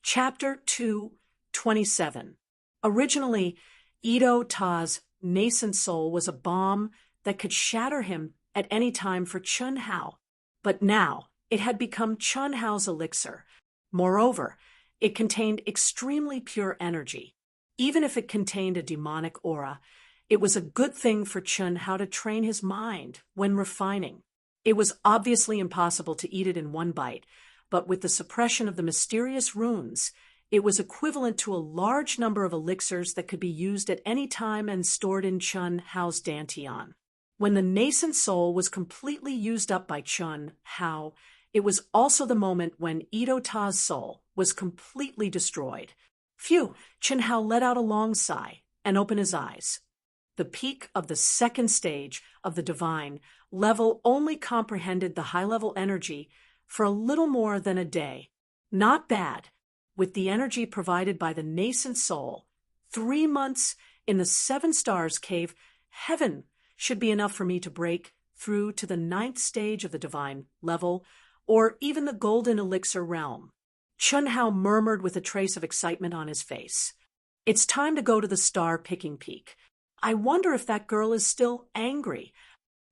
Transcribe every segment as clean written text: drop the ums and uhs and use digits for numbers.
Chapter 2:27. Originally, Ito Ta's nascent soul was a bomb that could shatter him at any time for Chun Hao, but now it had become Chun Hao's elixir. Moreover, it contained extremely pure energy. Even if it contained a demonic aura, it was a good thing for Chun Hao to train his mind when refining. It was obviously impossible to eat it in one bite, but with the suppression of the mysterious runes, it was equivalent to a large number of elixirs that could be used at any time and stored in Chun Hao's dantian. When the nascent soul was completely used up by Chun Hao, it was also the moment when Ito Ta's soul was completely destroyed. Phew! Chun Hao let out a long sigh and opened his eyes. The peak of the second stage of the divine level only comprehended the high-level energy for a little more than a day. Not bad. With the energy provided by the nascent soul, 3 months in the 7 stars cave, heaven should be enough for me to break through to the 9th stage of the divine level, or even the golden elixir realm. Chun Hao murmured with a trace of excitement on his face. It's time to go to the star-picking peak. I wonder if that girl is still angry.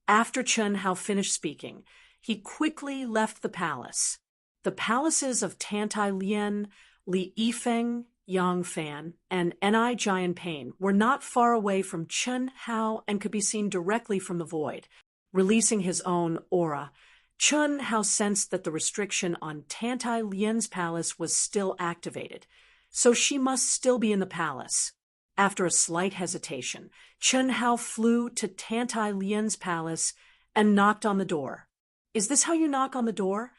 After Chun Hao finished speaking, he quickly left the palace. The palaces of Tantai Lien, Li Yifeng, Yang Fan, and Ni Jianpain were not far away from Chun Hao and could be seen directly from the void. Releasing his own aura, Chun Hao sensed that the restriction on Tantai Lien's palace was still activated, so she must still be in the palace. After a slight hesitation, Chun Hao flew to Tantai Lien's palace and knocked on the door. Is this how you knock on the door?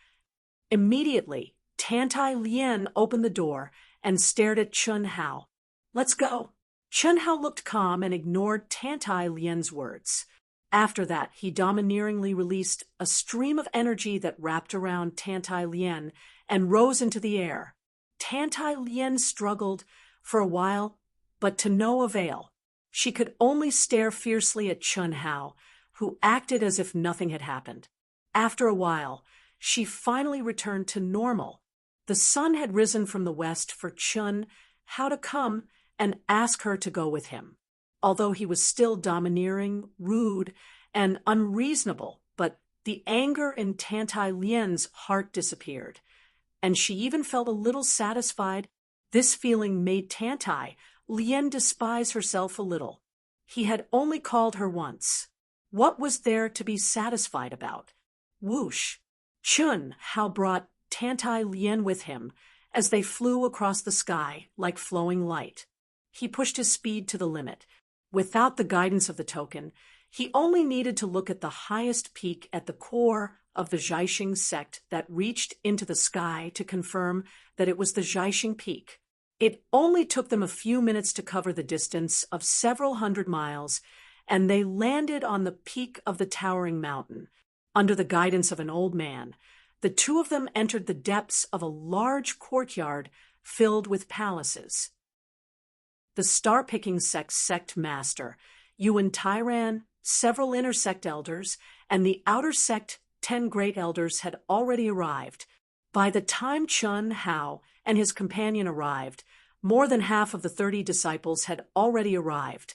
Immediately, Tantai Lien opened the door and stared at Chun Hao. Let's go. Chun Hao looked calm and ignored Tantai Lien's words. After that, he domineeringly released a stream of energy that wrapped around Tantai Lien and rose into the air. Tantai Lien struggled for a while, but to no avail. She could only stare fiercely at Chun Hao, who acted as if nothing had happened. After a while, she finally returned to normal. The sun had risen from the west for Chun Hao to come and ask her to go with him. Although he was still domineering, rude, and unreasonable, but the anger in Tantai Lien's heart disappeared, and she even felt a little satisfied. This feeling made Tantai Lien despise herself a little. He had only called her once. What was there to be satisfied about? Whoosh! Chun Hao brought Tantai Lien with him as they flew across the sky like flowing light. He pushed his speed to the limit. Without the guidance of the token, he only needed to look at the highest peak at the core of the Jiaxing sect that reached into the sky to confirm that it was the Jiaxing peak. It only took them a few minutes to cover the distance of several hundred miles, and they landed on the peak of the towering mountain. Under the guidance of an old man, the two of them entered the depths of a large courtyard filled with palaces. The star-picking sect master, Yuan Tyran, several inner sect elders, and the outer sect 10 great elders had already arrived. By the time Chun Hao and his companion arrived, more than half of the 30 disciples had already arrived.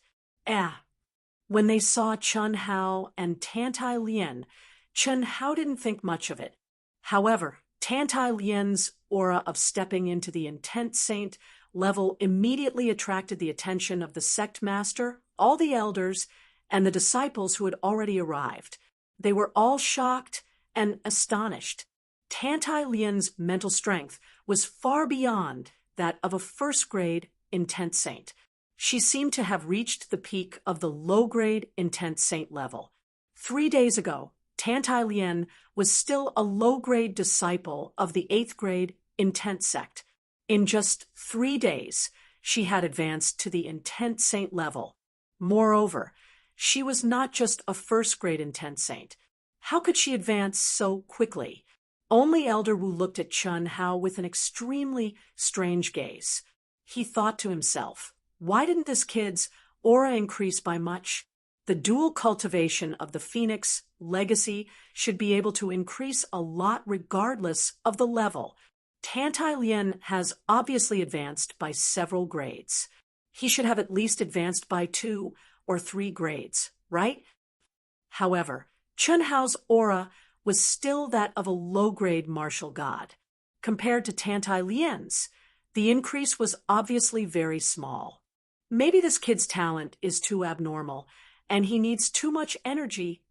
When they saw Chun Hao and Tantai Lien, Chun Hao didn't think much of it. However, Tantai Lien's aura of stepping into the intent saint level immediately attracted the attention of the sect master, all the elders, and the disciples who had already arrived. They were all shocked and astonished. Tantai Lien's mental strength was far beyond that of a first-grade intent saint. She seemed to have reached the peak of the low-grade intent saint level. 3 days ago, Tantai Lien was still a low-grade disciple of the 8th grade intent sect. In just 3 days, she had advanced to the intent saint level. Moreover, she was not just a first-grade intent saint. How could she advance so quickly? Only Elder Wu looked at Chun Hao with an extremely strange gaze. He thought to himself, why didn't this kid's aura increase by much? The dual cultivation of the Phoenix legacy should be able to increase a lot regardless of the level. Tantai Lien has obviously advanced by several grades. He should have at least advanced by 2 or 3 grades, right? However, Chun Hao's aura was still that of a low-grade martial god. Compared to Tantai Lien's, the increase was obviously very small. Maybe this kid's talent is too abnormal, and he needs too much energy.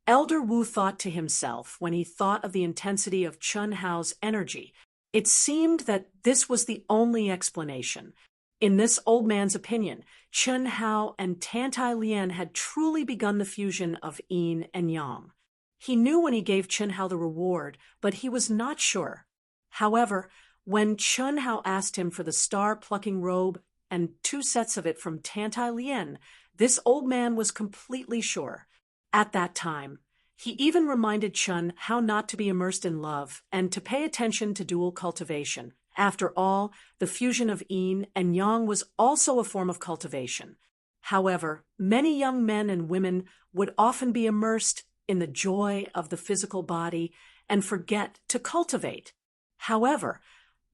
Elder Wu thought to himself when he thought of the intensity of Chun Hao's energy. It seemed that this was the only explanation. In this old man's opinion, Chun Hao and Tantai Lien had truly begun the fusion of yin and yang. He knew when he gave Chun Hao the reward, but he was not sure. However, when Chun Hao asked him for the star-plucking robe and 2 sets of it from Tantai Lien, this old man was completely sure. At that time, he even reminded Chun how not to be immersed in love and to pay attention to dual cultivation. After all, the fusion of yin and yang was also a form of cultivation. However, many young men and women would often be immersed in the joy of the physical body and forget to cultivate. However,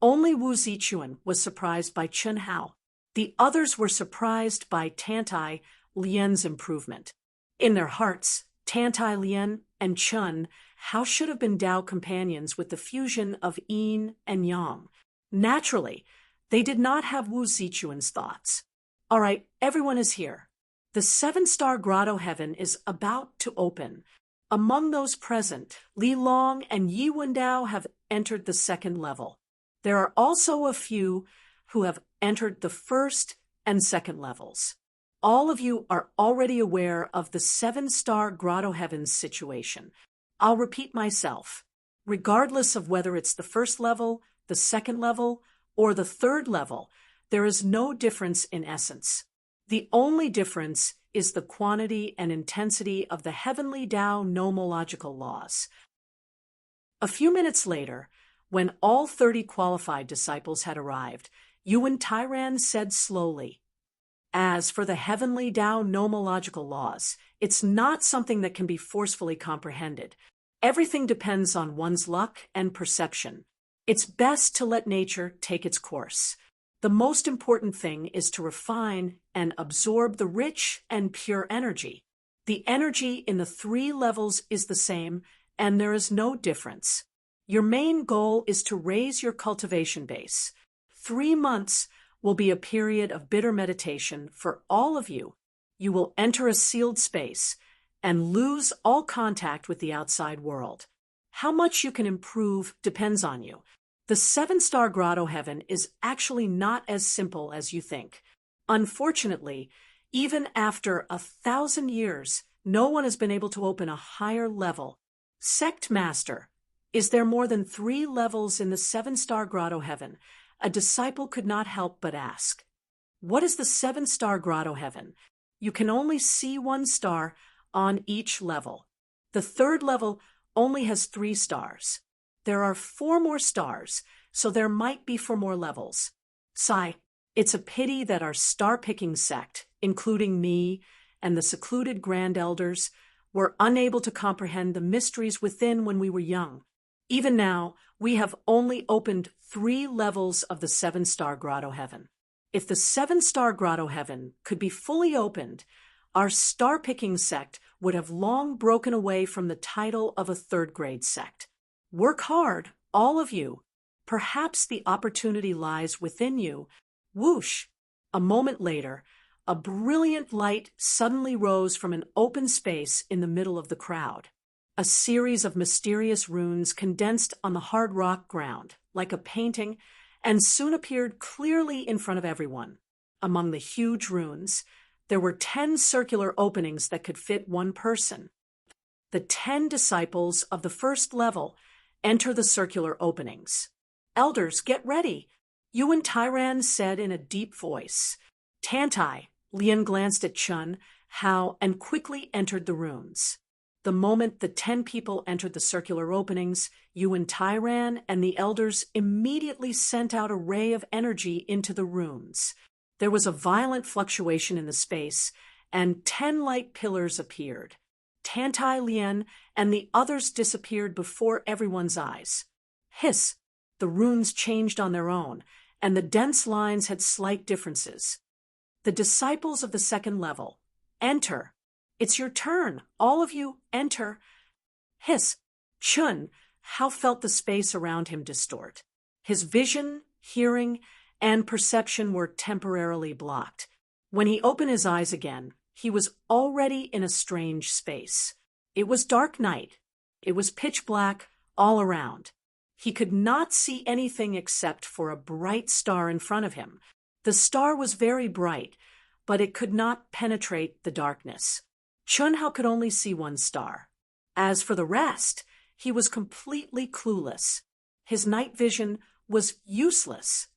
only Wu Zichuan was surprised by Chun Hao. The others were surprised by Tantai Lien's improvement. In their hearts, Tantai Lien and Chun Hao should have been Tao companions with the fusion of yin and yang. Naturally, they did not have Wu Zichuan's thoughts. All right, everyone is here. The 7-star grotto heaven is about to open. Among those present, Li Long and Yi Wendao have entered the 2nd level. There are also a few who have entered the 1st and 2nd levels. All of you are already aware of the 7-star grotto heavens situation. I'll repeat myself. Regardless of whether it's the 1st level, the 2nd level, or the 3rd level, there is no difference in essence. The only difference is the quantity and intensity of the heavenly Tao nomological laws. A few minutes later, when all 30 qualified disciples had arrived, Yuan Tairan said slowly, "As for the heavenly Tao nomological laws, it's not something that can be forcefully comprehended. Everything depends on one's luck and perception. It's best to let nature take its course. The most important thing is to refine and absorb the rich and pure energy. The energy in the 3 levels is the same, and there is no difference. Your main goal is to raise your cultivation base. 3 months will be a period of bitter meditation for all of you. You will enter a sealed space and lose all contact with the outside world. How much you can improve depends on you. The 7-star grotto heaven is actually not as simple as you think. Unfortunately, even after 1,000 years, no one has been able to open a higher level. Sect Master, is there more than 3 levels in the 7-star grotto heaven? A disciple could not help but ask. What is the 7-star grotto heaven? You can only see 1 star on each level. The 3rd level only has 3 stars. There are 4 more stars, so there might be 4 more levels. Sigh, it's a pity that our star-picking sect, including me and the secluded grand elders, were unable to comprehend the mysteries within when we were young. Even now, we have only opened 3 levels of the 7-star grotto heaven. If the 7-star grotto heaven could be fully opened, our star-picking sect would have long broken away from the title of a 3rd-grade sect. Work hard, all of you. Perhaps the opportunity lies within you. Whoosh! A moment later, a brilliant light suddenly rose from an open space in the middle of the crowd. A series of mysterious runes condensed on the hard rock ground, like a painting, and soon appeared clearly in front of everyone. Among the huge runes, there were 10 circular openings that could fit 1 person. The 10 disciples of the 1st level enter the circular openings. Elders, get ready, Yuan Tairan said in a deep voice. Tantai, Lien glanced at Chun, Hao, and quickly entered the runes. The moment the 10 people entered the circular openings, Yuan Tairan and the elders immediately sent out a ray of energy into the runes. There was a violent fluctuation in the space, and 10 light pillars appeared. Tantai Lien and the others disappeared before everyone's eyes. Hiss! the runes changed on their own, and the dense lines had slight differences. The disciples of the second level, enter. It's your turn. All of you, enter. Hiss. Chun Hao felt the space around him distort. His vision, hearing, and perception were temporarily blocked. When he opened his eyes again, he was already in a strange space. It was dark night. It was pitch black all around. He could not see anything except for a bright star in front of him. The star was very bright, but it could not penetrate the darkness. Chun Hao could only see one star. As for the rest, he was completely clueless. His night vision was useless.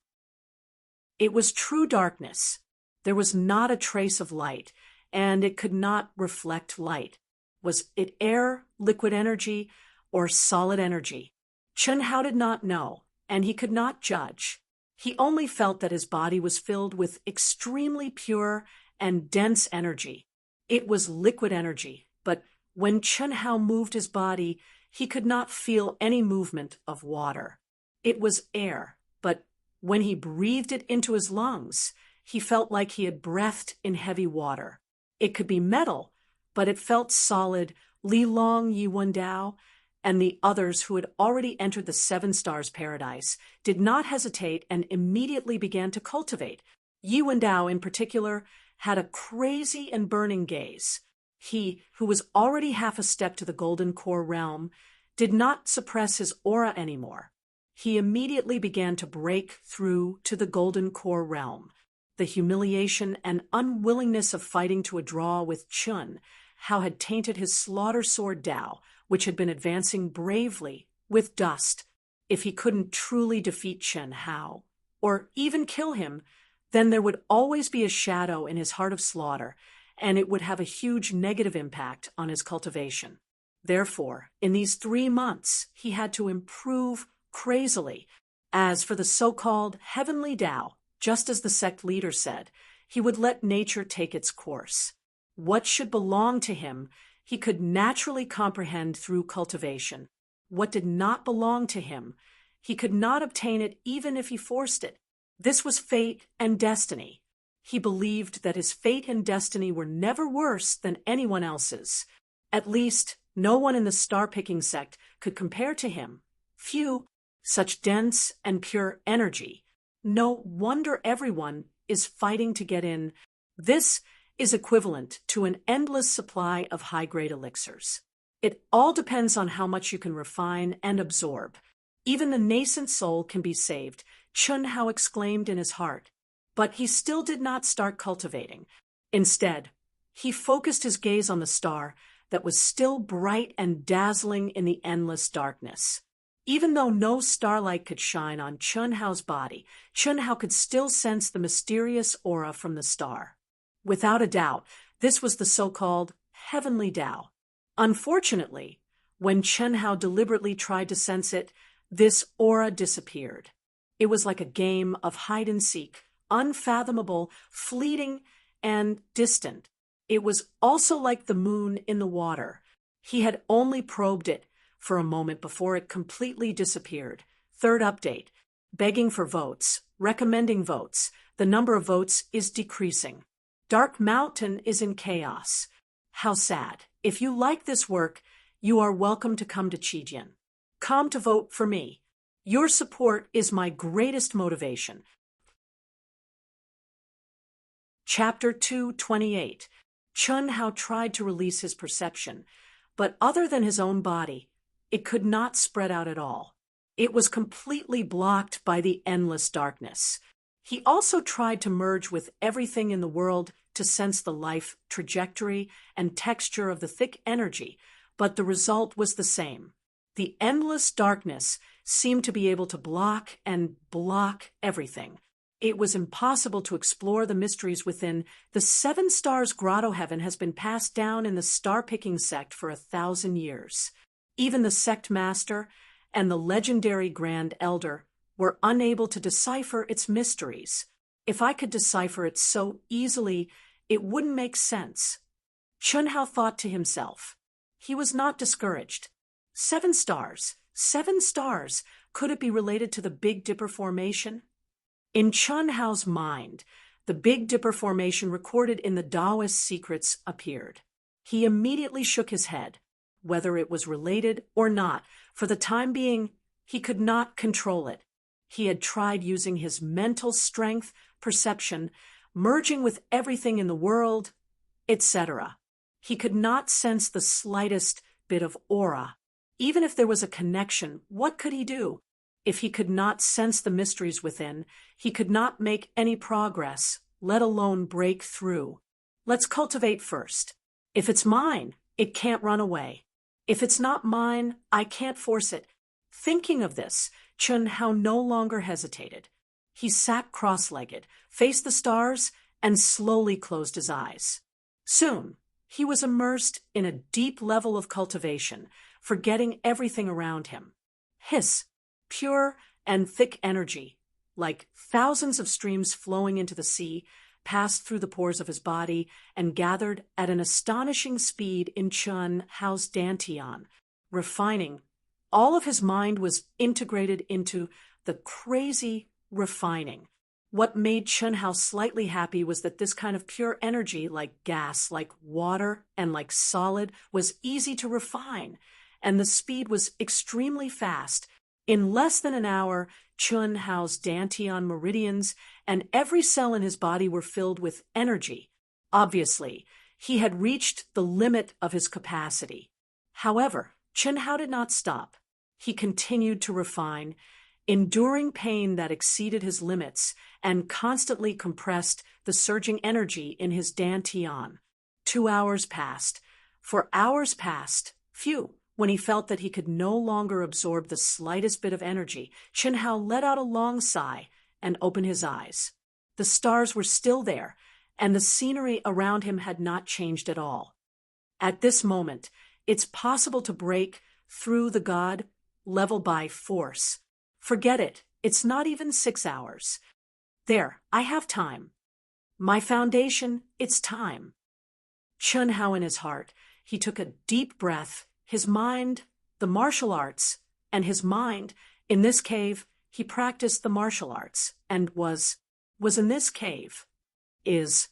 It was true darkness. There was not a trace of light, and it could not reflect light. Was it air, liquid energy, or solid energy? Chun Hao did not know, and he could not judge. He only felt that his body was filled with extremely pure and dense energy. It was liquid energy, but when Chun Hao moved his body, he could not feel any movement of water. It was air, but when he breathed it into his lungs, he felt like he had breathed in heavy water. It could be metal, but it felt solid. Li Long, Yi Wendao, and the others who had already entered the Seven Stars Paradise did not hesitate and immediately began to cultivate. Yi Wendao, in particular, had a crazy and burning gaze. He, who was already half a step to the Golden Core realm, did not suppress his aura anymore. He immediately began to break through to the Golden Core realm. The humiliation and unwillingness of fighting to a draw with Chun Hao had tainted his slaughter sword Dao, which had been advancing bravely, with dust. If he couldn't truly defeat Chun Hao, or even kill him, then there would always be a shadow in his heart of slaughter, and it would have a huge negative impact on his cultivation. Therefore, in these 3 months, he had to improve crazily. As for the so-called heavenly Tao, just as the sect leader said, he would let nature take its course. What should belong to him, he could naturally comprehend through cultivation. What did not belong to him, he could not obtain it even if he forced it. This was fate and destiny. He believed that his fate and destiny were never worse than anyone else's. At least, no one in the star-picking sect could compare to him. Phew, such dense and pure energy. No wonder everyone is fighting to get in. This is equivalent to an endless supply of high-grade elixirs. It all depends on how much you can refine and absorb. Even the nascent soul can be saved, Chun Hao exclaimed in his heart. But he still did not start cultivating. Instead, he focused his gaze on the star that was still bright and dazzling in the endless darkness. Even though no starlight could shine on Chun Hao's body, Chun Hao could still sense the mysterious aura from the star. Without a doubt, this was the so-called heavenly Tao. Unfortunately, when Chun Hao deliberately tried to sense it, this aura disappeared. It was like a game of hide-and-seek, unfathomable, fleeting, and distant. It was also like the moon in the water. He had only probed it for a moment before it completely disappeared. Third update. Begging for votes. Recommending votes. The number of votes is decreasing. Dark Mountain is in chaos. How sad. If you like this work, you are welcome to come to Qijian. Come to vote for me. Your support is my greatest motivation. Chapter 228. Chun Hao tried to release his perception, but other than his own body, it could not spread out at all. It was completely blocked by the endless darkness. He also tried to merge with everything in the world to sense the life, trajectory, and texture of the thick energy, but the result was the same. The endless darkness seemed to be able to block everything. It was impossible to explore the mysteries within. The Seven Stars Grotto Heaven has been passed down in the star-picking sect for 1,000 years. Even the sect master and the legendary Grand Elder were unable to decipher its mysteries. If I could decipher it so easily, it wouldn't make sense. Chun Hao thought to himself. He was not discouraged. 7 stars, 7 stars. Could it be related to the Big Dipper Formation? In Chun Hao's mind, the Big Dipper Formation recorded in the Taoist secrets appeared. He immediately shook his head. Whether it was related or not, for the time being, he could not control it. He had tried using his mental strength, perception, merging with everything in the world, etc. He could not sense the slightest bit of aura. Even if there was a connection, what could he do? If he could not sense the mysteries within, he could not make any progress, let alone break through. Let's cultivate first. If it's mine, it can't run away. If it's not mine, I can't force it. Thinking of this, Chun Hao no longer hesitated. He sat cross-legged, faced the stars, and slowly closed his eyes. Soon, he was immersed in a deep level of cultivation, forgetting everything around him. His pure and thick energy, like thousands of streams flowing into the sea, passed through the pores of his body and gathered at an astonishing speed in Chun Hao's dantian, refining. All of his mind was integrated into the crazy refining. What made Chun Hao slightly happy was that this kind of pure energy, like gas, like water, and like solid, was easy to refine, and the speed was extremely fast. In less than an hour, Chun Hao's dantian meridians and every cell in his body were filled with energy. Obviously, he had reached the limit of his capacity. However, Chun Hao did not stop. He continued to refine, enduring pain that exceeded his limits and constantly compressed the surging energy in his dantian. 2 hours passed. For hours passed, few. When he felt that he could no longer absorb the slightest bit of energy, Chun Hao let out a long sigh and opened his eyes. The stars were still there, and the scenery around him had not changed at all. At this moment, it's possible to break through the God level by force. Forget it. It's not even 6 hours. There, I have time. My foundation, it's time. Chun Hao in his heart, he took a deep breath. His mind, the martial arts, and his mind, in this cave, he practiced the martial arts, and was in this cave, is.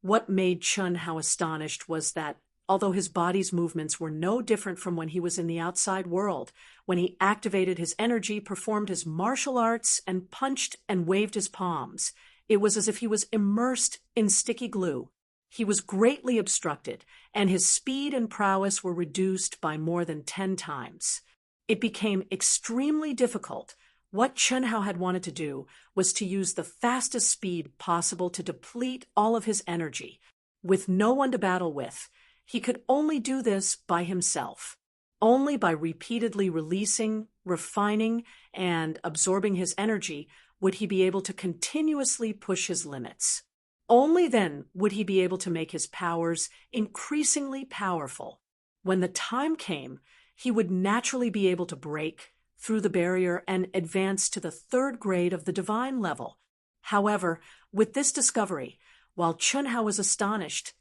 What made Chun Hao astonished was that, although his body's movements were no different from when he was in the outside world, when he activated his energy, performed his martial arts, and punched and waved his palms, it was as if he was immersed in sticky glue. He was greatly obstructed, and his speed and prowess were reduced by more than 10 times. It became extremely difficult. What Chun Hao had wanted to do was to use the fastest speed possible to deplete all of his energy. With no one to battle with, he could only do this by himself. Only by repeatedly releasing, refining, and absorbing his energy would he be able to continuously push his limits. Only then would he be able to make his powers increasingly powerful. When the time came, he would naturally be able to break through the barrier and advance to the 3rd grade of the divine level. However, with this discovery, while Chun Hao was astonished,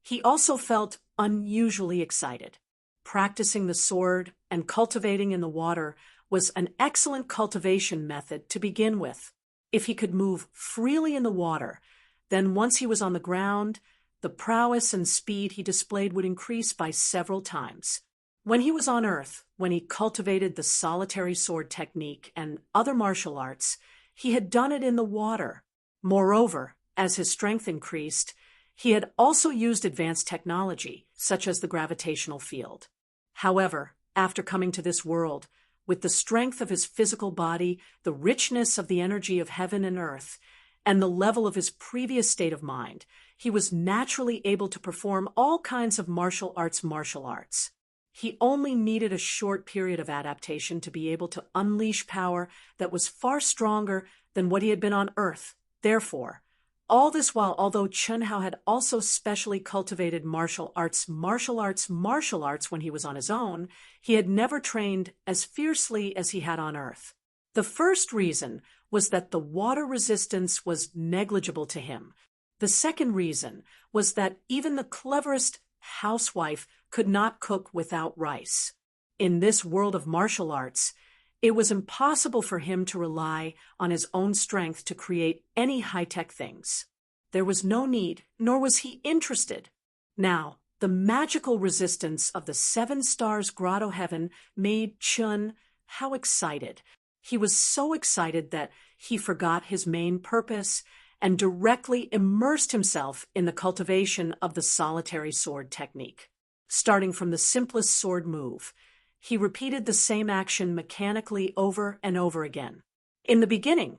he also felt unusually excited. Practicing the sword and cultivating in the water was an excellent cultivation method to begin with. If he could move freely in the water, then once he was on the ground, the prowess and speed he displayed would increase by several times. When he was on Earth, when he cultivated the solitary sword technique and other martial arts, he had done it in the water. Moreover, as his strength increased, he had also used advanced technology, such as the gravitational field. However, after coming to this world, with the strength of his physical body, the richness of the energy of heaven and earth, and the level of his previous state of mind, he was naturally able to perform all kinds of martial arts. He only needed a short period of adaptation to be able to unleash power that was far stronger than what he had been on Earth. Therefore, all this while, although Chun Hao had also specially cultivated martial arts when he was on his own, he had never trained as fiercely as he had on Earth. The first reason was that the water resistance was negligible to him. The second reason was that even the cleverest housewife could not cook without rice. In this world of martial arts, It was impossible for him to rely on his own strength to create any high-tech things. There was no need, nor was he interested. Now, the magical resistance of the 7 stars grotto heaven made Chun how excited. He was so excited that he forgot his main purpose and directly immersed himself in the cultivation of the solitary sword technique. Starting from the simplest sword move, he repeated the same action mechanically over and over again. In the beginning,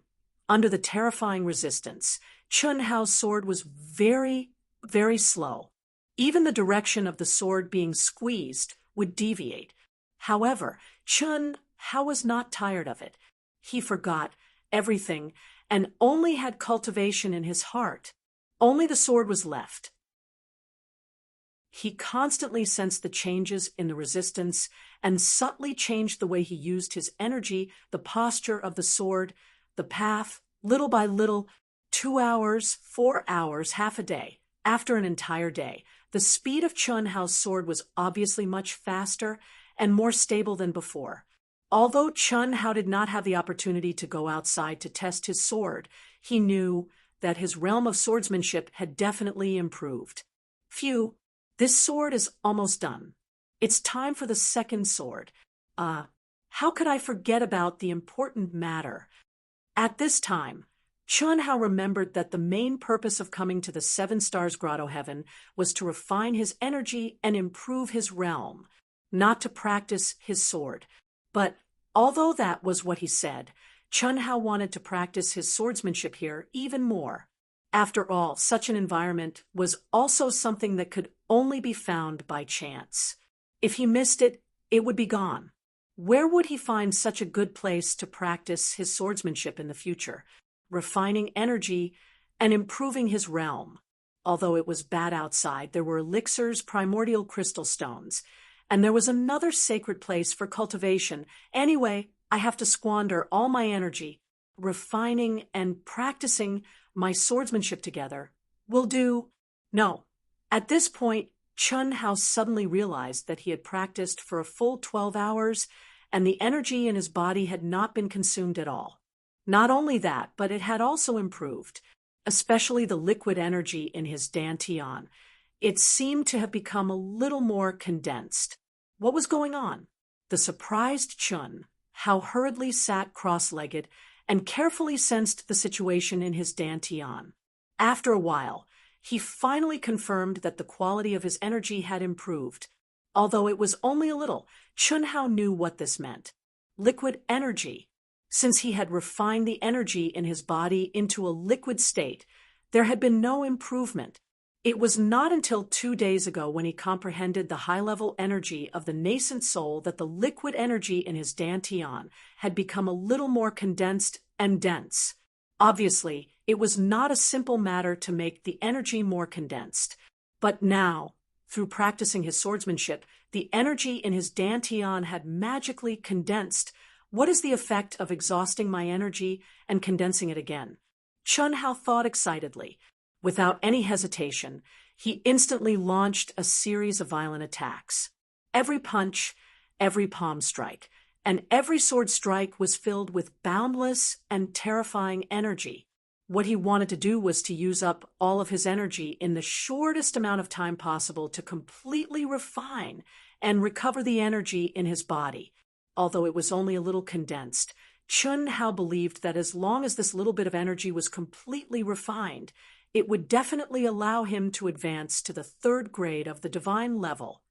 under the terrifying resistance, Chun Hao's sword was very, very slow. Even the direction of the sword being squeezed would deviate. However, Chun Hao was not tired of it. He forgot everything and only had cultivation in his heart. Only the sword was left. He constantly sensed the changes in the resistance and subtly changed the way he used his energy, the posture of the sword, the path, little by little, 2 hours, 4 hours, half a day, after an entire day. The speed of Chun Hao's sword was obviously much faster and more stable than before. Although Chun Hao did not have the opportunity to go outside to test his sword, he knew that his realm of swordsmanship had definitely improved. Phew, this sword is almost done. It's time for the second sword. How could I forget about the important matter? At this time, Chun Hao remembered that the main purpose of coming to the 7 stars grotto heaven was to refine his energy and improve his realm, not to practice his sword. But although that was what he said, Chun Hao wanted to practice his swordsmanship here even more. After all, such an environment was also something that could only be found by chance. If he missed it, it would be gone. Where would he find such a good place to practice his swordsmanship in the future, refining energy and improving his realm? Although it was bad outside, there were elixirs, primordial crystal stones, and there was another sacred place for cultivation. Anyway, I have to squander all my energy, refining and practicing my swordsmanship together. Will do. No. At this point, Chun Hao suddenly realized that he had practiced for a full 12 hours, and the energy in his body had not been consumed at all. Not only that, but it had also improved, especially the liquid energy in his dantian. It seemed to have become a little more condensed. What was going on? The surprised Chun Hao hurriedly sat cross-legged and carefully sensed the situation in his dantian. After a while, he finally confirmed that the quality of his energy had improved. Although it was only a little, Chun Hao knew what this meant. Liquid energy. Since he had refined the energy in his body into a liquid state, there had been no improvement. It was not until 2 days ago, when he comprehended the high-level energy of the nascent soul, that the liquid energy in his dantian had become a little more condensed and dense. Obviously, it was not a simple matter to make the energy more condensed. But now, through practicing his swordsmanship, the energy in his dantian had magically condensed. What is the effect of exhausting my energy and condensing it again? Chun Hao thought excitedly. Without any hesitation, he instantly launched a series of violent attacks. Every punch, every palm strike, and every sword strike was filled with boundless and terrifying energy. What he wanted to do was to use up all of his energy in the shortest amount of time possible to completely refine and recover the energy in his body. Although it was only a little condensed, Chun Hao believed that as long as this little bit of energy was completely refined, it would definitely allow him to advance to the 3rd grade of the divine level.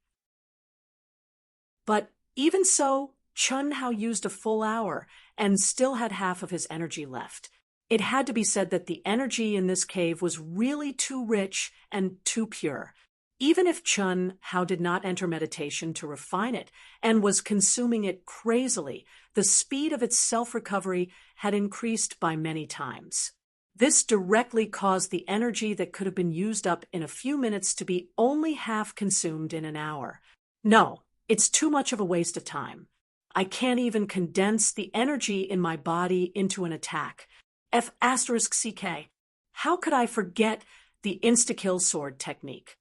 But even so, Chun Hao used a full hour and still had half of his energy left. It had to be said that the energy in this cave was really too rich and too pure. Even if Chun Hao did not enter meditation to refine it and was consuming it crazily, the speed of its self-recovery had increased by many times. This directly caused the energy that could have been used up in a few minutes to be only half consumed in an hour. No, it's too much of a waste of time. I can't even condense the energy in my body into an attack. F***CK. How could I forget the insta-kill sword technique?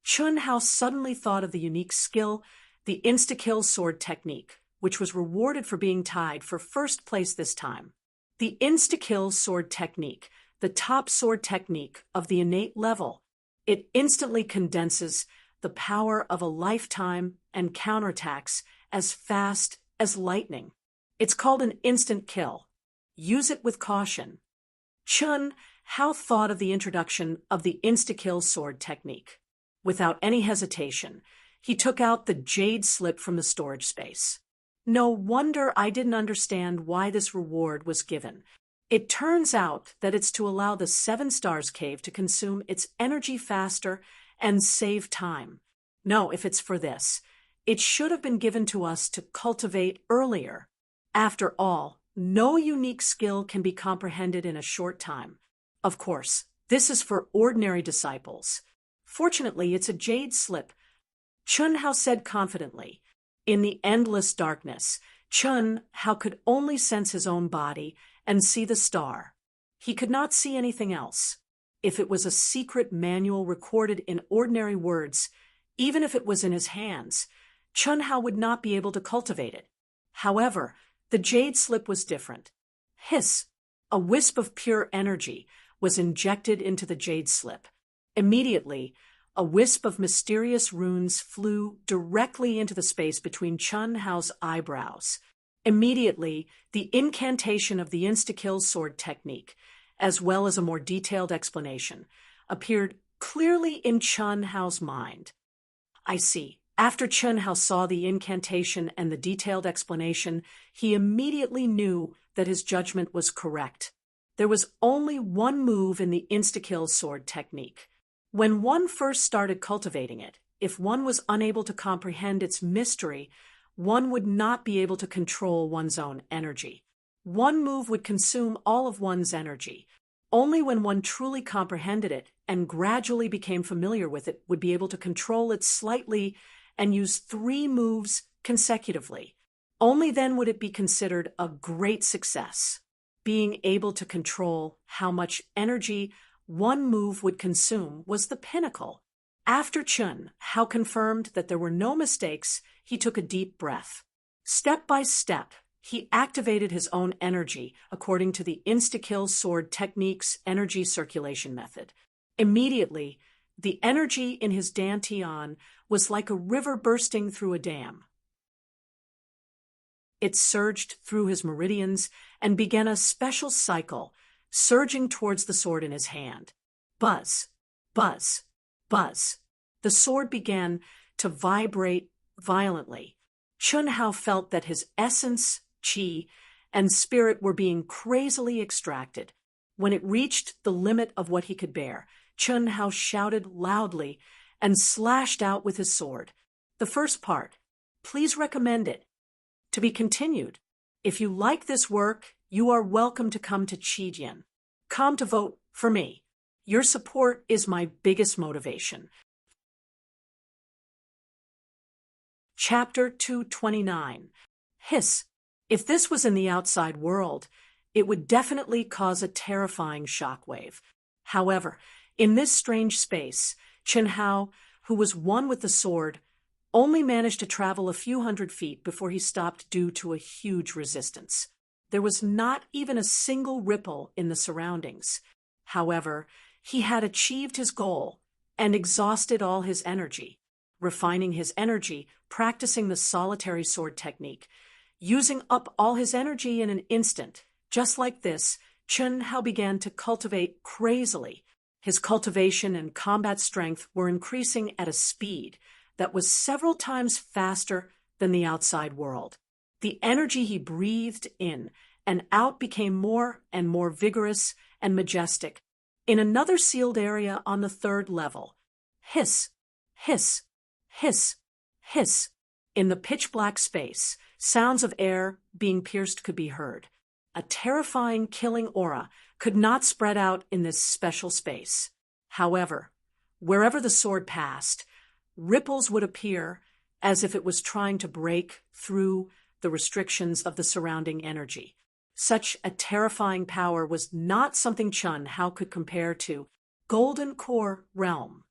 Chun Hao suddenly thought of the unique skill, the insta-kill sword technique. which was rewarded for being tied for first place this time. The insta-kill sword technique, the top sword technique of the innate level. It instantly condenses the power of a lifetime and counterattacks as fast as lightning. It's called an instant kill. Use it with caution. Chun Hao thought of the introduction of the insta-kill sword technique. Without any hesitation, he took out the jade slip from the storage space. No wonder I didn't understand why this reward was given. It turns out that it's to allow the 7 Stars Cave to consume its energy faster and save time. No, if it's for this, it should have been given to us to cultivate earlier. After all, no unique skill can be comprehended in a short time. Of course, this is for ordinary disciples. Fortunately, it's a jade slip. Chun Hao said confidently. In the endless darkness, Chun Hao could only sense his own body and see the star. He could not see anything else. If it was a secret manual recorded in ordinary words, even if it was in his hands, Chun Hao would not be able to cultivate it. However, the jade slip was different. Hiss! A wisp of pure energy was injected into the jade slip. Immediately, a wisp of mysterious runes flew directly into the space between Chun Hao's eyebrows. Immediately, the incantation of the insta-kill sword technique, as well as a more detailed explanation, appeared clearly in Chun Hao's mind. I see. After Chun Hao saw the incantation and the detailed explanation, he immediately knew that his judgment was correct. There was only one move in the insta-kill sword technique. When one first started cultivating it, if one was unable to comprehend its mystery, one would not be able to control one's own energy. One move would consume all of one's energy. Only when one truly comprehended it and gradually became familiar with it would be able to control it slightly and use 3 moves consecutively. Only then would it be considered a great success. Being able to control how much energy one move would consume was the pinnacle. After Chun Hao confirmed that there were no mistakes, he took a deep breath. Step by step, he activated his own energy according to the insta-kill sword technique's energy circulation method. Immediately, the energy in his dantian was like a river bursting through a dam. It surged through his meridians and began a special cycle, surging towards the sword in his hand. Buzz, buzz, buzz. The sword began to vibrate violently. Chun Hao felt that his essence, qi, and spirit were being crazily extracted. When it reached the limit of what he could bear, Chun Hao shouted loudly and slashed out with his sword. The first part. Please recommend it. To be continued. If you like this work, you are welcome to come to Qijian. Come to vote for me. Your support is my biggest motivation. Chapter 229. Hiss. If this was in the outside world, it would definitely cause a terrifying shockwave. However, in this strange space, Chun Hao, who was one with the sword, only managed to travel a few hundred feet before he stopped due to a huge resistance. There was not even a single ripple in the surroundings. However, he had achieved his goal and exhausted all his energy. Refining his energy, practicing the solitary sword technique, using up all his energy in an instant. Just like this, Chun Hao began to cultivate crazily. His cultivation and combat strength were increasing at a speed that was several times faster than the outside world. The energy he breathed in and out became more and more vigorous and majestic. In another sealed area on the 3rd level, hiss, hiss, hiss, hiss. In the pitch-black space, sounds of air being pierced could be heard. A terrifying killing aura could not spread out in this special space. However, wherever the sword passed, ripples would appear as if it was trying to break through the restrictions of the surrounding energy. Such a terrifying power was not something Chun Hao could compare to Golden Core Realm.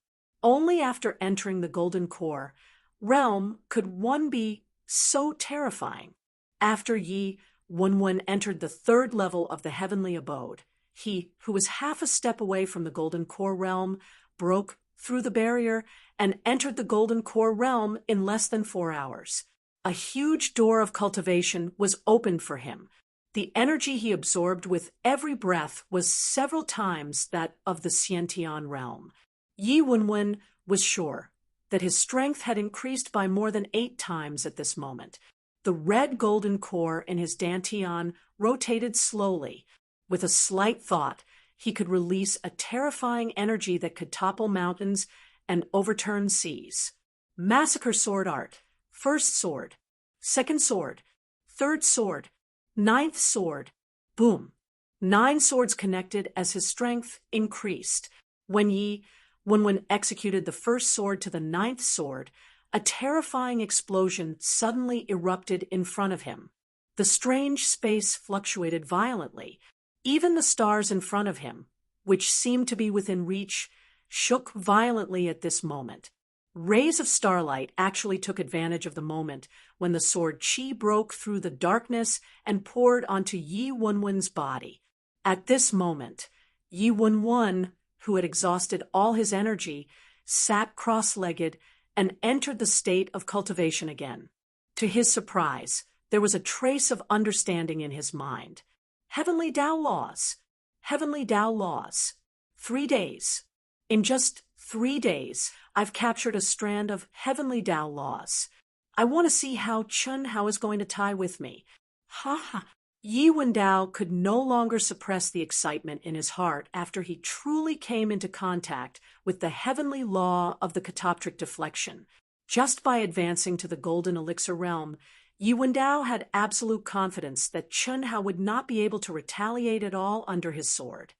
Only after entering the Golden Core Realm could one be so terrifying. After Yi Wenwen entered the third level of the heavenly abode, he, who was half a step away from the Golden Core realm, broke through the barrier and entered the Golden Core realm in less than 4 hours. A huge door of cultivation was opened for him. The energy he absorbed with every breath was several times that of the Xiantian realm. Yi Wenwen was sure that his strength had increased by more than 8 times at this moment. The red golden core in his dantian rotated slowly. With a slight thought, he could release a terrifying energy that could topple mountains and overturn seas. Massacre sword art. First sword. Second sword. Third sword. Ninth sword. Boom. 9 swords connected as his strength increased. When Yi Wenwen executed the first sword to the 9th sword, a terrifying explosion suddenly erupted in front of him. The strange space fluctuated violently. Even the stars in front of him, which seemed to be within reach, shook violently at this moment. Rays of starlight actually took advantage of the moment when the sword Qi broke through the darkness and poured onto Yi Wenwen's body. At this moment, Yi Wenwen, who had exhausted all his energy, sat cross-legged and entered the state of cultivation again. To his surprise, there was a trace of understanding in his mind. Heavenly Tao laws. Heavenly Tao laws. 3 days. In just 3 days, I've captured a strand of heavenly Tao laws. I want to see how Chun Hao is going to tie with me. Ha ha. Yi Wendao could no longer suppress the excitement in his heart after he truly came into contact with the heavenly law of the catoptric deflection. Just by advancing to the golden elixir realm, Yi Wendao had absolute confidence that Chun Hao would not be able to retaliate at all under his sword.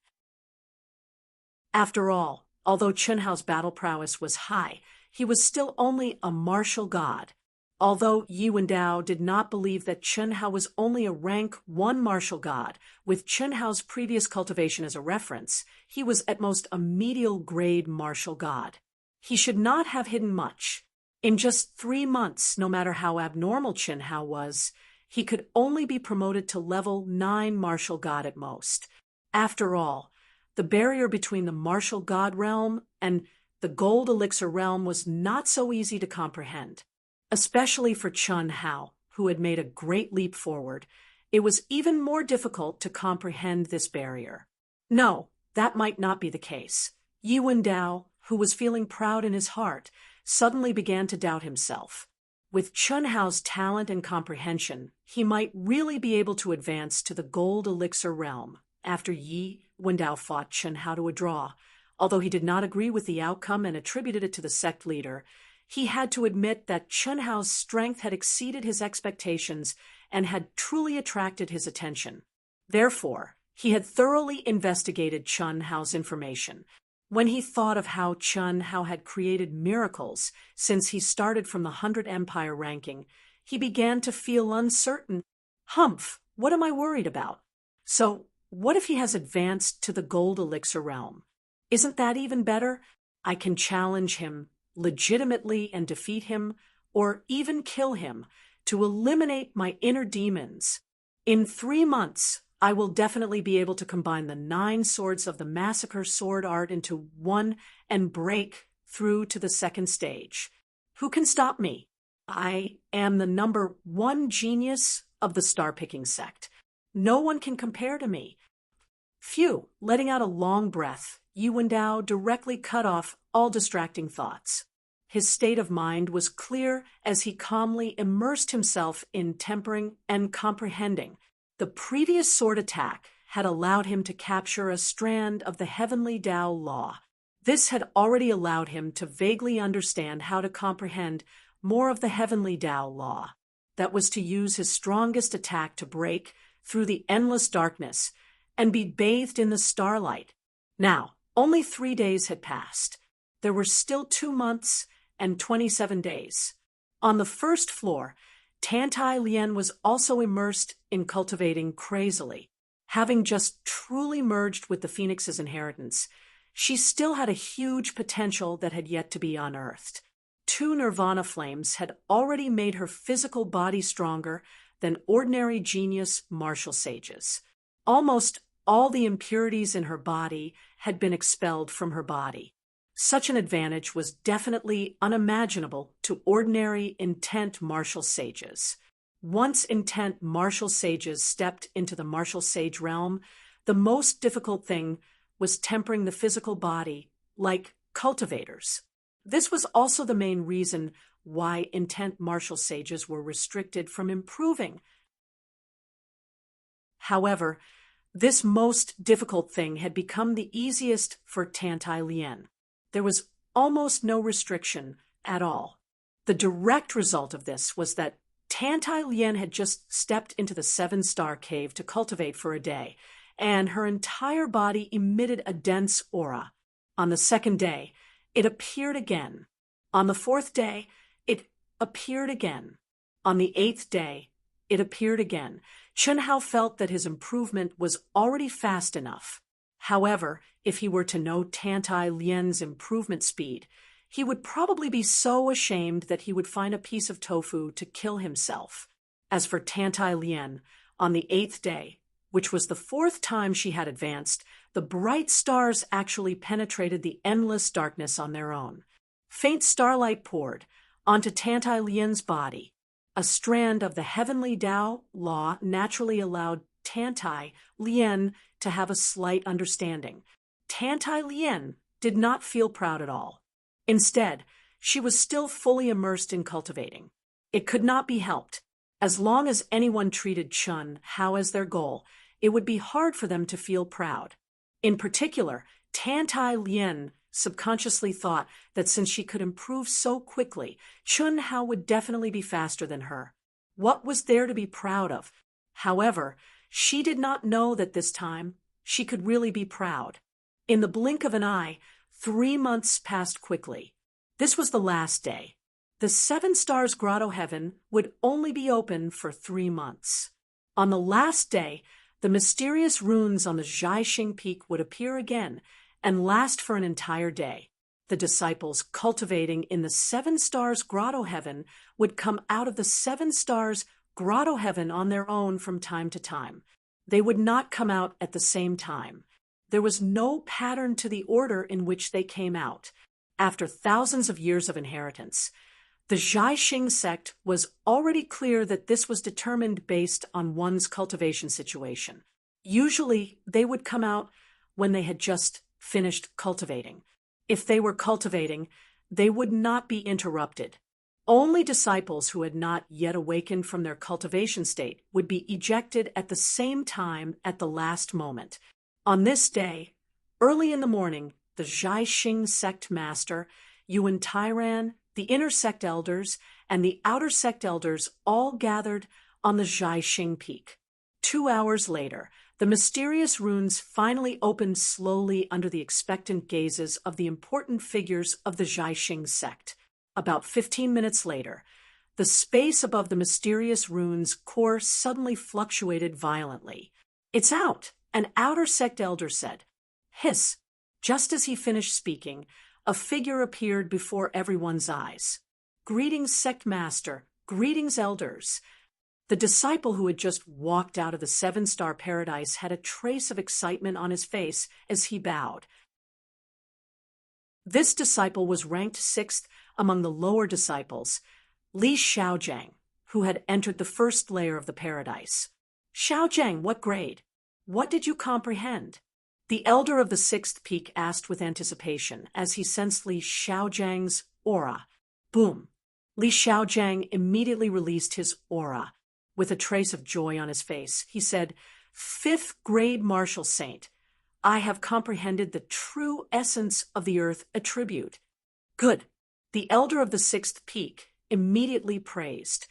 After all, although Chun Hao's battle prowess was high, he was still only a martial god. Although Yi Wendao did not believe that Chun Hao was only a rank 1 martial god, with Chun Hao's previous cultivation as a reference, he was at most a medial grade martial god. He should not have hidden much. In just 3 months, no matter how abnormal Chun Hao was, he could only be promoted to level 9 martial god at most. After all, the barrier between the martial god realm and the gold elixir realm was not so easy to comprehend. Especially for Chun Hao, who had made a great leap forward, it was even more difficult to comprehend this barrier. No, that might not be the case. Yi Wendao, who was feeling proud in his heart, suddenly began to doubt himself. With Chun Hao's talent and comprehension, he might really be able to advance to the gold elixir realm. After Yi Wendao fought Chun Hao to a draw, although he did not agree with the outcome and attributed it to the sect leader, he had to admit that Chun Hao's strength had exceeded his expectations and had truly attracted his attention. Therefore, he had thoroughly investigated Chun Hao's information. When he thought of how Chun Hao had created miracles since he started from the 100 Empire ranking, he began to feel uncertain. Humph, what am I worried about? So, what if he has advanced to the gold elixir realm? Isn't that even better? I can challenge him legitimately and defeat him, or even kill him, to eliminate my inner demons. In 3 months, I will definitely be able to combine the 9 swords of the massacre sword art into one and break through to the 2nd stage. Who can stop me? I am the number 1 genius of the star-picking sect. No one can compare to me. Phew, letting out a long breath, Yi Wendao directly cut off all distracting thoughts. His state of mind was clear as he calmly immersed himself in tempering and comprehending. The previous sword attack had allowed him to capture a strand of the heavenly Tao law. This had already allowed him to vaguely understand how to comprehend more of the heavenly Tao law. That was to use his strongest attack to break through the endless darkness and be bathed in the starlight. Now, only 3 days had passed. There were still 2 months and 27 days. On the 1st floor, Tantai Lian was also immersed in cultivating crazily. Having just truly merged with the Phoenix's inheritance, she still had a huge potential that had yet to be unearthed. 2 nirvana flames had already made her physical body stronger than ordinary genius martial sages. Almost all the impurities in her body had been expelled from her body. Such an advantage was definitely unimaginable to ordinary intent martial sages. Once intent martial sages stepped into the martial sage realm, the most difficult thing was tempering the physical body like cultivators. This was also the main reason why intent martial sages were restricted from improving. However, this most difficult thing had become the easiest for Tantai Lien. There was almost no restriction at all. The direct result of this was that Tantai Lien had just stepped into the 7-star cave to cultivate for a day, and her entire body emitted a dense aura. On the 2nd day, it appeared again. On the 4th day, it appeared again. On the 8th day, it appeared again. Chunhao felt that his improvement was already fast enough. However, if he were to know Tantai Lien's improvement speed, he would probably be so ashamed that he would find a piece of tofu to kill himself. As for Tantai Lien, on the 8th day, which was the 4th time she had advanced, the bright stars actually penetrated the endless darkness on their own. Faint starlight poured onto Tantai Lien's body. A strand of the heavenly Tao law naturally allowed Tantai Lien to have a slight understanding. Tantai Lien did not feel proud at all. Instead, she was still fully immersed in cultivating. It could not be helped. As long as anyone treated Chun Hao as their goal, it would be hard for them to feel proud. In particular, Tantai Lien subconsciously thought that since she could improve so quickly, Chun Hao would definitely be faster than her. What was there to be proud of? However, she did not know that this time she could really be proud. In the blink of an eye, 3 months passed quickly. This was the last day. The 7 Stars Grotto Heaven would only be open for 3 months. On the last day, the mysterious runes on the Jiaxing Peak would appear again and last for an entire day. The disciples cultivating in the 7 Stars Grotto Heaven would come out of the 7 Stars Grotto Heaven on their own from time to time. They would not come out at the same time. There was no pattern to the order in which they came out. After thousands of years of inheritance, the Jiaxing sect was already clear that this was determined based on one's cultivation situation. Usually, they would come out when they had just finished cultivating. If they were cultivating, they would not be interrupted. Only disciples who had not yet awakened from their cultivation state would be ejected at the same time at the last moment. On this day, early in the morning, the Jiaxing sect master, Yuan Tairan, the inner sect elders, and the outer sect elders all gathered on the Jiaxing Peak. 2 hours later, the mysterious runes finally opened slowly under the expectant gazes of the important figures of the Jiaxing sect. About 15 minutes later, the space above the mysterious runes' core suddenly fluctuated violently. "It's out," an outer sect elder said. Hiss! Just as he finished speaking, a figure appeared before everyone's eyes. "Greetings, sect master. Greetings, elders." The disciple who had just walked out of the 7-star paradise had a trace of excitement on his face as he bowed. This disciple was ranked 6th among the lower disciples, Li Xiaojiang, who had entered the first layer of the paradise. "Xiaojiang, what grade? What did you comprehend?" The elder of the 6th peak asked with anticipation as he sensed Li Xiaojiang's aura. Boom! Li Xiaojiang immediately released his aura. With a trace of joy on his face, he said, "5th grade martial saint. I have comprehended the true essence of the earth attribute." "Good." The elder of the 6th peak immediately praised.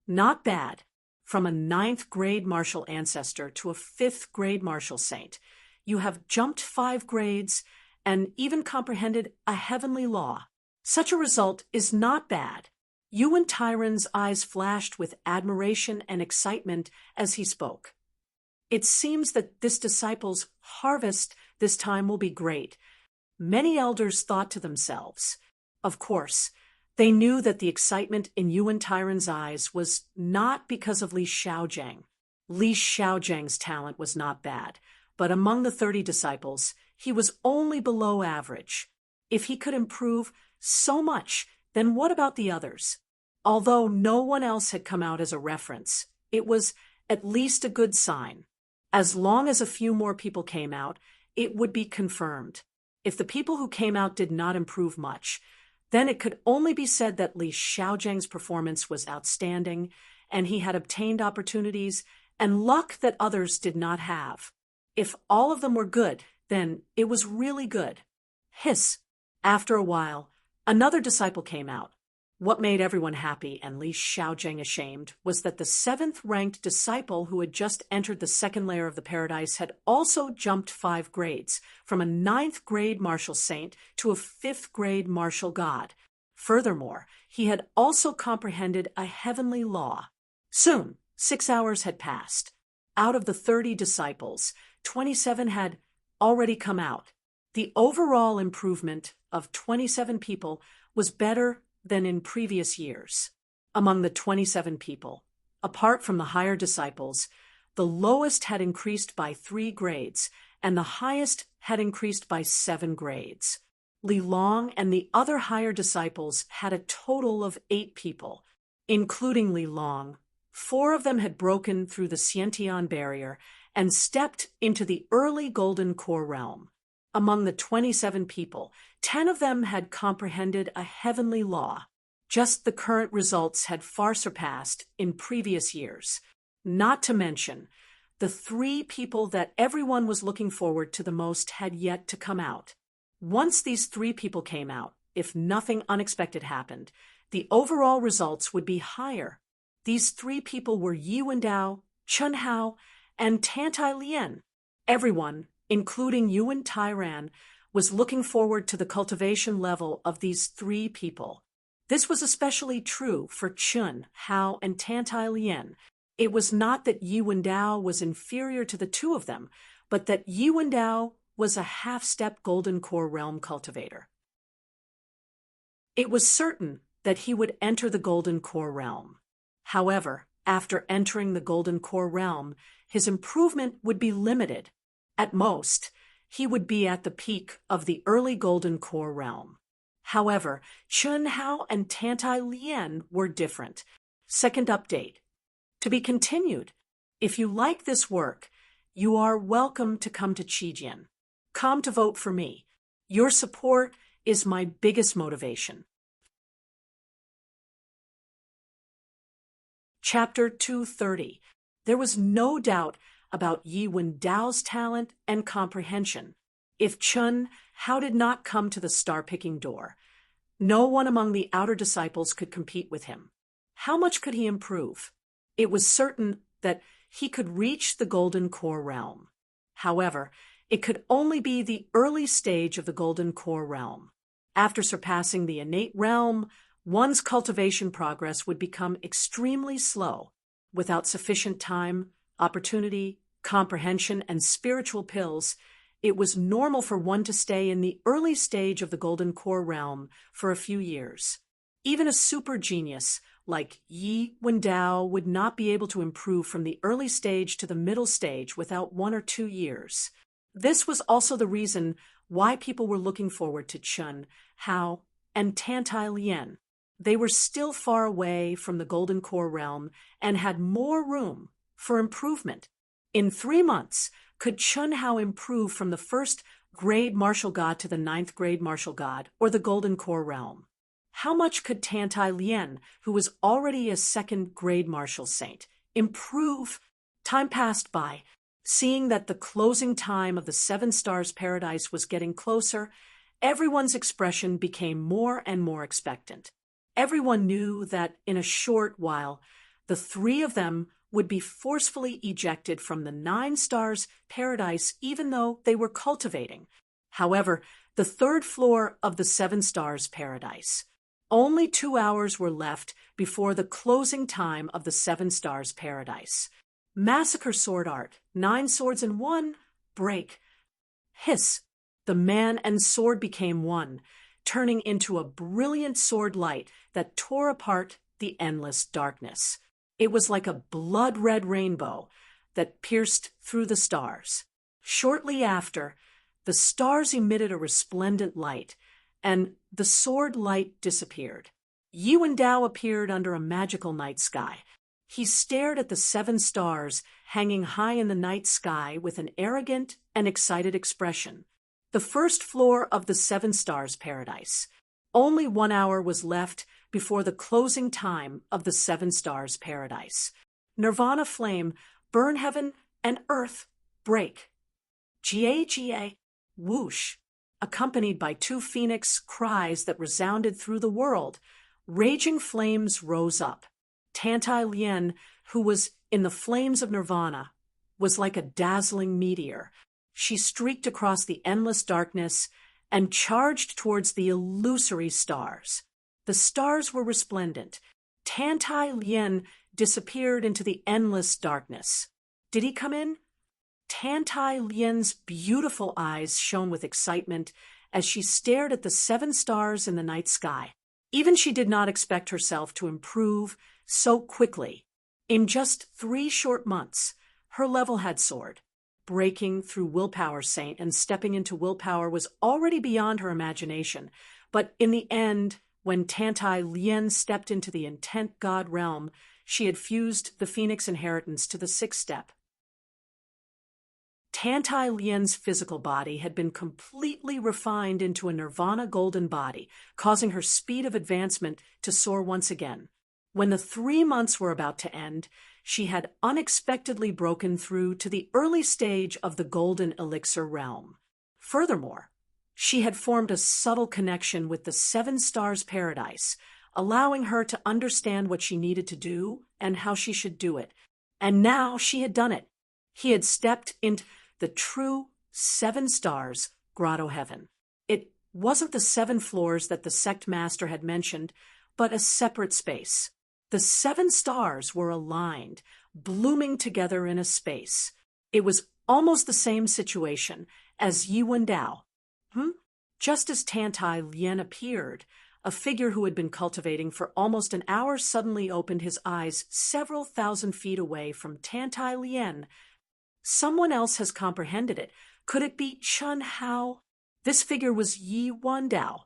"Not bad. From a 9th grade martial ancestor to a 5th grade martial saint, you have jumped 5 grades and even comprehended a heavenly law. Such a result is not bad." Yuan Tairan's eyes flashed with admiration and excitement as he spoke. "It seems that this disciple's harvest this time will be great." Many elders thought to themselves, "Of course, They knew that the excitement in Yuan Tairan's eyes was not because of Li Xiaojiang. Li Xiaojiang's talent was not bad, but among the 30 disciples, he was only below average. If he could improve so much, then what about the others? Although no one else had come out as a reference, it was at least a good sign. As long as a few more people came out, it would be confirmed. If the people who came out did not improve much, then it could only be said that Li Xiaojiang's performance was outstanding, and he had obtained opportunities and luck that others did not have. If all of them were good, then it was really good. Hiss. After a while, another disciple came out. What made everyone happy and Li Xiaojiang ashamed was that the 7th-ranked disciple who had just entered the 2nd layer of the paradise had also jumped 5 grades, from a 9th-grade martial saint to a 5th-grade martial god. Furthermore, he had also comprehended a heavenly law. Soon, 6 hours had passed. Out of the 30 disciples, 27 had already come out. The overall improvement of 27 people was better than in previous years. Among the 27 people, apart from the higher disciples, the lowest had increased by 3 grades, and the highest had increased by 7 grades. Li Long and the other higher disciples had a total of 8 people, including Li Long. 4 of them had broken through the Xiantian barrier and stepped into the early Golden Core realm. Among the 27 people, 10 of them had comprehended a heavenly law. Just the current results had far surpassed in previous years. Not to mention, the 3 people that everyone was looking forward to the most had yet to come out. Once these 3 people came out, if nothing unexpected happened, the overall results would be higher. These 3 people were Yi Wendao, Chun Hao, and Tantai Lien. Everyone, including Yuan Tairan, was looking forward to the cultivation level of these 3 people. This was especially true for Chun, Hao, and Tantai Lien. It was not that Yi Wendao was inferior to the 2 of them, but that Yi Wendao was a half-step Golden Core realm cultivator. It was certain that he would enter the Golden Core realm. However, after entering the Golden Core realm, his improvement would be limited. At most, he would be at the peak of the early Golden Core realm. However, Chun Hao and Tantai Lien were different. Second update. To be continued. If you like this work, you are welcome to come to Qijian. Come to vote for me. Your support is my biggest motivation. Chapter 230. There was no doubt about Yi Wendao's talent and comprehension. If Chun Hao did not come to the star-picking door, no one among the outer disciples could compete with him. How much could he improve? It was certain that he could reach the Golden Core realm. However, it could only be the early stage of the Golden Core realm. After surpassing the innate realm, one's cultivation progress would become extremely slow. Without sufficient time, opportunity, comprehension, and spiritual pills, it was normal for one to stay in the early stage of the Golden Core realm for a few years. Even a super genius like Yi Wendao would not be able to improve from the early stage to the middle stage without 1 or 2 years. This was also the reason why people were looking forward to Chun Hao and Tantai Lien. They were still far away from the Golden Core realm and had more room for improvement. In 3 months, could Chun Hao improve from the 1st grade martial god to the 9th grade martial god, or the Golden Core realm? How much could Tantai Lien, who was already a 2nd grade martial saint, improve? Time passed by. Seeing that the closing time of the 7 stars paradise was getting closer, everyone's expression became more and more expectant. Everyone knew that in a short while, the 3 of them would be forcefully ejected from the 9 stars paradise even though they were cultivating. However, the 3rd floor of the 7 stars paradise. Only 2 hours were left before the closing time of the 7 stars paradise. Massacre sword art, 9 swords in 1, break. Hiss. The man and sword became one. turning into a brilliant sword light that tore apart the endless darkness. It was like a blood-red rainbow that pierced through the stars. Shortly after, the stars emitted a resplendent light, and the sword light disappeared. Yi Wendao appeared under a magical night sky. He stared at the 7 stars hanging high in the night sky with an arrogant and excited expression. The first floor of the 7 stars paradise. Only 1 hour was left before the closing time of the 7 stars paradise. Nirvana flame, burn heaven and earth, break. Jia, whoosh, accompanied by 2 phoenix cries that resounded through the world. Raging flames rose up. Tantai Lien, who was in the flames of nirvana, was like a dazzling meteor. She streaked across the endless darkness and charged towards the illusory stars. The stars were resplendent. Tantai Lien disappeared into the endless darkness. Did he come in? Tantai Lien's beautiful eyes shone with excitement as she stared at the 7 stars in the night sky. Even she did not expect herself to improve so quickly. In just 3 short months, her level had soared. Breaking through willpower saint and stepping into willpower was already beyond her imagination, but in the end, when Tantai Lien stepped into the intent god realm, she had fused the phoenix inheritance to the 6th step. Tantai Lien's physical body had been completely refined into a nirvana golden body, causing her speed of advancement to soar once again. When the 3 months were about to end, she had unexpectedly broken through to the early stage of the golden elixir realm. Furthermore, she had formed a subtle connection with the 7 stars paradise, allowing her to understand what she needed to do and how she should do it. And now she had done it. He had stepped into the true 7 stars grotto heaven. It wasn't the 7 floors that the sect master had mentioned, but a separate space. The 7 stars were aligned, blooming together in a space. It was almost the same situation as Yi Wendao. Just as Tantai Lien appeared, a figure who had been cultivating for almost an hour suddenly opened his eyes several thousand feet away from Tantai Lien. Someone else has comprehended it. Could it be Chun Hao? This figure was Yi Wendao.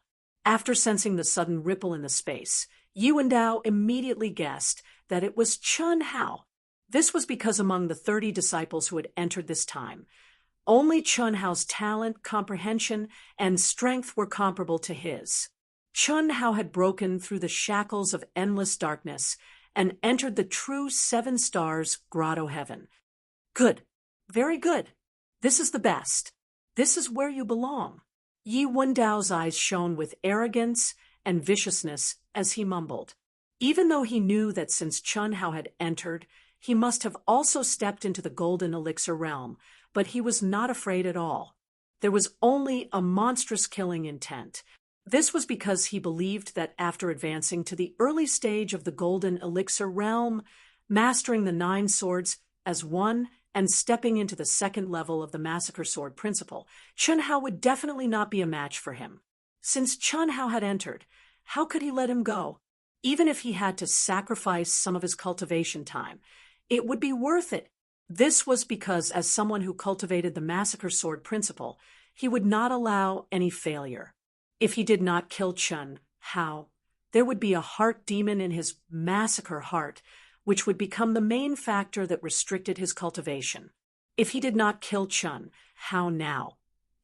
After sensing the sudden ripple in the space, Yi Wendao immediately guessed that it was Chun Hao. This was because among the 30 disciples who had entered this time, only Chun Hao's talent, comprehension, and strength were comparable to his. Chun Hao had broken through the shackles of endless darkness and entered the true 7 stars grotto heaven. Good. Very good. This is the best. This is where you belong. Yi Wendao's eyes shone with arrogance and viciousness as he mumbled. Even though he knew that since Chun Hao had entered, he must have also stepped into the golden elixir realm, but he was not afraid at all. There was only a monstrous killing intent. This was because he believed that after advancing to the early stage of the golden elixir realm, mastering the 9 swords as one, and stepping into the 2nd level of the massacre sword principle, Chun Hao would definitely not be a match for him. Since Chun Hao had entered, how could he let him go? Even if he had to sacrifice some of his cultivation time, it would be worth it. This was because, as someone who cultivated the massacre sword principle, he would not allow any failure. If he did not kill Chun Hao, there would be a heart demon in his massacre heart, which would become the main factor that restricted his cultivation. If he did not kill Chun Hao now,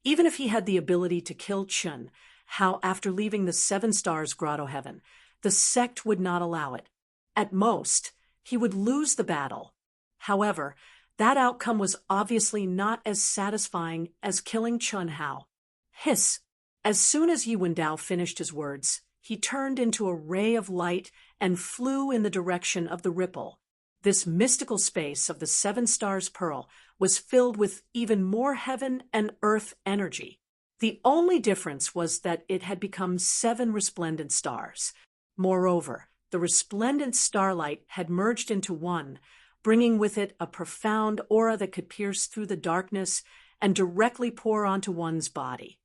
even if he had the ability to kill Chun Hao after leaving the 7 stars grotto heaven, the sect would not allow it. At most, he would lose the battle. However, that outcome was obviously not as satisfying as killing Chun Hao. Hiss! As soon as Yi Wendao finished his words, he turned into a ray of light and flew in the direction of the ripple. This mystical space of the 7 stars pearl was filled with even more heaven and earth energy. The only difference was that it had become 7 resplendent stars. Moreover, the resplendent starlight had merged into one, bringing with it a profound aura that could pierce through the darkness and directly pour onto one's body.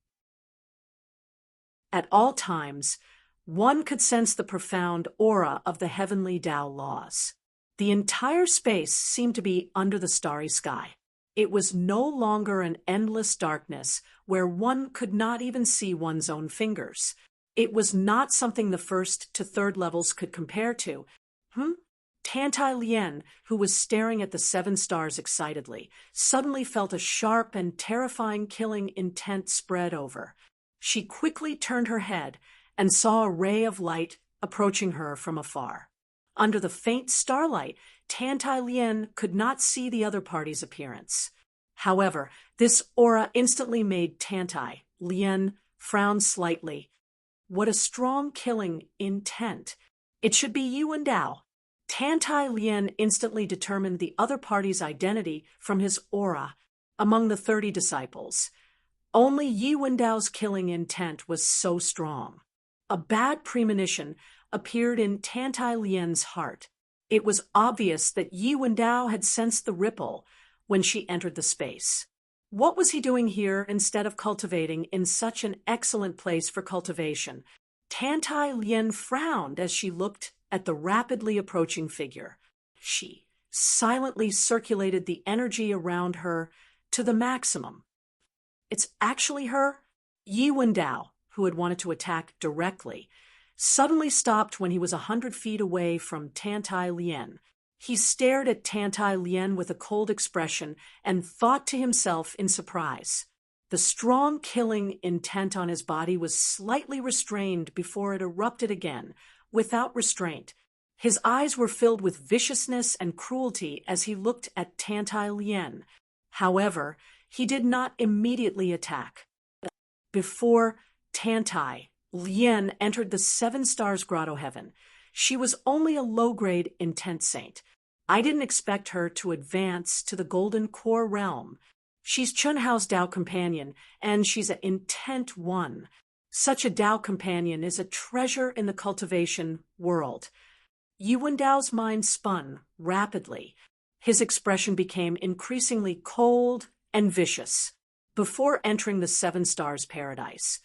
At all times, one could sense the profound aura of the heavenly Tao laws. The entire space seemed to be under the starry sky. It was no longer an endless darkness where one could not even see one's own fingers. It was not something the first to third levels could compare to. Tantai Lien, who was staring at the 7 stars excitedly, suddenly felt a sharp and terrifying killing intent spread over. She quickly turned her head and saw a ray of light approaching her from afar. Under the faint starlight, Tantai Lien could not see the other party's appearance. However, this aura instantly made Tantai Lien frown slightly. What a strong killing intent! It should be Yu and Dao. Tantai Lien instantly determined the other party's identity from his aura among the 30 disciples. Only Yi Wendao's killing intent was so strong. A bad premonition appeared in Tantai Lien's heart. It was obvious that Yi Wendao had sensed the ripple when she entered the space. What was he doing here instead of cultivating in such an excellent place for cultivation? Tantai Lien frowned as she looked at the rapidly approaching figure. She silently circulated the energy around her to the maximum. It's actually her? Yi Wendao, who had wanted to attack directly, suddenly stopped when he was 100 feet away from Tantai Lien. He stared at Tantai Lien with a cold expression and thought to himself in surprise. The strong killing intent on his body was slightly restrained before it erupted again, without restraint. His eyes were filled with viciousness and cruelty as he looked at Tantai Lien. However, he did not immediately attack. Before Tantai Lien entered the 7 Stars Grotto Heaven, she was only a low-grade intent saint. I didn't expect her to advance to the Golden Core Realm. She's Chunhao's Tao companion, and she's an intent 1. Such a Tao companion is a treasure in the cultivation world. Yi Wendao's mind spun rapidly. His expression became increasingly cold and vicious. Before entering the 7 Stars Paradise,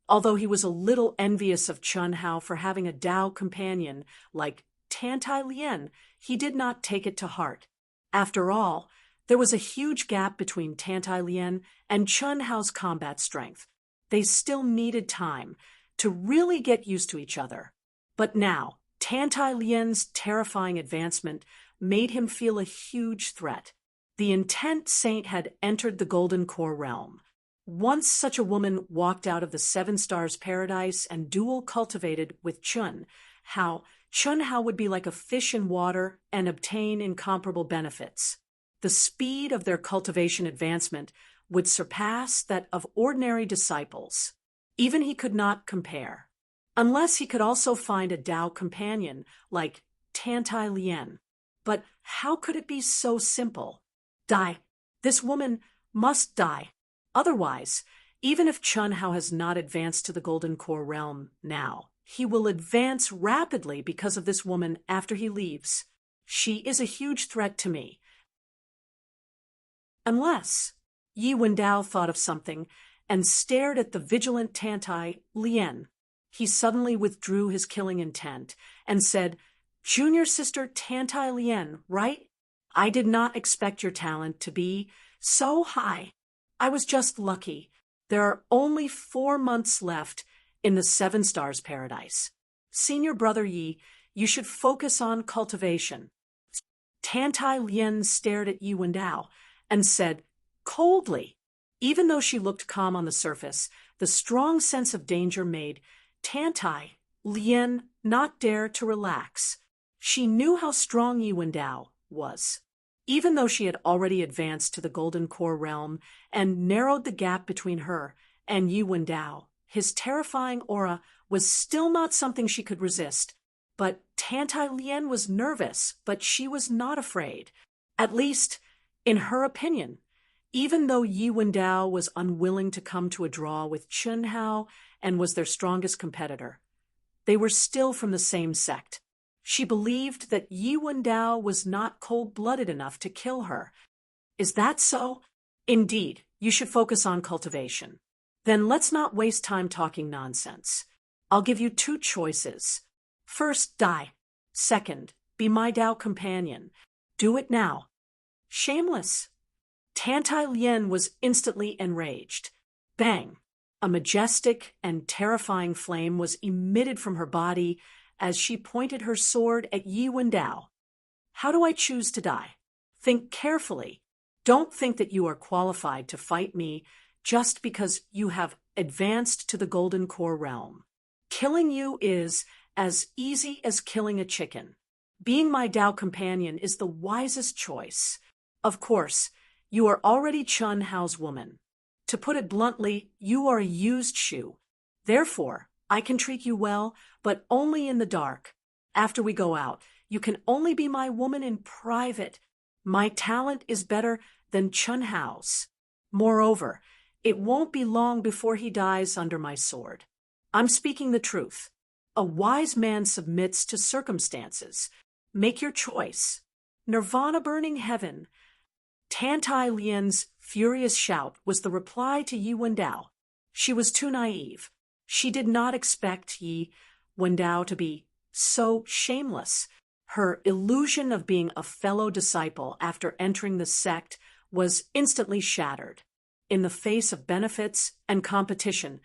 although he was a little envious of Chunhao for having a Tao companion like Tantai Lien, he did not take it to heart. After all, there was a huge gap between Tantai Lien and Chunhao's combat strength. They still needed time to really get used to each other. But now, Tantai Lien's terrifying advancement made him feel a huge threat. The intent saint had entered the Golden Core Realm. Once such a woman walked out of the 7 Stars Paradise and dual cultivated with Chunhao would be like a fish in water and obtain incomparable benefits. The speed of their cultivation advancement would surpass that of ordinary disciples. Even he could not compare, unless he could also find a Tao companion like Tantai Lien. But how could it be so simple? Die. This woman must die. Otherwise, even if Chunhao has not advanced to the Golden Core Realm now, he will advance rapidly because of this woman after he leaves. She is a huge threat to me. Unless Yi Wendao thought of something and stared at the vigilant Tantai Lien. He suddenly withdrew his killing intent and said, "Junior sister Tantai Lien, right? I did not expect your talent to be so high. I was just lucky. There are only 4 months left in the 7 Stars Paradise. Senior brother Yi, you should focus on cultivation." Tantai Lien stared at Yi Wendao and said, coldly. Even though she looked calm on the surface, the strong sense of danger made Tantai Lien not dare to relax. She knew how strong Yi Wendao was. Even though she had already advanced to the Golden Core Realm and narrowed the gap between her and Yi Wendao, his terrifying aura was still not something she could resist. But Tantai Lien was nervous, but she was not afraid. At least, in her opinion. Even though Yi Wendao was unwilling to come to a draw with Chunhao and was their strongest competitor, they were still from the same sect. She believed that Yi Wendao was not cold-blooded enough to kill her. Is that so? Indeed, you should focus on cultivation. Then let's not waste time talking nonsense. I'll give you two choices. First, die. Second, be my Dao companion. Do it now. Shameless. Tantai Lien was instantly enraged. Bang! A majestic and terrifying flame was emitted from her body as she pointed her sword at Yi Wendao. How do I choose to die? Think carefully. Don't think that you are qualified to fight me just because you have advanced to the Golden Core realm. Killing you is as easy as killing a chicken. Being my Dao companion is the wisest choice. Of course, you are already Chun Hao's woman. To put it bluntly, you are a used shoe. Therefore, I can treat you well, but only in the dark. After we go out, you can only be my woman in private. My talent is better than Chun Hao's. Moreover, it won't be long before he dies under my sword. I'm speaking the truth. A wise man submits to circumstances. Make your choice. Nirvana burning heaven. Tantai Lien's furious shout was the reply to Yi Wendao. She was too naive. She did not expect Yi Wendao to be so shameless. Her illusion of being a fellow disciple after entering the sect was instantly shattered. In the face of benefits and competition,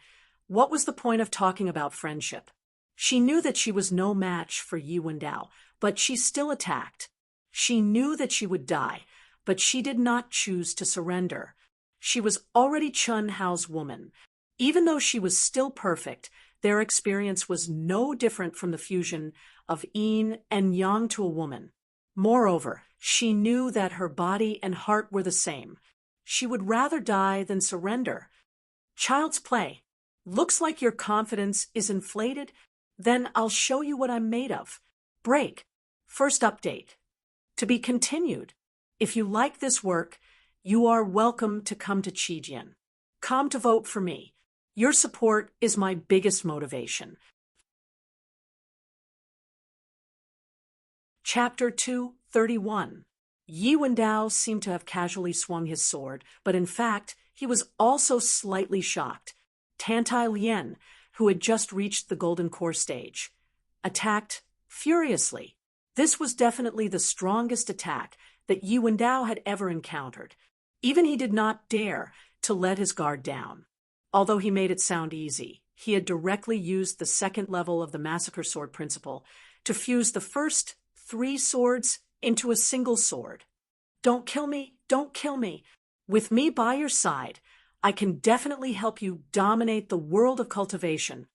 what was the point of talking about friendship? She knew that she was no match for Yi Wendao, but she still attacked. She knew that she would die, but she did not choose to surrender. She was already Chun Hao's woman. Even though she was still perfect, their experience was no different from the fusion of yin and yang to a woman. Moreover, she knew that her body and heart were the same. She would rather die than surrender. Child's play. Looks like your confidence is inflated? Then I'll show you what I'm made of. Break. First update. To be continued. If you like this work, you are welcome to come to Qijian. Come to vote for me. Your support is my biggest motivation. Chapter 231. Yi Wendao seemed to have casually swung his sword, but in fact, he was also slightly shocked. Tantai Lien, who had just reached the Golden Core stage, attacked furiously. This was definitely the strongest attack that Yi Wendao had ever encountered. Even he did not dare to let his guard down. Although he made it sound easy, he had directly used the second level of the Massacre Sword principle to fuse the first 3 swords into a single sword. Don't kill me, don't kill me. With me by your side, I can definitely help you dominate the world of cultivation.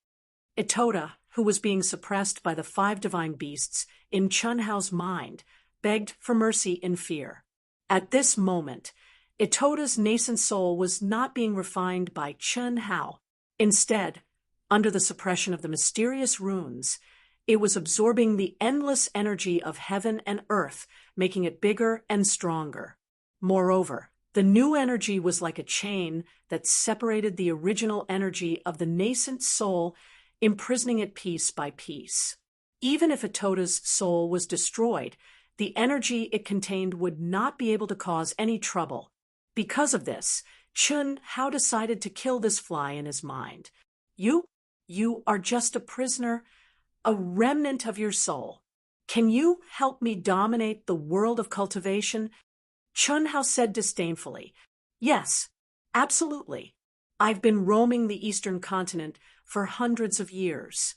Itoda, who was being suppressed by the 5 divine beasts in Chun Hao's mind, begged for mercy in fear. At this moment, Itoda's nascent soul was not being refined by Chun Hao. Instead, under the suppression of the mysterious runes, it was absorbing the endless energy of heaven and earth, making it bigger and stronger. Moreover, the new energy was like a chain that separated the original energy of the nascent soul, imprisoning it piece by piece. Even if Itoda's soul was destroyed, the energy it contained would not be able to cause any trouble. Because of this, Chun Hao decided to kill this fly in his mind. You are just a prisoner, a remnant of your soul. Can you help me dominate the world of cultivation? Chun Hao said disdainfully. Yes, absolutely. I've been roaming the Eastern continent for hundreds of years.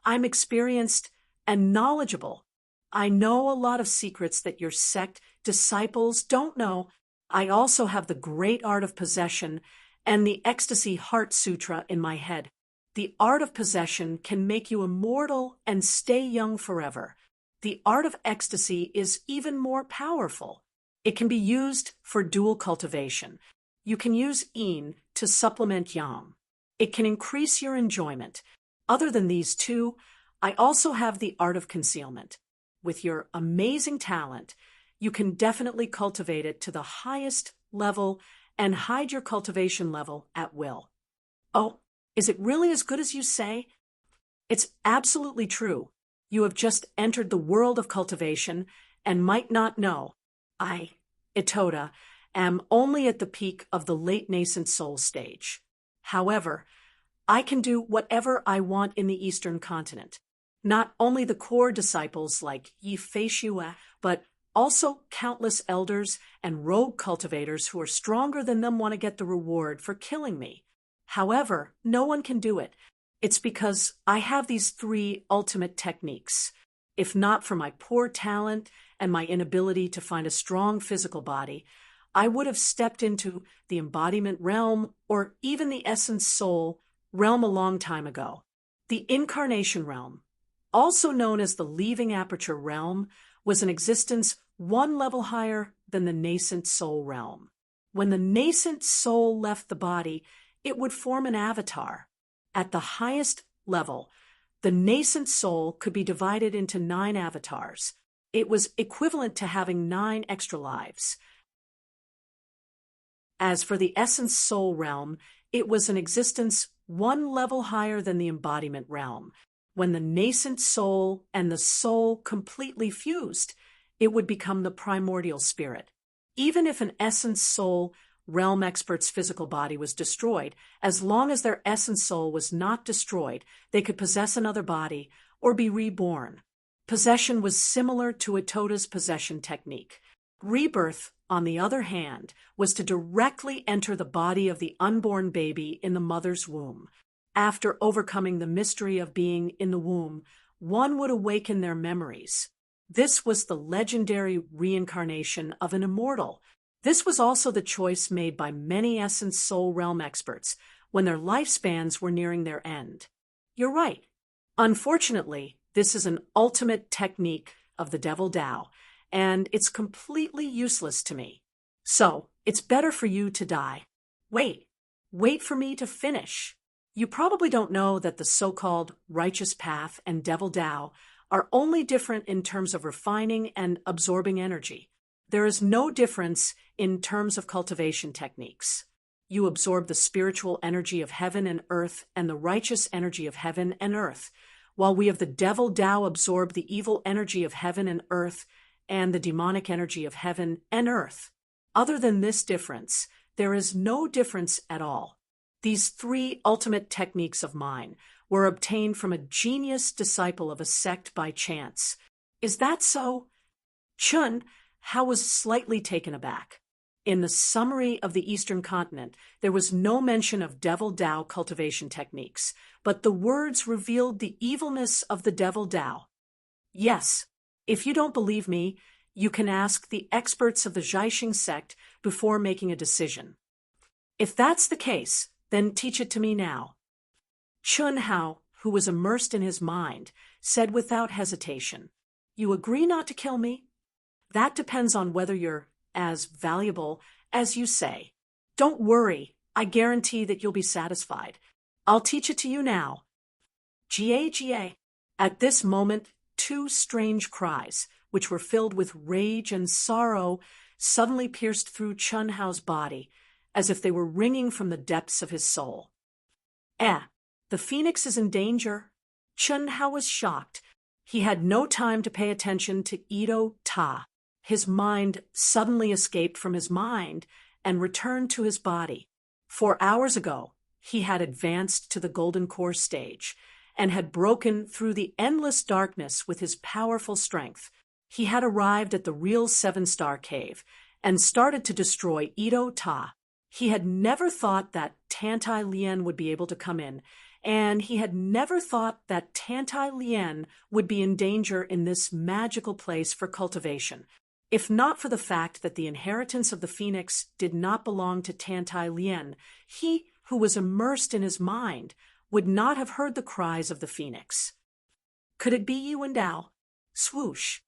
I'm experienced and knowledgeable. I know a lot of secrets that your sect disciples don't know. I also have the great art of possession and the Ecstasy Heart Sutra in my head. The art of possession can make you immortal and stay young forever. The art of ecstasy is even more powerful. It can be used for dual cultivation. You can use yin to supplement yang. It can increase your enjoyment. Other than these two, I also have the art of concealment. With your amazing talent, you can definitely cultivate it to the highest level and hide your cultivation level at will. Oh, is it really as good as you say? It's absolutely true. You have just entered the world of cultivation and might not know. I, Itoda, am only at the peak of the late nascent soul stage. However, I can do whatever I want in the Eastern continent. Not only the core disciples like Yi Feishue, but also countless elders and rogue cultivators who are stronger than them want to get the reward for killing me. However, no one can do it. It's because I have these three ultimate techniques. If not for my poor talent and my inability to find a strong physical body, I would have stepped into the embodiment realm or even the essence soul realm a long time ago. The incarnation realm, also known as the leaving aperture realm, was an existence one level higher than the nascent soul realm. When the nascent soul left the body, it would form an avatar. At the highest level, the nascent soul could be divided into 9 avatars. It was equivalent to having 9 extra lives. As for the essence soul realm, it was an existence one level higher than the embodiment realm. When the nascent soul and the soul completely fused, it would become the primordial spirit. Even if an essence soul realm expert's physical body was destroyed, as long as their essence soul was not destroyed, they could possess another body or be reborn. Possession was similar to Itota's possession technique. Rebirth, on the other hand, was to directly enter the body of the unborn baby in the mother's womb. After overcoming the mystery of being in the womb, one would awaken their memories. This was the legendary reincarnation of an immortal. This was also the choice made by many essence soul realm experts when their lifespans were nearing their end. You're right. Unfortunately, this is an ultimate technique of the Devil Tao, and it's completely useless to me. So, it's better for you to die. Wait for me to finish. You probably don't know that the so-called righteous path and Devil Tao are only different in terms of refining and absorbing energy. There is no difference in terms of cultivation techniques. You absorb the spiritual energy of heaven and earth and the righteous energy of heaven and earth, while we of the Devil Tao absorb the evil energy of heaven and earth and the demonic energy of heaven and earth. Other than this difference, there is no difference at all. These 3 ultimate techniques of mine were obtained from a genius disciple of a sect by chance. Is that so? Chun Hao was slightly taken aback. In the summary of the Eastern continent, there was no mention of Devil Tao cultivation techniques, but the words revealed the evilness of the Devil Tao. Yes, if you don't believe me, you can ask the experts of the Jiaxing sect before making a decision. If that's the case, then teach it to me now. Chun Hao, who was immersed in his mind, said without hesitation, "You agree not to kill me? That depends on whether you're as valuable as you say. Don't worry, I guarantee that you'll be satisfied. I'll teach it to you now." Ga. At this moment, 2 strange cries, which were filled with rage and sorrow, suddenly pierced through Chun Hao's body, as if they were ringing from the depths of his soul. The phoenix is in danger. Chun Hao was shocked. He had no time to pay attention to Ito Ta. His mind suddenly escaped from his mind and returned to his body. 4 hours ago, he had advanced to the Golden Core stage and had broken through the endless darkness with his powerful strength. He had arrived at the real 7-star cave and started to destroy Ito Ta. He had never thought that Tantai Lien would be able to come in, and he had never thought that Tantai Lien would be in danger in this magical place for cultivation. If not for the fact that the inheritance of the phoenix did not belong to Tantai Lien, he, who was immersed in his mind, would not have heard the cries of the phoenix. Could it be Yi Wendao? Swoosh.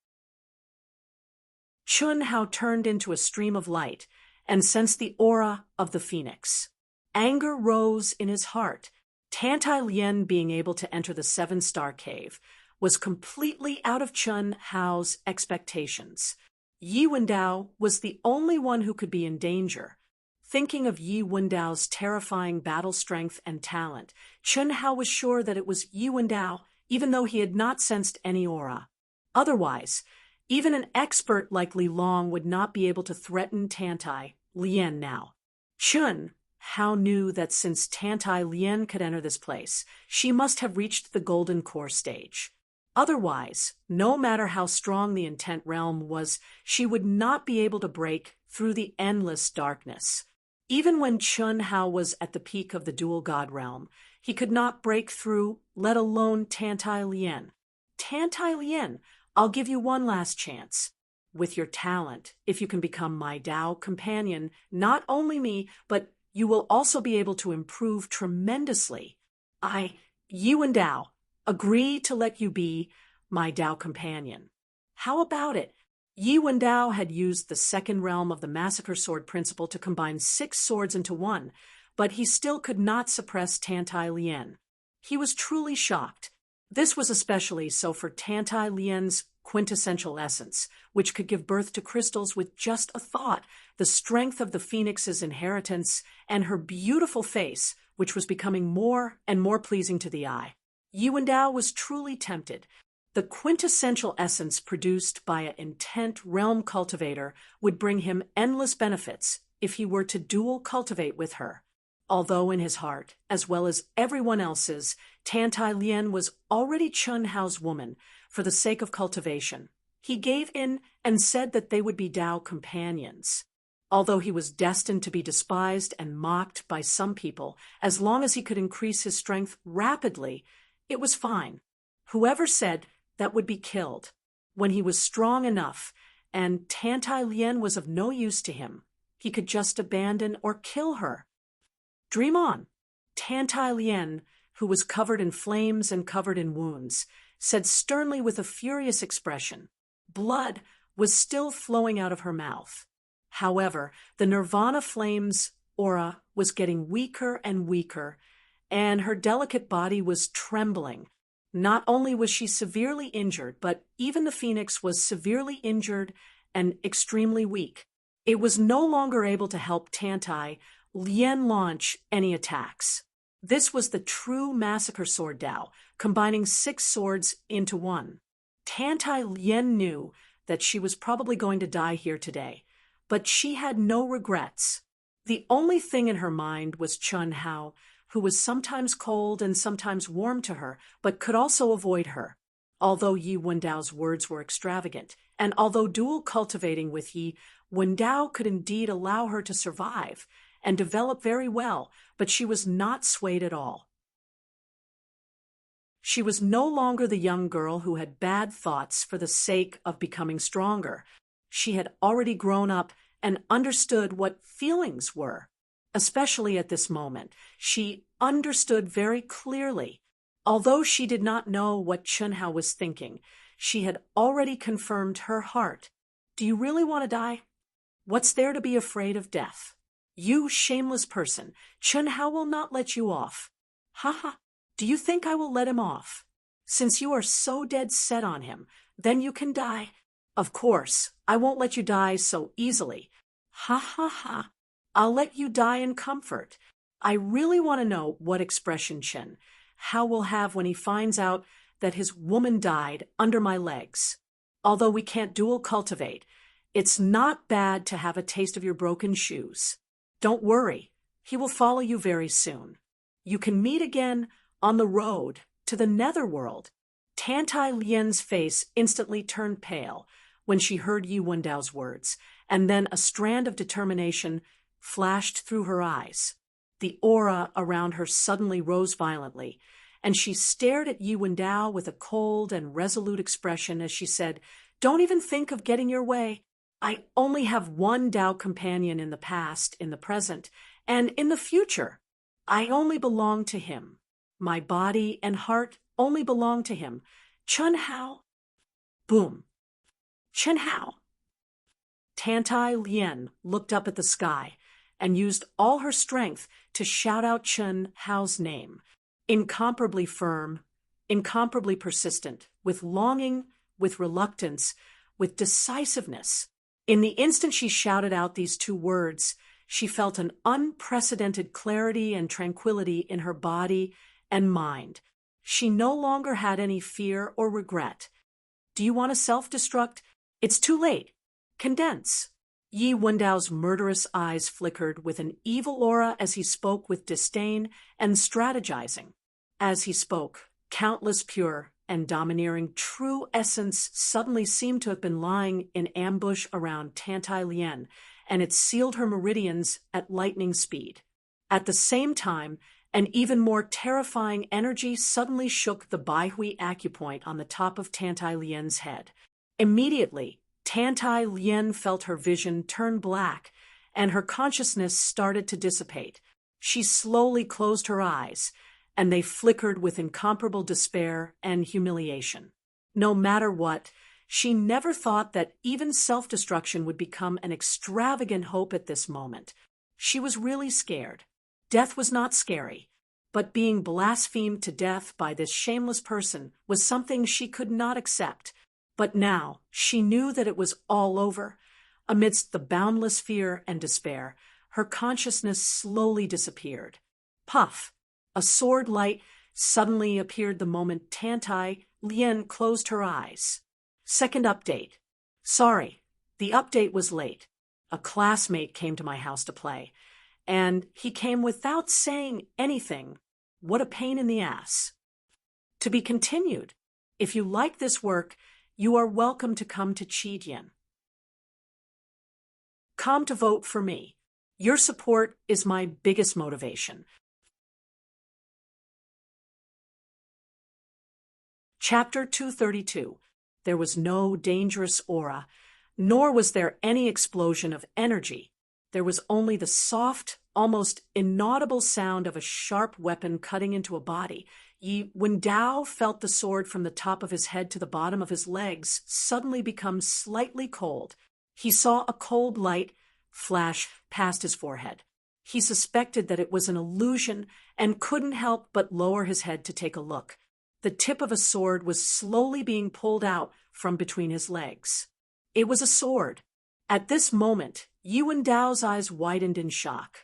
Chun Hao turned into a stream of light and sensed the aura of the phoenix. Anger rose in his heart. Tantai Lien being able to enter the 7-star cave was completely out of Chun Hao's expectations. Yi Wendao was the only one who could be in danger. Thinking of Yi Wendao's terrifying battle strength and talent, Chun Hao was sure that it was Yi Wendao, even though he had not sensed any aura. Otherwise, even an expert like Li Long would not be able to threaten Tantai Lien now. Chun Hao knew that since Tantai Lien could enter this place, she must have reached the golden core stage. Otherwise, no matter how strong the intent realm was, she would not be able to break through the endless darkness. Even when Chun Hao was at the peak of the dual god realm, he could not break through, let alone Tantai Lien. Tantai Lien, I'll give you one last chance. With your talent, if you can become my Dao companion, not only me, but you will also be able to improve tremendously. You and Dao, agree to let you be my Dao companion. How about it? Yi Wendao had used the second realm of the Massacre Sword principle to combine 6 swords into one, but he still could not suppress Tantai Lien. He was truly shocked. This was especially so for Tantai Lien's quintessential essence, which could give birth to crystals with just a thought, the strength of the phoenix's inheritance, and her beautiful face, which was becoming more and more pleasing to the eye. Yi Wendao was truly tempted. The quintessential essence produced by an intent realm cultivator would bring him endless benefits if he were to dual cultivate with her. Although in his heart, as well as everyone else's, Tantai Lien was already Chun Hao's woman for the sake of cultivation. He gave in and said that they would be Dao companions. Although he was destined to be despised and mocked by some people, as long as he could increase his strength rapidly, it was fine. Whoever said that would be killed. When he was strong enough, and Tantai Lien was of no use to him, he could just abandon or kill her. Dream on. Tantai Lien, who was covered in flames and covered in wounds, said sternly with a furious expression. Blood was still flowing out of her mouth. However, the Nirvana flame's aura was getting weaker and weaker, and her delicate body was trembling. Not only was she severely injured, but even the phoenix was severely injured and extremely weak. It was no longer able to help Tantai Lien launch any attacks. This was the true Massacre Sword Dao, combining 6 swords into one. Tantai Lien knew that she was probably going to die here today, but she had no regrets. The only thing in her mind was Chun Hao, who was sometimes cold and sometimes warm to her, but could also avoid her. Although Yi Wendao's words were extravagant, and although dual cultivating with Yi Wendao could indeed allow her to survive and develop very well, but she was not swayed at all. She was no longer the young girl who had bad thoughts for the sake of becoming stronger. She had already grown up and understood what feelings were. Especially at this moment, she understood very clearly. Although she did not know what Chun Hao was thinking, she had already confirmed her heart. Do you really want to die? What's there to be afraid of death? You shameless person, Chun Hao will not let you off. Ha ha, do you think I will let him off? Since you are so dead set on him, then you can die. Of course, I won't let you die so easily. Ha ha ha. I'll let you die in comfort. I really want to know what expression Chun Hao will have when he finds out that his woman died under my legs. Although we can't dual cultivate, it's not bad to have a taste of your broken shoes. Don't worry, he will follow you very soon. You can meet again on the road to the netherworld. Tantai Lien's face instantly turned pale when she heard Yi Wendao's words, and then a strand of determination flashed through her eyes. The aura around her suddenly rose violently, and she stared at Yi Wendao with a cold and resolute expression as she said, "Don't even think of getting your way. I only have one Dao companion in the past, in the present, and in the future. I only belong to him. My body and heart only belong to him. Chun Hao." Boom. Chun Hao. Tantai Lien looked up at the sky and used all her strength to shout out Chun Hao's name, incomparably firm, incomparably persistent, with longing, with reluctance, with decisiveness. In the instant she shouted out these 2 words, she felt an unprecedented clarity and tranquility in her body and mind. She no longer had any fear or regret. Do you want to self-destruct? It's too late. Condense. Yi Wendao's murderous eyes flickered with an evil aura as he spoke with disdain and strategizing. As he spoke, countless pure and domineering true essence suddenly seemed to have been lying in ambush around Tantai Lien, and it sealed her meridians at lightning speed. At the same time, an even more terrifying energy suddenly shook the Baihui acupoint on the top of Tantai Lien's head. Immediately, Tantai Lien felt her vision turn black, and her consciousness started to dissipate. She slowly closed her eyes, and they flickered with incomparable despair and humiliation. No matter what, she never thought that even self-destruction would become an extravagant hope at this moment. She was really scared. Death was not scary, but being blasphemed to death by this shameless person was something she could not accept. But now she knew that it was all over. Amidst the boundless fear and despair, her consciousness slowly disappeared. Puff! A sword light suddenly appeared the moment Tantai Lien closed her eyes. Second update. Sorry, the update was late. A classmate came to my house to play, and he came without saying anything. What a pain in the ass. To be continued. If you like this work, you are welcome to come to Chidian. Come to vote for me. Your support is my biggest motivation. Chapter 232. There was no dangerous aura, nor was there any explosion of energy. There was only the soft, almost inaudible sound of a sharp weapon cutting into a body. Yi Wendao felt the sword from the top of his head to the bottom of his legs suddenly become slightly cold. He saw a cold light flash past his forehead. He suspected that it was an illusion and couldn't help but lower his head to take a look. The tip of a sword was slowly being pulled out from between his legs. It was a sword. At this moment, Yi Wendao's eyes widened in shock.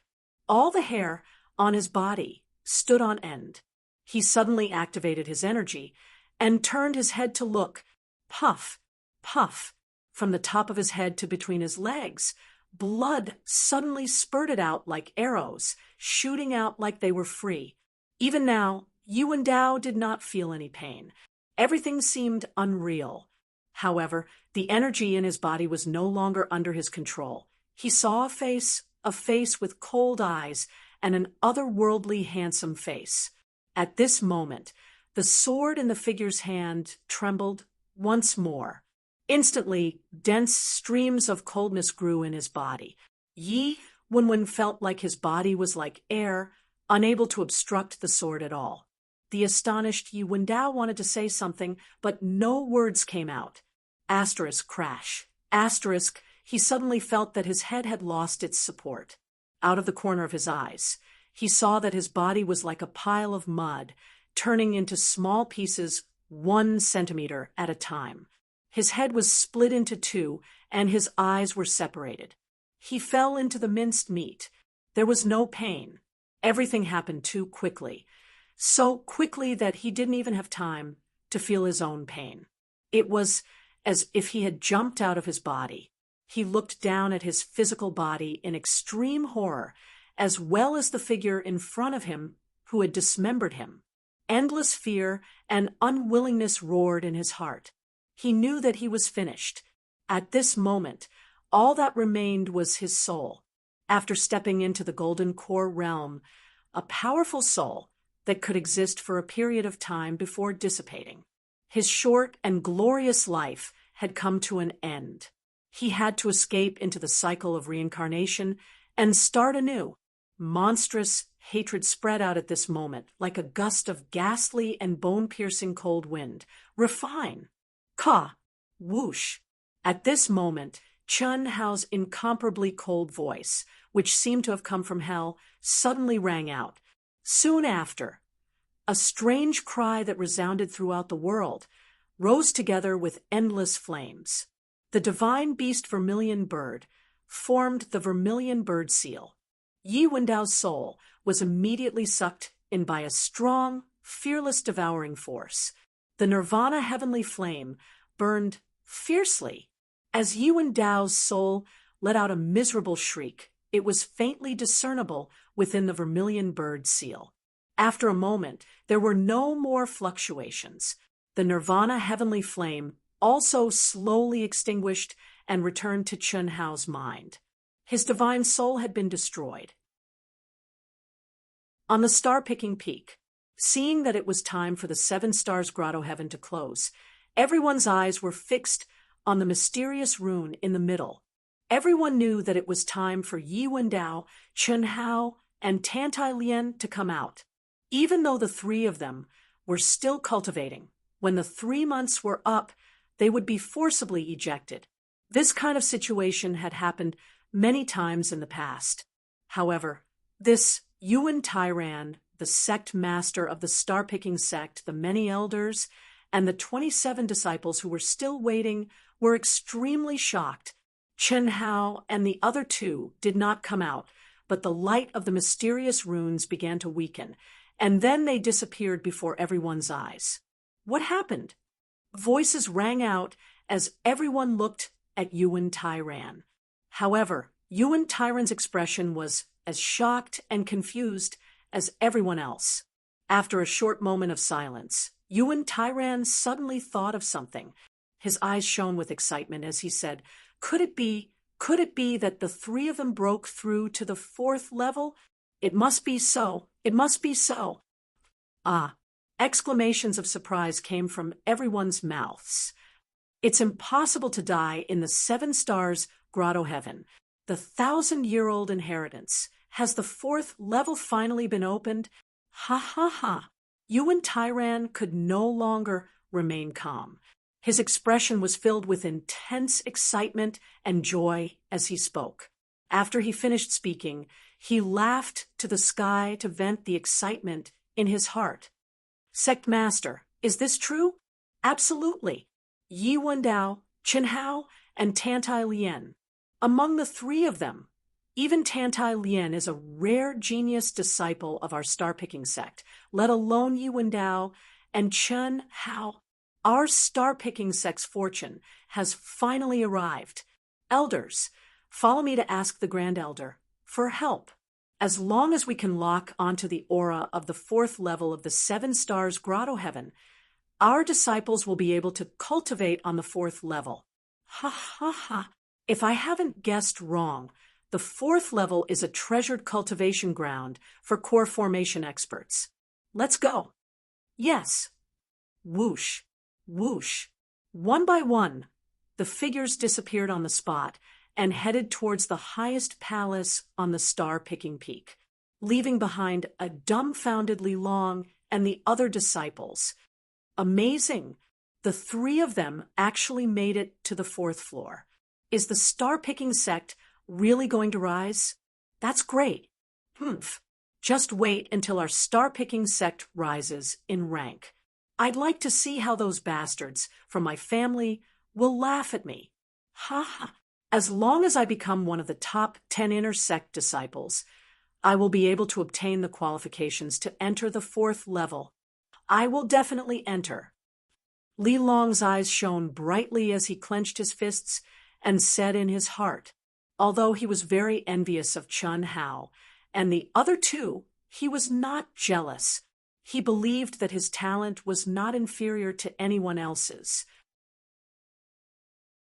All the hair on his body stood on end. He suddenly activated his energy and turned his head to look. Puff, puff, from the top of his head to between his legs. Blood suddenly spurted out like arrows, shooting out like they were free. Even now, Yi Wendao did not feel any pain. Everything seemed unreal. However, the energy in his body was no longer under his control. He saw a face with cold eyes and an otherworldly handsome face. At this moment, the sword in the figure's hand trembled once more. Instantly, dense streams of coldness grew in his body. Yi Wenwen felt like his body was like air, unable to obstruct the sword at all. The astonished Yi Wendao wanted to say something, but no words came out. Asterisk crash. Asterisk, he suddenly felt that his head had lost its support. Out of the corner of his eyes, he saw that his body was like a pile of mud, turning into small pieces 1 centimeter at a time. His head was split into two, and his eyes were separated. He fell into the minced meat. There was no pain. Everything happened too quickly. So quickly that he didn't even have time to feel his own pain. It was as if he had jumped out of his body. He looked down at his physical body in extreme horror, as well as the figure in front of him who had dismembered him. Endless fear and unwillingness roared in his heart. He knew that he was finished. At this moment, all that remained was his soul. After stepping into the golden core realm, a powerful soul that could exist for a period of time before dissipating. His short and glorious life had come to an end. He had to escape into the cycle of reincarnation and start anew. Monstrous hatred spread out at this moment like a gust of ghastly and bone-piercing cold wind. Refine. Ka. Whoosh. At this moment, Chun Hao's incomparably cold voice, which seemed to have come from hell, suddenly rang out. Soon after, a strange cry that resounded throughout the world rose together with endless flames. The divine beast vermilion bird formed the vermilion bird seal. Yi Wendao's soul was immediately sucked in by a strong, fearless devouring force. The nirvana heavenly flame burned fiercely as Yi Wendao's soul let out a miserable shriek. It was faintly discernible within the vermilion bird seal. After a moment, there were no more fluctuations. The nirvana heavenly flame also slowly extinguished and returned to Chun Hao's mind. His divine soul had been destroyed. On the star-picking peak, seeing that it was time for the 7 Stars Grotto Heaven to close, everyone's eyes were fixed on the mysterious rune in the middle. Everyone knew that it was time for Yi Wendao, Chun Hao, and Tantai Lien to come out. Even though the 3 of them were still cultivating, when the 3 months were up, they would be forcibly ejected. This kind of situation had happened many times in the past. However, this Yuan Tairan, the sect master of the star-picking sect, the many elders, and the 27 disciples who were still waiting were extremely shocked. Chen Hao and the other 2 did not come out, but the light of the mysterious runes began to weaken, and then they disappeared before everyone's eyes. What happened? Voices rang out as everyone looked at Yuan Tairan. However, Yuan Tairan's expression was as shocked and confused as everyone else. After a short moment of silence, Yuan Tairan suddenly thought of something. His eyes shone with excitement as he said, Could it be that the 3 of them broke through to the 4th level? It must be so. It must be so. Ah! Exclamations of surprise came from everyone's mouths. It's impossible to die in the 7 Stars Grotto Heaven. The 1,000-year-old inheritance. Has the 4th level finally been opened? Ha ha ha! Yuan Tairan could no longer remain calm. His expression was filled with intense excitement and joy as he spoke. After he finished speaking, he laughed to the sky to vent the excitement in his heart. Sect Master, is this true? Absolutely. Yi Wendao, Chen Hao, and Tantai Lien. Among the 3 of them, even Tantai Lien is a rare genius disciple of our star-picking sect, let alone Yi Wendao and Chen Hao. Our star-picking sect's fortune has finally arrived. Elders, follow me to ask the Grand Elder for help. As long as we can lock onto the aura of the 4th level of the 7 Stars Grotto Heaven, our disciples will be able to cultivate on the 4th level. Ha ha ha! If I haven't guessed wrong, the 4th level is a treasured cultivation ground for core formation experts. Let's go. Yes. Whoosh, whoosh. One by one, the figures disappeared on the spot and headed towards the highest palace on the star-picking peak, leaving behind a dumbfounded Li Long and the other disciples. Amazing! The 3 of them actually made it to the 4th floor. Is the star-picking sect really going to rise? That's great. Just wait until our star-picking sect rises in rank. I'd like to see how those bastards from my family will laugh at me. Ha ha! As long as I become one of the top 10 inner sect disciples, I will be able to obtain the qualifications to enter the 4th level. I will definitely enter. Li Long's eyes shone brightly as he clenched his fists and said in his heart, although he was very envious of Chun Hao and the other 2, he was not jealous. He believed that his talent was not inferior to anyone else's.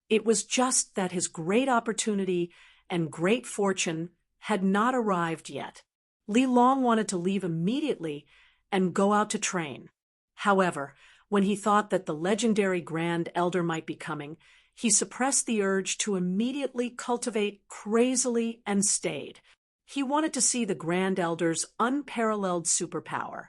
It was just that his great opportunity and great fortune had not arrived yet. Li Long wanted to leave immediately and go out to train. However, when he thought that the legendary Grand Elder might be coming, he suppressed the urge to immediately cultivate crazily and stayed. He wanted to see the Grand Elder's unparalleled superpower.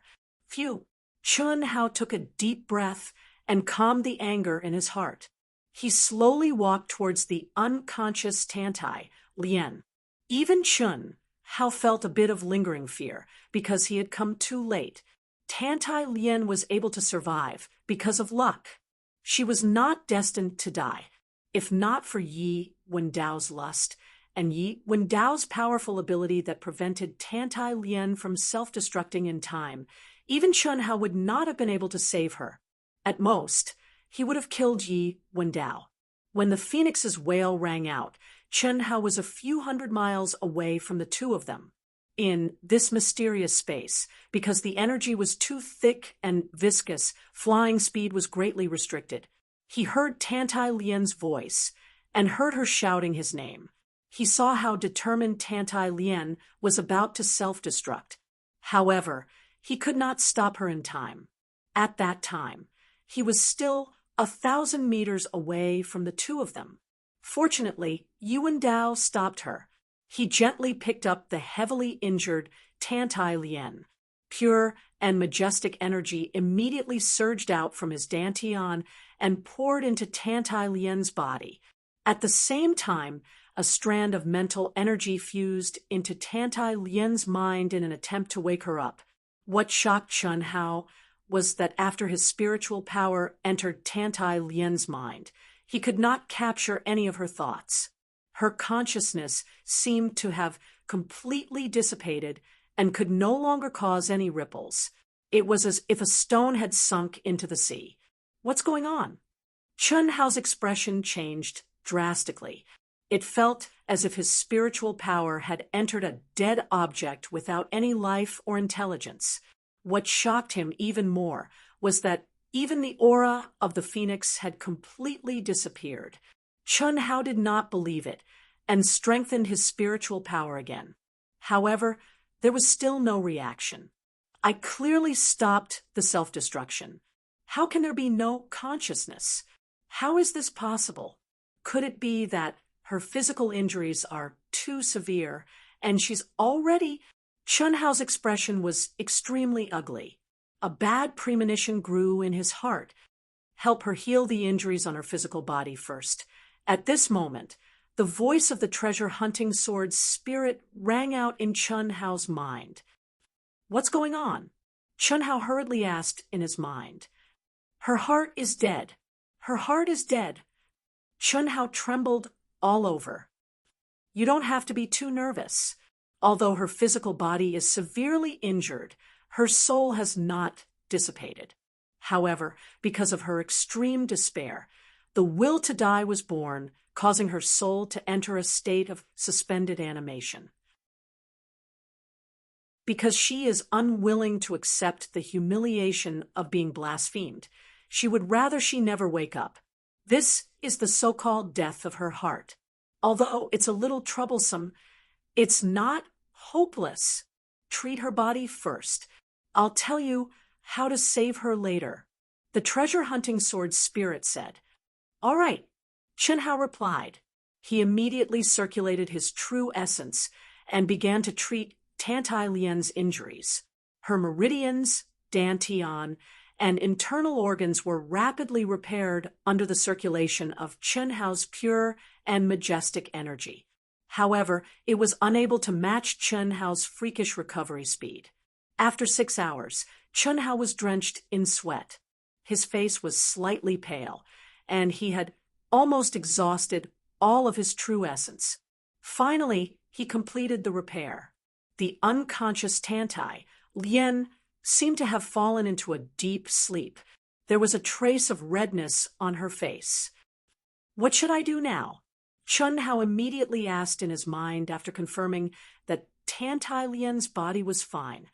Phew! Chun Hao took a deep breath and calmed the anger in his heart. He slowly walked towards the unconscious Tantai Lien. Even Chun Hao felt a bit of lingering fear because he had come too late. Tantai Lien was able to survive because of luck. She was not destined to die. If not for Yi Wendao's lust and Yi Wendao's powerful ability that prevented Tantai Lien from self-destructing in time, even Chun Hao would not have been able to save her. At most, he would have killed Yi Wendao. When the phoenix's wail rang out, Chen Hao was a few hundred miles away from the two of them in this mysterious space. Because the energy was too thick and viscous, flying speed was greatly restricted. He heard Tantai Lian's voice and heard her shouting his name. He saw how determined Tantai Lian was about to self-destruct. However, he could not stop her in time. At that time, he was still 1,000 meters away from the two of them. Fortunately, Yuan Dao stopped her. He gently picked up the heavily injured Tantai Lian. Pure and majestic energy immediately surged out from his dantian and poured into Tantai Lian's body. At the same time, a strand of mental energy fused into Tantai Lian's mind in an attempt to wake her up. What shocked Chen Hao was that after his spiritual power entered Tantai Lian's mind, he could not capture any of her thoughts. Her consciousness seemed to have completely dissipated and could no longer cause any ripples. It was as if a stone had sunk into the sea. What's going on? Chen Hao's expression changed drastically. It felt as if his spiritual power had entered a dead object without any life or intelligence. What shocked him even more was that even the aura of the phoenix had completely disappeared. Chen Hao did not believe it and strengthened his spiritual power again. However, there was still no reaction. I clearly stopped the self-destruction. How can there be no consciousness? How is this possible? Could it be that her physical injuries are too severe and she's already... Chen Hao's expression was extremely ugly. A bad premonition grew in his heart. Help her heal the injuries on her physical body first. At this moment, the voice of the treasure-hunting sword's spirit rang out in Chen Hao's mind. What's going on? Chen Hao hurriedly asked in his mind. Her heart is dead. Her heart is dead. Chen Hao trembled all over. You don't have to be too nervous. Although her physical body is severely injured, her soul has not dissipated. However, because of her extreme despair, the will to die was born, causing her soul to enter a state of suspended animation. Because she is unwilling to accept the humiliation of being blasphemed, she would rather she never wake up. This is the so-called death of her heart. Although it's a little troublesome, it's not hopeless. Treat her body first. I'll tell you how to save her later. The treasure-hunting sword spirit said. All right, Chen Hao replied. He immediately circulated his true essence and began to treat Tantai Lian's injuries. Her meridians, dantian, and internal organs were rapidly repaired under the circulation of Chen Hao's pure and majestic energy. However, it was unable to match Chen Hao's freakish recovery speed. After 6 hours, Chen Hao was drenched in sweat. His face was slightly pale, and he had almost exhausted all of his true essence. Finally, he completed the repair. The unconscious Tantai, Lian, seemed to have fallen into a deep sleep. There was a trace of redness on her face. What should I do now? Chen Hao immediately asked in his mind after confirming that Tantai Lian's body was fine.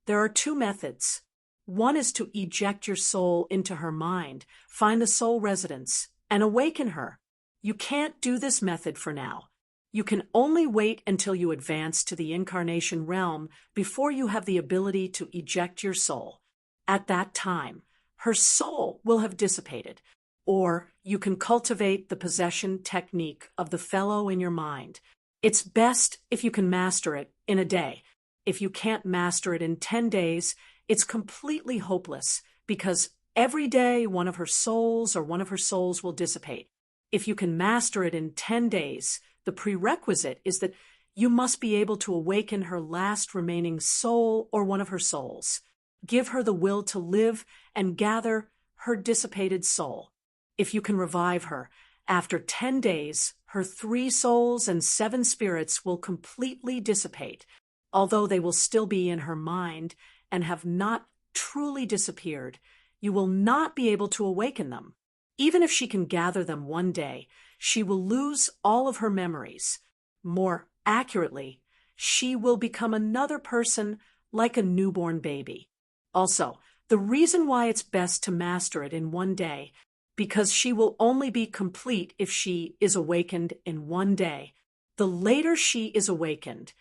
There are 2 methods. One is to eject your soul into her mind, find the soul residence, and awaken her. You can't do this method for now. You can only wait until you advance to the incarnation realm before you have the ability to eject your soul. At that time, her soul will have dissipated. Or you can cultivate the possession technique of the fellow in your mind. It's best if you can master it in a day. If you can't master it in 10 days, it's completely hopeless because every day one of her souls will dissipate. If you can master it in 10 days, the prerequisite is that you must be able to awaken her last remaining soul or one of her souls. Give her the will to live and gather her dissipated soul. If you can revive her, after 10 days, her 3 souls and 7 spirits will completely dissipate, although they will still be in her mind and have not truly disappeared. You will not be able to awaken them. Even if she can gather them one day, she will lose all of her memories. More accurately, she will become another person like a newborn baby. Also, the reason why it's best to master it in one day, because she will only be complete if she is awakened in one day. The later she is awakened,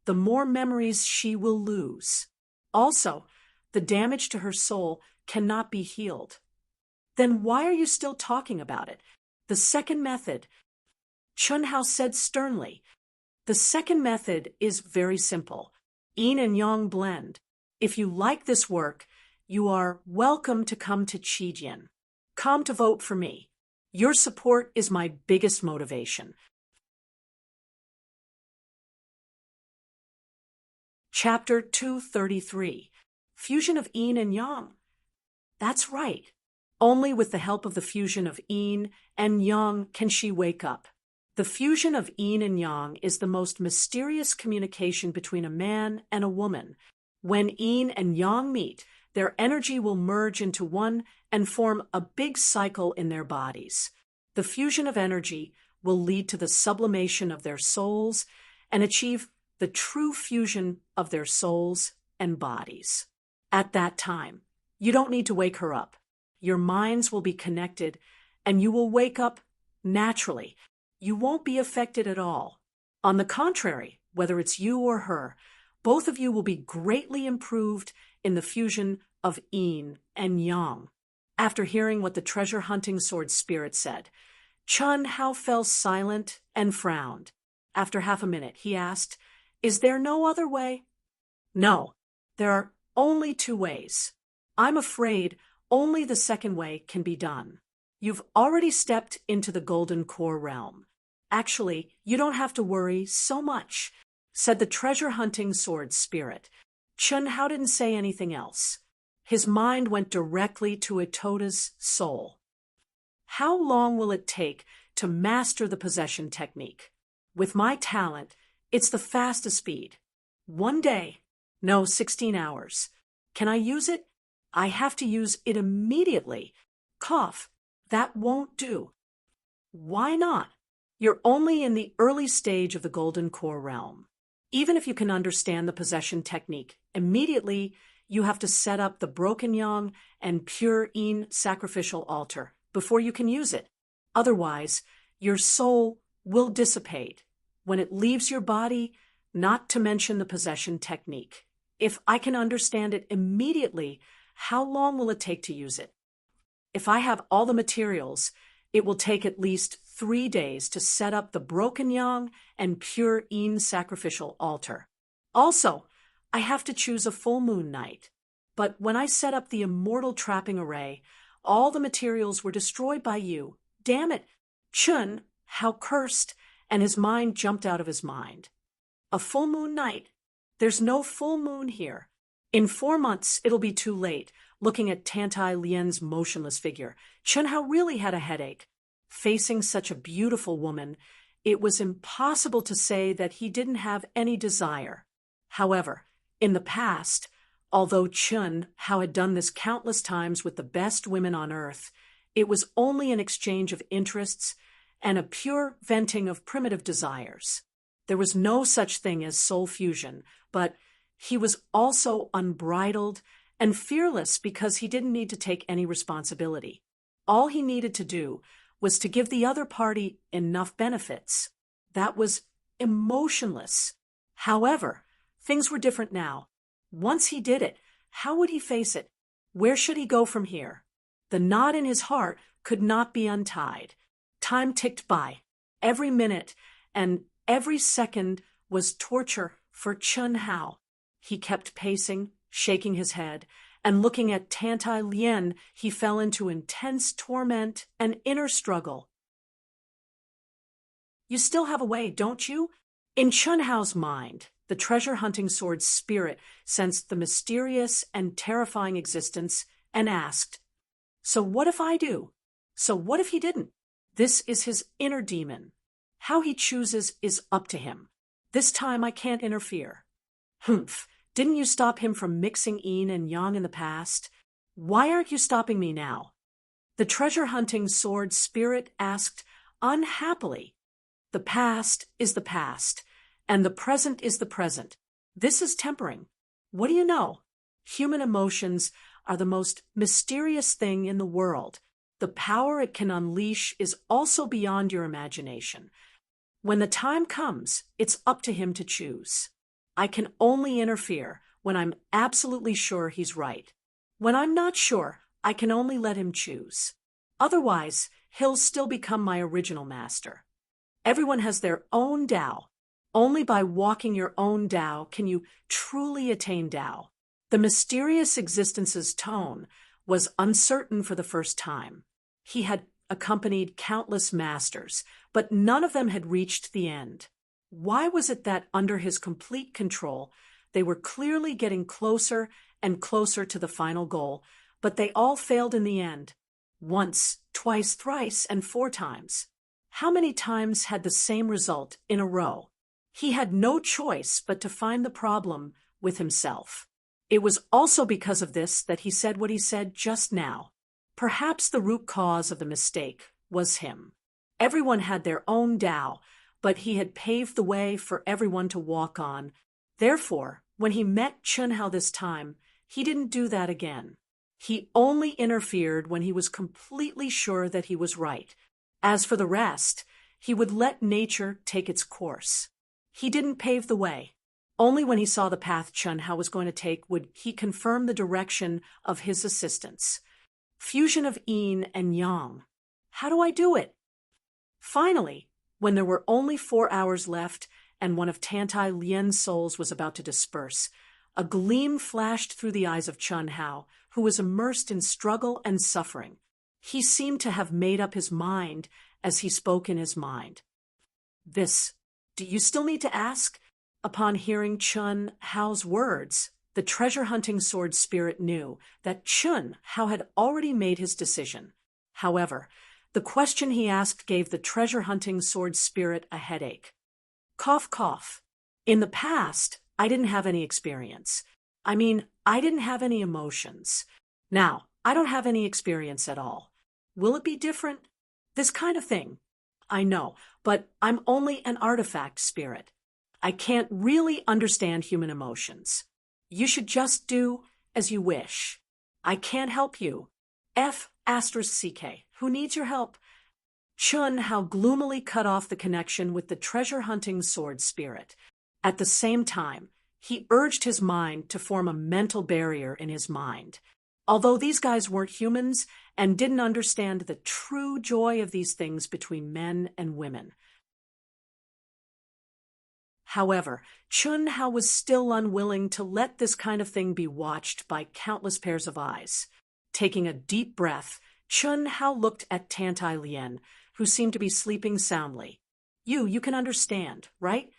the more memories she will lose. Also, the damage to her soul cannot be healed. Then why are you still talking about it? The second method, Chun Hao said sternly. The second method is very simple. Yin and Yang blend. If you like this work, you are welcome to come to Qijian. Come to vote for me. Your support is my biggest motivation. Chapter 233. Fusion of Yin and Yang. That's right. Only with the help of the fusion of Yin and Yang can she wake up. The fusion of Yin and Yang is the most mysterious communication between a man and a woman. When Yin and Yang meet, their energy will merge into one and form a big cycle in their bodies. The fusion of energy will lead to the sublimation of their souls and achieve the true fusion of their souls and bodies. At that time, you don't need to wake her up. Your minds will be connected, and you will wake up naturally. You won't be affected at all. On the contrary, whether it's you or her, both of you will be greatly improved in the fusion of Yin and Yang. After hearing what the treasure-hunting sword spirit said, Chun Hao fell silent and frowned. After half a minute, he asked, "Is there no other way?" "No, there are only two ways. I'm afraid only the second way can be done. You've already stepped into the golden core realm. Actually, you don't have to worry so much," said the treasure-hunting sword spirit. Chun Hao didn't say anything else. His mind went directly to Itota's soul. How long will it take to master the possession technique? With my talent, it's the fastest speed. 1 day. No, 16 hours. Can I use it? I have to use it immediately. Cough. That won't do. Why not? You're only in the early stage of the golden core realm. Even if you can understand the possession technique, immediately you have to set up the broken yang and pure yin sacrificial altar before you can use it. Otherwise, your soul will dissipate when it leaves your body, not to mention the possession technique. If I can understand it immediately, how long will it take to use it? If I have all the materials, it will take at least 3 days to set up the broken yang and pure yin sacrificial altar. Also, I have to choose a full moon night. But when I set up the immortal trapping array, all the materials were destroyed by you. Damn it! Chun, how cursed! And his mind jumped out of his mind. A full moon night? There's no full moon here. In 4 months, it'll be too late. Looking at Tantai Lien's motionless figure, Chun Hao really had a headache. Facing such a beautiful woman, it was impossible to say that he didn't have any desire. However, in the past, although Chun Hao had done this countless times with the best women on earth, it was only an exchange of interests and a pure venting of primitive desires. There was no such thing as soul fusion, but he was also unbridled and fearless because he didn't need to take any responsibility. All he needed to do was to give the other party enough benefits. That was emotionless. However, things were different now. Once he did it, how would he face it? Where should he go from here? The knot in his heart could not be untied. Time ticked by. Every minute and every second was torture for Chun Hao. He kept pacing, shaking his head, and looking at Tantai Lien, he fell into intense torment and inner struggle. You still have a way, don't you? In Chun Hao's mind, the treasure-hunting sword's spirit sensed the mysterious and terrifying existence and asked, "So what if I do? So what if he didn't?" This is his inner demon. How he chooses is up to him. This time I can't interfere. Humph. Didn't you stop him from mixing yin and yang in the past? Why aren't you stopping me now? The treasure-hunting sword spirit asked unhappily. The past is the past, and the present is the present. This is tempering. What do you know? Human emotions are the most mysterious thing in the world. The power it can unleash is also beyond your imagination. When the time comes, it's up to him to choose. I can only interfere when I'm absolutely sure he's right. When I'm not sure, I can only let him choose. Otherwise, he'll still become my original master. Everyone has their own Tao. Only by walking your own Tao can you truly attain Tao. The mysterious existence's tone was uncertain for the first time. He had accompanied countless masters, but none of them had reached the end. Why was it that, under his complete control, they were clearly getting closer and closer to the final goal, but they all failed in the end? Once, twice, thrice, and 4 times. How many times had the same result in a row? He had no choice but to find the problem with himself. It was also because of this that he said what he said just now. Perhaps the root cause of the mistake was him. Everyone had their own Tao, but he had paved the way for everyone to walk on. Therefore, when he met Chunhao this time, he didn't do that again. He only interfered when he was completely sure that he was right. As for the rest, he would let nature take its course. He didn't pave the way. Only when he saw the path Chunhao was going to take would he confirm the direction of his assistance. Fusion of yin and yang. How do I do it? Finally, when there were only 4 hours left and one of Tantai Lien's souls was about to disperse, a gleam flashed through the eyes of Chunhao, who was immersed in struggle and suffering. He seemed to have made up his mind as he spoke in his mind. Do you still need to ask? Upon hearing Chunhao's words, the treasure-hunting sword spirit knew that Chunhao had already made his decision. However, the question he asked gave the treasure-hunting sword spirit a headache. Cough, cough. In the past, I didn't have any experience. I didn't have any emotions. Now, I don't have any experience at all. Will it be different? This kind of thing. I know, but I'm only an artifact spirit. I can't really understand human emotions. You should just do as you wish. I can't help you. F***CK. Who needs your help? Chunhao gloomily cut off the connection with the treasure-hunting sword spirit. At the same time, he urged his mind to form a mental barrier in his mind. Although these guys weren't humans and didn't understand the true joy of these things between men and women. However, Chunhao was still unwilling to let this kind of thing be watched by countless pairs of eyes. Taking a deep breath, Chunhao looked at Tantai Lien, who seemed to be sleeping soundly. You can understand, right?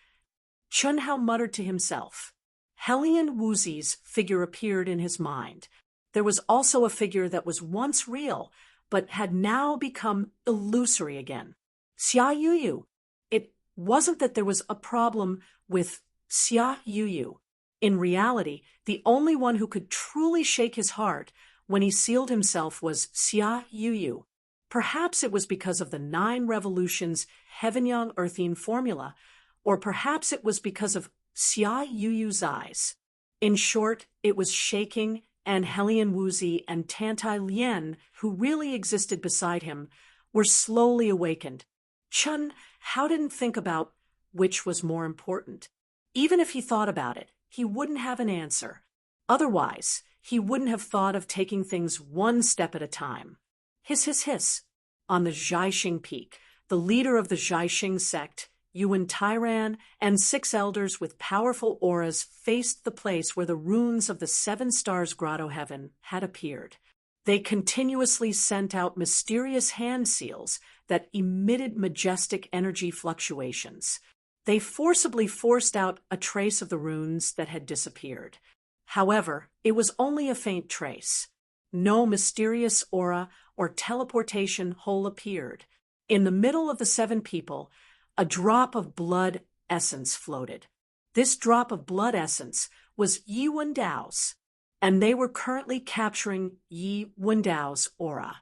Chunhao muttered to himself. Hellion Wuzi's figure appeared in his mind. There was also a figure that was once real, but had now become illusory again. Xia Yuyu. It wasn't that there was a problem with Xia Yuyu. In reality, the only one who could truly shake his heart when he sealed himself was Xia Yuyu. Perhaps it was because of the 9 revolutions Heaven-Yang Earthine formula, or perhaps it was because of Xia Yuyu's eyes. In short, it was shaking, and Hellion Wuzi and Tantai Lien, who really existed beside him, were slowly awakened. Chunhao didn't think about which was more important. Even if he thought about it, he wouldn't have an answer. Otherwise, he wouldn't have thought of taking things one step at a time. Hiss, hiss, hiss. On the Zhaixing Peak, the leader of the Zhaixing sect, Yuan Tairan, and 6 elders with powerful auras faced the place where the runes of the 7 stars grotto heaven had appeared. They continuously sent out mysterious hand seals that emitted majestic energy fluctuations. They forcibly forced out a trace of the runes that had disappeared. However, it was only a faint trace. No mysterious aura or teleportation hole appeared. In the middle of the 7 people, a drop of blood essence floated. This drop of blood essence was Yi Wendao's, and they were currently capturing Yi Wendao's aura.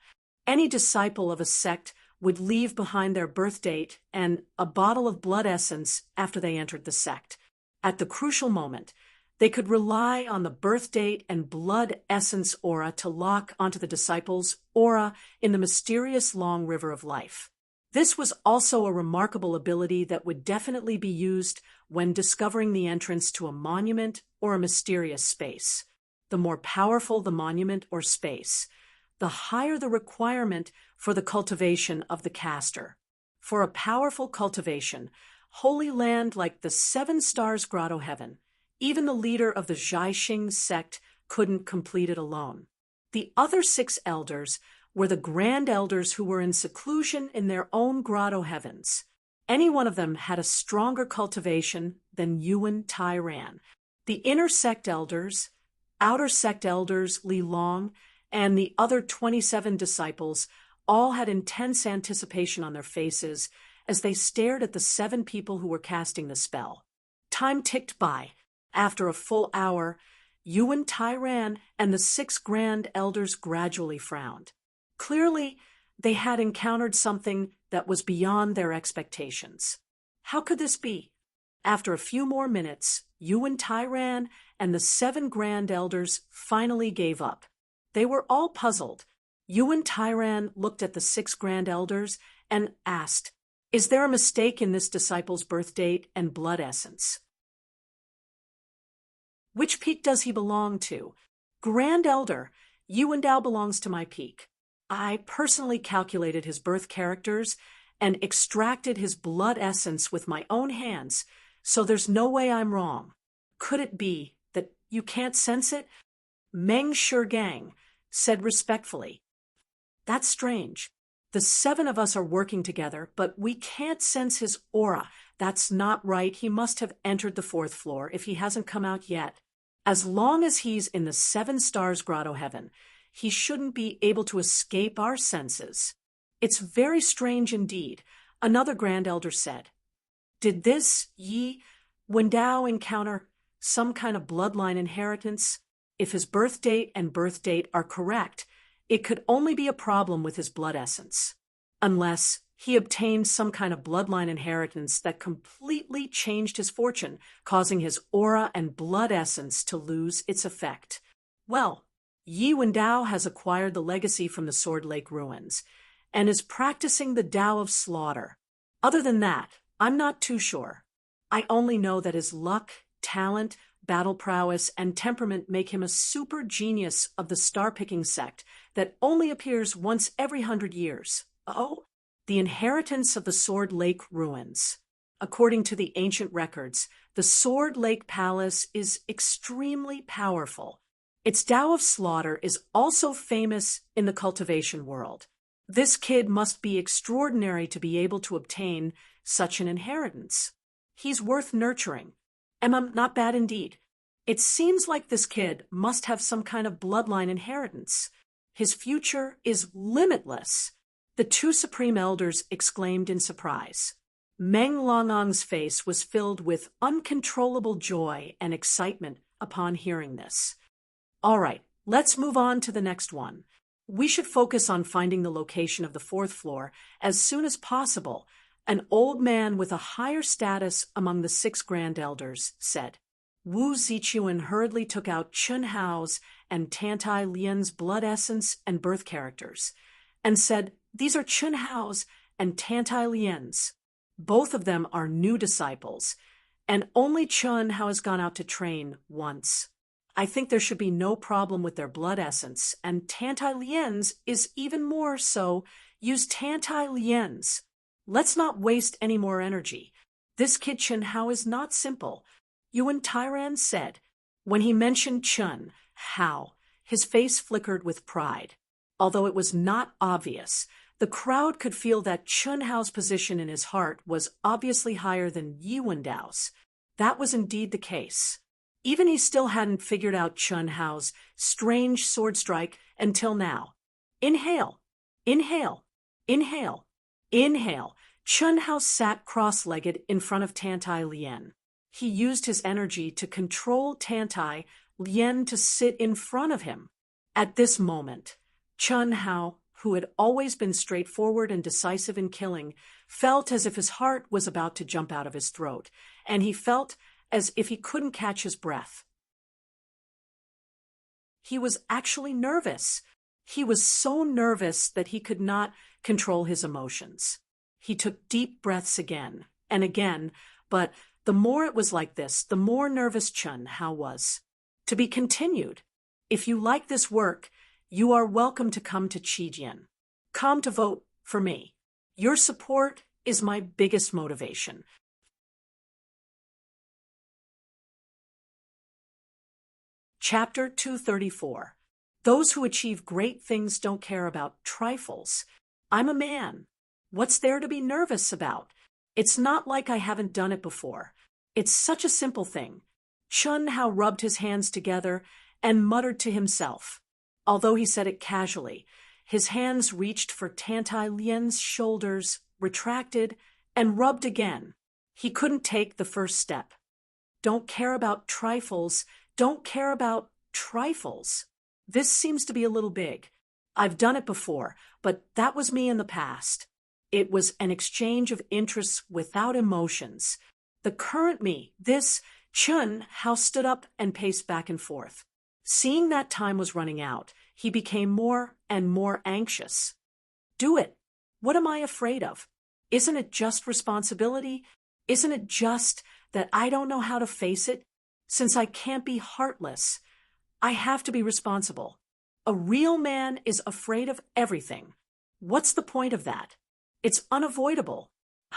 Any disciple of a sect would leave behind their birth date and a bottle of blood essence after they entered the sect. At the crucial moment, they could rely on the birth date and blood essence aura to lock onto the disciple's aura in the mysterious long river of life. This was also a remarkable ability that would definitely be used when discovering the entrance to a monument or a mysterious space. The more powerful the monument or space, the higher the requirement for the cultivation of the caster. For a powerful cultivation, holy land like the Seven Stars Grotto Heaven, even the leader of the Jiaxing sect couldn't complete it alone. The other 6 elders were the grand elders who were in seclusion in their own grotto heavens. Any one of them had a stronger cultivation than Yuan Tai Ran. The inner sect elders, outer sect elders Li Long, and the other 27 disciples all had intense anticipation on their faces as they stared at the 7 people who were casting the spell. Time ticked by. After a full hour, Yuan Tai Ran and the 6 grand elders gradually frowned. Clearly, they had encountered something that was beyond their expectations. How could this be? After a few more minutes, Yuan Tai Ran and the 7 grand elders finally gave up. They were all puzzled. Yuan Tai Ran looked at the 6 grand elders and asked, "Is there a mistake in this disciple's birth date and blood essence? Which peak does he belong to?" "Grand Elder, Yuan Dao belongs to my peak. I personally calculated his birth characters and extracted his blood essence with my own hands, so there's no way I'm wrong. Could it be that you can't sense it?" Meng Shigang said respectfully, "That's strange. The 7 of us are working together, but we can't sense his aura. That's not right. He must have entered the 4th floor if he hasn't come out yet. As long as he's in the 7 Stars Grotto Heaven, he shouldn't be able to escape our senses." "It's very strange indeed," another Grand Elder said. "Did this Yi Wendao encounter some kind of bloodline inheritance? If his birth date and birth date are correct, it could only be a problem with his blood essence. Unless he obtained some kind of bloodline inheritance that completely changed his fortune, causing his aura and blood essence to lose its effect. Well, Yi Wendao has acquired the legacy from the Sword Lake ruins and is practicing the Tao of Slaughter. Other than that, I'm not too sure. I only know that his luck, talent, battle prowess, and temperament make him a super genius of the star-picking sect that only appears once every 100 years. Oh, the inheritance of the Sword Lake ruins. According to the ancient records, the Sword Lake Palace is extremely powerful. Its Tao of Slaughter is also famous in the cultivation world. This kid must be extraordinary to be able to obtain such an inheritance. He's worth nurturing. Not bad indeed. It seems like this kid must have some kind of bloodline inheritance. His future is limitless." The 2 supreme elders exclaimed in surprise. Meng Longang's face was filled with uncontrollable joy and excitement upon hearing this. "All right, let's move on to the next one. We should focus on finding the location of the 4th floor as soon as possible," an old man with a higher status among the 6 grand elders said. Wu Zichuan hurriedly took out Chun Hao's and Tantai Lian's blood essence and birth characters, and said, "These are Chun Hao's and Tantai Lian's. Both of them are new disciples, and only Chun Hao has gone out to train once. I think there should be no problem with their blood essence, and Tantai Lian's is even more so. Use Tantai Lian's. Let's not waste any more energy. This kid Chun Hao is not simple," Yuan Tai Ran said. When he mentioned Chun Hao, his face flickered with pride. Although it was not obvious, the crowd could feel that Chun Hao's position in his heart was obviously higher than Yi Wendao's. That was indeed the case. Even he still hadn't figured out Chun Hao's strange sword strike until now. Inhale, inhale, inhale, inhale. Chun Hao sat cross-legged in front of Tantai Lian. He used his energy to control Tantai Lian to sit in front of him. At this moment, Chun Hao who had always been straightforward and decisive in killing, felt as if his heart was about to jump out of his throat, and he felt as if he couldn't catch his breath. He was actually nervous. He was so nervous that he could not control his emotions. He took deep breaths again and again, but the more it was like this, the more nervous Chun Hao was. To be continued. If you like this work, you are welcome to come to Qijian. Come to vote for me. Your support is my biggest motivation. Chapter 234. Those who achieve great things don't care about trifles. I'm a man. What's there to be nervous about? It's not like I haven't done it before. It's such a simple thing. Chun Hao rubbed his hands together and muttered to himself. Although he said it casually, his hands reached for Tantai Lian's shoulders, retracted, and rubbed again. He couldn't take the first step. Don't care about trifles. Don't care about trifles. This seems to be a little big. I've done it before, but that was me in the past. It was an exchange of interests without emotions. The current me, this Chun Hao, stood up and paced back and forth. Seeing that time was running out, he became more and more anxious. Do it. What am I afraid of? Isn't it just responsibility? Isn't it just that I don't know how to face it? Since I can't be heartless, I have to be responsible. A real man is afraid of everything. What's the point of that? It's unavoidable.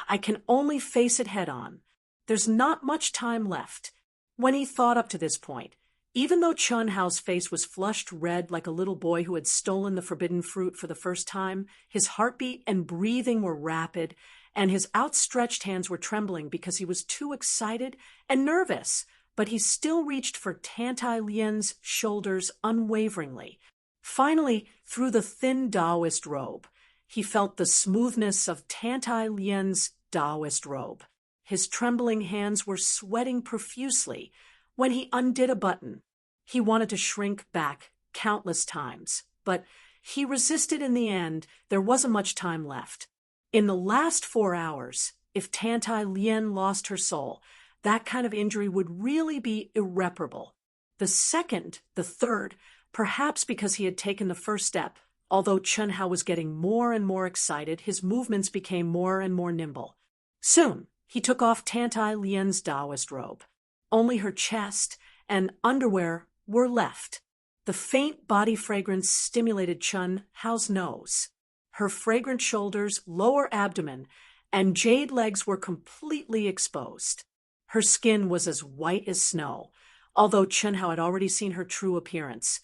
I can only face it head on. There's not much time left. When he thought up to this point, even though Chun Hao's face was flushed red like a little boy who had stolen the forbidden fruit for the first time, his heartbeat and breathing were rapid, and his outstretched hands were trembling because he was too excited and nervous. But he still reached for Tantai Lian's shoulders unwaveringly. Finally, through the thin Taoist robe, he felt the smoothness of Tantai Lian's Taoist robe. His trembling hands were sweating profusely when he undid a button. He wanted to shrink back countless times, but he resisted in the end. There wasn't much time left. In the last 4 hours, if Tantai Lian lost her soul, that kind of injury would really be irreparable. The second, the third, perhaps because he had taken the first step, although Chun Hao was getting more and more excited, his movements became more and more nimble. Soon, he took off Tantai Lian's Taoist robe. Only her chest and underwear were left. The faint body fragrance stimulated Chun Hao's nose. Her fragrant shoulders, lower abdomen, and jade legs were completely exposed. Her skin was as white as snow, although Chun Hao had already seen her true appearance.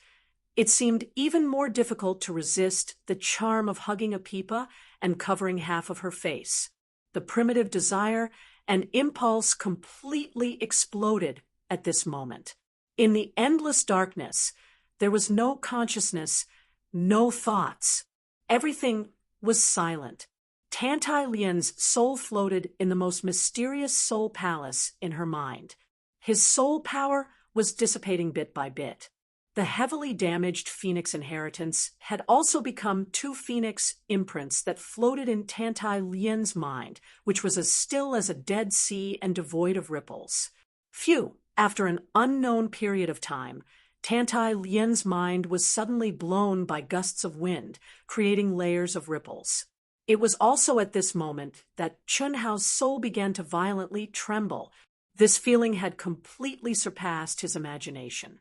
It seemed even more difficult to resist the charm of hugging a pipa and covering half of her face. The primitive desire and impulse completely exploded at this moment. In the endless darkness, there was no consciousness, no thoughts. Everything was silent. Tantai Lian's soul floated in the most mysterious soul palace in her mind. His soul power was dissipating bit by bit. The heavily damaged Phoenix inheritance had also become 2 Phoenix imprints that floated in Tantai Lian's mind, which was as still as a dead sea and devoid of ripples. Phew! After an unknown period of time, Tantai Lian's mind was suddenly blown by gusts of wind, creating layers of ripples. It was also at this moment that Chun Hao's soul began to violently tremble. This feeling had completely surpassed his imagination.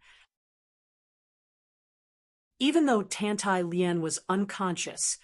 Even though Tantai Lian was unconscious,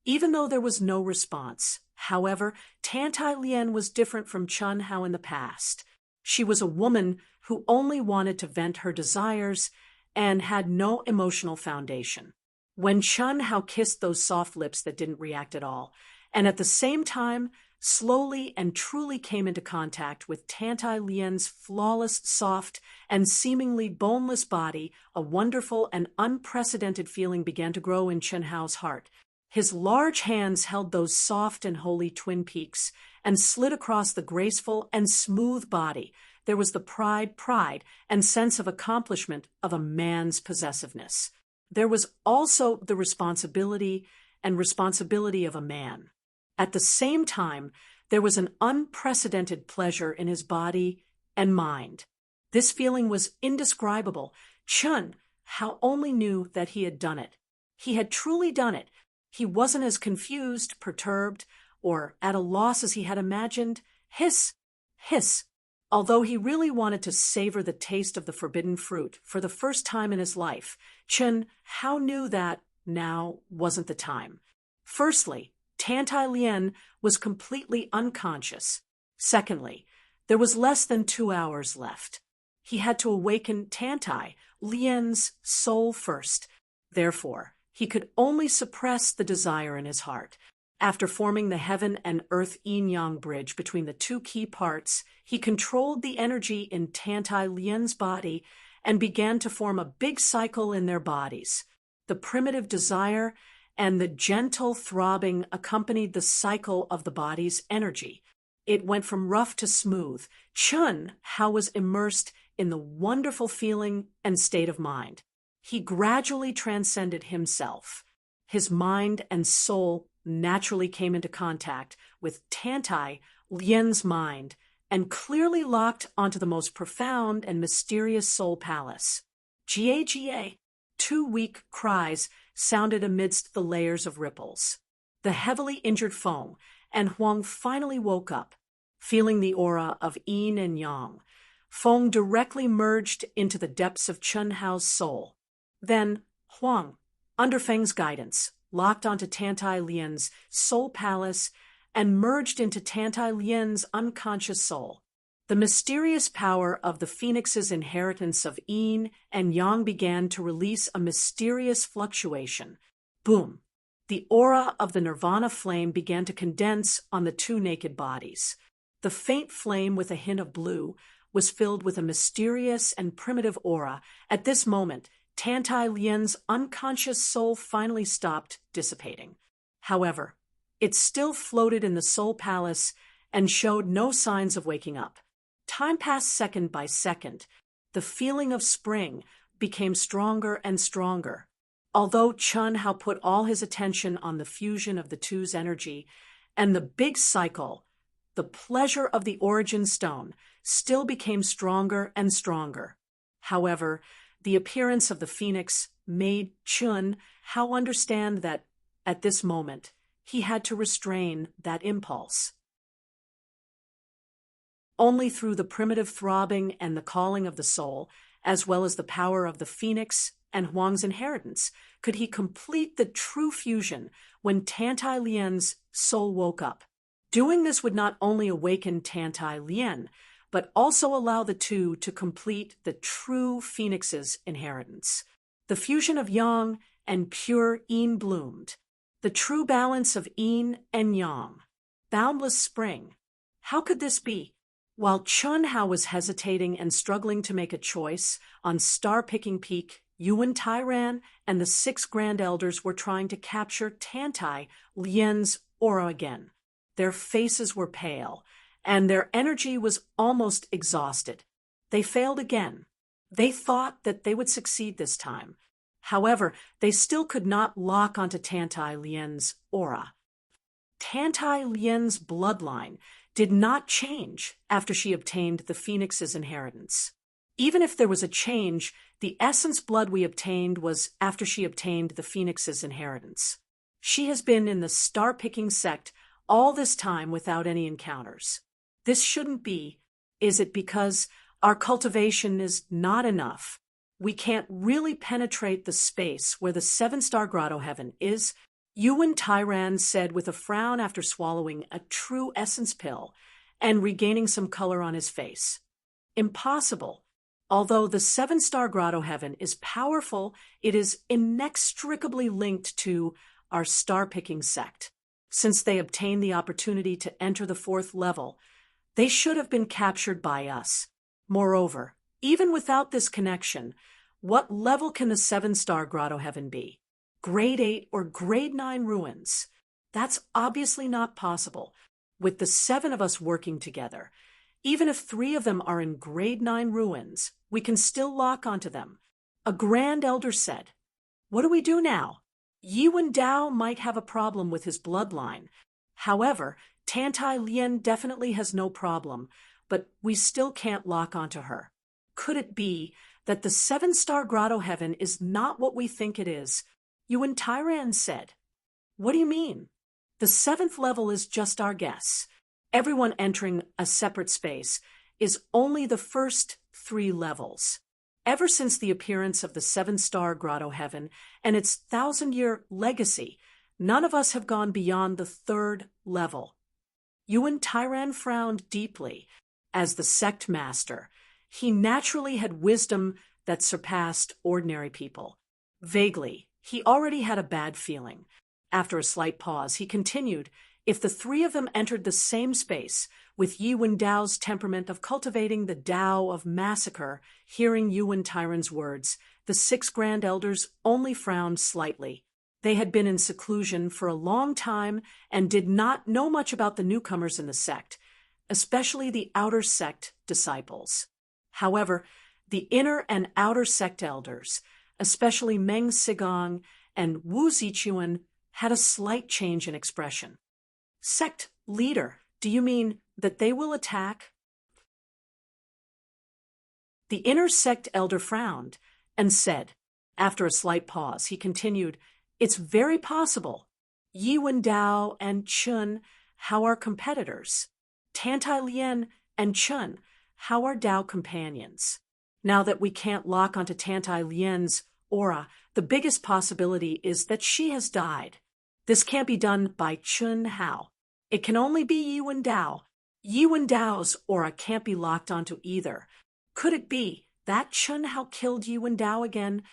even though there was no response, however, Tantai Lian was different from Chun Hao in the past. She was a woman who only wanted to vent her desires and had no emotional foundation. When Chun Hao kissed those soft lips that didn't react at all, and at the same time slowly and truly came into contact with Tantai Lian's flawless, soft, and seemingly boneless body, a wonderful and unprecedented feeling began to grow in Chun Hao's heart. His large hands held those soft and holy twin peaks and slid across the graceful and smooth body. There was the pride, and sense of accomplishment of a man's possessiveness. There was also the responsibility and responsibility of a man. At the same time, there was an unprecedented pleasure in his body and mind. This feeling was indescribable. Chun Hao only knew that he had done it. He had truly done it. He wasn't as confused, perturbed, or at a loss as he had imagined. Hiss, hiss. Although he really wanted to savor the taste of the forbidden fruit for the first time in his life, Chun Hao knew that now wasn't the time. Firstly, Tantai Lien was completely unconscious. Secondly, there was less than 2 hours left. He had to awaken Tantai Lien's soul first. Therefore, he could only suppress the desire in his heart. After forming the heaven and earth yin-yang bridge between the two key parts, he controlled the energy in Tantai Lien's body and began to form a big cycle in their bodies. The primitive desire and the gentle throbbing accompanied the cycle of the body's energy. It went from rough to smooth. Chun Hao was immersed in the wonderful feeling and state of mind. He gradually transcended himself. His mind and soul naturally came into contact with Tantai Lien's mind and clearly locked onto the most profound and mysterious soul palace. Jia, 2 weak cries sounded amidst the layers of ripples. The heavily injured Feng and Huang finally woke up, feeling the aura of yin and yang. Feng directly merged into the depths of Chun Hao's soul. Then Huang, under Feng's guidance, locked onto Tantai Lien's soul palace and merged into Tantai Lien's unconscious soul. The mysterious power of the phoenix's inheritance of yin and yang began to release a mysterious fluctuation. Boom! The aura of the nirvana flame began to condense on the 2 naked bodies. The faint flame with a hint of blue was filled with a mysterious and primitive aura. At this moment, Tantai Lien's unconscious soul finally stopped dissipating. However, it still floated in the soul palace and showed no signs of waking up. Time passed second by second. The feeling of spring became stronger and stronger. Although Chun Hao put all his attention on the fusion of the two's energy and the big cycle, the pleasure of the origin stone still became stronger and stronger. However, the appearance of the phoenix made Chun Hao understand that, at this moment, he had to restrain that impulse. Only through the primitive throbbing and the calling of the soul, as well as the power of the phoenix and Huang's inheritance, could he complete the true fusion when Tantai Lien's soul woke up. Doing this would not only awaken Tantai Lien, but also allow the two to complete the true phoenix's inheritance. The fusion of yang and pure yin bloomed. The true balance of yin and yang. Boundless spring. How could this be? While Chun Hao was hesitating and struggling to make a choice, on star-picking peak, Yuan Tairan and the 6 grand elders were trying to capture Tantai Lien's aura again. Their faces were pale, and their energy was almost exhausted. They failed again. They thought that they would succeed this time. However, they still could not lock onto Tantai Lien's aura. Tantai Lien's bloodline did not change after she obtained the phoenix's inheritance. Even if there was a change, the essence blood we obtained was after she obtained the phoenix's inheritance. She has been in the star-picking sect all this time without any encounters. This shouldn't be. Is it because our cultivation is not enough? We can't really penetrate the space where the 7-star grotto heaven is? Yuan Tairan said with a frown after swallowing a true essence pill and regaining some color on his face. Impossible. Although the 7-star grotto heaven is powerful, it is inextricably linked to our star-picking sect. Since they obtained the opportunity to enter the 4th level, they should have been captured by us. Moreover, even without this connection, what level can the 7-star grotto heaven be? Grade 8 or Grade 9 ruins? That's obviously not possible. With the 7 of us working together, even if 3 of them are in Grade 9 ruins, we can still lock onto them. A Grand Elder said, "What do we do now?" Yi Dao might have a problem with his bloodline. However, Tantai Lien definitely has no problem, but we still can't lock onto her. Could it be that the seven-star grotto heaven is not what we think it is? Yuan Tairan said. What do you mean? The seventh level is just our guess. Everyone entering a separate space is only the first 3 levels. Ever since the appearance of the seven-star grotto heaven and its 1,000-year legacy, none of us have gone beyond the 3rd level. Yuan Tairan frowned deeply. As the sect master, he naturally had wisdom that surpassed ordinary people. Vaguely, he already had a bad feeling. After a slight pause, he continued, if the 3 of them entered the same space, with Yi Dao's temperament of cultivating the Dao of massacre, hearing Yuan Tairan's words, the 6 grand elders only frowned slightly. They had been in seclusion for a long time and did not know much about the newcomers in the sect, especially the outer sect disciples. However, the inner and outer sect elders, especially Meng Sigong and Wu Zichuan, had a slight change in expression. Sect leader, do you mean that they will attack? The inner sect elder frowned and said, after a slight pause, he continued, it's very possible. Yi Dao and Chun, how are competitors? Tantai Lien and Chun, how are Dao companions? Now that we can't lock onto Tantai Lien's aura, the biggest possibility is that she has died. This can't be done by Chun Hao. It can only be Yi Dao. Yi Dao's aura can't be locked onto either. Could it be that Chun Hao killed Yi Dao again?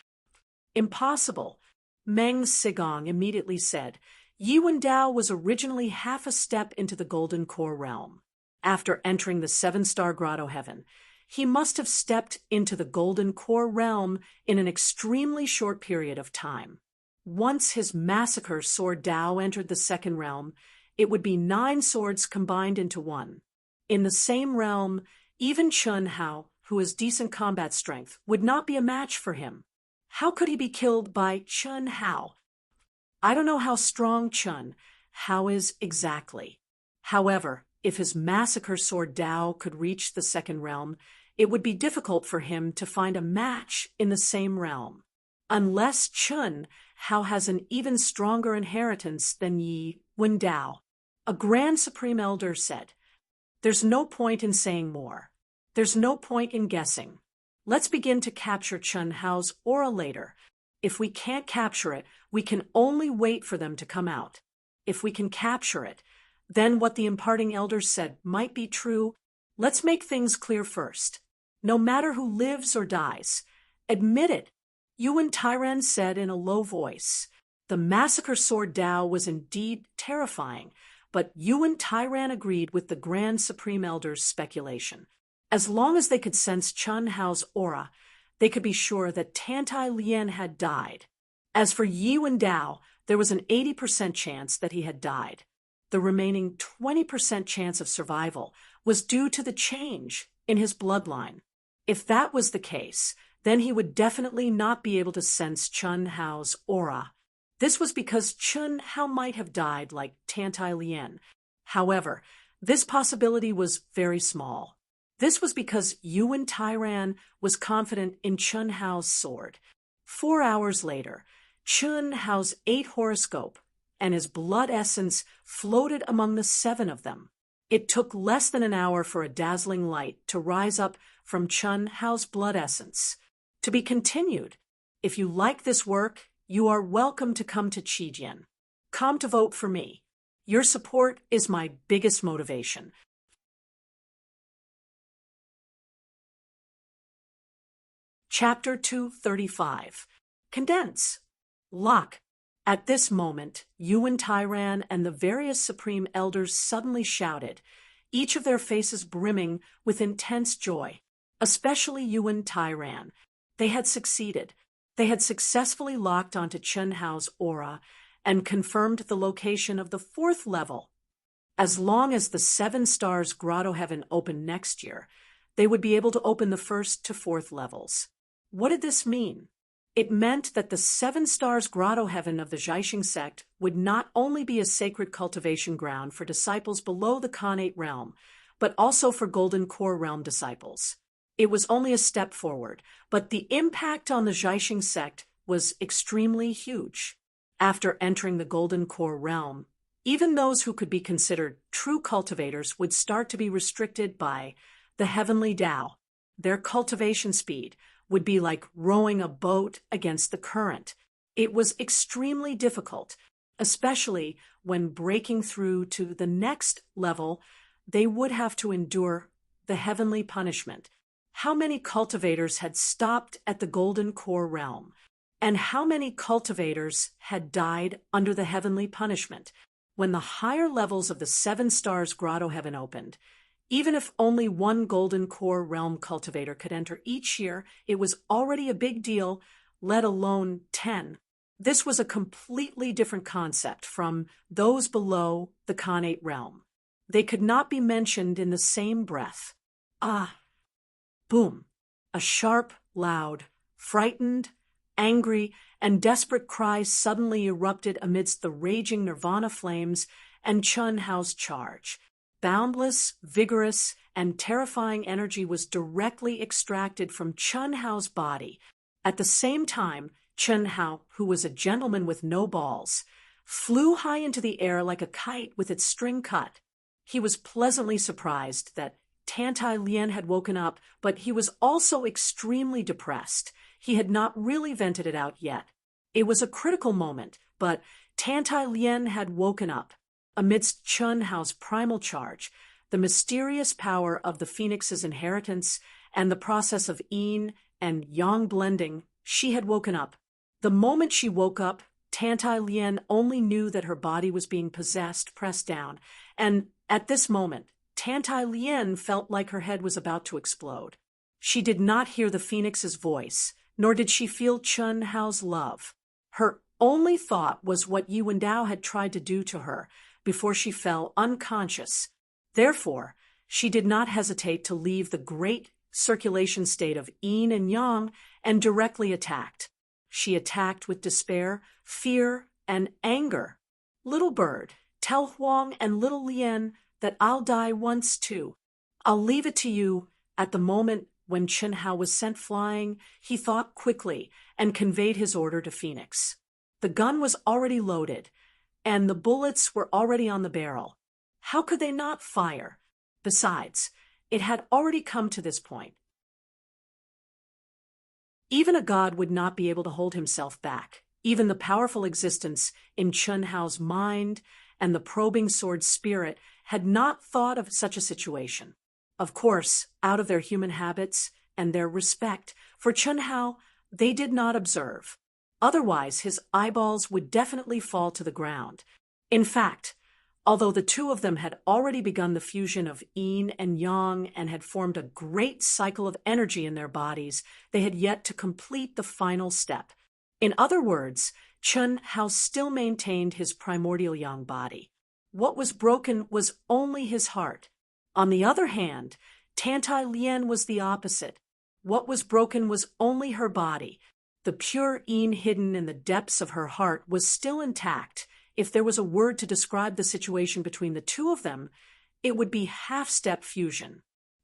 Impossible. Meng Sigong immediately said. Yi Dao was originally half a step into the Golden Core realm. After entering the 7-star grotto heaven, he must have stepped into the Golden Core realm in an extremely short period of time. Once his massacre sword Dao entered the 2nd realm, it would be 9 swords combined into 1. In the same realm, even Chun Hao, who has decent combat strength, would not be a match for him. How could he be killed by Chun Hao? I don't know how strong Chun Hao is exactly. However, if his massacre sword Dao could reach the 2nd realm, it would be difficult for him to find a match in the same realm. Unless Chun Hao has an even stronger inheritance than Yi Dao. A Grand Supreme Elder said, there's no point in saying more. There's no point in guessing. Let's begin to capture Chun Hao's aura later. If we can't capture it, we can only wait for them to come out. If we can capture it, then what the imparting elders said might be true. Let's make things clear first. No matter who lives or dies, admit it. Yuan Tairan said in a low voice. The massacre sword Dao was indeed terrifying, but Yuan Tairan agreed with the Grand Supreme Elder's speculation. As long as they could sense Chun Hao's aura, they could be sure that Tantai Lien had died. As for Yi Dao, there was an 80% chance that he had died. The remaining 20% chance of survival was due to the change in his bloodline. If that was the case, then he would definitely not be able to sense Chun Hao's aura. This was because Chun Hao might have died like Tantai Lien. However, this possibility was very small. This was because Yuan Tairan was confident in Chun Hao's sword. 4 hours later, Chun Hao's 8 horoscope and his blood essence floated among the 7 of them. It took less than an hour for a dazzling light to rise up from Chun Hao's blood essence. To be continued. If you like this work, you are welcome to come to Qijian. Come to vote for me. Your support is my biggest motivation. Chapter 235. Condense. Lock. At this moment, Yuan Tairan and the various supreme elders suddenly shouted, each of their faces brimming with intense joy, especially Yuan Tairan. They had succeeded. They had successfully locked onto Chun Hao's aura and confirmed the location of the 4th level. As long as the 7 stars grotto heaven opened next year, they would be able to open the 1st to 4th levels. What did this mean? It meant that the seven stars grotto heaven of the Jiaxing sect would not only be a sacred cultivation ground for disciples below the Khanate realm, but also for Golden Core realm disciples. It was only a step forward, but the impact on the Jiaxing sect was extremely huge. After entering the Golden Core realm, even those who could be considered true cultivators would start to be restricted by the heavenly Tao. Their cultivation speed would be like rowing a boat against the current. It was extremely difficult, especially when breaking through to the next level, they would have to endure the heavenly punishment. How many cultivators had stopped at the Golden Core realm? And how many cultivators had died under the heavenly punishment? When the higher levels of the seven stars grotto heaven opened, even if only one Golden Core realm cultivator could enter each year, it was already a big deal, let alone 10. This was a completely different concept from those below the Khanate realm. They could not be mentioned in the same breath. Ah! Boom! A sharp, loud, frightened, angry, and desperate cry suddenly erupted amidst the raging nirvana flames and Chun Hao's charge. Boundless, vigorous, and terrifying energy was directly extracted from Chun Hao's body. At the same time, Chun Hao, who was a gentleman with no balls, flew high into the air like a kite with its string cut. He was pleasantly surprised that Tantai Lien had woken up, but he was also extremely depressed. He had not really vented it out yet. It was a critical moment, but Tantai Lien had woken up. Amidst Chun Hao's primal charge, the mysterious power of the Phoenix's inheritance, and the process of yin and yang blending, she had woken up. The moment she woke up, Tantai Lien only knew that her body was being possessed, pressed down, and at this moment, Tantai Lien felt like her head was about to explode. She did not hear the Phoenix's voice, nor did she feel Chun Hao's love. Her only thought was what Yu Wendao had tried to do to her before she fell unconscious. Therefore, she did not hesitate to leave the great circulation state of yin and yang and directly attacked. She attacked with despair, fear, and anger. Little bird, tell Huang and little Lien that I'll die once too. I'll leave it to you. At the moment when Chun Hao was sent flying, he thought quickly and conveyed his order to Phoenix. The gun was already loaded, and the bullets were already on the barrel. How could they not fire? Besides, it had already come to this point. Even a god would not be able to hold himself back. Even the powerful existence in Chun Hao's mind and the probing sword spirit had not thought of such a situation. Of course, out of their human habits and their respect for Chun Hao, they did not observe. Otherwise, his eyeballs would definitely fall to the ground. In fact, although the two of them had already begun the fusion of yin and yang and had formed a great cycle of energy in their bodies, they had yet to complete the final step. In other words, Chun Hao still maintained his primordial yang body. What was broken was only his heart. On the other hand, Tantai Lien was the opposite. What was broken was only her body. The pure yin hidden in the depths of her heart was still intact. If there was a word to describe the situation between the two of them, it would be half-step fusion.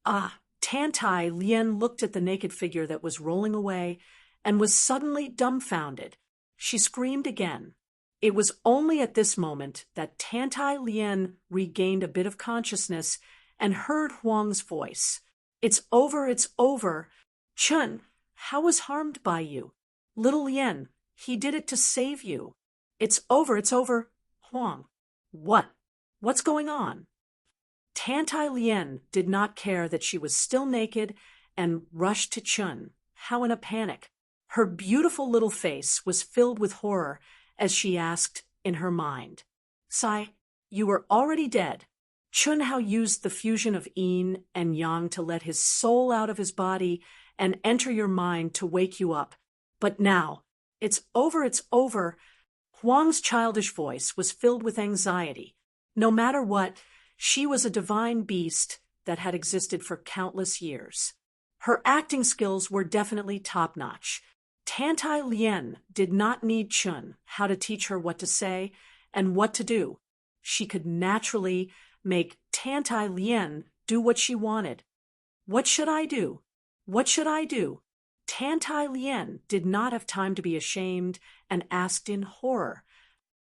Tantai Lien looked at the naked figure that was rolling away and was suddenly dumbfounded. She screamed again. It was only at this moment that Tantai Lien regained a bit of consciousness and heard Huang's voice. It's over, it's over. Chun, Hao was harmed by you. Little Lien, he did it to save you. It's over, it's over. Huang. What? What's going on? Tantai Lien did not care that she was still naked and rushed to Chun Hao in a panic. Her beautiful little face was filled with horror as she asked in her mind, Sai, you were already dead. Chun Hao used the fusion of yin and yang to let his soul out of his body and enter your mind to wake you up. But now, it's over, it's over. Huang's childish voice was filled with anxiety. No matter what, she was a divine beast that had existed for countless years. Her acting skills were definitely top-notch. Tantai Lien did not need Chun how to teach her what to say and what to do. She could naturally make Tantai Lien do what she wanted. What should I do? What should I do? Tantai Lien did not have time to be ashamed and asked in horror,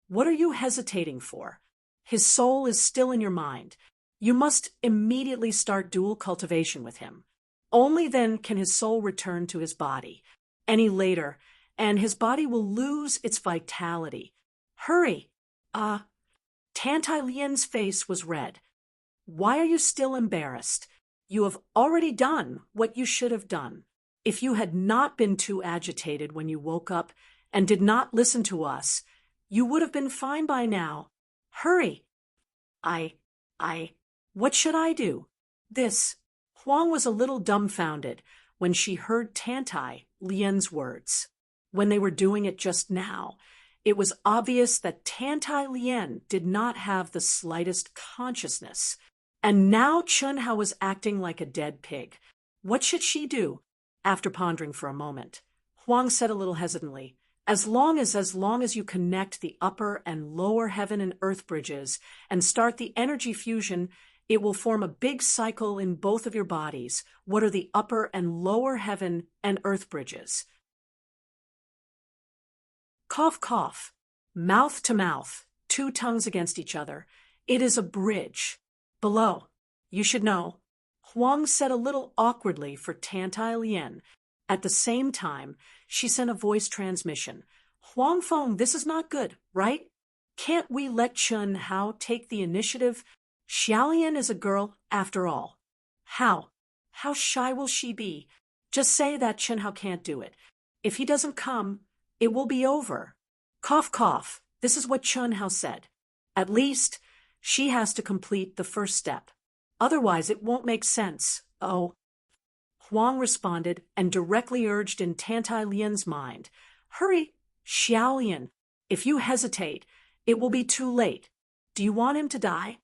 "What are you hesitating for? His soul is still in your mind. You must immediately start dual cultivation with him. Only then can his soul return to his body. Any later, and his body will lose its vitality. Hurry!" Tantai Lien's face was red. "Why are you still embarrassed? You have already done what you should have done. If you had not been too agitated when you woke up and did not listen to us, you would have been fine by now. Hurry!" What should I do? Huang was a little dumbfounded when she heard Tantai Lien's words. When they were doing it just now, it was obvious that Tantai Lien did not have the slightest consciousness. And now Chunhao was acting like a dead pig. What should she do? After pondering for a moment, Huang said a little hesitantly, as long as you connect the upper and lower heaven and earth bridges and start the energy fusion, it will form a big cycle in both of your bodies. What are the upper and lower heaven and earth bridges? Cough, cough. Mouth to mouth, two tongues against each other. It is a bridge. Below. You should know. Huang said a little awkwardly for Tantai Lien. At the same time, she sent a voice transmission. "Huang Feng, this is not good, right? Can't we let Chun Hao take the initiative? Xiaolian is a girl, after all." "How? How shy will she be? Just say that Chun Hao can't do it. If he doesn't come, it will be over." Cough, cough. This is what Chun Hao said. "At least, she has to complete the first step. Otherwise, it won't make sense." "Oh." Huang responded and directly urged in Tantai Lien's mind, "Hurry, Xiaolian. If you hesitate, it will be too late. Do you want him to die?"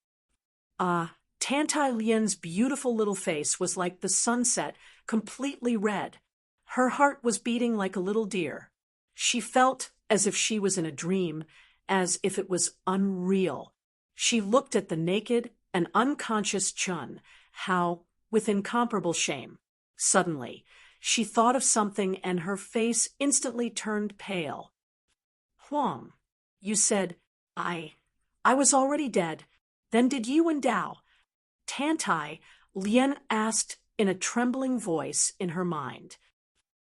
Tantai Lien's beautiful little face was like the sunset, completely red. Her heart was beating like a little deer. She felt as if she was in a dream, as if it was unreal. She looked at the naked and unconscious Chun Hao with incomparable shame. Suddenly, she thought of something and her face instantly turned pale. "Huang, you said, I was already dead. Then did you and Dao?" Tantai Lien asked in a trembling voice in her mind.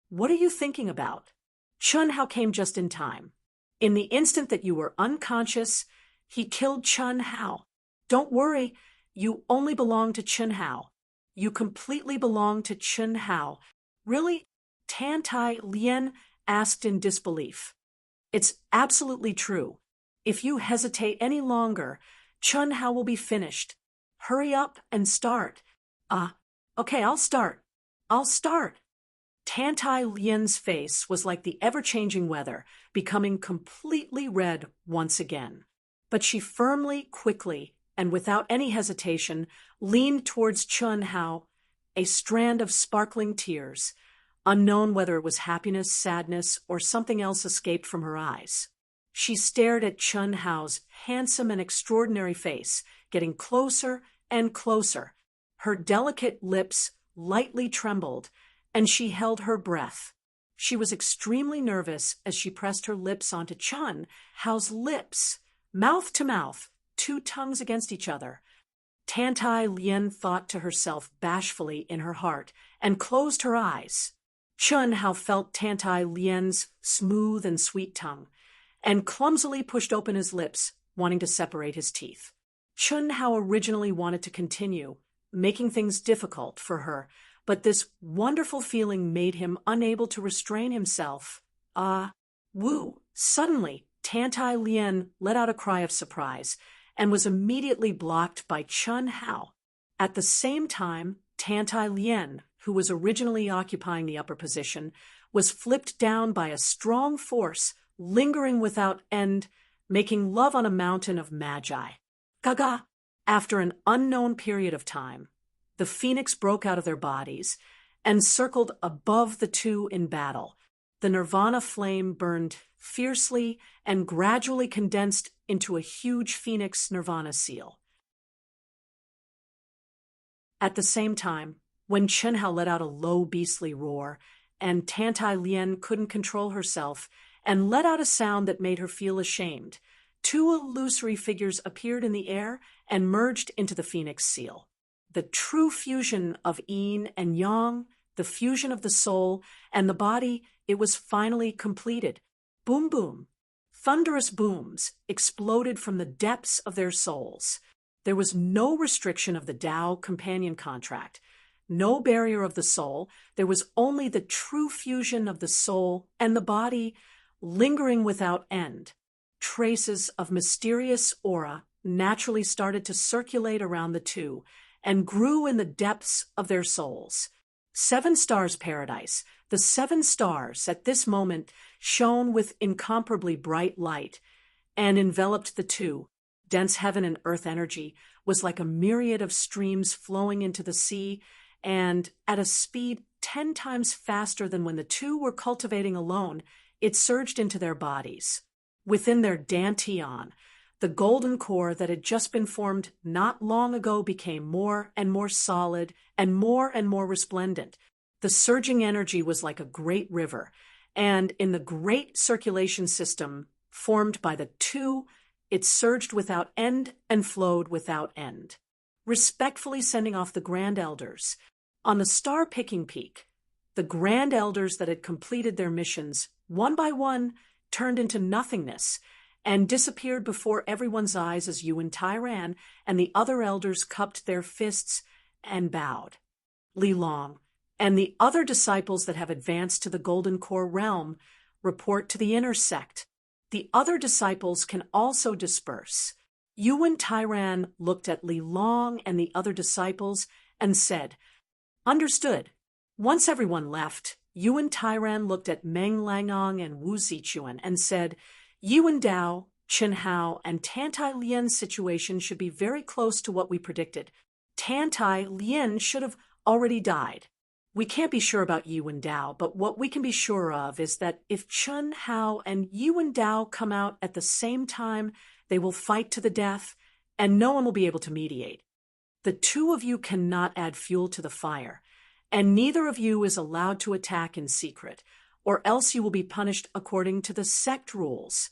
"What are you thinking about? Chun Hao came just in time. In the instant that you were unconscious, he killed Chun Hao. Don't worry, you only belong to Chun Hao. You completely belong to Chun Hao." "Really?" Tantai Lien asked in disbelief. "It's absolutely true. If you hesitate any longer, Chun Hao will be finished. Hurry up and start." Okay, I'll start. Tantai Lien's face was like the ever-changing weather, becoming completely red once again. But she firmly, quickly, and without any hesitation, leaned towards Chun Hao, a strand of sparkling tears. Unknown whether it was happiness, sadness, or something else escaped from her eyes. She stared at Chun Hao's handsome and extraordinary face, getting closer and closer. Her delicate lips lightly trembled, and she held her breath. She was extremely nervous as she pressed her lips onto Chun Hao's lips, mouth to mouth, two tongues against each other. Tantai Lien thought to herself bashfully in her heart and closed her eyes. Chun Hao felt Tantai Lien's smooth and sweet tongue and clumsily pushed open his lips, wanting to separate his teeth. Chun Hao originally wanted to continue, making things difficult for her, but this wonderful feeling made him unable to restrain himself. Woo! Suddenly, Tantai Lien let out a cry of surprise and was immediately blocked by Chun Hao. At the same time, Tantai Lien, who was originally occupying the upper position, was flipped down by a strong force, lingering without end, making love on a mountain of magi. Gaga! After an unknown period of time, the phoenix broke out of their bodies and circled above the two in battle. The nirvana flame burned fiercely and gradually condensed into a huge phoenix nirvana seal. At the same time, when Chunhao let out a low beastly roar, and Tantai Lien couldn't control herself and let out a sound that made her feel ashamed, two illusory figures appeared in the air and merged into the phoenix seal. The true fusion of yin and yang, the fusion of the soul and the body, it was finally completed. Boom, boom. Thunderous booms exploded from the depths of their souls. There was no restriction of the Tao companion contract, no barrier of the soul. There was only the true fusion of the soul and the body, lingering without end. Traces of mysterious aura naturally started to circulate around the two and grew in the depths of their souls. 7 stars paradise, the 7 stars at this moment shone with incomparably bright light and enveloped the two. Dense heaven and earth energy was like a myriad of streams flowing into the sea, and at a speed 10 times faster than when the two were cultivating alone, it surged into their bodies. Within their dantian, the golden core that had just been formed not long ago became more and more solid and more resplendent. The surging energy was like a great river, and in the great circulation system formed by the two, it surged without end and flowed without end. Respectfully sending off the Grand Elders. On the star-picking peak, the Grand Elders that had completed their missions, one by one, turned into nothingness and disappeared before everyone's eyes as Yuan Tairan and the other elders cupped their fists and bowed. Li Long and the other disciples that have advanced to the Golden Core realm report to the inner sect. The other disciples can also disperse. Yuan Tairan looked at Li Long and the other disciples and said, "Understood." Once everyone left, Yuan Tairan looked at Meng Langong and Wu Zichuan and said, "Yuan Dao, Chen Hao, and Tantai Lien's situation should be very close to what we predicted. Tantai Lien should have already died. We can't be sure about Yuan Dao, but what we can be sure of is that if Chen Hao and Yuan Dao come out at the same time, they will fight to the death, and no one will be able to mediate. The two of you cannot add fuel to the fire, and neither of you is allowed to attack in secret, or else you will be punished according to the sect rules."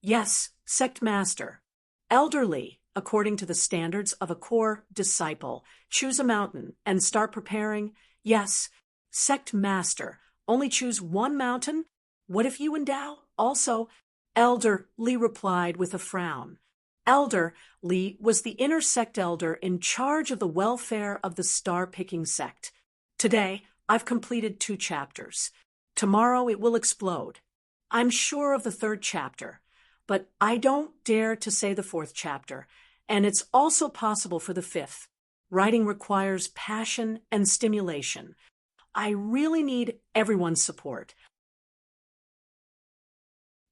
"Yes, sect master." "Elderly, according to the standards of a core disciple, choose a mountain and start preparing." "Yes, sect master, only choose one mountain." "What if Yuan Dao also?" "Elder," Li replied with a frown. Elder Li was the inner sect elder in charge of the welfare of the star-picking sect. "Today, I've completed 2 chapters. Tomorrow it will explode. I'm sure of the 3rd chapter, but I don't dare to say the 4th chapter, and it's also possible for the 5th. Writing requires passion and stimulation. I really need everyone's support.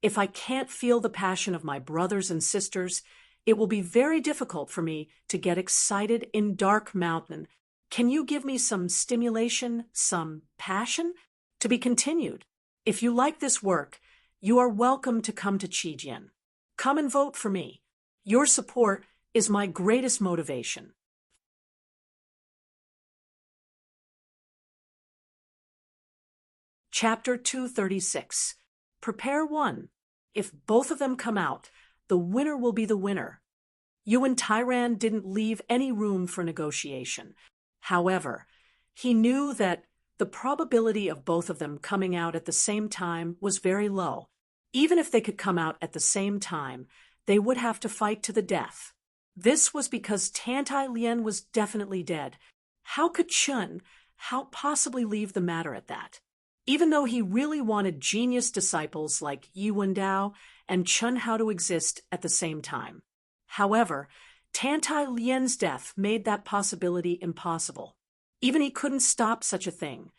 If I can't feel the passion of my brothers and sisters, it will be very difficult for me to get excited in Dark Mountain. Can you give me some stimulation, some passion?" To be continued. If you like this work, you are welcome to come to Qijian. Come and vote for me. Your support is my greatest motivation. Chapter 236. Prepare 1. If both of them come out, the winner will be the winner. Yuan Tairan didn't leave any room for negotiation. However, he knew that the probability of both of them coming out at the same time was very low. Even if they could come out at the same time, they would have to fight to the death. This was because Tantai Lien was definitely dead. How could Chun possibly leave the matter at that? Even though he really wanted genius disciples like Yuan Dao and Chen Hao to exist at the same time. However, Tantai Lien's death made that possibility impossible. Even he couldn't stop such a thing.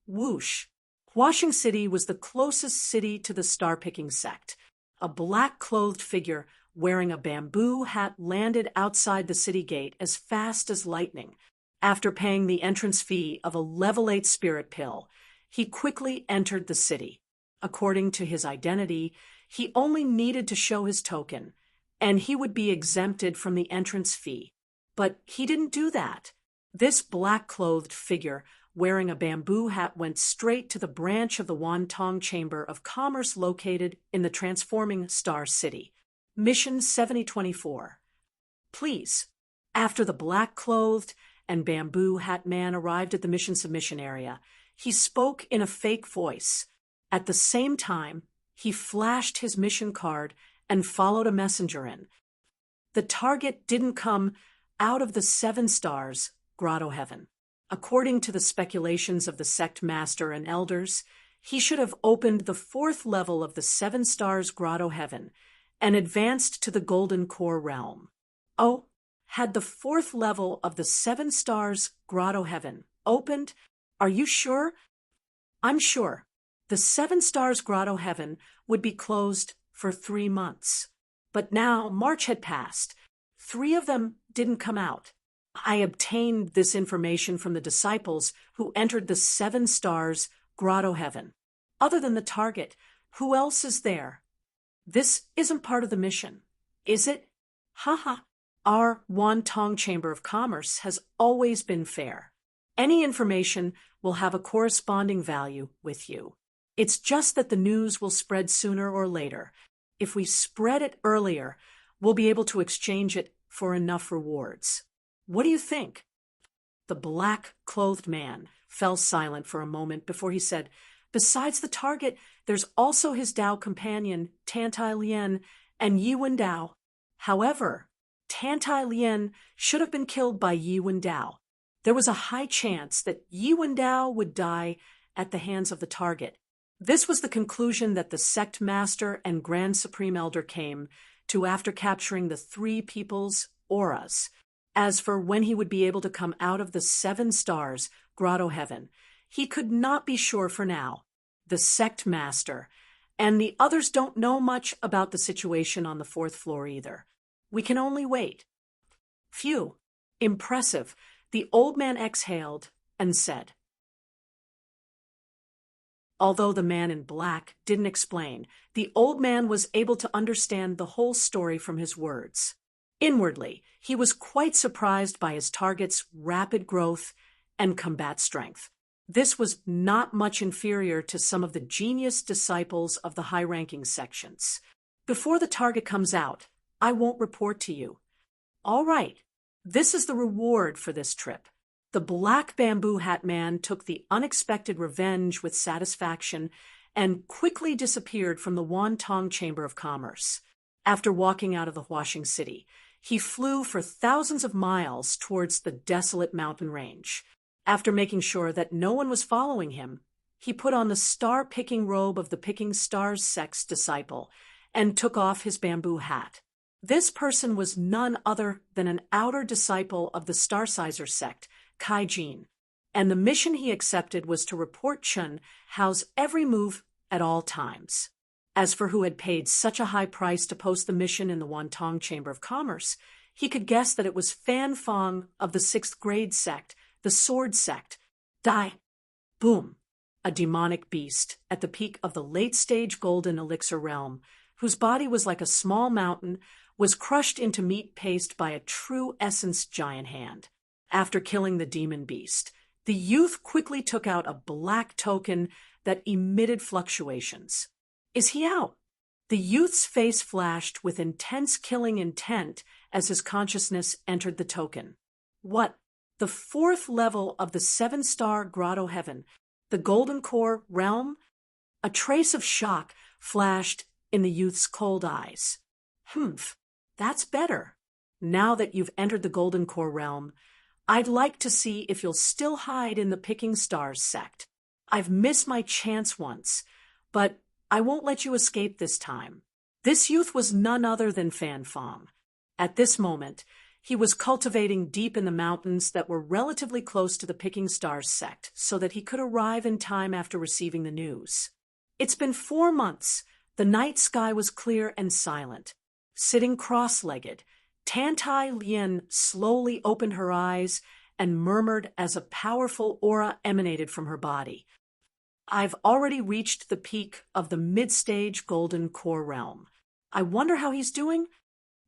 Whoosh! Huaxing City was the closest city to the star-picking sect. A black-clothed figure wearing a bamboo hat landed outside the city gate as fast as lightning. After paying the entrance fee of a level 8 spirit pill, he quickly entered the city. According to his identity, he only needed to show his token, and he would be exempted from the entrance fee. But he didn't do that. This black-clothed figure wearing a bamboo hat went straight to the branch of the Wantong Chamber of Commerce located in the transforming Star City. Mission 7024. Please. After the black-clothed and bamboo hat man arrived at the mission submission area, he spoke in a fake voice. At the same time, he flashed his mission card and followed a messenger in. The target didn't come out of the 7 stars, Grotto Heaven. According to the speculations of the sect master and elders, he should have opened the 4th level of the 7 stars Grotto Heaven and advanced to the Golden Core realm. Oh, had the 4th level of the 7 stars Grotto Heaven opened? Are you sure? I'm sure. The 7 stars Grotto Heaven would be closed for 3 months. But now March had passed. 3 of them didn't come out. I obtained this information from the disciples who entered the 7 stars Grotto Heaven. Other than the target, who else is there? This isn't part of the mission, is it? Haha. Our Wantong Chamber of Commerce has always been fair. Any information will have a corresponding value with you. It's just that the news will spread sooner or later. If we spread it earlier, we'll be able to exchange it for enough rewards. What do you think? The black-clothed man fell silent for a moment before he said, besides the target, there's also his Dao companion, Tantai Lien, and Yi Wen Dao. However, Tantai Lien should have been killed by Yi Wen Dao. There was a high chance that Yi Wen Dao would die at the hands of the target. This was the conclusion that the sect master and Grand Supreme Elder came to after capturing the 3 people's auras. As for when he would be able to come out of the 7 stars Grotto Heaven, he could not be sure for now. The sect master and the others don't know much about the situation on the 4th floor either. We can only wait. Phew. Impressive. The old man exhaled and said. Although the man in black didn't explain, the old man was able to understand the whole story from his words. Inwardly, he was quite surprised by his target's rapid growth and combat strength. This was not much inferior to some of the genius disciples of the high-ranking sections. Before the target comes out, I won't report to you. All right, this is the reward for this trip. The black bamboo hat man took the unexpected revenge with satisfaction and quickly disappeared from the Wantong Chamber of Commerce. After walking out of the Huaxing City, he flew for thousands of miles towards the desolate mountain range. After making sure that no one was following him, he put on the star-picking robe of the Picking Stars sect's disciple and took off his bamboo hat. This person was none other than an outer disciple of the Starsizer sect, Kai Jin, and the mission he accepted was to report Chun Hao's every move at all times. As for who had paid such a high price to post the mission in the Wantong Chamber of Commerce, he could guess that it was Fan Fong of the 6th grade sect, the Sword sect. Die. Boom. A demonic beast at the peak of the late-stage golden elixir realm, whose body was like a small mountain, was crushed into meat paste by a true essence giant hand. After killing the demon beast, the youth quickly took out a black token that emitted fluctuations. Is he out? The youth's face flashed with intense killing intent as his consciousness entered the token. What? The 4th level of the 7-star Grotto Heaven, the Golden Core realm? A trace of shock flashed in the youth's cold eyes. That's better. Now that you've entered the Golden Core realm, I'd like to see if you'll still hide in the Picking Stars sect. I've missed my chance once, but I won't let you escape this time. This youth was none other than Fan Fong. At this moment, he was cultivating deep in the mountains that were relatively close to the Picking Stars sect so that he could arrive in time after receiving the news. It's been 4 months. The night sky was clear and silent. Sitting cross-legged, Tantai Lien slowly opened her eyes and murmured as a powerful aura emanated from her body. I've already reached the peak of the mid-stage golden core realm. I wonder how he's doing?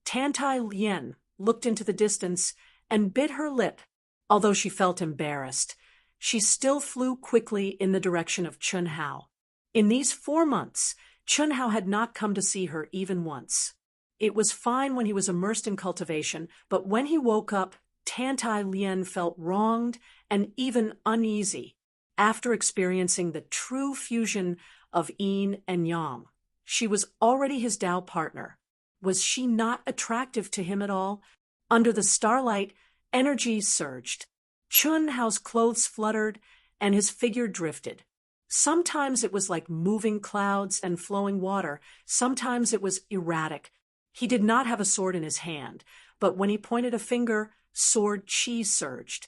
Tantai Lien looked into the distance and bit her lip. Although she felt embarrassed, she still flew quickly in the direction of Chun Hao. In these 4 months, Chun Hao had not come to see her even once. It was fine when he was immersed in cultivation, but when he woke up, Tantai Lien felt wronged and even uneasy. After experiencing the true fusion of yin and yang, she was already his Tao partner. Was she not attractive to him at all? Under the starlight, energy surged. Chun Hao's clothes fluttered, and his figure drifted. Sometimes it was like moving clouds and flowing water. Sometimes it was erratic. He did not have a sword in his hand, but when he pointed a finger, sword chi surged.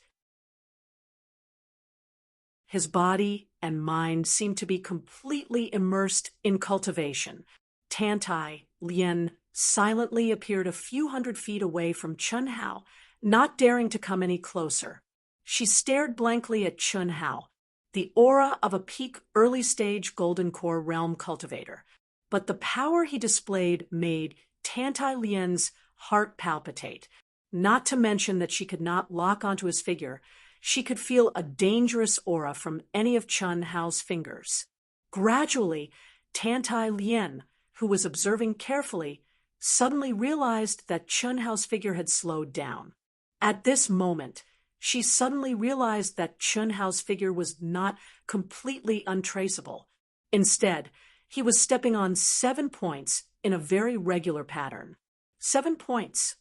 His body and mind seemed to be completely immersed in cultivation. Tantai Lien silently appeared a few hundred feet away from Chun Hao, not daring to come any closer. She stared blankly at Chun Hao, the aura of a peak early-stage golden core realm cultivator. But the power he displayed made Tantai Lien's heart palpitate, not to mention that she could not lock onto his figure. She could feel a dangerous aura from any of Chun Hao's fingers. Gradually, Tantai Lien, who was observing carefully, suddenly realized that Chun Hao's figure had slowed down. At this moment, she suddenly realized that Chun Hao's figure was not completely untraceable. Instead, he was stepping on 7 points in a very regular pattern. 7 points.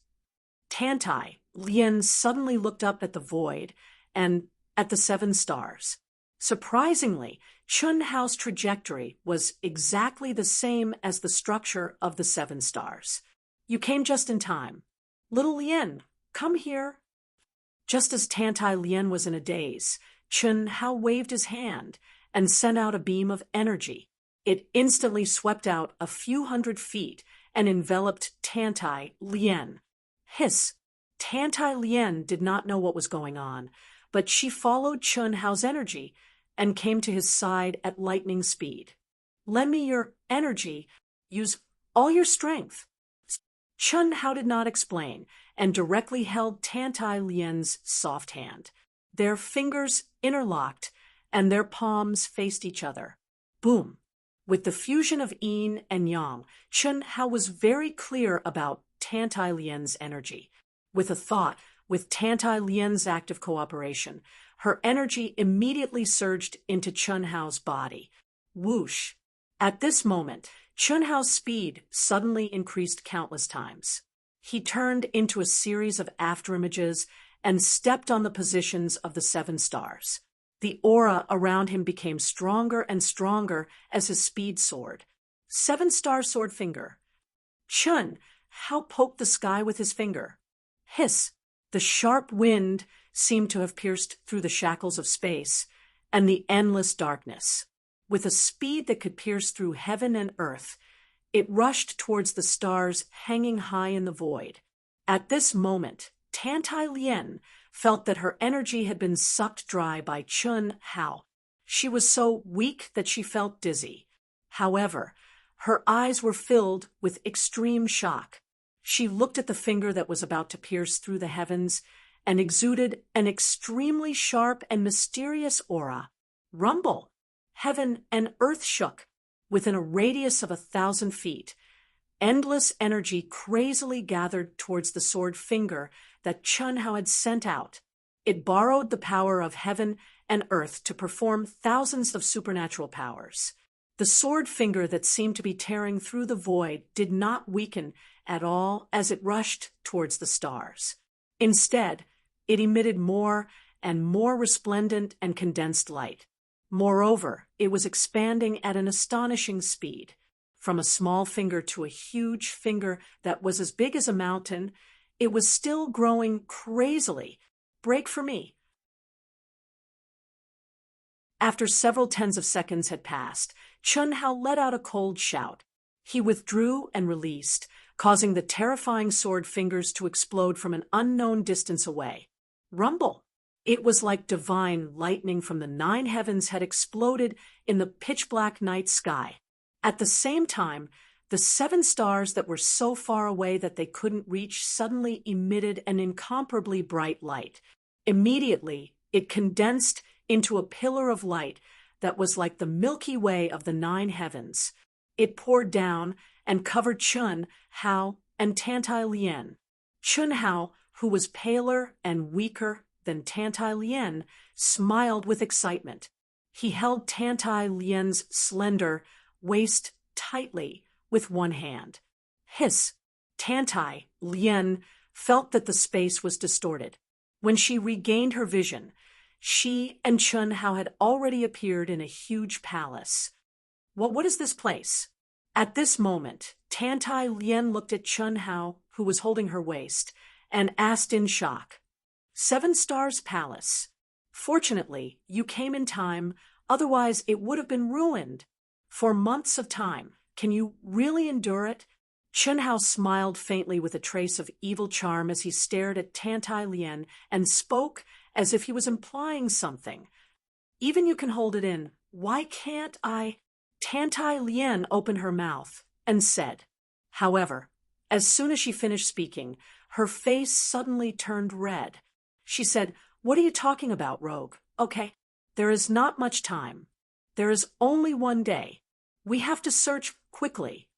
Tantai Lien suddenly looked up at the void and at the 7 stars. Surprisingly, Chun Hao's trajectory was exactly the same as the structure of the 7 stars. You came just in time. Little Lien, come here. Just as Tantai Lien was in a daze, Chun Hao waved his hand and sent out a beam of energy. It instantly swept out a few hundred feet and enveloped Tantai Lien. Hiss! Tantai Lien did not know what was going on, but she followed Chun Hao's energy and came to his side at lightning speed. Lend me your energy. Use all your strength. Chun Hao did not explain and directly held Tantai Lien's soft hand. Their fingers interlocked and their palms faced each other. Boom! With the fusion of yin and yang, Chun Hao was very clear about Tantai Lien's energy. With a thought, with Tantai Lien's active cooperation, her energy immediately surged into Chun Hao's body. Whoosh! At this moment, Chun Hao's speed suddenly increased countless times. He turned into a series of afterimages and stepped on the positions of the 7 stars. The aura around him became stronger and stronger as his speed soared. 7-star sword finger. Chun Hao poked the sky with his finger. Hiss! The sharp wind seemed to have pierced through the shackles of space and the endless darkness. With a speed that could pierce through heaven and earth, it rushed towards the stars hanging high in the void. At this moment, Tantai Lien felt that her energy had been sucked dry by Chun Hao. She was so weak that she felt dizzy. However, her eyes were filled with extreme shock. She looked at the finger that was about to pierce through the heavens and exuded an extremely sharp and mysterious aura. Rumble! Heaven and earth shook. Within a radius of 1,000 feet, endless energy crazily gathered towards the sword finger that Chun Hao had sent out. It borrowed the power of heaven and earth to perform thousands of supernatural powers. The sword finger that seemed to be tearing through the void did not weaken at all as it rushed towards the stars. Instead, it emitted more and more resplendent and condensed light. Moreover, it was expanding at an astonishing speed. From a small finger to a huge finger that was as big as a mountain, it was still growing crazily. Break for me. After several tens of seconds had passed, Chun Hao let out a cold shout. He withdrew and released, causing the terrifying sword fingers to explode from an unknown distance away. Rumble! It was like divine lightning from the 9 heavens had exploded in the pitch-black night sky. At the same time, the 7 stars that were so far away that they couldn't reach suddenly emitted an incomparably bright light. Immediately, it condensed into a pillar of light that was like the Milky Way of the 9 heavens. It poured down and covered Chun Hao and Tantai Lien. Chun Hao, who was paler and weaker than Tantai Lien, smiled with excitement. He held Tantai Lien's slender waist tightly with one hand. Hiss! Tantai Lien felt that the space was distorted. When she regained her vision, she and Chun Hao had already appeared in a huge palace. What is this place? At this moment, Tantai Lien looked at Chun Hao, who was holding her waist, and asked in shock, 7 Stars Palace. Fortunately, you came in time, otherwise it would have been ruined. For months of time, can you really endure it? Chun Hao smiled faintly with a trace of evil charm as he stared at Tantai Lien and spoke as if he was implying something. Even you can hold it in. Why can't I? Tantai Lien opened her mouth and said. However, as soon as she finished speaking, her face suddenly turned red. She said, "What are you talking about, rogue? Okay, there is not much time. There is only one day. We have to search quickly."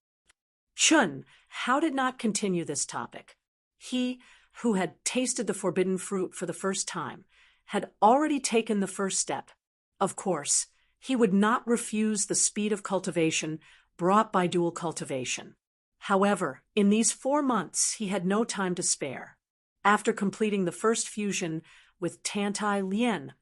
Chun Hao did not continue this topic. He, who had tasted the forbidden fruit for the first time, had already taken the first step. Of course, he would not refuse the speed of cultivation brought by dual cultivation. However, in these 4 months, he had no time to spare. After completing the first fusion with Tantai Lien,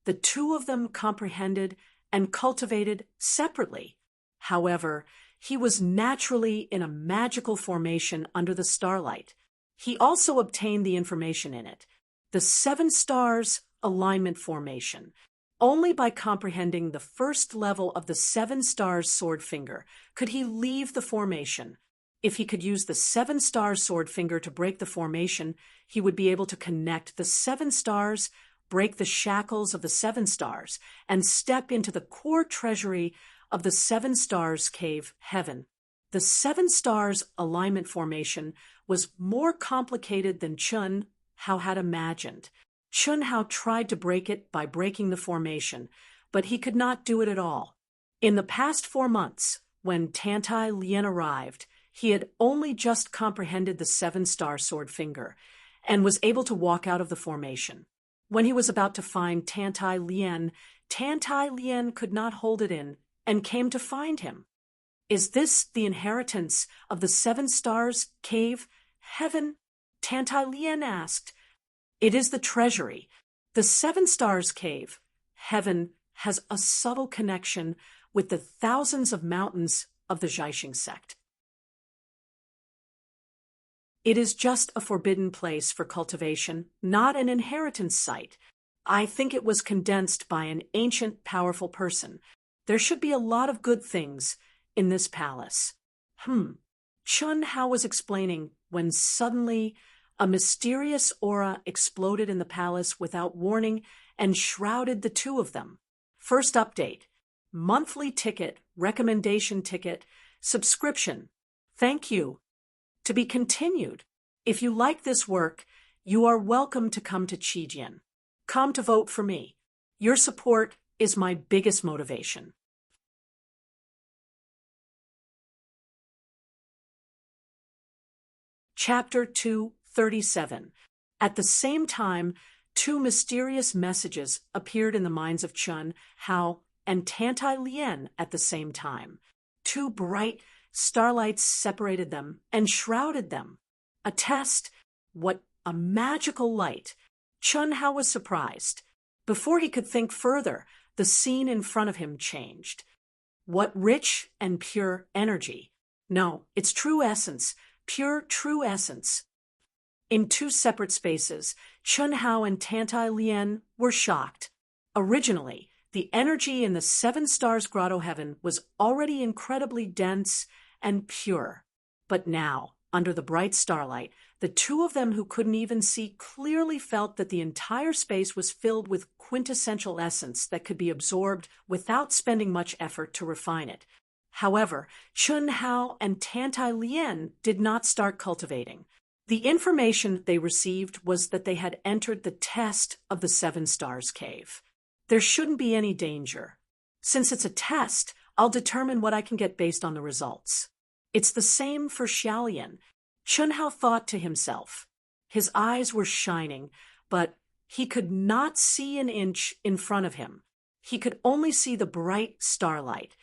the 2 of them comprehended and cultivated separately. However, he was naturally in a magical formation under the starlight. He also obtained the information in it, the 7 stars alignment formation. Only by comprehending the first level of the 7 stars sword finger could he leave the formation. If he could use the 7 stars sword finger to break the formation, he would be able to connect the 7 stars, break the shackles of the 7 stars, and step into the core treasury of the 7 stars cave heaven. The 7 stars alignment formation was more complicated than Chun Hao had imagined. Chun Hao tried to break it by breaking the formation, but he could not do it at all. In the past 4 months, when Tantai Lien arrived, he had only just comprehended the 7-star sword finger and was able to walk out of the formation. When he was about to find Tantai Lien could not hold it in and came to find him. Is this the inheritance of the 7 stars cave heaven? Tantai Lien asked. It is the treasury. The 7 stars cave heaven has a subtle connection with the thousands of mountains of the Jiaxing sect. It is just a forbidden place for cultivation, not an inheritance site. I think it was condensed by an ancient, powerful person. There should be a lot of good things in this palace. Chun Hao was explaining when suddenly a mysterious aura exploded in the palace without warning and shrouded the 2 of them. First update: monthly ticket, recommendation ticket, subscription. Thank you. To be continued. If you like this work, you are welcome to come to Qijian. Come to vote for me. Your support is my biggest motivation. Chapter 237. At the same time, 2 mysterious messages appeared in the minds of Chun Hao and Tantai Lien at the same time. 2 bright starlights separated them and shrouded them. A test? What a magical light! Chun Hao was surprised. Before he could think further, the scene in front of him changed. What rich and pure energy! No, its true essence, pure true essence. In 2 separate spaces, Chun Hao and Tantai Lien were shocked. Originally, the energy in the 7 stars grotto heaven was already incredibly dense and pure. But now, under the bright starlight, the two of them who couldn't even see clearly felt that the entire space was filled with quintessential essence that could be absorbed without spending much effort to refine it. However, Chun Hao and Tantai Lien did not start cultivating. The information they received was that they had entered the test of the Seven Stars Cave. There shouldn't be any danger. Since it's a test, I'll determine what I can get based on the results. It's the same for Xiaolian. Chun Hao thought to himself. His eyes were shining, but he could not see an inch in front of him. He could only see the bright starlight.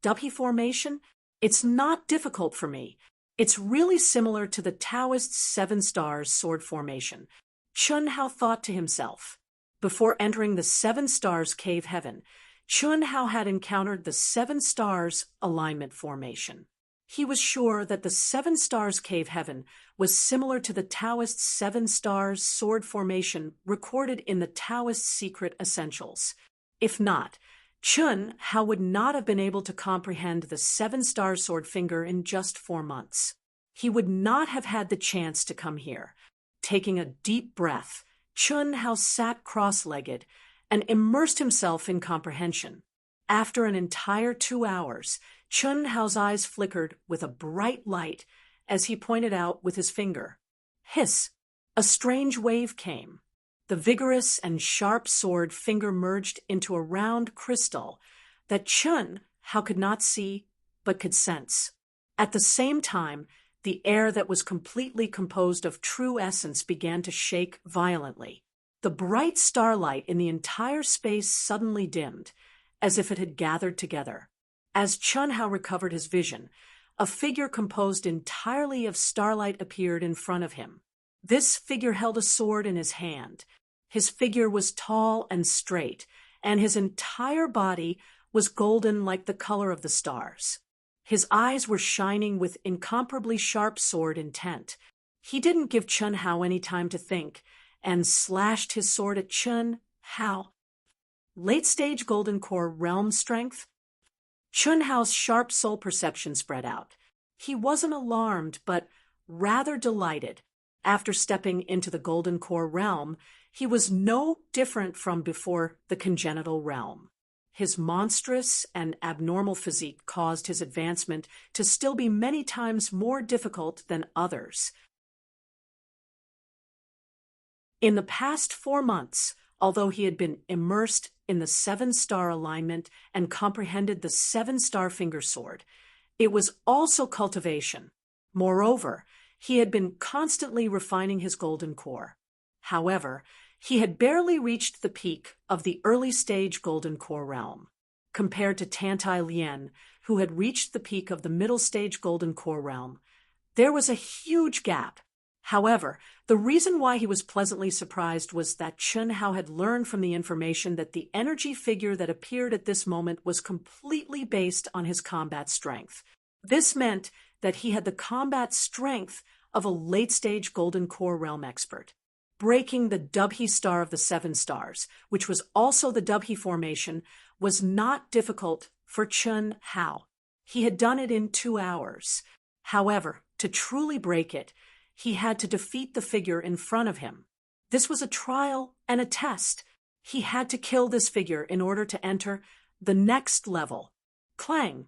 Dubhe formation? It's not difficult for me. It's really similar to the Taoist Seven Stars sword formation. Chun Hao thought to himself. Before entering the Seven Stars Cave Heaven, Chun Hao had encountered the Seven Stars alignment formation. He was sure that the Seven Stars Cave Heaven was similar to the Taoist Seven Stars sword formation recorded in the Taoist Secret Essentials. If not, Chun Hao would not have been able to comprehend the Seven Star Sword finger in just 4 months. He would not have had the chance to come here. Taking a deep breath, Chun Hao sat cross-legged and immersed himself in comprehension. After an entire 2 hours, Chun Hao's eyes flickered with a bright light as he pointed out with his finger. Hiss! A strange wave came. The vigorous and sharp sword finger merged into a round crystal that Chun Hao could not see but could sense. At the same time, the air that was completely composed of true essence began to shake violently. The bright starlight in the entire space suddenly dimmed, as if it had gathered together. As Chun Hao recovered his vision, a figure composed entirely of starlight appeared in front of him. This figure held a sword in his hand. His figure was tall and straight, and his entire body was golden like the color of the stars. His eyes were shining with incomparably sharp sword intent. He didn't give Chun Hao any time to think, and slashed his sword at Chun Hao. Late-stage Golden Core realm strength? Chun Hao's sharp soul perception spread out. He wasn't alarmed, but rather delighted. After stepping into the Golden Core realm, he was no different from before the congenital realm. His monstrous and abnormal physique caused his advancement to still be many times more difficult than others. In the past 4 months, although he had been immersed in the seven-star alignment and comprehended the seven-star finger sword, it was also cultivation. Moreover, he had been constantly refining his golden core. However, he had barely reached the peak of the early-stage Golden Core realm. Compared to Tantai Lien, who had reached the peak of the middle-stage Golden Core realm, there was a huge gap. However, the reason why he was pleasantly surprised was that Chun Hao had learned from the information that the energy figure that appeared at this moment was completely based on his combat strength. This meant that he had the combat strength of a late-stage Golden Core realm expert. Breaking the Dubhe star of the Seven Stars, which was also the Dubhe formation, was not difficult for Chun Hao. He had done it in 2 hours. However, to truly break it, he had to defeat the figure in front of him. This was a trial and a test. He had to kill this figure in order to enter the next level. Clang!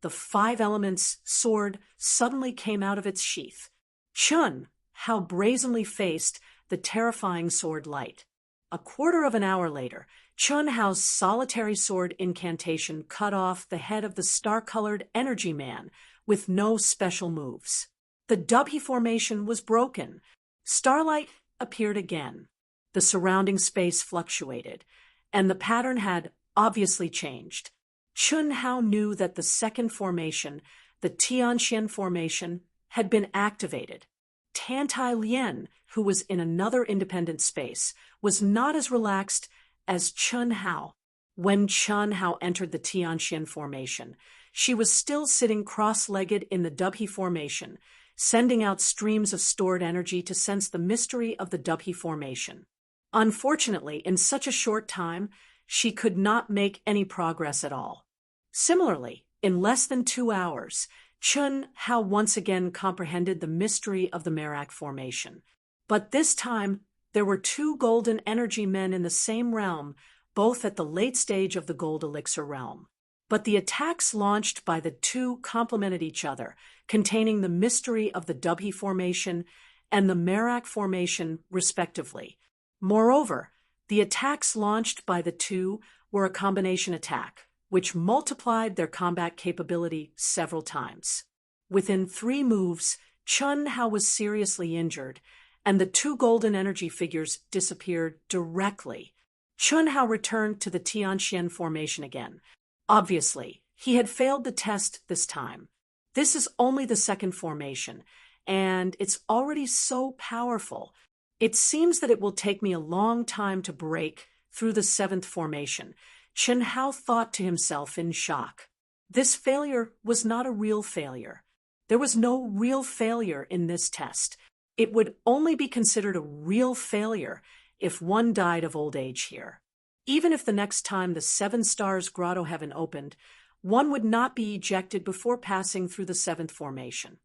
The 5 elements sword suddenly came out of its sheath. Chun Hao brazenly faced the terrifying sword light. A quarter of an hour later, Chun Hao's solitary sword incantation cut off the head of the star-colored energy man with no special moves. The Dubhe formation was broken. Starlight appeared again. The surrounding space fluctuated, and the pattern had obviously changed. Chun Hao knew that the second formation, the Tianxian formation, had been activated. Tantai Lien, who was in another independent space, was not as relaxed as Chun Hao. When Chun Hao entered the Tianxian formation, she was still sitting cross-legged in the Dubhe formation, sending out streams of stored energy to sense the mystery of the Dubhe formation. Unfortunately, in such a short time, she could not make any progress at all. Similarly, in less than 2 hours, Chun Hao once again comprehended the mystery of the Merak formation. But this time, there were two golden energy men in the same realm, both at the late stage of the gold elixir realm. But the attacks launched by the two complemented each other, containing the mystery of the Dubhe formation and the Merak formation, respectively. Moreover, the attacks launched by the two were a combination attack, which multiplied their combat capability several times. Within 3 moves, Chun Hao was seriously injured, and the two golden energy figures disappeared directly. Chun Hao returned to the Tianxian formation again. Obviously, he had failed the test this time. This is only the second formation, and it's already so powerful. It seems that it will take me a long time to break through the 7th formation. Chun Hao thought to himself in shock. This failure was not a real failure. There was no real failure in this test. It would only be considered a real failure if one died of old age here. Even if the next time the 7 Stars Grotto Heaven opened, one would not be ejected before passing through the 7th formation.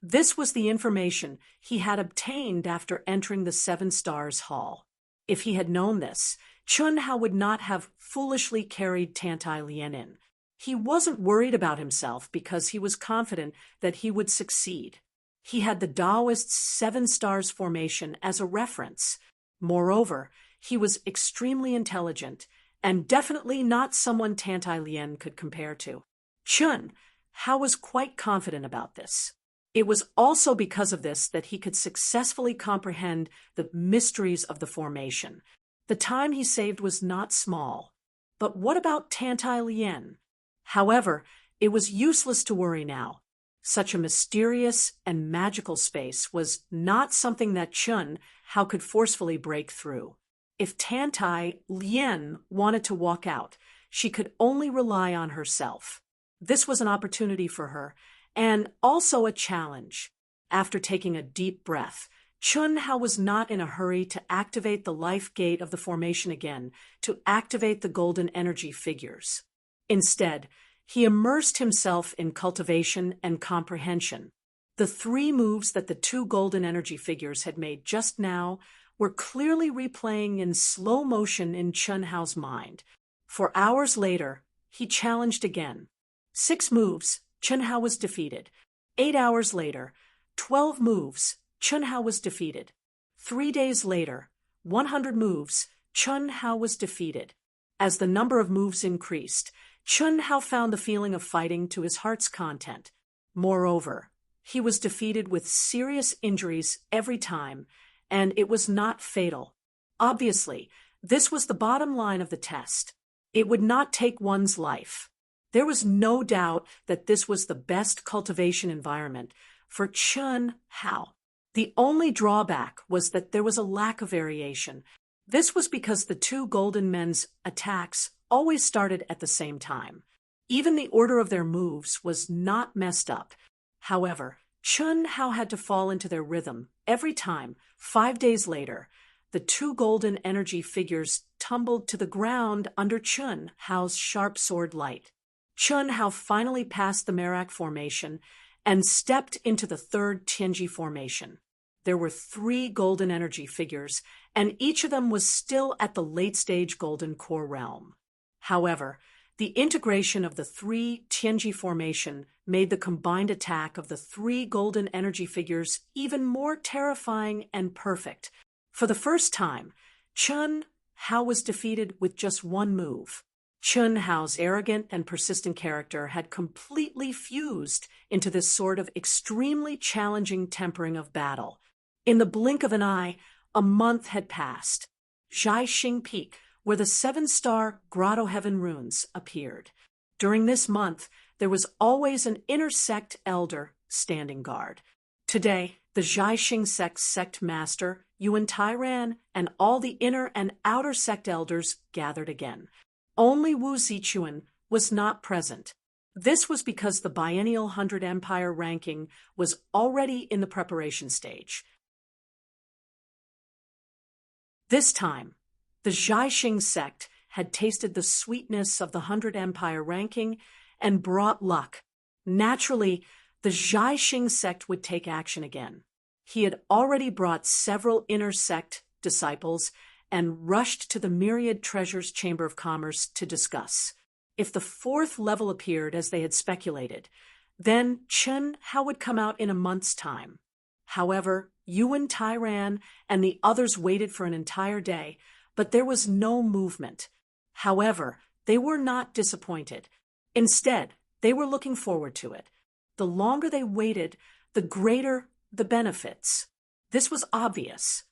This was the information he had obtained after entering the 7 Stars Hall. If he had known this, Chun Hao would not have foolishly carried Tantai Lien in. He wasn't worried about himself because he was confident that he would succeed. He had the Taoist 7 Stars formation as a reference. Moreover, he was extremely intelligent and definitely not someone Tantai Lien could compare to. Chun Hao was quite confident about this. It was also because of this that he could successfully comprehend the mysteries of the formation. The time he saved was not small. But what about Tantai Lien? However, it was useless to worry now. Such a mysterious and magical space was not something that Chun Hao could forcefully break through. If Tantai Lien wanted to walk out, she could only rely on herself. This was an opportunity for her, and also a challenge. After taking a deep breath, Chun Hao was not in a hurry to activate the life gate of the formation again, to activate the golden energy figures. Instead, he immersed himself in cultivation and comprehension. The 3 moves that the 2 golden energy figures had made just now were clearly replaying in slow motion in Chun Hao's mind. For hours later, he challenged again. 6 moves, Chun Hao was defeated. 8 hours later, 12 moves, Chun Hao was defeated. 3 days later, 100 moves, Chun Hao was defeated. As the number of moves increased, Chun Hao found the feeling of fighting to his heart's content. Moreover, he was defeated with serious injuries every time, and it was not fatal. Obviously, this was the bottom line of the test. It would not take one's life. There was no doubt that this was the best cultivation environment for Chun Hao. The only drawback was that there was a lack of variation. This was because the 2 golden men's attacks always started at the same time. Even the order of their moves was not messed up. However, Chun Hao had to fall into their rhythm every time. 5 days later, the 2 golden energy figures tumbled to the ground under Chun Hao's sharp sword light. Chun Hao finally passed the Merak formation and stepped into the 3rd Tianji formation. There were 3 golden energy figures, and each of them was still at the late-stage golden core realm. However, the integration of the 3 Tianji formation made the combined attack of the 3 golden energy figures even more terrifying and perfect. For the first time, Chun Hao was defeated with just 1 move. Chun Hao's arrogant and persistent character had completely fused into this sort of extremely challenging tempering of battle. In the blink of an eye, a month had passed. Jiaxing Peak, where the 7-star Grotto Heaven runes appeared. During this month, there was always an inner sect elder standing guard. Today, the Jiaxing sect master, Yuan Tairan, and all the inner and outer sect elders gathered again. Only Wu Zichuan was not present. This was because the biennial 100 Empire ranking was already in the preparation stage. This time, the Jiaxing sect had tasted the sweetness of the 100 Empire ranking and brought luck. Naturally, the Jiaxing sect would take action again. He had already brought several inner sect disciples and rushed to the Myriad Treasures Chamber of Commerce to discuss. If the fourth level appeared as they had speculated, then Chen Hao would come out in a month's time. However, Yuan Tairan and the others waited for an entire day, but there was no movement. However, they were not disappointed. Instead, they were looking forward to it. The longer they waited, the greater the benefits. This was obvious.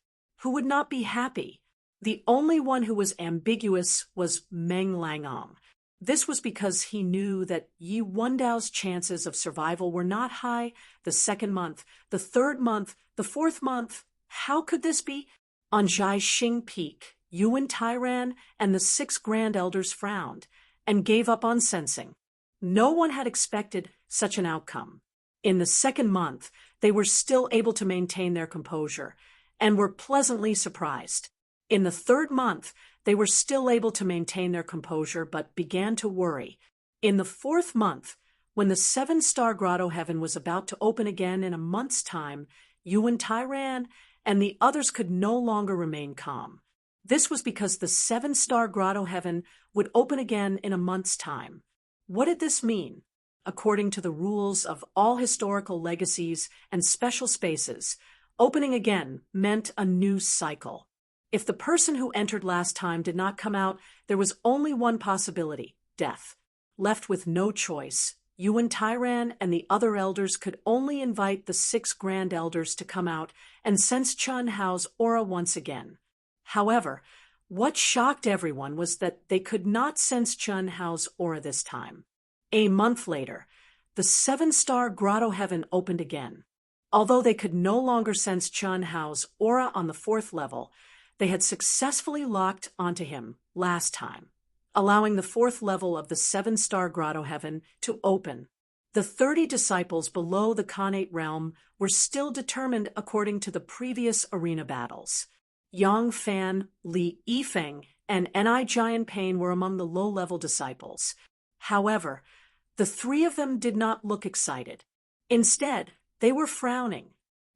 Who would not be happy? The only one who was ambiguous was Meng Langong. This was because he knew that Yi Wendao's chances of survival were not high the second month, the third month, the fourth month. How could this be? On Jiaxing Peak, Yuan Tairan and the 6 Grand Elders frowned and gave up on sensing. No one had expected such an outcome. In the second month, they were still able to maintain their composure and were pleasantly surprised. In the third month, they were still able to maintain their composure but began to worry. In the fourth month, when the 7-star grotto heaven was about to open again in a month's time, Yuan Tairan and the others could no longer remain calm. This was because the 7-star grotto heaven would open again in a month's time. What did this mean? According to the rules of all historical legacies and special spaces, opening again meant a new cycle. If the person who entered last time did not come out, there was only one possibility: death. Left with no choice, Yuan Tairan and the other elders could only invite the 6 Grand Elders to come out and sense Chen Hao's aura once again. However, what shocked everyone was that they could not sense Chen Hao's aura this time. A month later, the 7-star grotto heaven opened again. Although they could no longer sense Chen Hao's aura on the 4th level, they had successfully locked onto him last time, allowing the 4th level of the 7-star grotto heaven to open. The 30 disciples below the Khanate realm were still determined according to the previous arena battles. Yang Fan, Li Yifeng, and Ni Jianping were among the low-level disciples. However, the 3 of them did not look excited. Instead, they were frowning.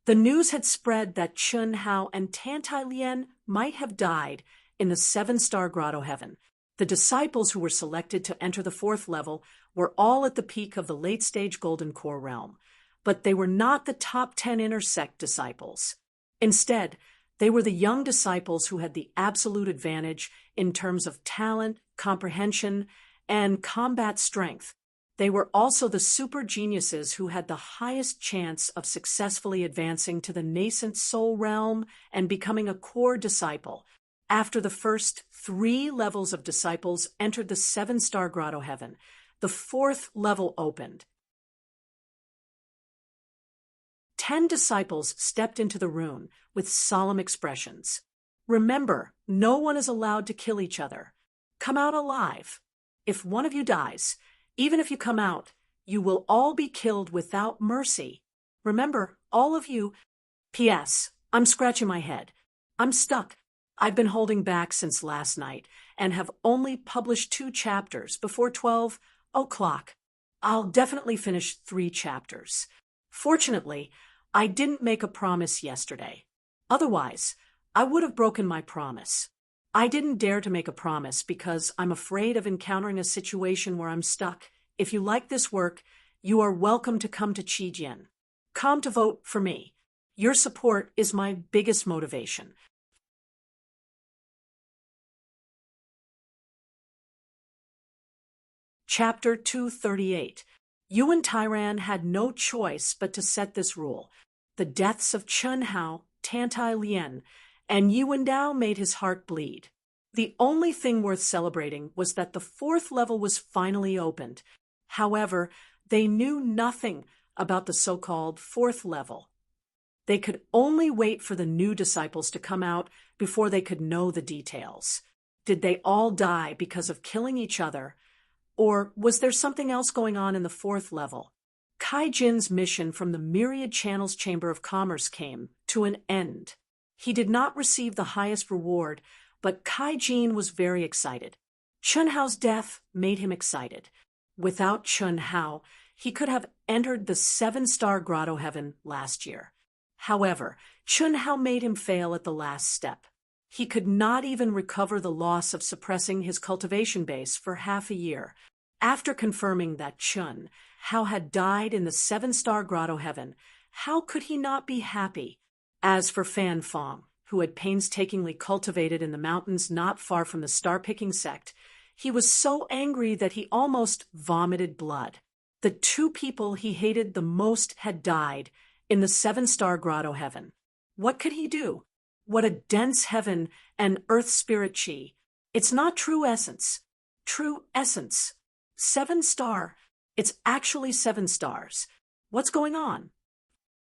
The news had spread that Chen Hao and Tantai Lian might have died in the 7-star grotto heaven. The disciples who were selected to enter the 4th level were all at the peak of the late-stage Golden Core realm, but they were not the top 10 inner sect disciples. Instead, they were the young disciples who had the absolute advantage in terms of talent, comprehension, and combat strength. They were also the super geniuses who had the highest chance of successfully advancing to the nascent soul realm and becoming a core disciple. After the first 3 levels of disciples entered the 7-star grotto heaven, the 4th level opened. 10 disciples stepped into the rune with solemn expressions. Remember, no one is allowed to kill each other. Come out alive. If one of you dies, even if you come out, you will all be killed without mercy. Remember, all of you. P.S. I'm scratching my head. I'm stuck. I've been holding back since last night and have only published 2 chapters before 12 o'clock. I'll definitely finish 3 chapters. Fortunately, I didn't make a promise yesterday. Otherwise, I would have broken my promise. I didn't dare to make a promise because I'm afraid of encountering a situation where I'm stuck. If you like this work, you are welcome to come to Qijian. Come to vote for me. Your support is my biggest motivation. Chapter 238. Yuan Tairan had no choice but to set this rule. The deaths of Chen Hao, Tantai Lian, and Yi Wendao made his heart bleed. The only thing worth celebrating was that the 4th level was finally opened. However, they knew nothing about the so-called 4th level. They could only wait for the new disciples to come out before they could know the details. Did they all die because of killing each other? Or was there something else going on in the 4th level? Kai Jin's mission from the Myriad Channels Chamber of Commerce came to an end. He did not receive the highest reward, but Kai Jin was very excited. Chen Hao's death made him excited. Without Chun Hao, he could have entered the seven-star grotto heaven last year. However, Chun Hao made him fail at the last step. He could not even recover the loss of suppressing his cultivation base for half a year. After confirming that Chun Hao had died in the seven-star grotto heaven, how could he not be happy? As for Fan Fong, who had painstakingly cultivated in the mountains not far from the star-picking sect, he was so angry that he almost vomited blood. The two people he hated the most had died in the seven-star grotto heaven. What could he do? What a dense heaven and earth spirit chi. It's not true essence. True essence. 7-star. It's actually 7 stars. What's going on?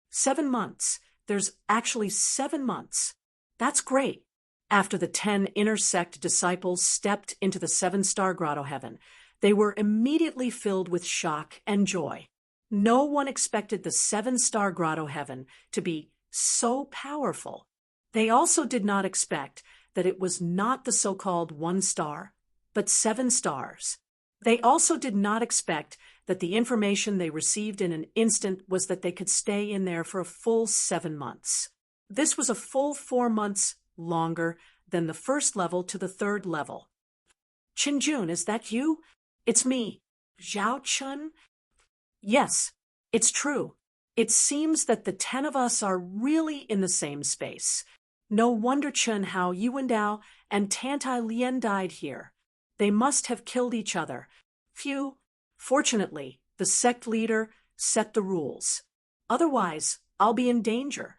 7 months. There's actually 7 months. That's great. After the 10 inner sect disciples stepped into the 7-star grotto heaven, they were immediately filled with shock and joy. No one expected the 7-star grotto heaven to be so powerful. They also did not expect that it was not the so-called 1 star, but 7 stars. They also did not expect that the information they received in an instant was that they could stay in there for a full 7 months. This was a full 4 months longer than the first level to the 3rd level. Qinjun, is that you? It's me. Zhao Chun? Yes, it's true. It seems that the 10 of us are really in the same space. No wonder Chun Hao, Yuan Dao, and Tantai Lien died here. They must have killed each other. Phew. Fortunately, the sect leader set the rules. Otherwise, I'll be in danger.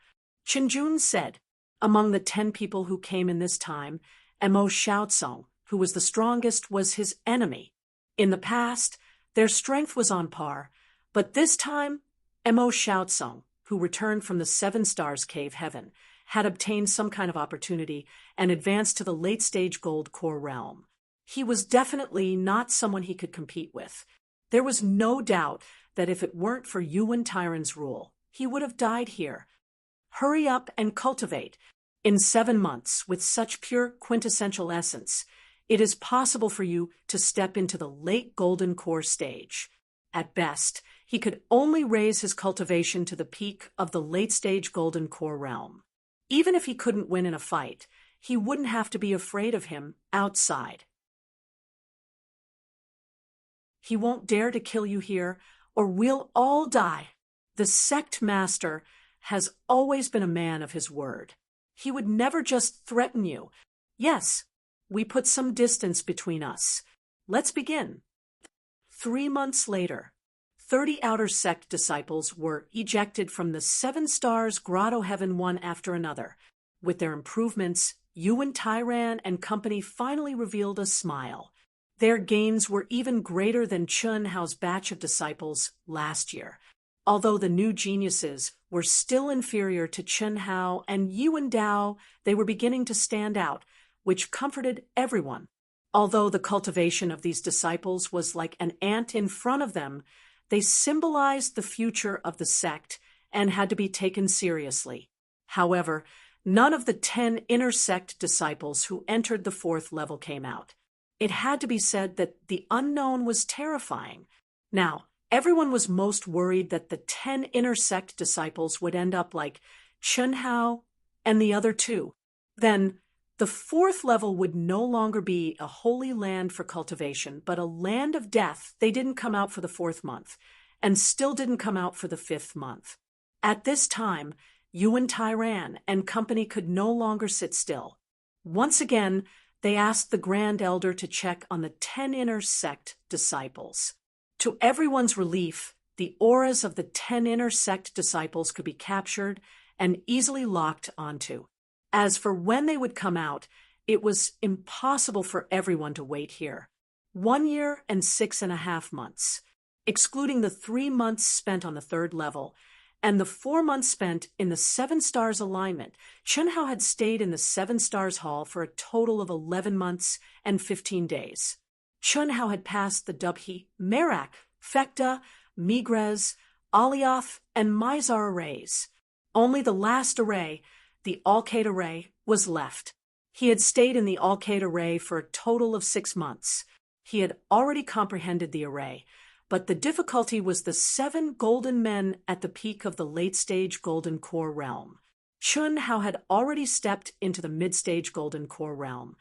Qinjun said. Among the 10 people who came in this time, Mo Xiaocong, who was the strongest, was his enemy. In the past, their strength was on par, but this time, Mo Xiaocong, who returned from the 7 stars cave heaven, had obtained some kind of opportunity and advanced to the late-stage gold core realm. He was definitely not someone he could compete with. There was no doubt that if it weren't for Yuan Tyran's rule, he would have died here. Hurry up and cultivate. In 7 months, with such pure quintessential essence, it is possible for you to step into the late golden core stage. At best, he could only raise his cultivation to the peak of the late-stage golden core realm. Even if he couldn't win in a fight, he wouldn't have to be afraid of him outside. He won't dare to kill you here, or we'll all die. The sect master has always been a man of his word. He would never just threaten you. Yes, we put some distance between us. Let's begin. 3 months later, 30 outer sect disciples were ejected from the 7 stars grotto heaven one after another. With their improvements, Yuan Tyran and company finally revealed a smile. Their gains were even greater than Chun Hao's batch of disciples last year. Although the new geniuses were still inferior to Chun Hao and Yuan Dao, they were beginning to stand out, which comforted everyone. Although the cultivation of these disciples was like an ant in front of them, they symbolized the future of the sect and had to be taken seriously. However, none of the 10 inner sect disciples who entered the 4th level came out. It had to be said that the unknown was terrifying. Now, everyone was most worried that the 10 inner sect disciples would end up like Chun Hao and the other 2. Then, the 4th level would no longer be a holy land for cultivation, but a land of death. They didn't come out for the 4th month, and still didn't come out for the 5th month. At this time, Yuan Tyran and company could no longer sit still. Once again, they asked the Grand Elder to check on the 10 inner sect disciples. To everyone's relief, the auras of the 10 inner sect disciples could be captured and easily locked onto. As for when they would come out, it was impossible for everyone to wait here. 1 year and 6.5 months, excluding the 3 months spent on the 3rd level, and the 4 months spent in the 7 stars alignment. Chun Hao had stayed in the 7 stars hall for a total of 11 months and 15 days. Chun Hao had passed the Dubhi, Merak, Fekta, Migrez, Alioth, and Mizar arrays. Only the last array, the Alcade array, was left. He had stayed in the Alcade array for a total of 6 months. he had already comprehended the array, but the difficulty was the 7 golden men at the peak of the late-stage golden core realm. Chun Hao had already stepped into the mid-stage golden core realm,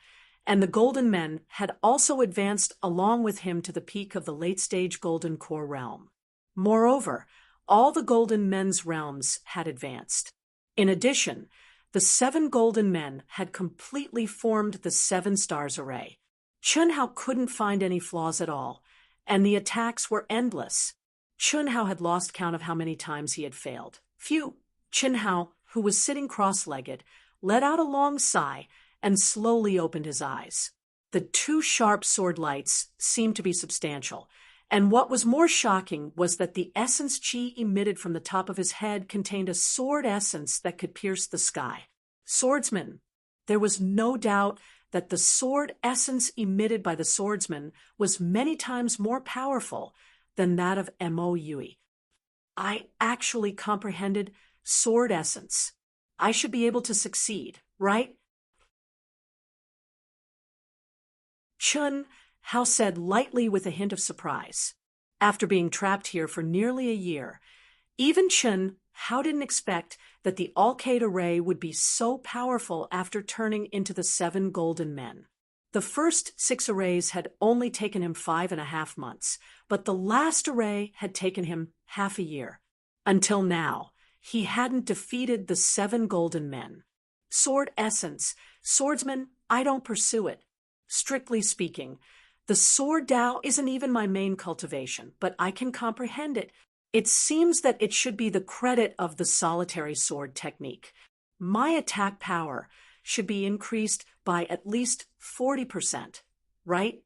and the golden men had also advanced along with him to the peak of the late-stage golden core realm. Moreover, all the golden men's realms had advanced. In addition, the 7 golden men had completely formed the 7 stars array. Chun Hao couldn't find any flaws at all, and the attacks were endless. Chun Hao had lost count of how many times he had failed. Phew! Chun Hao, who was sitting cross-legged, let out a long sigh and slowly opened his eyes. The 2 sharp sword lights seemed to be substantial, and what was more shocking was that the essence chi emitted from the top of his head contained a sword essence that could pierce the sky. Swordsman! There was no doubt that the sword essence emitted by the swordsman was many times more powerful than that of Mo Yui. I actually comprehended sword essence. I should be able to succeed, right? Chun Hao said lightly with a hint of surprise. After being trapped here for nearly a year, even Chun Hao didn't expect that the Alcade array would be so powerful after turning into the 7 golden men. The first 6 arrays had only taken him 5.5 months, but the last array had taken him half a year. Until now, he hadn't defeated the 7 golden men. Sword essence, swordsman, I don't pursue it. Strictly speaking, the sword Tao isn't even my main cultivation, but I can comprehend it. It seems that it should be the credit of the solitary sword technique. My attack power should be increased by at least 40%, right?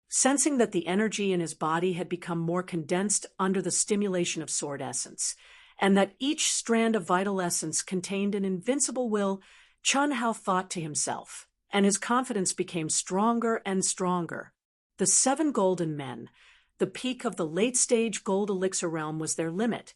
Sensing that the energy in his body had become more condensed under the stimulation of sword essence, and that each strand of vital essence contained an invincible will, Chun Hao thought to himself, and his confidence became stronger and stronger. The 7 golden men, the peak of the late-stage gold elixir realm, was their limit,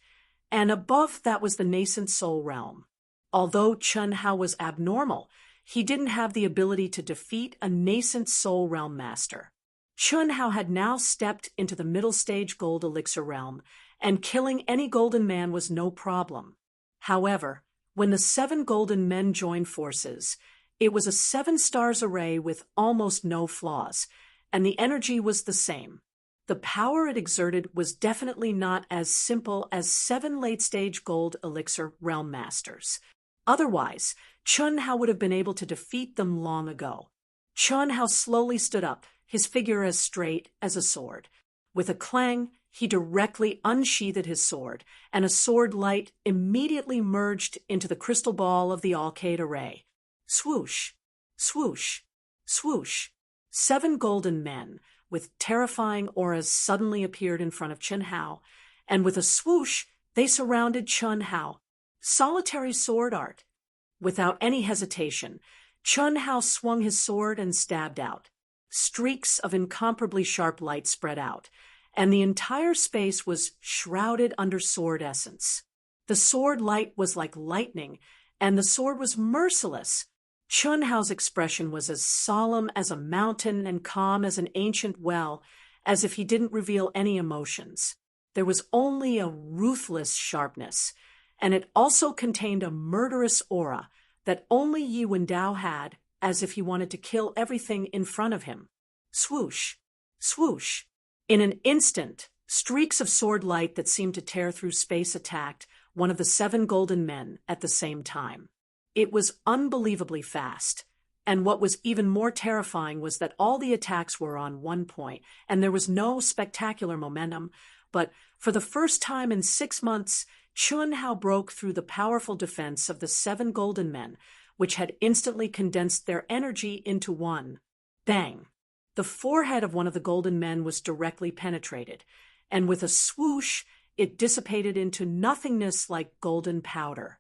and above that was the nascent soul realm. Although Chun Hao was abnormal, he didn't have the ability to defeat a nascent soul realm master. Chun Hao had now stepped into the middle-stage gold elixir realm, and killing any golden man was no problem. However, when the 7 golden men joined forces, it was a 7 stars array with almost no flaws, and the energy was the same. The power it exerted was definitely not as simple as 7 late-stage gold elixir realm masters. Otherwise, Chun Hao would have been able to defeat them long ago. Chun Hao slowly stood up, his figure as straight as a sword. With a clang, he directly unsheathed his sword, and a sword light immediately merged into the crystal ball of the Alcade array. Swoosh, swoosh, swoosh. 7 golden men with terrifying auras suddenly appeared in front of Chun Hao, and with a swoosh, they surrounded Chun Hao. Solitary sword art. Without any hesitation, Chun Hao swung his sword and stabbed out. Streaks of incomparably sharp light spread out, and the entire space was shrouded under sword essence. The sword light was like lightning, and the sword was merciless. Chun Hao's expression was as solemn as a mountain and calm as an ancient well, as if he didn't reveal any emotions. There was only a ruthless sharpness, and it also contained a murderous aura that only Yi Wendao had, as if he wanted to kill everything in front of him. Swoosh, swoosh. In an instant, streaks of sword light that seemed to tear through space attacked one of the 7 golden men at the same time. It was unbelievably fast, and what was even more terrifying was that all the attacks were on one point, and there was no spectacular momentum, but for the first time in 6 months, Chun Hao broke through the powerful defense of the 7 golden men, which had instantly condensed their energy into one. Bang! The forehead of one of the golden men was directly penetrated, and with a swoosh, it dissipated into nothingness like golden powder.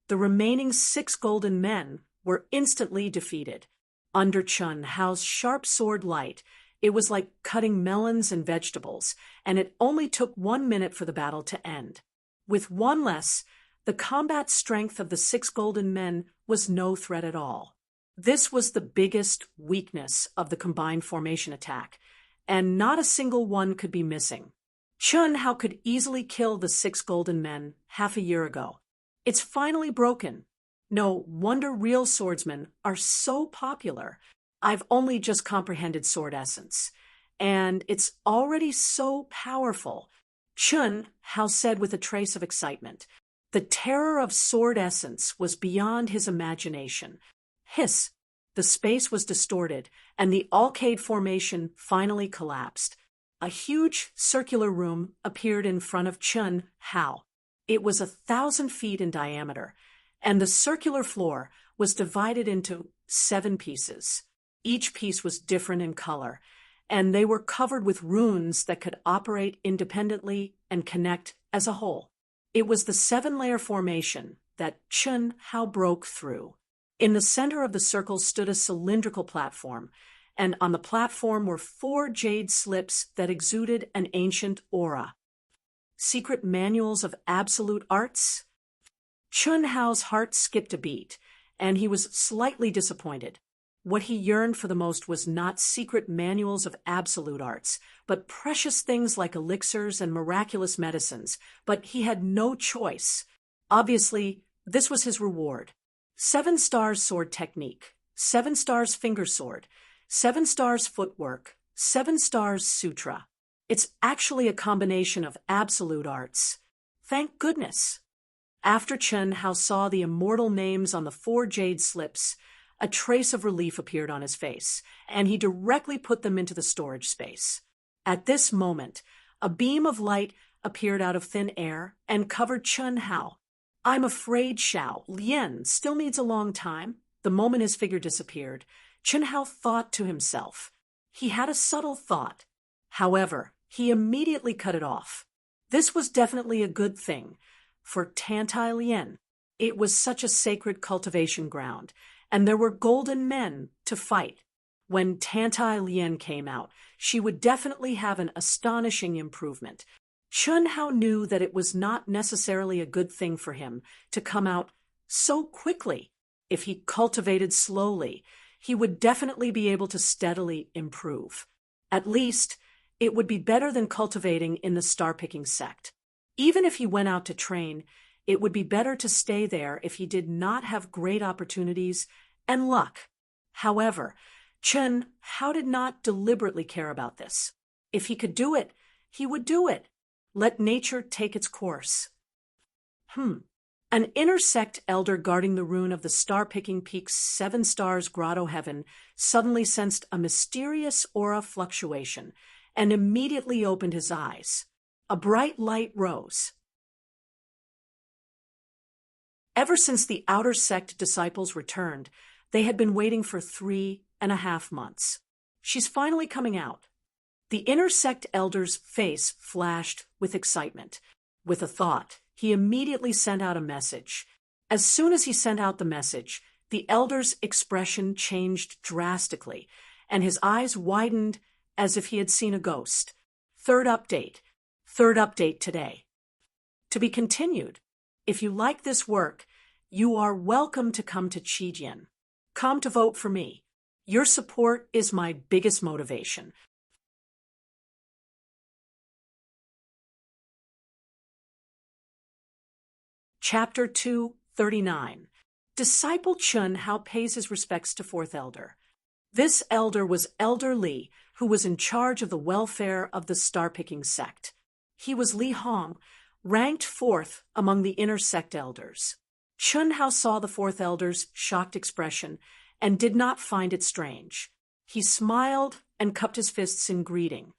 The remaining 6 golden men were instantly defeated. Under Chun Hao's sharp sword light, it was like cutting melons and vegetables, and it only took 1 minute for the battle to end. With one less, the combat strength of the 6 golden men was no threat at all. This was the biggest weakness of the combined formation attack, and not a single one could be missing. Chun Hao could easily kill the 6 golden men half a year ago. It's finally broken. No wonder real swordsmen are so popular. I've only just comprehended sword essence, and it's already so powerful. Chun Hao said with a trace of excitement. The terror of sword essence was beyond his imagination. Hiss! The space was distorted, and the arcade formation finally collapsed. A huge circular room appeared in front of Chun Hao. It was 1,000 feet in diameter, and the circular floor was divided into 7 pieces. Each piece was different in color, and they were covered with runes that could operate independently and connect as a whole. It was the 7-layer formation that Chun Hao broke through. In the center of the circle stood a cylindrical platform, and on the platform were 4 jade slips that exuded an ancient aura. Secret manuals of absolute arts? Chun Hao's heart skipped a beat, and he was slightly disappointed. What he yearned for the most was not secret manuals of absolute arts, but precious things like elixirs and miraculous medicines, but he had no choice. Obviously, this was his reward. 7 stars sword technique, 7 stars finger sword, 7 stars footwork, 7 stars sutra. It's actually a combination of absolute arts. Thank goodness. After Chun Hao saw the immortal names on the 4 jade slips, a trace of relief appeared on his face, and he directly put them into the storage space. At this moment, a beam of light appeared out of thin air and covered Chun Hao. I'm afraid Xiao Lian still needs a long time. The moment his figure disappeared, Chun Hao thought to himself. He had a subtle thought. However, he immediately cut it off. This was definitely a good thing for Tantai Lian. It was such a sacred cultivation ground, and there were golden men to fight. When Tantai Lian came out, she would definitely have an astonishing improvement. Chun Hao knew that it was not necessarily a good thing for him to come out so quickly. If he cultivated slowly, he would definitely be able to steadily improve. At least, it would be better than cultivating in the star-picking sect. Even if he went out to train, it would be better to stay there if he did not have great opportunities and luck. However, Chun Hao did not deliberately care about this. If he could do it, he would do it. Let nature take its course. An inner sect elder guarding the rune of the star-picking peak's 7 stars grotto heaven suddenly sensed a mysterious aura fluctuation and immediately opened his eyes. A bright light rose. Ever since the outer sect disciples returned, they had been waiting for 3.5 months. She's finally coming out. The inner sect elder's face flashed with excitement. With a thought, he immediately sent out a message. As soon as he sent out the message, the elder's expression changed drastically, and his eyes widened as if he had seen a ghost. Third update today. To be continued. If you like this work, you are welcome to come to Chijian. Come to vote for me. Your support is my biggest motivation. Chapter 239. Disciple Chun Hao pays his respects to 4th Elder. This elder was Elder Li, who was in charge of the welfare of the star-picking sect. He was Li Hong, ranked 4th among the inner sect elders. Chun Hao saw the 4th elder's shocked expression and did not find it strange. He smiled and cupped his fists in greeting.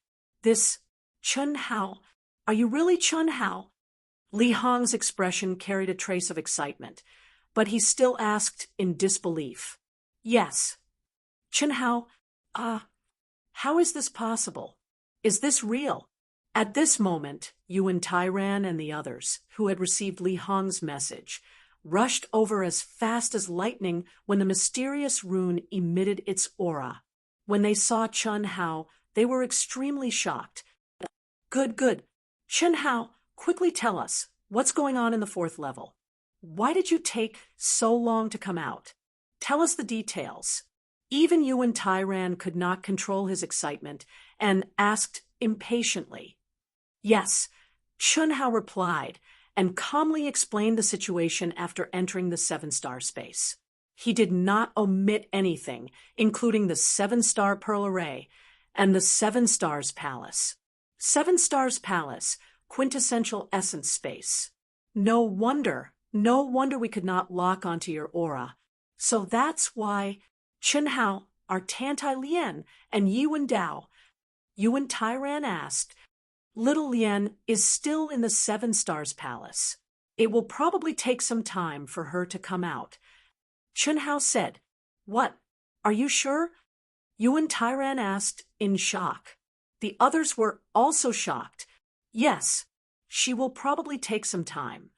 This, Chun Hao, are you really Chun Hao? Li Hong's expression carried a trace of excitement, but he still asked in disbelief. Yes. Chun Hao, how is this possible? Is this real? At this moment, Yuan Tairan and the others, who had received Li Hong's message, rushed over as fast as lightning when the mysterious rune emitted its aura. When they saw Chun Hao, they were extremely shocked. Good. Chun Hao, quickly tell us, what's going on in the 4th level? Why did you take so long to come out? Tell us the details. Even Yuan Tairan could not control his excitement and asked impatiently. Yes, Chunhao replied and calmly explained the situation after entering the seven-star space. He did not omit anything, including the seven-star Pearl Array and the Seven Stars Palace. Seven Stars Palace, quintessential essence space. No wonder we could not lock onto your aura. So that's why Chunhao, our Tantai Lien, and Yuan Dao. Yuan Tairan asked, Little Lien is still in the Seven Stars Palace. It will probably take some time for her to come out. Chunhao said, What? Are you sure? Yuan Tairan asked in shock. The others were also shocked. Yes, she will probably take some time.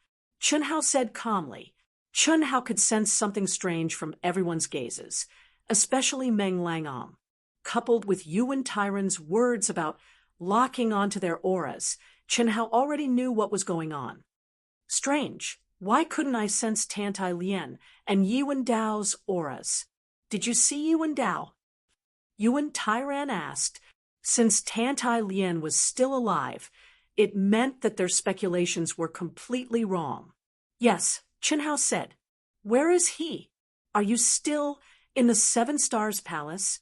Chunhao said calmly. Chunhao could sense something strange from everyone's gazes, especially Meng Langong. Coupled with Yuan Tairan's words about locking onto their auras, Chunhao already knew what was going on. Strange. Why couldn't I sense Tantai Lien and Yuan Dao's auras? Did you see Yuan Dao? Yuan Tairan asked. Since Tantai Lien was still alive, it meant that their speculations were completely wrong. Yes, Chunhao said. Where is he? Are you still in the Seven Stars Palace?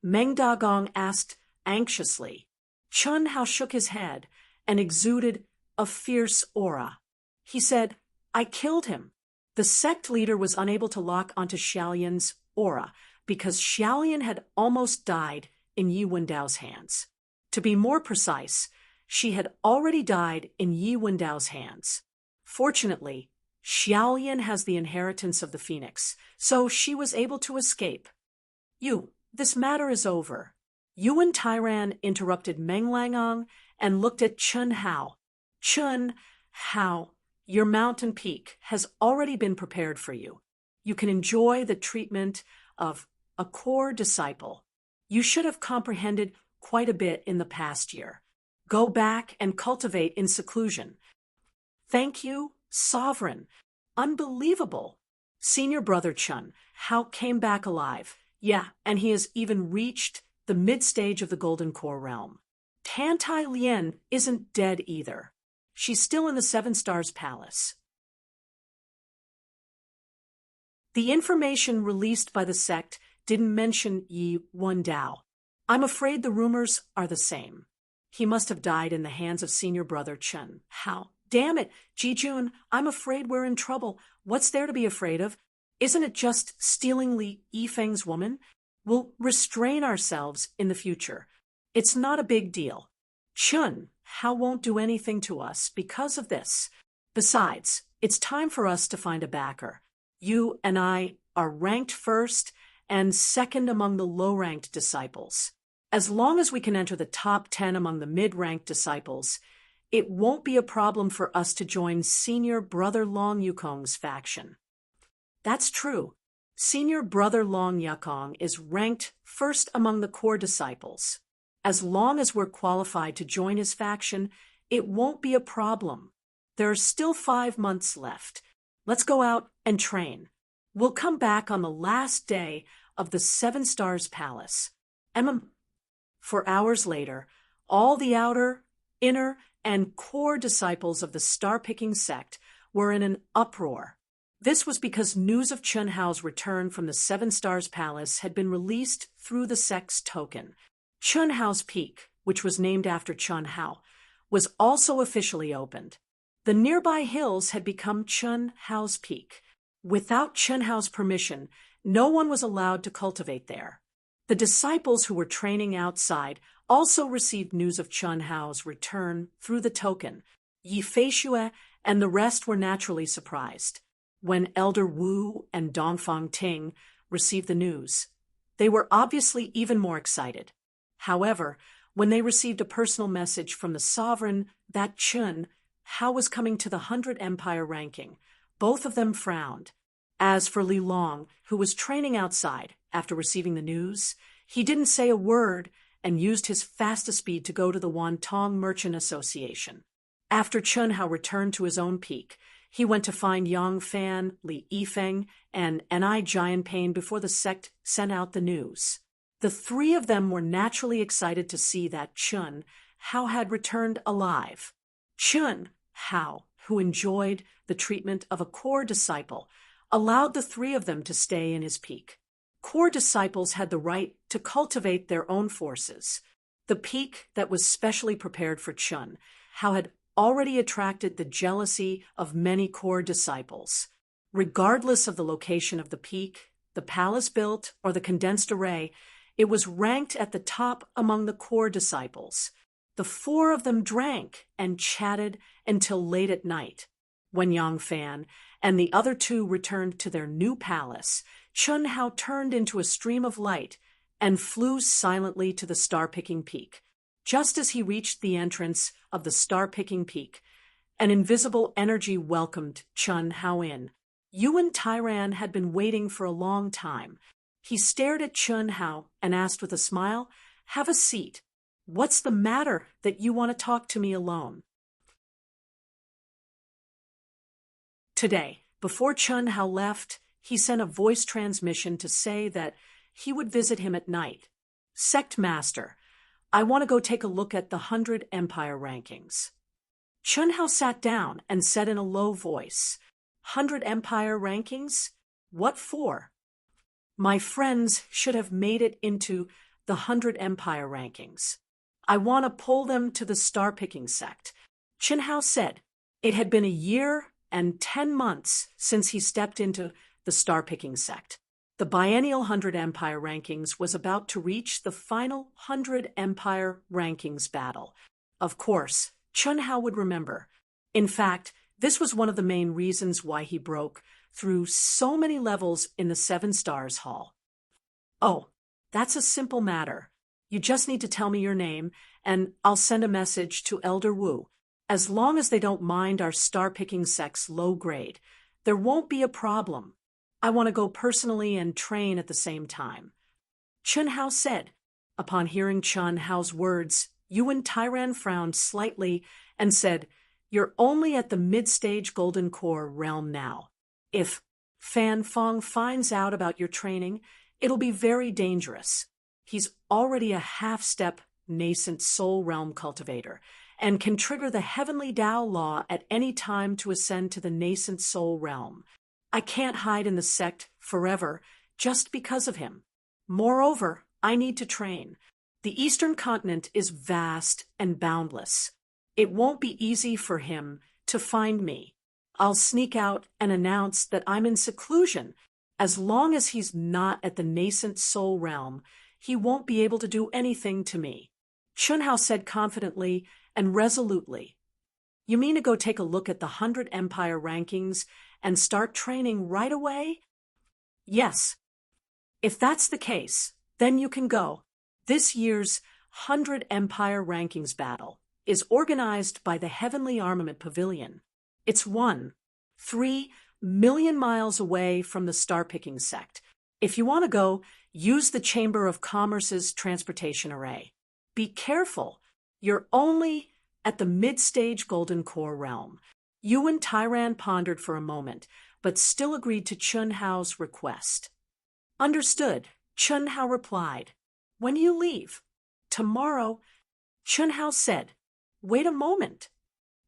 Meng Dagong asked anxiously. Chunhao shook his head and exuded a fierce aura. He said, I killed him. The sect leader was unable to lock onto Xiaolian's aura because Xiaolian had almost died in Yuan Dao's hands. To be more precise, she had already died in Yuan Dao's hands. Fortunately, Xiaolian has the inheritance of the phoenix, so she was able to escape. This matter is over. Yuan Tairan interrupted Meng Langong and looked at Chunhao. Chunhao, your mountain peak has already been prepared for you. You can enjoy the treatment of a core disciple. You should have comprehended quite a bit in the past year. Go back and cultivate in seclusion. Thank you, Sovereign. Unbelievable. Senior brother Chunhao came back alive. Yeah, and he has even reached the mid-stage of the Golden Core realm. Tantai Lien isn't dead either. She's still in the Seven Stars Palace. The information released by the sect didn't mention Yuan Dao. I'm afraid the rumors are the same. He must have died in the hands of senior brother Chunhao. Damn it, Jijun, I'm afraid we're in trouble. What's there to be afraid of? Isn't it just stealing Li Yifeng's woman? We'll restrain ourselves in the future. It's not a big deal. Chunhao won't do anything to us because of this. Besides, it's time for us to find a backer. You and I are ranked first and second among the low-ranked disciples. As long as we can enter the top 10 among the mid-ranked disciples, it won't be a problem for us to join Senior Brother Long Yukong's faction. That's true. Senior Brother Long Yukong is ranked first among the core disciples. As long as we're qualified to join his faction, it won't be a problem. There are still 5 months left. Let's go out and train. We'll come back on the last day of the Seven Stars Palace. For hours later, all the outer, inner, and core disciples of the star-picking sect were in an uproar. This was because news of Chunhao's return from the Seven Stars Palace had been released through the sect's token. Chunhao's Peak, which was named after Chunhao, was also officially opened. The nearby hills had become Chunhao's Peak. Without Chunhao's permission, no one was allowed to cultivate there. The disciples who were training outside also received news of Chunhao's return through the token. Yi Feishue and the rest were naturally surprised. When Elder Wu and Dongfang Ting received the news, they were obviously even more excited. However, when they received a personal message from the sovereign that Chunhao was coming to the 100 Empire ranking, both of them frowned. As for Li Long, who was training outside after receiving the news, he didn't say a word and used his fastest speed to go to the Wantong Merchant Association. After Chunhao returned to his own peak, He went to find Yang Fan, Li Yifeng, and Ni Jianping before the sect sent out the news. The three of them were naturally excited to see that Chun Hao had returned alive. Chun Hao, who enjoyed the treatment of a core disciple, allowed the three of them to stay in his peak. Core disciples had the right to cultivate their own forces. The peak that was specially prepared for Chun Hao had already attracted the jealousy of many core disciples. Regardless of the location of the peak, the palace built, or the condensed array, it was ranked at the top among the core disciples. The four of them drank and chatted until late at night. When Yang Fan and the other two returned to their new palace, Chun Hao turned into a stream of light and flew silently to the star-picking peak. Just as he reached the entrance of the star-picking peak, an invisible energy welcomed Chun Hao in. Yuan Tairan had been waiting for a long time. He stared at Chun Hao and asked with a smile, "Have a seat. What's the matter that you want to talk to me alone?" Today, before Chun Hao left, he sent a voice transmission to say that he would visit him at night. "Sect Master, I want to go take a look at the 100 Empire rankings." Chun Hao sat down and said in a low voice, "100 Empire rankings? What for?" "My friends should have made it into the 100 Empire rankings. I want to pull them to the star-picking sect." Chun Hao said it had been a year and 10 months since he stepped into the star-picking sect. The biennial 100 Empire rankings was about to reach the final 100 Empire rankings battle. Of course, Chun Hao would remember. In fact, this was one of the main reasons why he broke through so many levels in the 7 Stars Hall. "Oh, that's a simple matter. You just need to tell me your name, and I'll send a message to Elder Wu. As long as they don't mind our star-picking sect's low grade, there won't be a problem. I want to go personally and train at the same time." Chun Hao said. Upon hearing Chun Hao's words, Yuan Tairan frowned slightly and said, "You're only at the mid-stage Golden Core realm now. If Fan Fong finds out about your training, it'll be very dangerous. He's already a half-step nascent soul realm cultivator and can trigger the heavenly Tao law at any time to ascend to the nascent soul realm. I can't hide in the sect forever just because of him. Moreover, I need to train. The Eastern continent is vast and boundless. It won't be easy for him to find me. I'll sneak out and announce that I'm in seclusion. As long as he's not at the nascent soul realm, he won't be able to do anything to me." Chun Hao said confidently and resolutely, "You mean to go take a look at the 100 Empire rankings and start training right away?" "Yes. If that's the case, then you can go. This year's 100 Empire rankings battle is organized by the Heavenly Armament Pavilion. It's 3 million miles away from the star-picking sect. If you want to go, use the Chamber of Commerce's transportation array. Be careful. You're only at the mid-stage Golden Core realm." Yuan Tairan pondered for a moment, but still agreed to Chun Hao's request. "Understood," Chun Hao replied. "When do you leave?" "Tomorrow." Chun Hao said, "Wait a moment."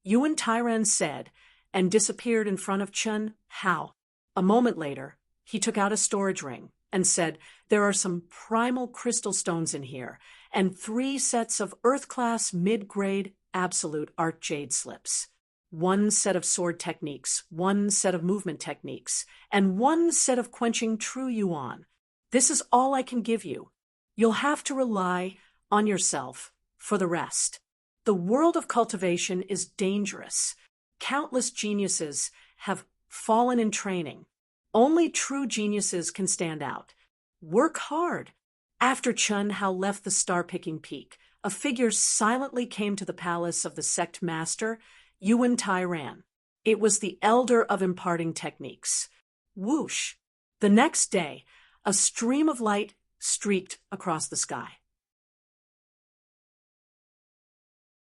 Yuan Tairan said, and disappeared in front of Chun Hao. A moment later, he took out a storage ring and said, "There are some primal crystal stones in here, and 3 sets of Earth-class mid-grade absolute art jade slips. 1 set of sword techniques, 1 set of movement techniques, and 1 set of quenching true yuan. This is all I can give you. You'll have to rely on yourself for the rest. The world of cultivation is dangerous. Countless geniuses have fallen in training. Only true geniuses can stand out. Work hard." After Chun Hao left the star-picking peak, a figure silently came to the palace of the sect master, Yuan Tairan. It was the elder of imparting techniques. Whoosh! The next day, a stream of light streaked across the sky.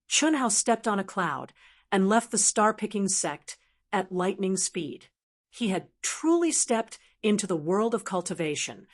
Chun Hao stepped on a cloud and left the star-picking sect at lightning speed. He had truly stepped into the world of cultivation.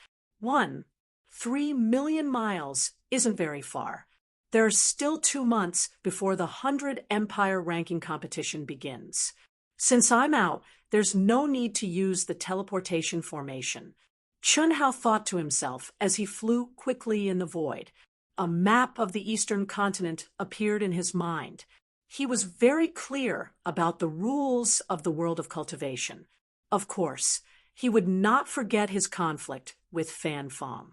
3 million miles isn't very far. There are still 2 months before the 100 Empire ranking competition begins. Since I'm out, there's no need to use the teleportation formation. Chun Hao thought to himself as he flew quickly in the void. A map of the eastern continent appeared in his mind. He was very clear about the rules of the world of cultivation. Of course, he would not forget his conflict with Fan Fong.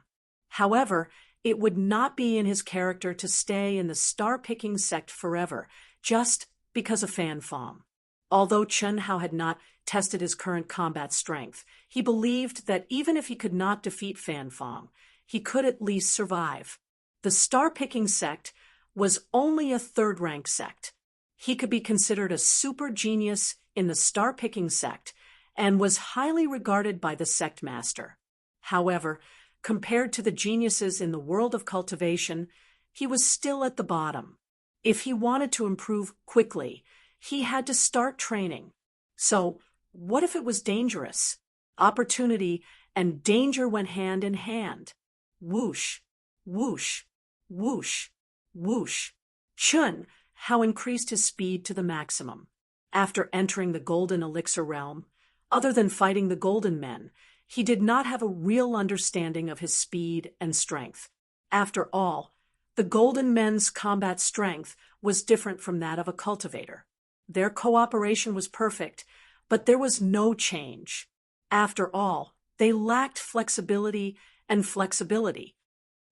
However, it would not be in his character to stay in the star-picking sect forever, just because of Fan Fong. Although Chun Hao had not tested his current combat strength, he believed that even if he could not defeat Fan Fong, he could at least survive. The star-picking sect was only a third-rank sect. He could be considered a super genius in the star-picking sect and was highly regarded by the sect master. However, compared to the geniuses in the world of cultivation, he was still at the bottom. If he wanted to improve quickly, he had to start training. So, what if it was dangerous? Opportunity and danger went hand in hand. Whoosh, whoosh, whoosh, whoosh. Chun Hao increased his speed to the maximum. After entering the Golden Elixir realm, other than fighting the Golden Men, he did not have a real understanding of his speed and strength. After all, the Golden Men's combat strength was different from that of a cultivator. Their cooperation was perfect, but there was no change. After all, they lacked flexibility and flexibility.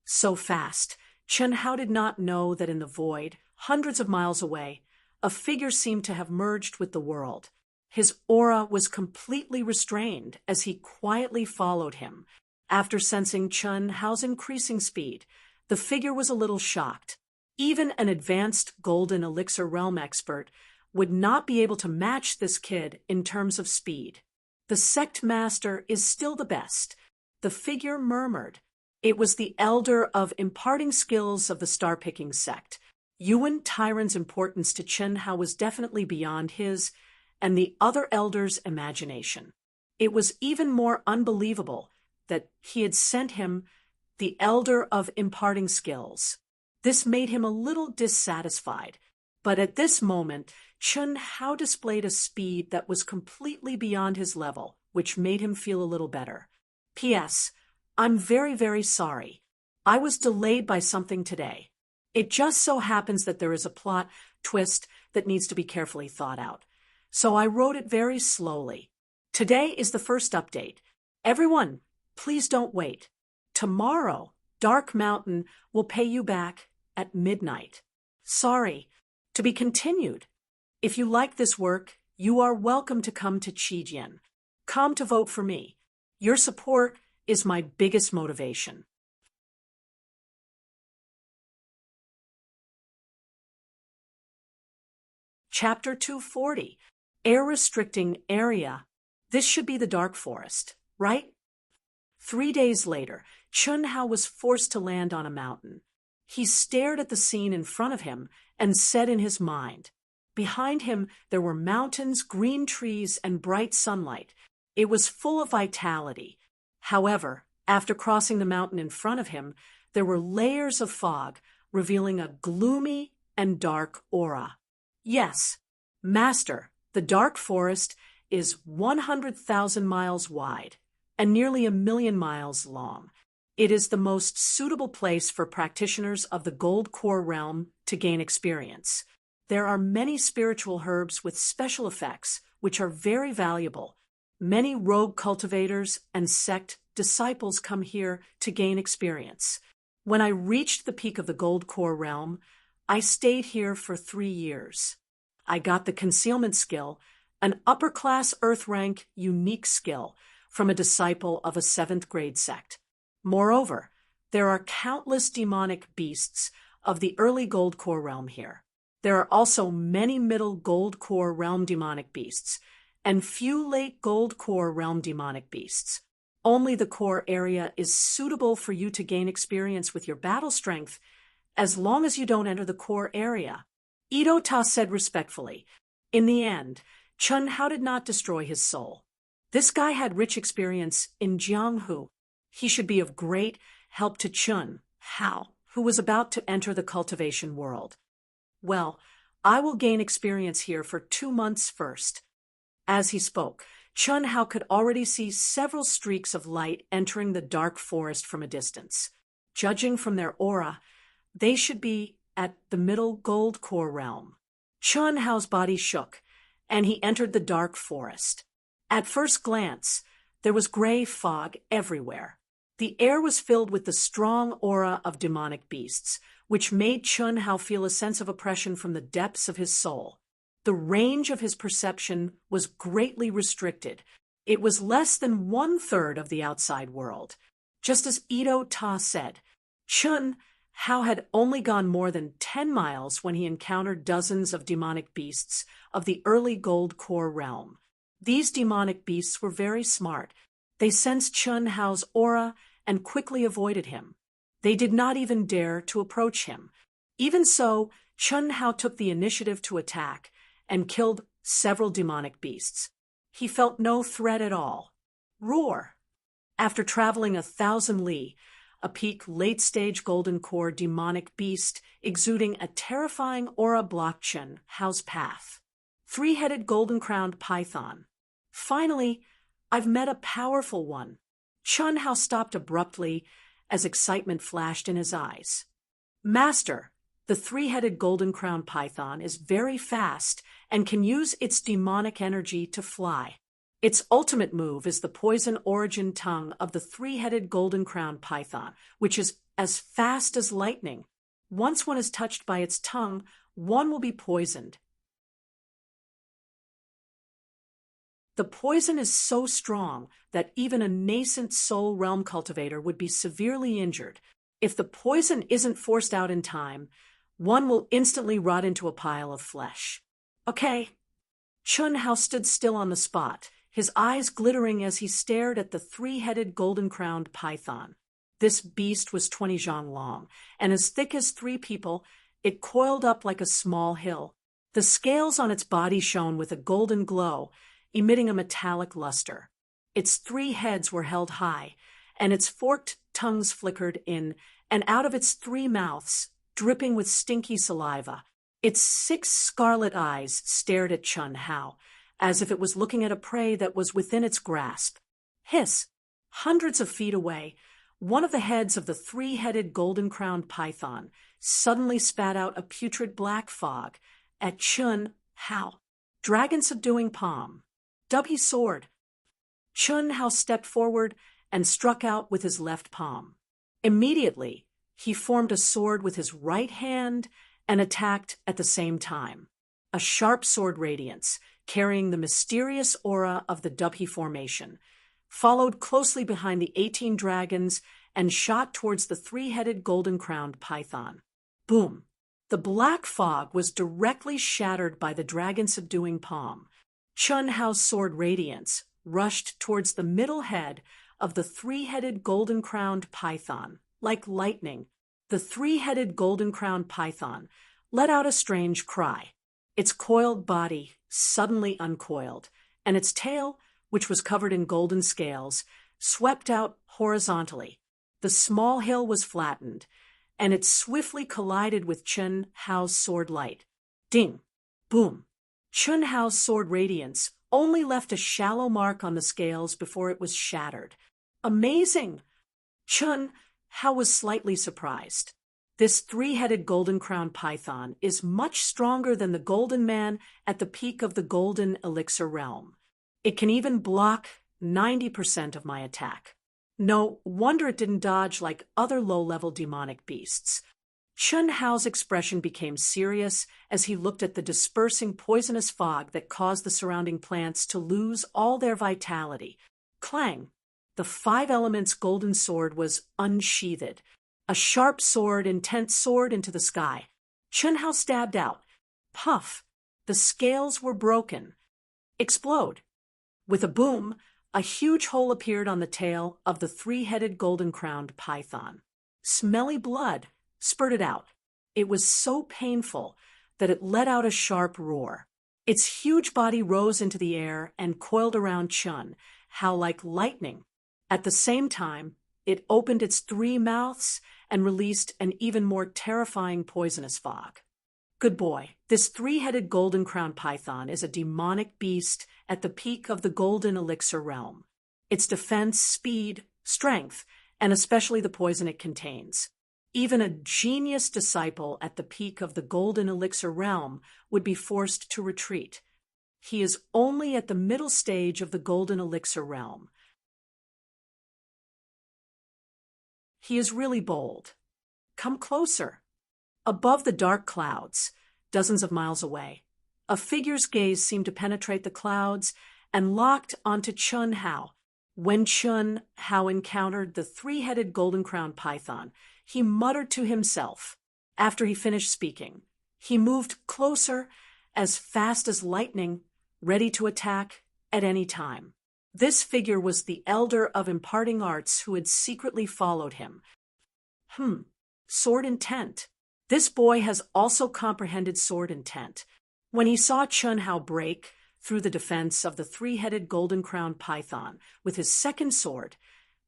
So fast, Chun Hao did not know that in the void, hundreds of miles away, a figure seemed to have merged with the world. His aura was completely restrained as he quietly followed him. After sensing Chun Hao's increasing speed, the figure was a little shocked. Even an advanced Golden Elixir realm expert would not be able to match this kid in terms of speed. The sect master is still the best, the figure murmured. It was the elder of imparting skills of the star-picking sect. Yuan Tyron's importance to Chun Hao was definitely beyond his and the other elders' imagination. It was even more unbelievable that he had sent him the elder of imparting skills. This made him a little dissatisfied, but at this moment, Chun Hao displayed a speed that was completely beyond his level, which made him feel a little better. P.S. I'm very, very sorry. I was delayed by something today. It just so happens that there is a plot twist that needs to be carefully thought out. So I wrote it very slowly. Today is the first update. Everyone, please don't wait. Tomorrow, Dark Mountain will pay you back at midnight. Sorry. To be continued. If you like this work, you are welcome to come to Chijian. Come to vote for me. Your support is my biggest motivation. Chapter 240. Air Restricting Area. This should be the Dark Forest, right? 3 days later, Chun Hao was forced to land on a mountain. He stared at the scene in front of him and said in his mind. Behind him, there were mountains, green trees, and bright sunlight. It was full of vitality. However, after crossing the mountain in front of him, there were layers of fog, revealing a gloomy and dark aura. Yes, Master, the Dark Forest is 100,000 miles wide and nearly 1,000,000 miles long. It is the most suitable place for practitioners of the Gold Core realm to gain experience. There are many spiritual herbs with special effects, which are very valuable. Many rogue cultivators and sect disciples come here to gain experience. When I reached the peak of the Gold Core realm, I stayed here for 3 years. I got the concealment skill, an upper-class Earth rank unique skill, from a disciple of a 7th grade sect. Moreover, there are countless demonic beasts of the early Gold Core realm here. There are also many middle Gold Core realm demonic beasts, and few late Gold Core realm demonic beasts. Only the core area is suitable for you to gain experience with your battle strength, as long as you don't enter the core area. Ito Ta said respectfully. In the end, Chun Hao did not destroy his soul. This guy had rich experience in Jianghu. He should be of great help to Chun Hao, who was about to enter the cultivation world. Well, I will gain experience here for 2 months first. As he spoke, Chun Hao could already see several streaks of light entering the dark forest from a distance. Judging from their aura, they should be at the middle gold core realm. Chun Hao's body shook, and he entered the dark forest. At first glance, there was gray fog everywhere. The air was filled with the strong aura of demonic beasts, which made Chun Hao feel a sense of oppression from the depths of his soul. The range of his perception was greatly restricted. It was less than 1/3 of the outside world. Just as Ito Ta said, Chun Hao had only gone more than 10 miles when he encountered dozens of demonic beasts of the early gold core realm. These demonic beasts were very smart. They sensed Chun Hao's aura and quickly avoided him. They did not even dare to approach him. Even so, Chun Hao took the initiative to attack and killed several demonic beasts. He felt no threat at all. Roar! After traveling 1,000 li, a peak late-stage golden core demonic beast exuding a terrifying aura blocked Chun Hao's path. 3-headed golden-crowned python. Finally, I've met a powerful one. Chun Hao stopped abruptly as excitement flashed in his eyes. Master, the 3-headed golden-crowned python is very fast and can use its demonic energy to fly. Its ultimate move is the poison origin tongue of the 3-headed golden-crowned python, which is as fast as lightning. Once one is touched by its tongue, one will be poisoned. The poison is so strong that even a nascent soul realm cultivator would be severely injured. If the poison isn't forced out in time, one will instantly rot into a pile of flesh. Okay. Chun Hao stood still on the spot, his eyes glittering as he stared at the 3-headed golden-crowned python. This beast was 20 zhang long, and as thick as 3 people, it coiled up like a small hill. The scales on its body shone with a golden glow, emitting a metallic luster. Its 3 heads were held high, and its forked tongues flickered in and out of its 3 mouths, dripping with stinky saliva. Its 6 scarlet eyes stared at Chun Hao, as if it was looking at a prey that was within its grasp. Hiss! Hundreds of feet away, one of the heads of the 3-headed golden-crowned python suddenly spat out a putrid black fog at Chun Hao. Dragon subduing palm. W sword. Chun Hao stepped forward and struck out with his left palm. Immediately, he formed a sword with his right hand and attacked at the same time. A sharp sword radiance, carrying the mysterious aura of the Dubhe formation, followed closely behind the 18 dragons and shot towards the 3-headed golden-crowned python. Boom! The black fog was directly shattered by the dragon-subduing palm. Chun Hao's sword radiance rushed towards the middle head of the 3-headed golden-crowned python. Like lightning, the 3-headed golden-crowned python let out a strange cry. Its coiled body suddenly uncoiled, and its tail, which was covered in golden scales, swept out horizontally. The small hill was flattened, and it swiftly collided with Chun Hao's sword light. Ding! Boom! Chun Hao's sword radiance only left a shallow mark on the scales before it was shattered. Amazing! Chun Hao was slightly surprised. This 3-headed golden-crowned python is much stronger than the Golden Man at the peak of the Golden Elixir realm. It can even block 90% of my attack. No wonder it didn't dodge like other low-level demonic beasts. Chun Hao's expression became serious as he looked at the dispersing poisonous fog that caused the surrounding plants to lose all their vitality. Clang! The 5 elements golden sword was unsheathed. A sharp sword, intense sword into the sky. Chun Hao stabbed out. Puff! The scales were broken. Explode! With a boom, a huge hole appeared on the tail of the 3-headed golden-crowned python. Smelly blood spurted out. It was so painful that it let out a sharp roar. Its huge body rose into the air and coiled around Chun Hao like lightning. At the same time, it opened its 3 mouths and released an even more terrifying poisonous fog. Good boy, this 3-headed golden-crowned python is a demonic beast at the peak of the golden elixir realm. Its defense, speed, strength, and especially the poison it contains. Even a genius disciple at the peak of the golden elixir realm would be forced to retreat. He is only at the middle stage of the golden elixir realm. He is really bold. Come closer. Above the dark clouds, dozens of miles away, a figure's gaze seemed to penetrate the clouds and locked onto Chun Hao. When Chun Hao encountered the 3-headed golden-crowned python, he muttered to himself. After he finished speaking, he moved closer, as fast as lightning, ready to attack at any time. This figure was the elder of imparting arts who had secretly followed him. Sword intent. This boy has also comprehended sword intent. When he saw Chun Hao break through the defense of the 3-headed golden-crowned python with his second sword,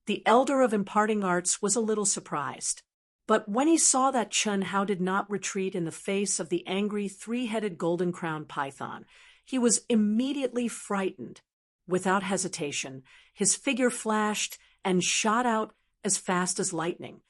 the elder of imparting arts was a little surprised. But when he saw that Chun Hao did not retreat in the face of the angry 3-headed golden-crowned python, he was immediately frightened. Without hesitation, his figure flashed and shot out as fast as lightning.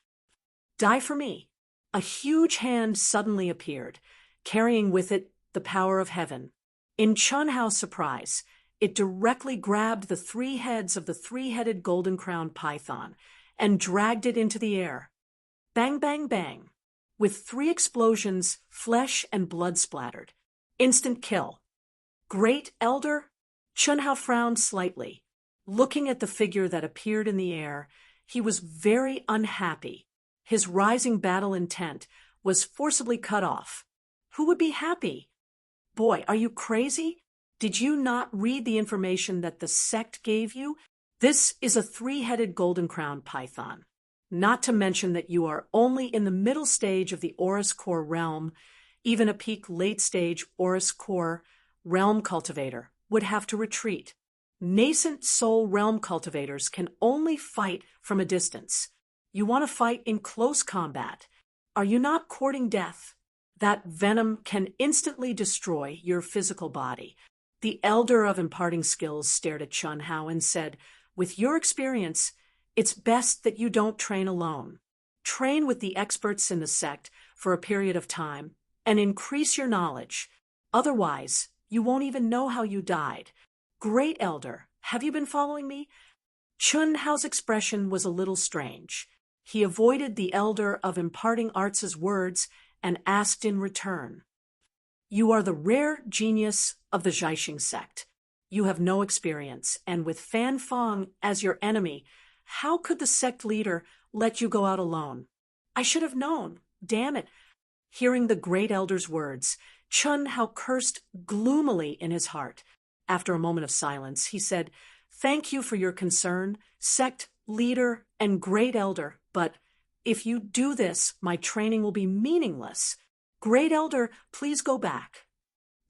Die for me. A huge hand suddenly appeared, carrying with it the power of heaven. In Chun Hao's surprise, it directly grabbed the 3 heads of the 3-headed golden-crowned python and dragged it into the air. Bang, bang, bang. With 3 explosions, flesh and blood splattered. Instant kill. Great Elder? Chun Hao frowned slightly. Looking at the figure that appeared in the air, he was very unhappy. His rising battle intent was forcibly cut off. Who would be happy? Boy, are you crazy? Did you not read the information that the sect gave you? This is a 3-headed golden-crowned python. Not to mention that you are only in the middle stage of the Aurus Core realm. Even a peak late-stage Aurus Core realm cultivator would have to retreat. Nascent soul realm cultivators can only fight from a distance. You want to fight in close combat. Are you not courting death? That venom can instantly destroy your physical body. The elder of imparting skills stared at Chun Hao and said, with your experience, it's best that you don't train alone. Train with the experts in the sect for a period of time and increase your knowledge. Otherwise, you won't even know how you died. Great Elder, have you been following me? Chun Hao's expression was a little strange. He avoided the elder of imparting arts' words and asked in return, you are the rare genius of the Zhaixing sect. You have no experience, and with Fan Feng as your enemy, how could the sect leader let you go out alone? I should have known. Damn it. Hearing the great elder's words, Chun Hao cursed gloomily in his heart. After a moment of silence, he said, thank you for your concern, sect leader and great elder, but if you do this, my training will be meaningless. Great Elder, please go back.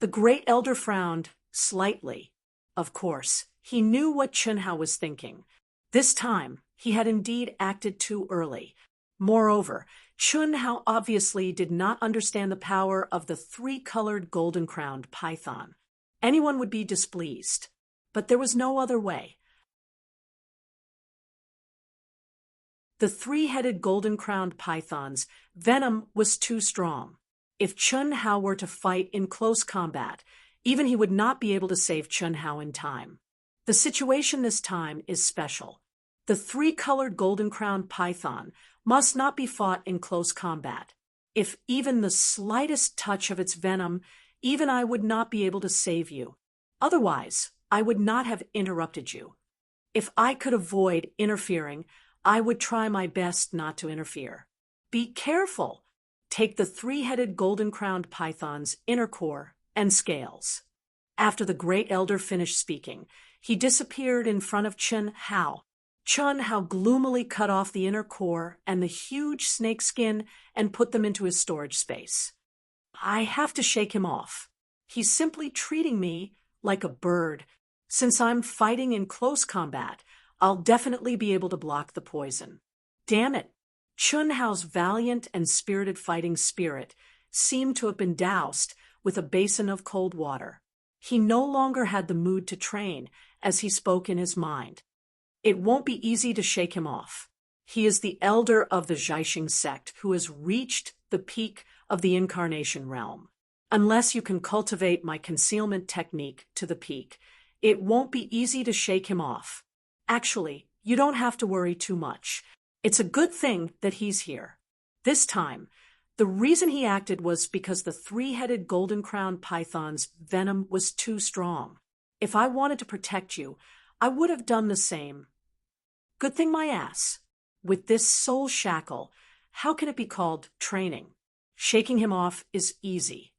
The Great Elder frowned slightly. Of course, he knew what Chun Hao was thinking. This time, he had indeed acted too early. Moreover, Chun Hao obviously did not understand the power of the 3-colored golden-crowned python. Anyone would be displeased, but there was no other way. The 3-headed golden-crowned python's venom was too strong. If Chun Hao were to fight in close combat, even he would not be able to save Chun Hao in time. The situation this time is special. The 3-colored golden-crowned python must not be fought in close combat. If even the slightest touch of its venom, even I would not be able to save you. Otherwise, I would not have interrupted you. If I could avoid interfering, I would try my best not to interfere. Be careful. Take the 3-headed golden-crowned python's inner core and scales. After the great elder finished speaking, he disappeared in front of Chun Hao. Chun Hao gloomily cut off the inner core and the huge snake skin and put them into his storage space. I have to shake him off. He's simply treating me like a bird. Since I'm fighting in close combat, I'll definitely be able to block the poison. Damn it! Chun Hao's valiant and spirited fighting spirit seemed to have been doused with a basin of cold water. He no longer had the mood to train, as he spoke in his mind. It won't be easy to shake him off. He is the elder of the Jiaxing sect who has reached the peak of the incarnation realm. Unless you can cultivate my concealment technique to the peak, it won't be easy to shake him off. Actually, you don't have to worry too much. It's a good thing that he's here. This time, the reason he acted was because the three-headed golden-crowned python's venom was too strong. If I wanted to protect you, I would have done the same. Good thing my ass. With this soul shackle, how can it be called training? Shaking him off is easy.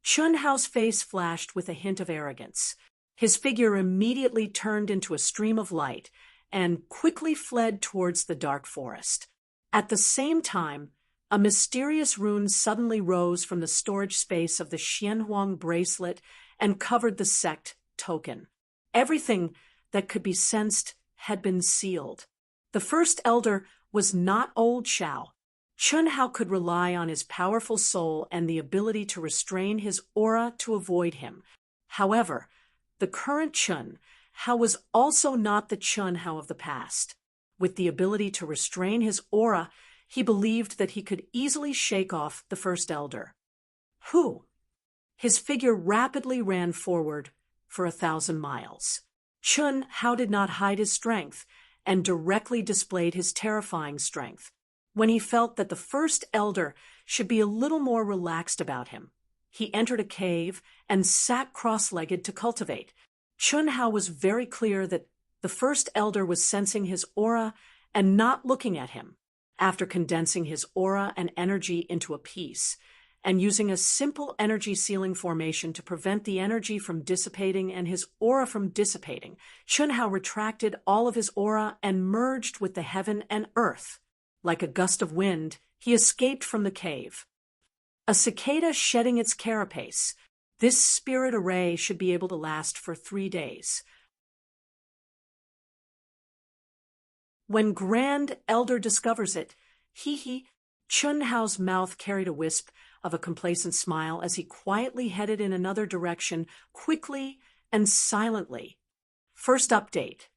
Chun Hao's face flashed with a hint of arrogance. His figure immediately turned into a stream of light and quickly fled towards the dark forest. At the same time, a mysterious rune suddenly rose from the storage space of the Xianhuang bracelet and covered the sect token. Everything that could be sensed had been sealed. The first elder was not old Xiao. Chun Hao could rely on his powerful soul and the ability to restrain his aura to avoid him. However, the current Chun Hao was also not the Chun Hao of the past. With the ability to restrain his aura, he believed that he could easily shake off the first elder. Who? His figure rapidly ran forward for 1,000 miles. Chun Hao did not hide his strength and directly displayed his terrifying strength. When he felt that the first elder should be a little more relaxed about him, he entered a cave and sat cross-legged to cultivate. Chun Hao was very clear that the first elder was sensing his aura and not looking at him. After condensing his aura and energy into a piece, and using a simple energy sealing formation to prevent the energy from dissipating and his aura from dissipating, Chun Hao retracted all of his aura and merged with the heaven and earth. Like a gust of wind, he escaped from the cave. A cicada shedding its carapace. This spirit array should be able to last for 3 days. When Grand Elder discovers it, Chun Hao's mouth carried a wisp of a complacent smile as he quietly headed in another direction, quickly and silently. First update.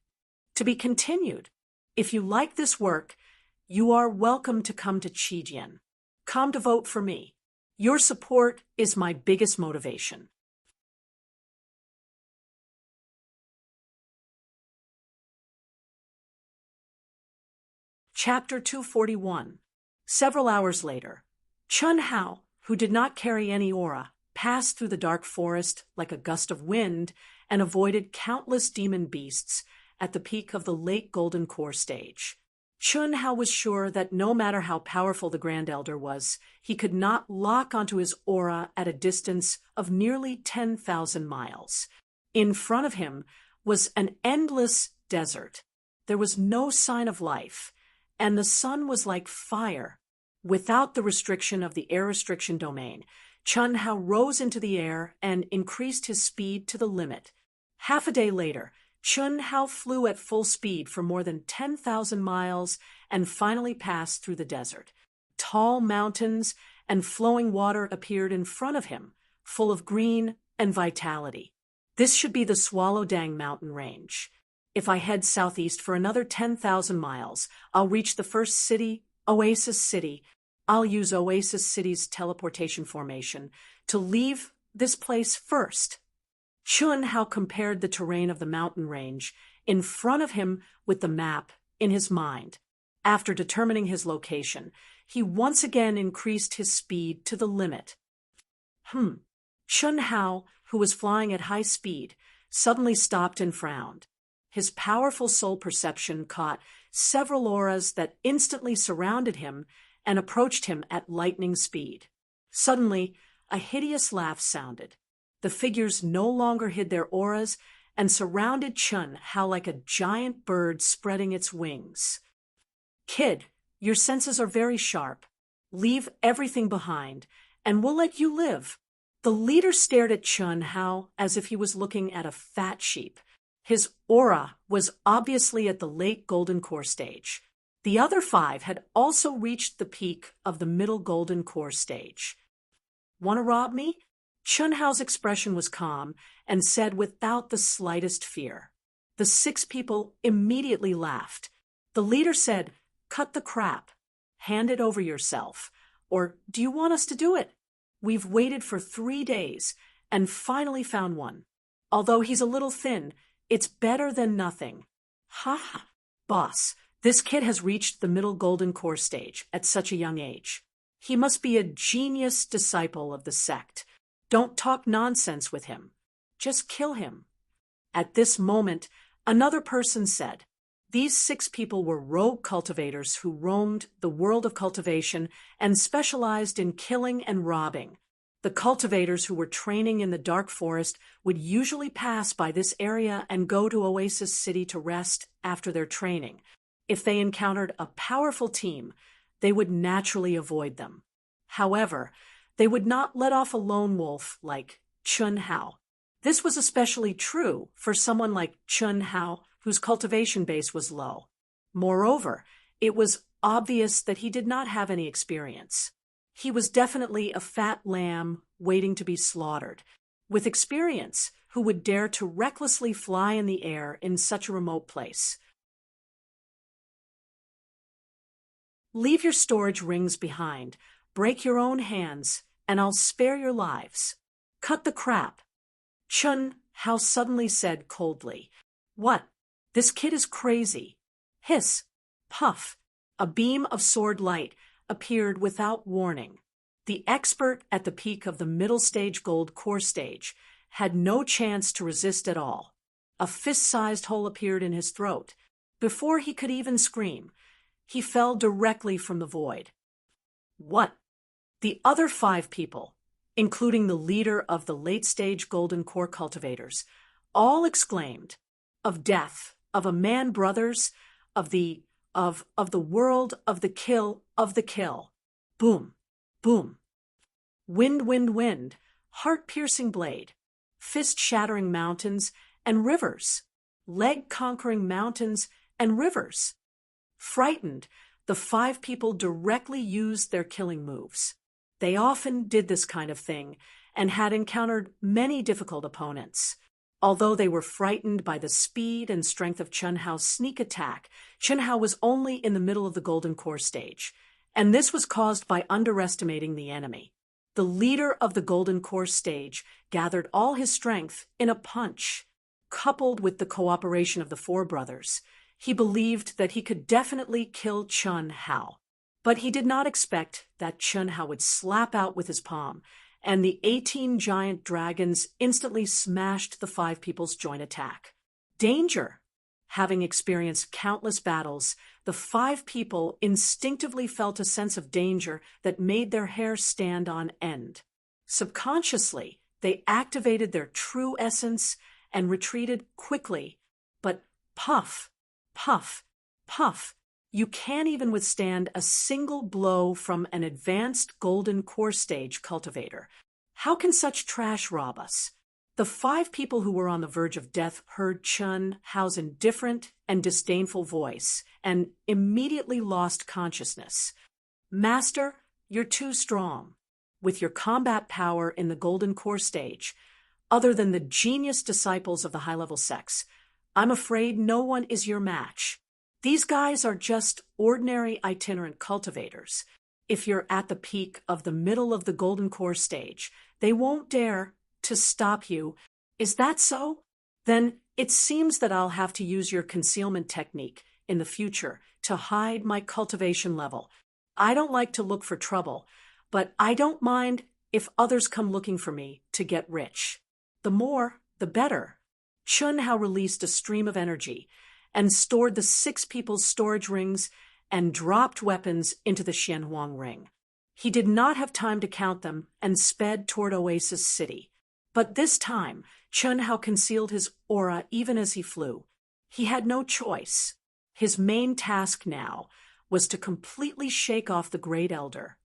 To be continued. If you like this work, you are welcome to come to Qijian. Come to vote for me. Your support is my biggest motivation. Chapter 241. Several hours later, Chun Hao, who did not carry any aura, passed through the dark forest like a gust of wind and avoided countless demon beasts at the peak of the late Golden Core stage. Chun Hao was sure that no matter how powerful the Grand Elder was, he could not lock onto his aura at a distance of nearly 10,000 miles. In front of him was an endless desert. There was no sign of life, and the sun was like fire. Without the restriction of the air restriction domain, Chun Hao rose into the air and increased his speed to the limit. Half a day later, Chun Hao flew at full speed for more than 10,000 miles and finally passed through the desert. Tall mountains and flowing water appeared in front of him, full of green and vitality. This should be the Swallowdang mountain range. If I head southeast for another 10,000 miles, I'll reach the first city, Oasis City. I'll use Oasis City's teleportation formation to leave this place first. Chun Hao compared the terrain of the mountain range in front of him with the map in his mind. After determining his location, he once again increased his speed to the limit. Chun Hao, who was flying at high speed, suddenly stopped and frowned. His powerful soul perception caught several auras that instantly surrounded him and approached him at lightning speed. Suddenly, a hideous laugh sounded. The figures no longer hid their auras and surrounded Chun Hao like a giant bird spreading its wings. Kid, your senses are very sharp. Leave everything behind, and we'll let you live. The leader stared at Chun Hao as if he was looking at a fat sheep. His aura was obviously at the late golden core stage. The other 5 had also reached the peak of the middle golden core stage. "Want to rob me?" Chun Hao's expression was calm and said without the slightest fear. The 6 people immediately laughed. The leader said, "Cut the crap. Hand it over yourself. Or do you want us to do it? We've waited for 3 days and finally found one. Although he's a little thin, it's better than nothing." "Ha ha, boss, this kid has reached the middle golden core stage at such a young age. He must be a genius disciple of the sect. Don't talk nonsense with him. Just kill him." At this moment, another person said, these 6 people were rogue cultivators who roamed the world of cultivation and specialized in killing and robbing. The cultivators who were training in the dark forest would usually pass by this area and go to Oasis City to rest after their training. If they encountered a powerful team, they would naturally avoid them. However, they would not let off a lone wolf like Chun Hao. This was especially true for someone like Chun Hao, whose cultivation base was low. Moreover, it was obvious that he did not have any experience. He was definitely a fat lamb waiting to be slaughtered. With experience, who would dare to recklessly fly in the air in such a remote place? Leave your storage rings behind, break your own hands, and I'll spare your lives. Cut the crap. Chun Hao suddenly said coldly. "What? This kid is crazy." Hiss, puff, a beam of sword light appeared without warning. The expert at the peak of the middle stage gold core stage had no chance to resist at all. A fist-sized hole appeared in his throat. Before he could even scream, he fell directly from the void. "What?" The other 5 people, including the leader of the late-stage golden core cultivators, all exclaimed, "Of death, of a man, brothers, of the world, of the kill, of the kill." Boom, boom. Wind, wind, wind, heart-piercing blade, fist-shattering mountains and rivers, leg-conquering mountains and rivers. Frightened, the 5 people directly used their killing moves. They often did this kind of thing and had encountered many difficult opponents. Although they were frightened by the speed and strength of Chun Hao's sneak attack, Chun Hao was only in the middle of the golden core stage, and this was caused by underestimating the enemy. The leader of the golden core stage gathered all his strength in a punch. Coupled with the cooperation of the 4 brothers, he believed that he could definitely kill Chun Hao. But he did not expect that Chun Hao would slap out with his palm, and the 18 giant dragons instantly smashed the 5 people's joint attack. Danger! Having experienced countless battles, the 5 people instinctively felt a sense of danger that made their hair stand on end. Subconsciously, they activated their true essence and retreated quickly. But puff, puff, puff. You can't even withstand a single blow from an advanced golden core stage cultivator. How can such trash rob us? The 5 people who were on the verge of death heard Chun Hao's indifferent and disdainful voice and immediately lost consciousness. "Master, you're too strong. With your combat power in the golden core stage, other than the genius disciples of the high-level sects, I'm afraid no one is your match. These guys are just ordinary itinerant cultivators. If you're at the peak of the middle of the golden core stage, they won't dare to stop you. Is that so? Then it seems that I'll have to use your concealment technique in the future to hide my cultivation level. I don't like to look for trouble, but I don't mind if others come looking for me to get rich. The more, the better." Chun Hao released a stream of energy and stored the 6 people's storage rings and dropped weapons into the Xianhuang ring. He did not have time to count them and sped toward Oasis City. But this time, Chun Hao concealed his aura even as he flew. He had no choice. His main task now was to completely shake off the Great Elder.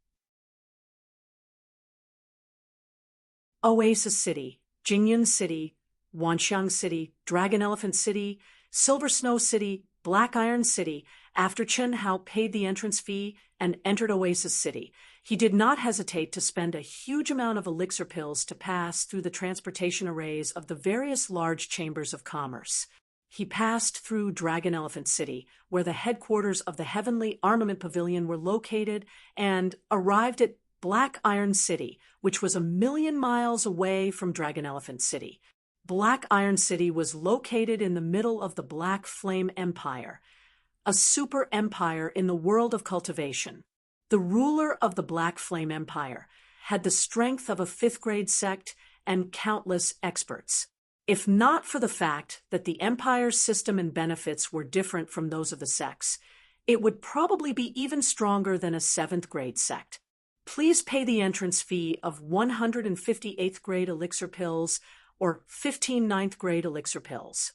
Oasis City, Jingyan City, Wanxiang City, Dragon Elephant City, Silver Snow City, Black Iron City. After Chen Hao paid the entrance fee and entered Oasis City, he did not hesitate to spend a huge amount of elixir pills to pass through the transportation arrays of the various large chambers of commerce. He passed through Dragon Elephant City, where the headquarters of the Heavenly Armament Pavilion were located, and arrived at Black Iron City, which was 1,000,000 miles away from Dragon Elephant City. Black Iron City was located in the middle of the Black Flame Empire, a super empire in the world of cultivation. The ruler of the Black Flame Empire had the strength of a fifth-grade sect and countless experts. If not for the fact that the empire's system and benefits were different from those of the sects, it would probably be even stronger than a seventh-grade sect. Please pay the entrance fee of 158th-grade elixir pills or 15 ninth-grade elixir pills.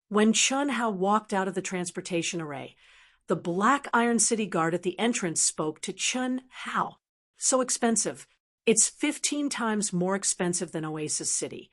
When Chen Hao walked out of the transportation array, the Black Iron City guard at the entrance spoke to Chen Hao. So expensive. It's 15 times more expensive than Oasis City.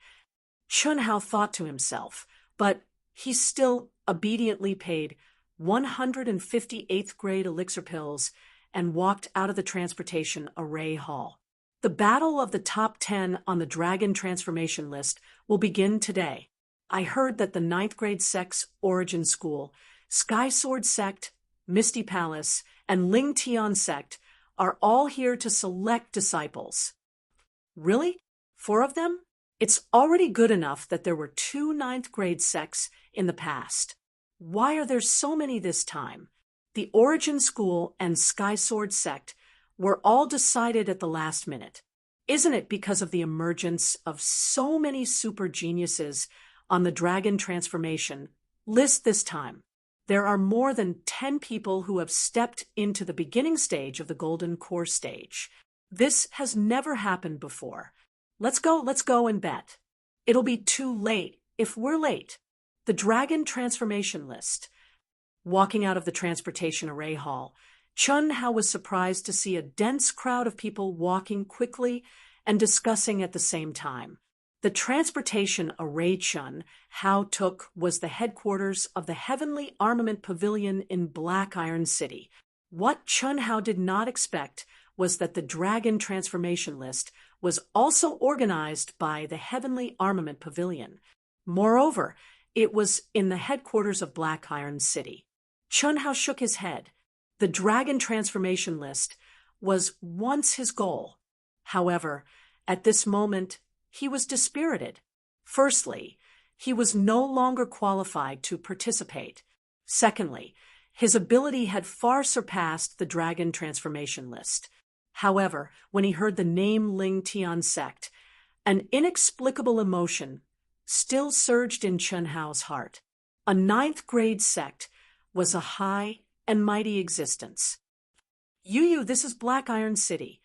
Chen Hao thought to himself, but he still obediently paid 158th-grade elixir pills and walked out of the transportation array hall. The battle of the top 10 on the Dragon Transformation list will begin today. I heard that the 9th-grade sect's Origin School, Sky Sword Sect, Misty Palace, and Ling Tian Sect are all here to select disciples. Really? 4 of them? It's already good enough that there were 2 9th-grade sects in the past. Why are there so many this time? The Origin School and Sky Sword Sect were all decided at the last minute. Isn't it because of the emergence of so many super geniuses on the Dragon Transformation list this time? There are more than 10 people who have stepped into the beginning stage of the Golden Core stage. This has never happened before. Let's go and bet. It'll be too late if we're late. The Dragon Transformation list. Walking out of the transportation array hall, Chen Hao was surprised to see a dense crowd of people walking quickly and discussing at the same time. The transportation array Chen Hao took was the headquarters of the Heavenly Armament Pavilion in Black Iron City. What Chen Hao did not expect was that the Dragon Transformation list was also organized by the Heavenly Armament Pavilion. Moreover, it was in the headquarters of Black Iron City. Chen Hao shook his head. The Dragon Transformation list was once his goal. However, at this moment, he was dispirited. Firstly, he was no longer qualified to participate. Secondly, his ability had far surpassed the Dragon Transformation list. However, when he heard the name Ling Tian Sect, an inexplicable emotion still surged in Chen Hao's heart. A 9th-grade sect was a high and mighty existence. Yu, this is Black Iron City.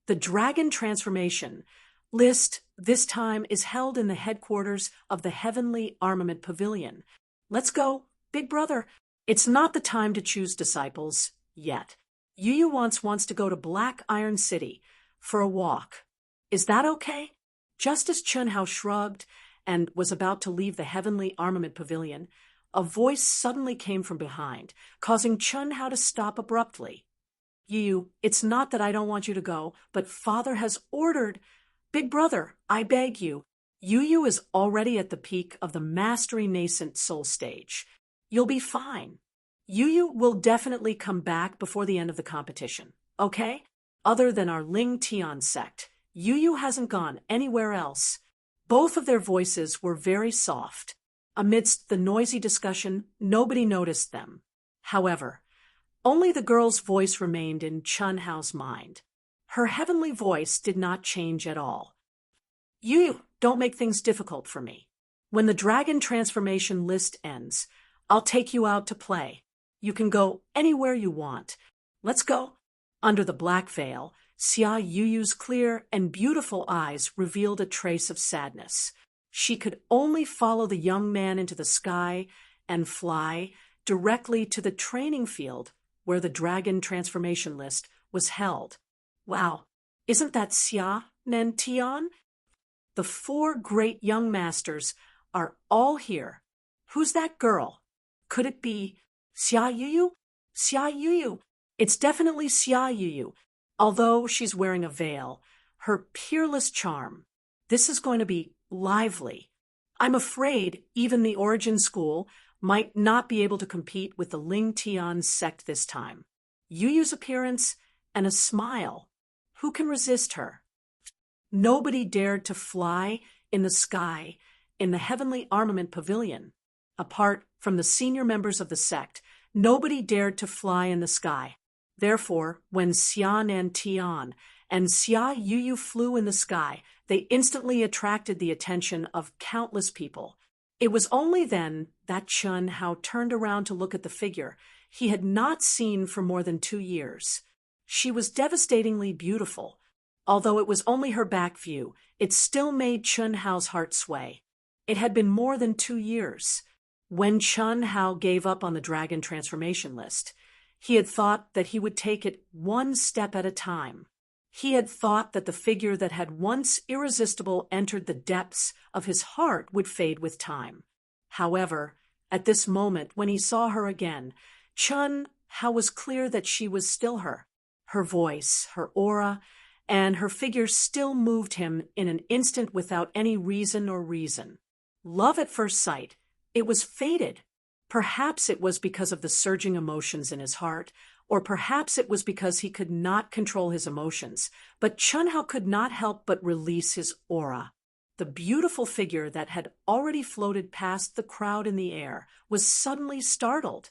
The Dragon Transformation list this time is held in the headquarters of the Heavenly Armament Pavilion. Let's go, big brother. It's not the time to choose disciples yet. Yu wants to go to Black Iron City for a walk. Is that okay? Just as Chen Hao shrugged and was about to leave the Heavenly Armament Pavilion, a voice suddenly came from behind, causing Chen Hao to stop abruptly. Yu, it's not that I don't want you to go, but Father has ordered. Big brother, I beg you. Yu is already at the peak of the Mastery Nascent Soul stage. You'll be fine. Yu will definitely come back before the end of the competition, okay? Other than our Ling Tian sect, Yu hasn't gone anywhere else. Both of their voices were very soft. Amidst the noisy discussion, nobody noticed them. However, only the girl's voice remained in Chen Hao's mind. Her heavenly voice did not change at all. Yu, don't make things difficult for me. When the Dragon Transformation list ends, I'll take you out to play. You can go anywhere you want. Let's go. Under the black veil, Xia Yuyu's clear and beautiful eyes revealed a trace of sadness. She could only follow the young man into the sky and fly directly to the training field where the Dragon Transformation list was held. Wow, Isn't that Xia Nantian? The four great young masters are all here. Who's that girl? Could it be Xia Yuyu? Xia Yuyu. It's definitely Xia Yuyu, although she's wearing a veil. Her peerless charm. This is going to be lively. I'm afraid even the Origin School might not be able to compete with the Ling Tian sect this time. Yuyu's appearance and a smile. Who can resist her? Nobody dared to fly in the sky in the Heavenly Armament Pavilion. Apart from the senior members of the sect, nobody dared to fly in the sky. Therefore, when Xian and Tian and Xia Yuyu flew in the sky, they instantly attracted the attention of countless people. It was only then that Chun Hao turned around to look at the figure he had not seen for more than 2 years. She was devastatingly beautiful. Although it was only her back view, it still made Chun Hao's heart sway. It had been more than 2 years. When Chun Hao gave up on the dragon transformation list, he had thought that he would take it one step at a time. He had thought that the figure that had once irresistible entered the depths of his heart would fade with time. However, at this moment when he saw her again, Chun Hao was clear that she was still her. Her voice, her aura, and her figure still moved him in an instant without any reason or reason. Love at first sight. It was fated. Perhaps it was because of the surging emotions in his heart, or perhaps it was because he could not control his emotions, but Chun Hao could not help but release his aura. The beautiful figure that had already floated past the crowd in the air was suddenly startled.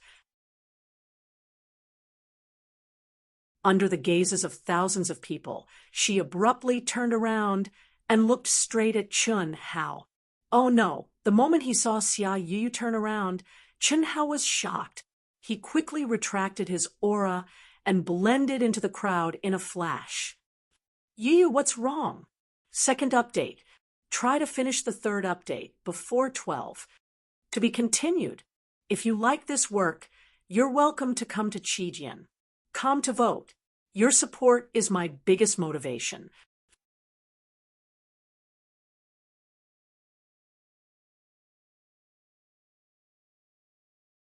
Under the gazes of thousands of people, she abruptly turned around and looked straight at Chun Hao. Oh no, the moment he saw Xia Yuyu turn around, Chun Hao was shocked. He quickly retracted his aura and blended into the crowd in a flash. Yuyu, what's wrong? Second update. Try to finish the third update before 12. To be continued. If you like this work, you're welcome to come to Qijian. Come to vote. Your support is my biggest motivation.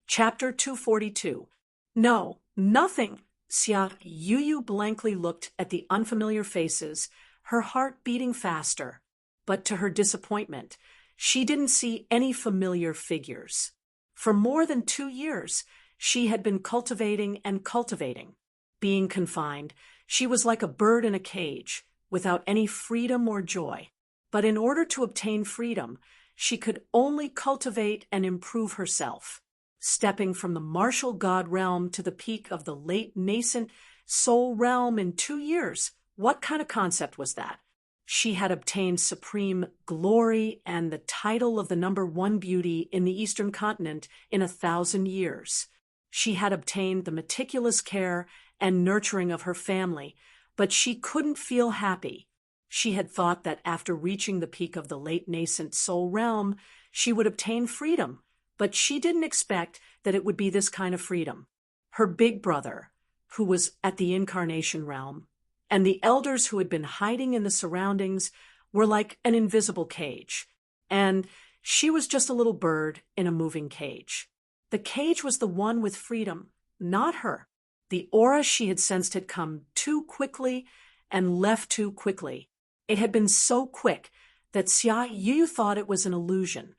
Chapter 242. No, nothing. Xia Yuyu blankly looked at the unfamiliar faces, her heart beating faster. But to her disappointment, she didn't see any familiar figures. For more than 2 years, she had been cultivating and cultivating. Being confined, she was like a bird in a cage, without any freedom or joy. But in order to obtain freedom, she could only cultivate and improve herself. Stepping from the martial god realm to the peak of the late nascent soul realm in 2 years, what kind of concept was that? She had obtained supreme glory and the title of the #1 beauty in the Eastern continent in 1,000 years. She had obtained the meticulous care and nurturing of her family, but she couldn't feel happy. She had thought that after reaching the peak of the late nascent soul realm, she would obtain freedom, but she didn't expect that it would be this kind of freedom. Her big brother, who was at the incarnation realm, and the elders who had been hiding in the surroundings were like an invisible cage, and she was just a little bird in a moving cage. The cage was the one with freedom, not her. The aura she had sensed had come too quickly and left too quickly. It had been so quick that Xia Yu thought it was an illusion.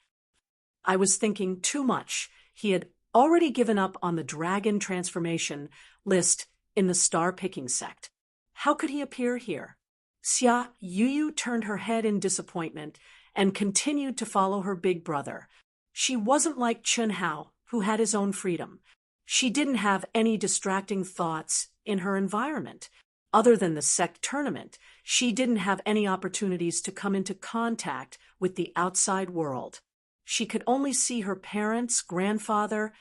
I was thinking too much. He had already given up on the dragon transformation list in the star-picking sect. How could he appear here? Xia Yuyu turned her head in disappointment and continued to follow her big brother. She wasn't like Chun Hao, who had his own freedom. She didn't have any distracting thoughts in her environment. Other than the sect tournament, she didn't have any opportunities to come into contact with the outside world. She could only see her parents, grandfather,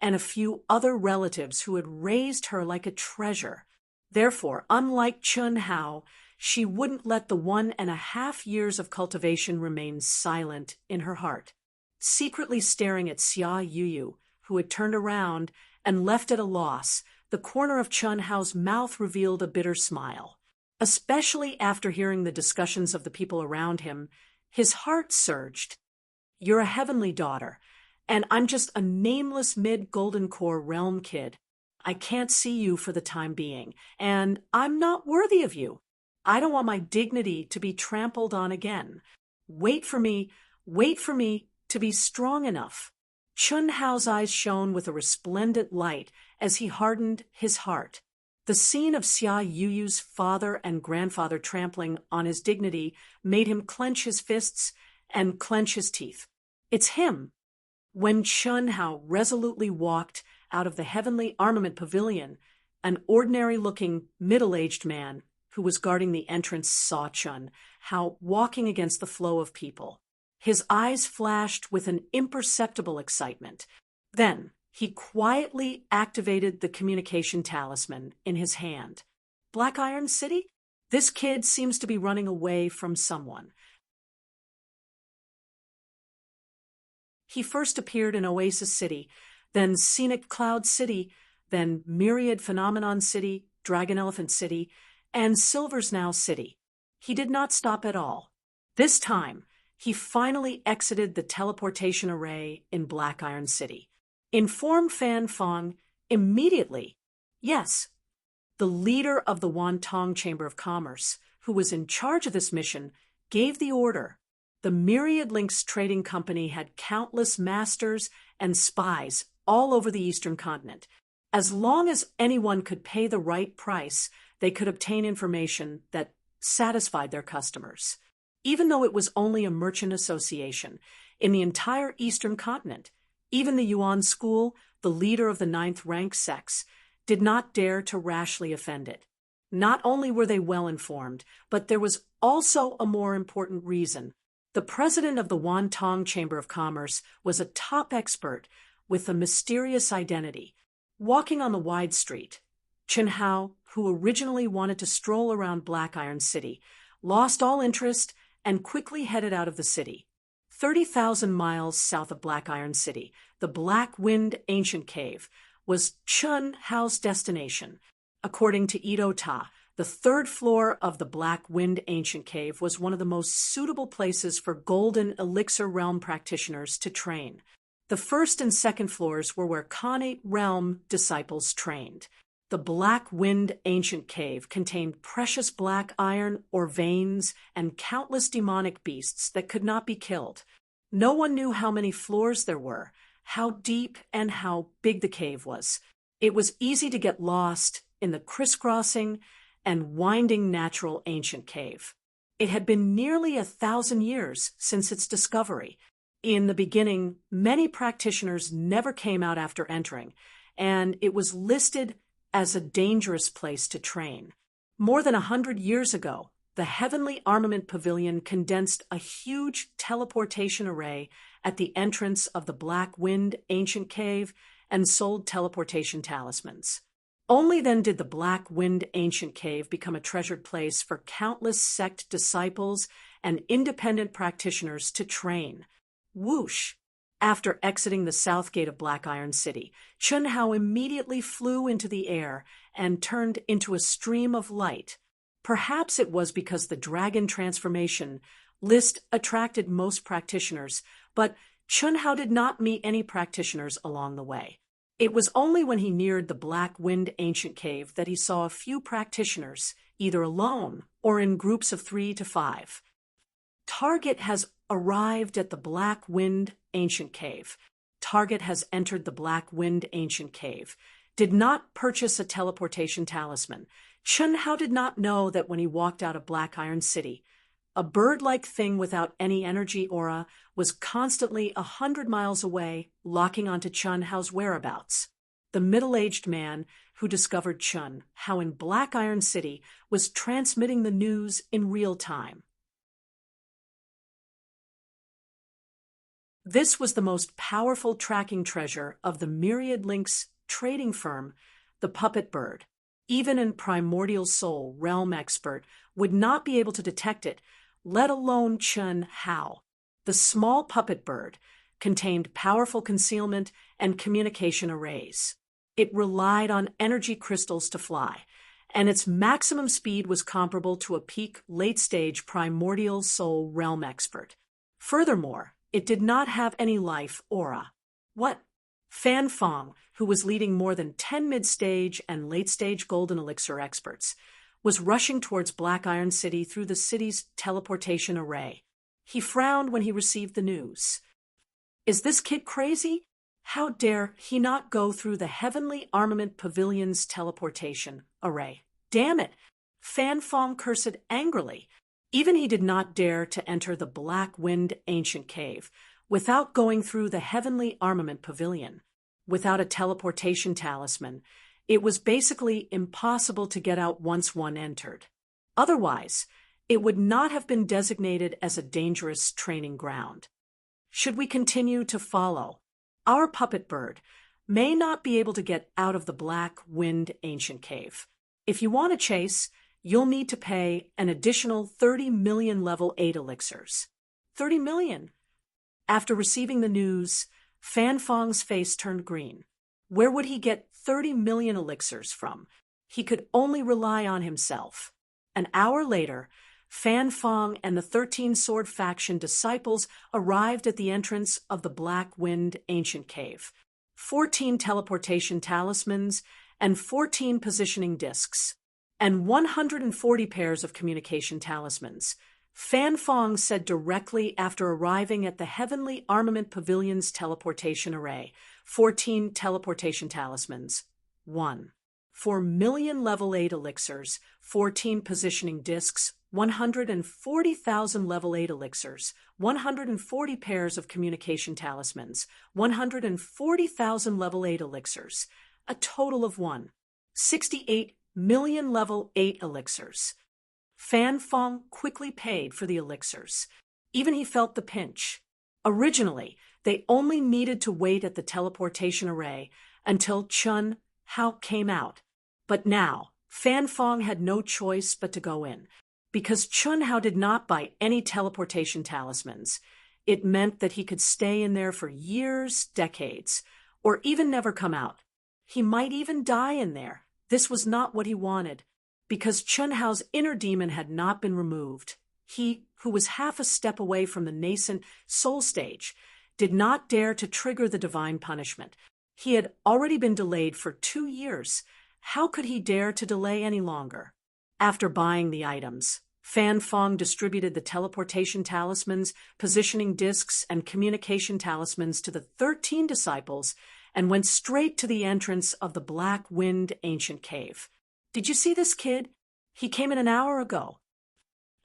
and a few other relatives who had raised her like a treasure. Therefore, unlike Chun Hao, she wouldn't let the 1.5 years of cultivation remain silent in her heart. Secretly staring at Xia Yuyu, who had turned around and left at a loss, the corner of Chun Hao's mouth revealed a bitter smile. Especially after hearing the discussions of the people around him, his heart surged. You're a heavenly daughter, and I'm just a nameless mid-Golden Core realm kid. I can't see you for the time being, and I'm not worthy of you. I don't want my dignity to be trampled on again. Wait for me to be strong enough. Chun Hao's eyes shone with a resplendent light as he hardened his heart. The scene of Xia Yuyu's father and grandfather trampling on his dignity made him clench his fists and clench his teeth. It's him. When Chun Hao resolutely walked out of the heavenly armament pavilion, an ordinary-looking, middle-aged man who was guarding the entrance saw Chun Hao walking against the flow of people. His eyes flashed with an imperceptible excitement. Then he quietly activated the communication talisman in his hand. Black Iron City? This kid seems to be running away from someone. He first appeared in Oasis City, then Scenic Cloud City, then Myriad Phenomenon City, Dragon Elephant City, and Silver's Now City. He did not stop at all. This time, he finally exited the teleportation array in Black Iron City. Inform Fan Fong immediately. Yes, the leader of the Wantong Chamber of Commerce, who was in charge of this mission, gave the order. The Myriad Links Trading Company had countless masters and spies all over the Eastern continent. As long as anyone could pay the right price, they could obtain information that satisfied their customers. Even though it was only a merchant association, in the entire Eastern continent, even the Yuan School, the leader of the 9th rank sects, did not dare to rashly offend it. Not only were they well informed, but there was also a more important reason. The president of the Wantong Chamber of Commerce was a top expert with a mysterious identity. Walking on the wide street, Chun Hao, who originally wanted to stroll around Black Iron City, lost all interest and quickly headed out of the city. 30,000 miles south of Black Iron City, the Black Wind Ancient Cave was Chun Hao's destination. According to Edo Ta, the 3rd floor of the Black Wind Ancient Cave was one of the most suitable places for Golden Elixir Realm practitioners to train. The 1st and 2nd floors were where Khanate Realm disciples trained. The Black Wind Ancient Cave contained precious black iron or veins and countless demonic beasts that could not be killed. No one knew how many floors there were, how deep and how big the cave was. It was easy to get lost in the crisscrossing and winding natural ancient cave. It had been nearly 1,000 years since its discovery. In the beginning, many practitioners never came out after entering, and it was listed as a dangerous place to train. More than 100 years ago, the Heavenly Armament Pavilion condensed a huge teleportation array at the entrance of the Black Wind Ancient Cave and sold teleportation talismans. Only then did the Black Wind Ancient Cave become a treasured place for countless sect disciples and independent practitioners to train. Whoosh! After exiting the south gate of Black Iron City, Chun Hao immediately flew into the air and turned into a stream of light. Perhaps it was because the dragon transformation list attracted most practitioners, but Chun Hao did not meet any practitioners along the way. It was only when he neared the Black Wind Ancient Cave that he saw a few practitioners, either alone or in groups of 3 to 5. Target has arrived at the Black Wind Ancient Cave. Target has entered the Black Wind Ancient Cave. Did not purchase a teleportation talisman. Chun Hao did not know that when he walked out of Black Iron City, a bird-like thing without any energy aura was constantly 100 miles away, locking onto Chun Hao's whereabouts. The middle-aged man who discovered Chun Hao in Black Iron City was transmitting the news in real time. This was the most powerful tracking treasure of the Myriad Links trading firm, the Puppet Bird. Even a primordial soul realm expert would not be able to detect it, let alone Chun Hao. The small puppet bird contained powerful concealment and communication arrays. It relied on energy crystals to fly, and its maximum speed was comparable to a peak late-stage primordial soul realm expert. Furthermore, it did not have any life aura. What? Fan Fong, who was leading more than 10 mid-stage and late-stage golden elixir experts, was rushing towards Black Iron City through the city's teleportation array. He frowned when he received the news. Is this kid crazy? How dare he not go through the Heavenly Armament Pavilion's teleportation array? Damn it! Fan Fong cursed angrily. Even he did not dare to enter the Black Wind Ancient Cave without going through the Heavenly Armament Pavilion. Without a teleportation talisman, it was basically impossible to get out once one entered. Otherwise, it would not have been designated as a dangerous training ground. Should we continue to follow, our puppet bird may not be able to get out of the Black Wind Ancient Cave. If you want to chase, you'll need to pay an additional 30 million level 8 elixirs. 30 million! After receiving the news, Fan Fong's face turned green. Where would he get 30 million elixirs from? He could only rely on himself. An hour later, Fan Fong and the 13 Sword Faction disciples arrived at the entrance of the Black Wind Ancient Cave. 14 teleportation talismans and 14 positioning discs, and 140 pairs of communication talismans. Fan Fong said directly after arriving at the Heavenly Armament Pavilion's teleportation array. 14 teleportation talismans. 1. 4 million level 8 elixirs, 14 positioning discs, 140,000 level 8 elixirs, 140 pairs of communication talismans, 140,000 level 8 elixirs, a total of 68 million level 8 elixirs. Fan Fong quickly paid for the elixirs. Even he felt the pinch. Originally, they only needed to wait at the teleportation array until Chun Hao came out. But now, Fan Fong had no choice but to go in. Because Chun Hao did not buy any teleportation talismans, it meant that he could stay in there for years, decades, or even never come out. He might even die in there. This was not what he wanted. Because Chun Hao's inner demon had not been removed, he, who was half a step away from the nascent soul stage, did not dare to trigger the divine punishment. He had already been delayed for 2 years. How could he dare to delay any longer? After buying the items, Fan Fong distributed the teleportation talismans, positioning discs, and communication talismans to the 13 disciples and went straight to the entrance of the Black Wind Ancient Cave. Did you see this kid? He came in an hour ago.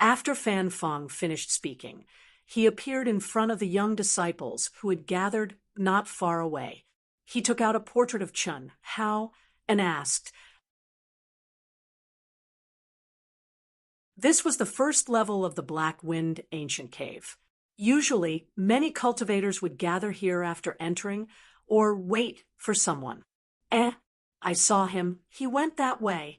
After Fan Fong finished speaking, he appeared in front of the young disciples who had gathered not far away. He took out a portrait of Chun Hao and asked. This was the first level of the Black Wind Ancient Cave. Usually, many cultivators would gather here after entering or wait for someone. I saw him. He went that way.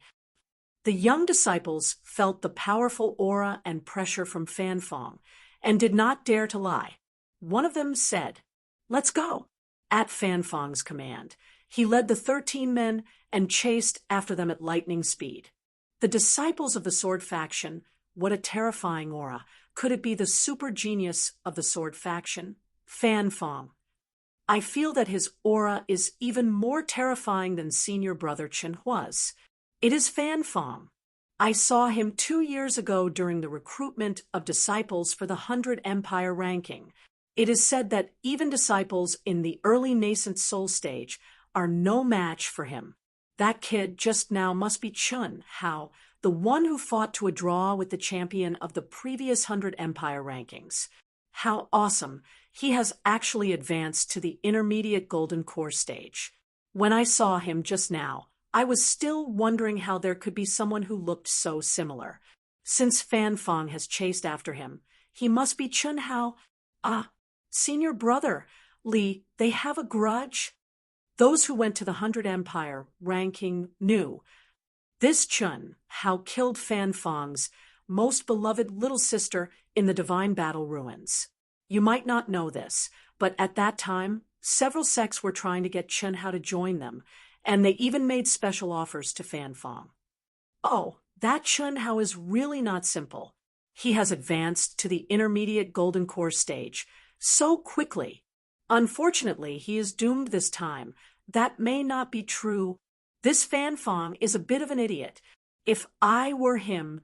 The young disciples felt the powerful aura and pressure from Fan Fong and did not dare to lie. One of them said, "Let's go." At Fan Fong's command, he led the 13 men and chased after them at lightning speed. The disciples of the Sword Faction, what a terrifying aura. Could it be the super genius of the Sword Faction? Fan Fong. I feel that his aura is even more terrifying than senior brother Chen Hua's. It is Fan Fong. I saw him 2 years ago during the recruitment of disciples for the 100 Empire ranking. It is said that even disciples in the early nascent soul stage are no match for him. That kid just now must be Chun Hao, the one who fought to a draw with the champion of the previous 100 Empire rankings. How awesome! He has actually advanced to the intermediate golden core stage. When I saw him just now, I was still wondering how there could be someone who looked so similar. Since Fan Fong has chased after him, he must be Chun Hao. Senior brother, Li, they have a grudge? Those who went to the 100 Empire ranking knew. This Chun Hao killed Fan Fong's most beloved little sister in the Divine Battle Ruins. You might not know this, but at that time, several sects were trying to get Chun Hao to join them, and they even made special offers to Fan Fong. Oh, that Chun Hao is really not simple. He has advanced to the intermediate golden core stage so quickly. Unfortunately, he is doomed this time. That may not be true. This Fan Fong is a bit of an idiot. If I were him,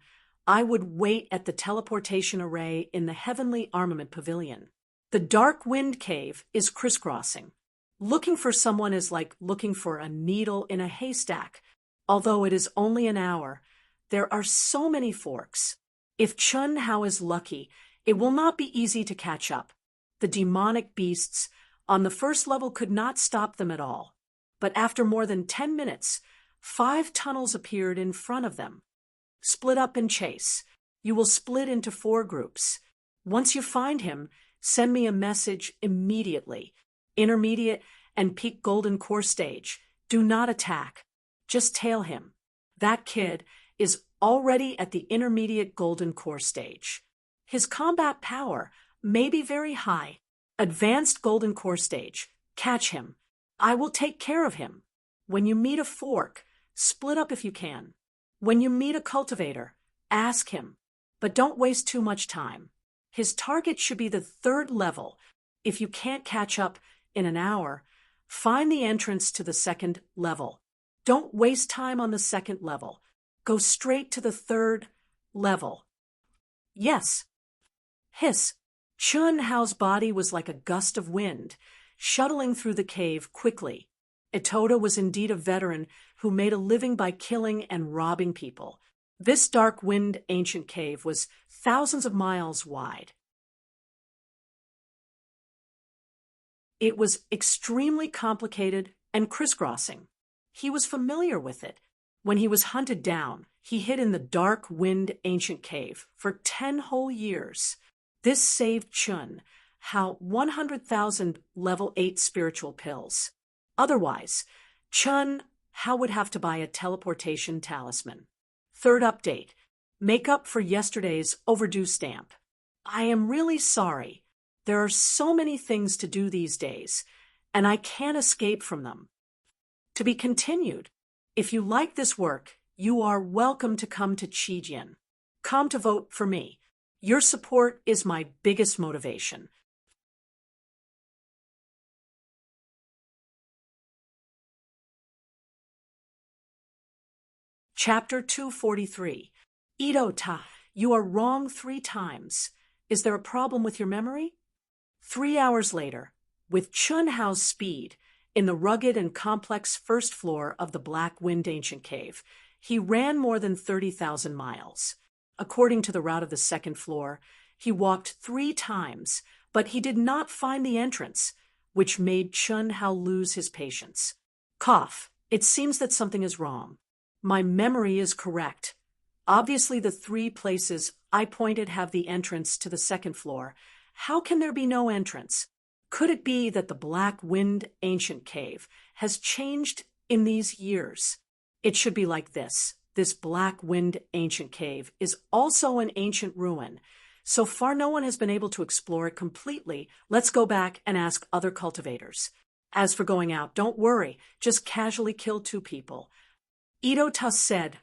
I would wait at the teleportation array in the Heavenly Armament Pavilion. The Dark Wind Cave is crisscrossing. Looking for someone is like looking for a needle in a haystack. Although it is only an hour, there are so many forks. If Chun Hao is lucky, it will not be easy to catch up. The demonic beasts on the first level could not stop them at all. But after more than 10 minutes, 5 tunnels appeared in front of them. Split up and chase. You will split into 4 groups. Once you find him, send me a message immediately. Intermediate and peak golden core stage. Do not attack. Just tail him. That kid is already at the intermediate golden core stage. His combat power may be very high. Advanced golden core stage. Catch him. I will take care of him. When you meet a fork, split up if you can. When you meet a cultivator, ask him. But don't waste too much time. His target should be the 3rd level. If you can't catch up in an hour, find the entrance to the 2nd level. Don't waste time on the 2nd level. Go straight to the 3rd level. Yes. Hiss. Chun Hao's body was like a gust of wind, shuttling through the cave quickly. Itoda was indeed a veteran who made a living by killing and robbing people. This dark wind ancient cave was thousands of miles wide. It was extremely complicated and crisscrossing. He was familiar with it. When he was hunted down, he hid in the dark wind ancient cave for 10 whole years. This saved Chun Hao 100,000 level 8 spiritual pills. Otherwise, Chun Hao would have to buy a teleportation talisman. 3rd update. Make up for yesterday's overdue stamp. I am really sorry. There are so many things to do these days, and I can't escape from them. To be continued. If you like this work, you are welcome to come to Chijian. Come to vote for me. Your support is my biggest motivation. Chapter 243. Ito-ta, you are wrong 3 times. Is there a problem with your memory? 3 hours later, with Chun Hao's speed, in the rugged and complex 1st floor of the Black Wind Ancient Cave, he ran more than 30,000 miles. According to the route of the 2nd floor, he walked 3 times, but he did not find the entrance, which made Chun Hao lose his patience. Cough. It seems that something is wrong. My memory is correct. Obviously, the 3 places I pointed have the entrance to the 2nd floor. How can there be no entrance? Could it be that the Black Wind Ancient Cave has changed in these years? It should be like this. This Black Wind Ancient Cave is also an ancient ruin. So far, no one has been able to explore it completely. Let's go back and ask other cultivators. As for going out, don't worry. Just casually kill 2 people. Ito-ta said,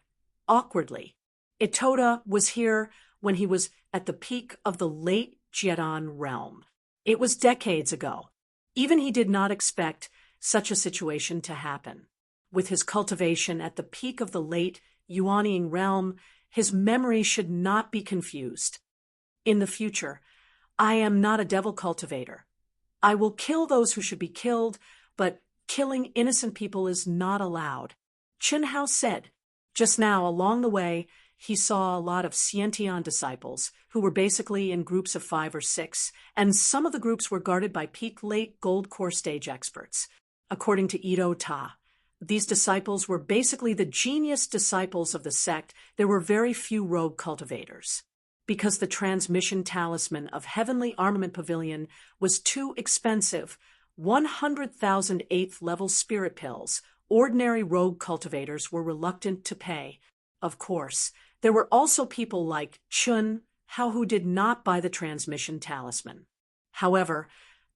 awkwardly. Itoda was here when he was at the peak of the late Jiedan realm. It was decades ago. Even he did not expect such a situation to happen. With his cultivation at the peak of the late Yuanying realm, his memory should not be confused. In the future, I am not a devil cultivator. I will kill those who should be killed, but killing innocent people is not allowed. Chun Hao said. Just now, along the way, he saw a lot of Xiantian disciples, who were basically in groups of 5 or 6, and some of the groups were guarded by peak late gold core stage experts. According to Ito-ta, these disciples were basically the genius disciples of the sect. There were very few rogue cultivators. Because the transmission talisman of Heavenly Armament Pavilion was too expensive, 100,000 8th level spirit pills, ordinary rogue cultivators were reluctant to pay. Of course, there were also people like Chun Hao who did not buy the transmission talisman. However,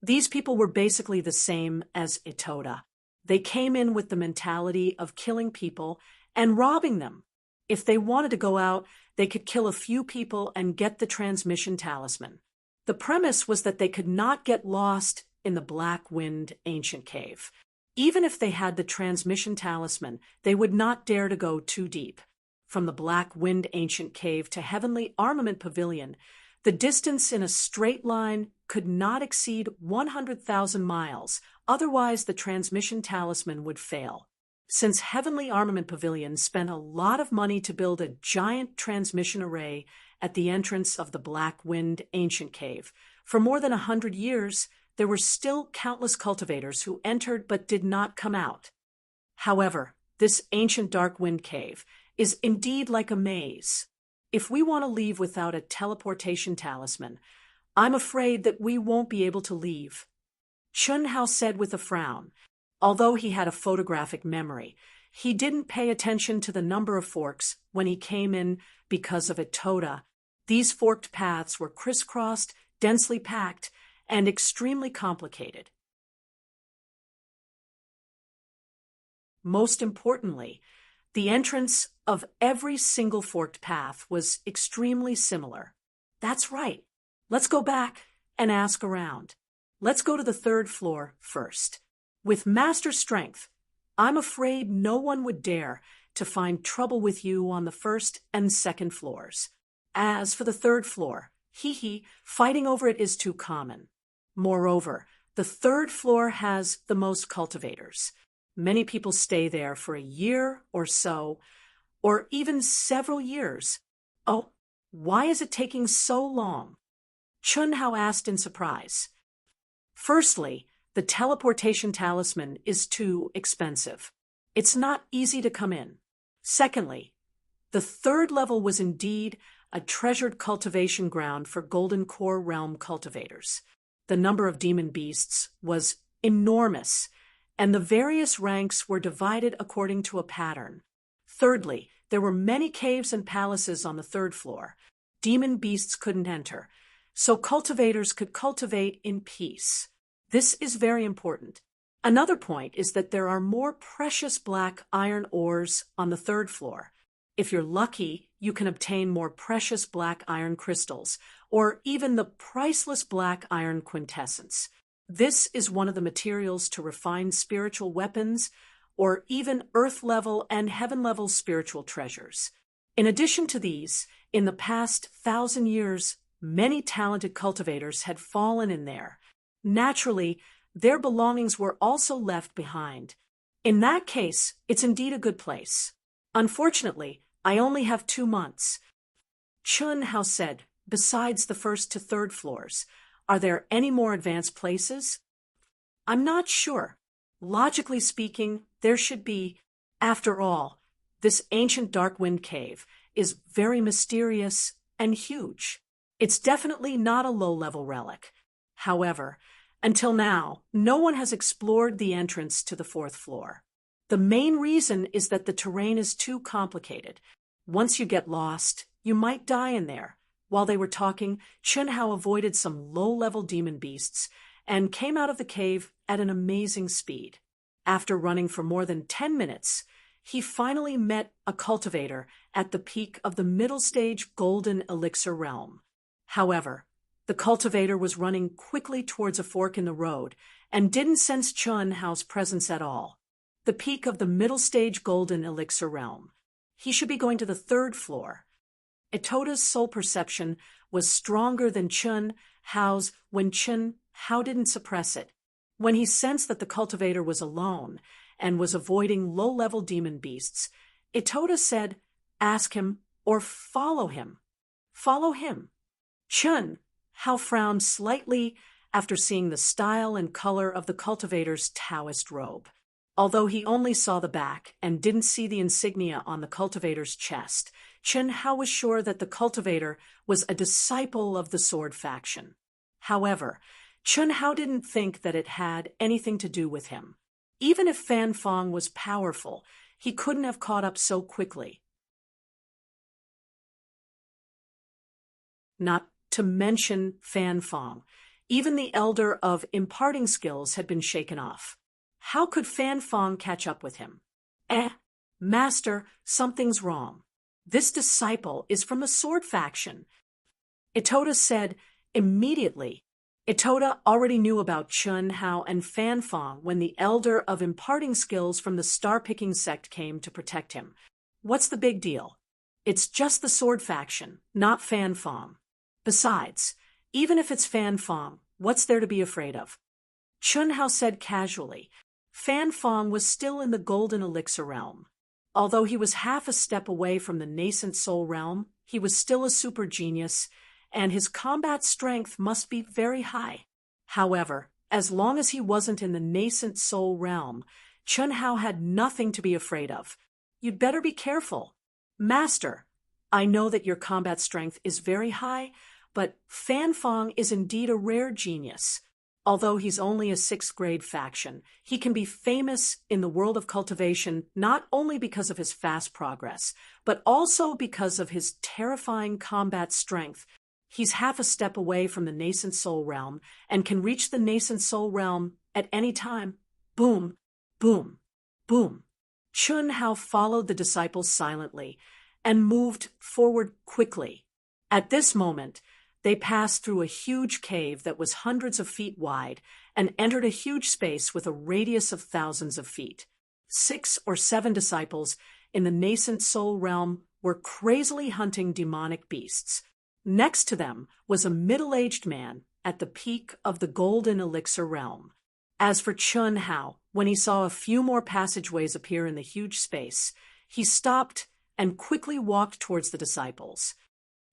these people were basically the same as Itoda. They came in with the mentality of killing people and robbing them. If they wanted to go out, they could kill a few people and get the transmission talisman. The premise was that they could not get lost in the Black Wind ancient cave. Even if they had the transmission talisman, they would not dare to go too deep. From the Black Wind ancient cave to Heavenly Armament Pavilion, the distance in a straight line could not exceed 100,000 miles, otherwise the transmission talisman would fail. Since Heavenly Armament Pavilion spent a lot of money to build a giant transmission array at the entrance of the Black Wind ancient cave, for more than 100 years, there were still countless cultivators who entered but did not come out. However, this ancient dark wind cave is indeed like a maze. If we want to leave without a teleportation talisman, I'm afraid that we won't be able to leave. Chun Hao said with a frown. Although he had a photographic memory, he didn't pay attention to the number of forks when he came in because of Itoda. These forked paths were crisscrossed, densely packed, and extremely complicated. Most importantly, the entrance of every single forked path was extremely similar. That's right. Let's go back and ask around. Let's go to the 3rd floor first. With master strength, I'm afraid no one would dare to find trouble with you on the 1st and 2nd floors. As for the 3rd floor, fighting over it is too common. Moreover, the 3rd floor has the most cultivators. Many people stay there for a year or so, or even several years. Oh, why is it taking so long? Chun Hao asked in surprise. Firstly, the teleportation talisman is too expensive. It's not easy to come in. Secondly, the 3rd level was indeed a treasured cultivation ground for Golden Core Realm cultivators. The number of demon beasts was enormous, and the various ranks were divided according to a pattern. Thirdly, there were many caves and palaces on the 3rd floor. Demon beasts couldn't enter, so cultivators could cultivate in peace. This is very important. Another point is that there are more precious black iron ores on the 3rd floor. If you're lucky, you can obtain more precious black iron crystals, or even the priceless black iron quintessence. This is one of the materials to refine spiritual weapons, or even earth-level and heaven-level spiritual treasures. In addition to these, in the past 1,000 years, many talented cultivators had fallen in there. Naturally, their belongings were also left behind. In that case, it's indeed a good place. Unfortunately, I only have 2 months. Chun Hao said, besides the 1st to 3rd floors, are there any more advanced places? I'm not sure. Logically speaking, there should be. After all, this ancient dark wind cave is very mysterious and huge. It's definitely not a low-level relic. However, until now, no one has explored the entrance to the 4th floor. The main reason is that the terrain is too complicated. Once you get lost, you might die in there. While they were talking, Chun Hao avoided some low-level demon beasts and came out of the cave at an amazing speed. After running for more than 10 minutes, he finally met a cultivator at the peak of the middle stage Golden Elixir realm. However, the cultivator was running quickly towards a fork in the road and didn't sense Chun Hao's presence at all. The peak of the middle stage Golden Elixir realm. He should be going to the 3rd floor. Itoda's soul perception was stronger than Chun Hao's when Chun Hao didn't suppress it. When he sensed that the cultivator was alone and was avoiding low-level demon beasts, Itoda said, "Ask him or follow him." Follow him. Chun Hao frowned slightly after seeing the style and color of the cultivator's Taoist robe. Although he only saw the back and didn't see the insignia on the cultivator's chest, Chun Hao was sure that the cultivator was a disciple of the sword faction. However, Chun Hao didn't think that it had anything to do with him. Even if Fan Fong was powerful, he couldn't have caught up so quickly. Not to mention Fan Fong. Even the elder of imparting skills had been shaken off. How could Fan Fong catch up with him? Master, something's wrong. This disciple is from the sword faction. Itoda said immediately. Itoda already knew about Chun Hao and Fan Fong when the elder of imparting skills from the star-picking sect came to protect him. What's the big deal? It's just the sword faction, not Fan Fong. Besides, even if it's Fan Fong, what's there to be afraid of? Chun Hao said casually. Fan Fong was still in the golden elixir realm. Although he was half a step away from the nascent soul realm, he was still a super genius, and his combat strength must be very high. However, as long as he wasn't in the nascent soul realm, Chun Hao had nothing to be afraid of. You'd better be careful. Master, I know that your combat strength is very high, but Fan Fong is indeed a rare genius. Although he's only a 6th grade faction, he can be famous in the world of cultivation not only because of his fast progress, but also because of his terrifying combat strength. He's half a step away from the nascent soul realm and can reach the nascent soul realm at any time. Boom, boom, boom. Chun Hao followed the disciples silently and moved forward quickly. At this moment, they passed through a huge cave that was hundreds of feet wide and entered a huge space with a radius of thousands of feet. 6 or 7 disciples in the nascent soul realm were crazily hunting demonic beasts. Next to them was a middle-aged man at the peak of the golden elixir realm. As for Chun Hao, when he saw a few more passageways appear in the huge space, he stopped and quickly walked towards the disciples.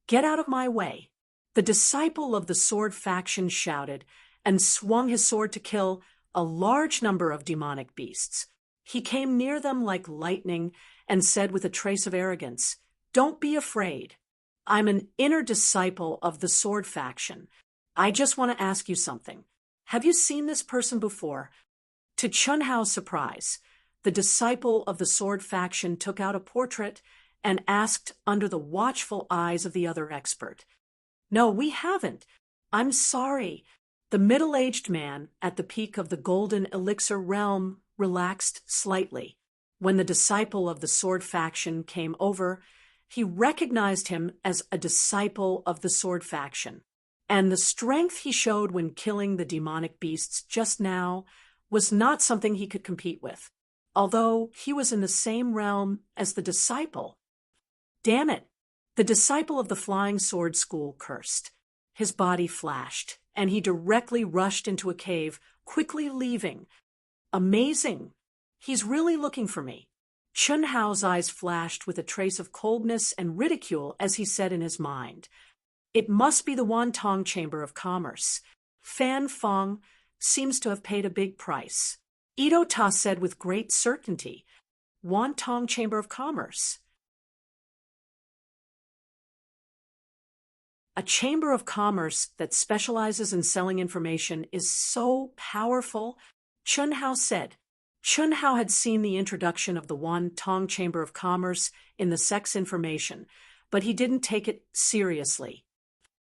"Get out of my way!" The disciple of the sword faction shouted and swung his sword to kill a large number of demonic beasts. He came near them like lightning and said with a trace of arrogance, "Don't be afraid. I'm an inner disciple of the sword faction. I just want to ask you something. Have you seen this person before?" To Chun Hao's surprise, the disciple of the sword faction took out a portrait and asked under the watchful eyes of the other expert, "No, we haven't. I'm sorry." The middle-aged man at the peak of the golden elixir realm relaxed slightly. When the disciple of the sword faction came over, he recognized him as a disciple of the sword faction, and the strength he showed when killing the demonic beasts just now was not something he could compete with, although he was in the same realm as the disciple. Damn it! The disciple of the Flying Sword School cursed. His body flashed, and he directly rushed into a cave, quickly leaving. Amazing! He's really looking for me. Chun Hao's eyes flashed with a trace of coldness and ridicule as he said in his mind, "It must be the Wantong Chamber of Commerce. Fan Fong seems to have paid a big price." Ito Ta said with great certainty, "Wantong Chamber of Commerce." A chamber of commerce that specializes in selling information is so powerful, Chun Hao said. Chun Hao had seen the introduction of the Wantong Chamber of Commerce in the sex information, but he didn't take it seriously.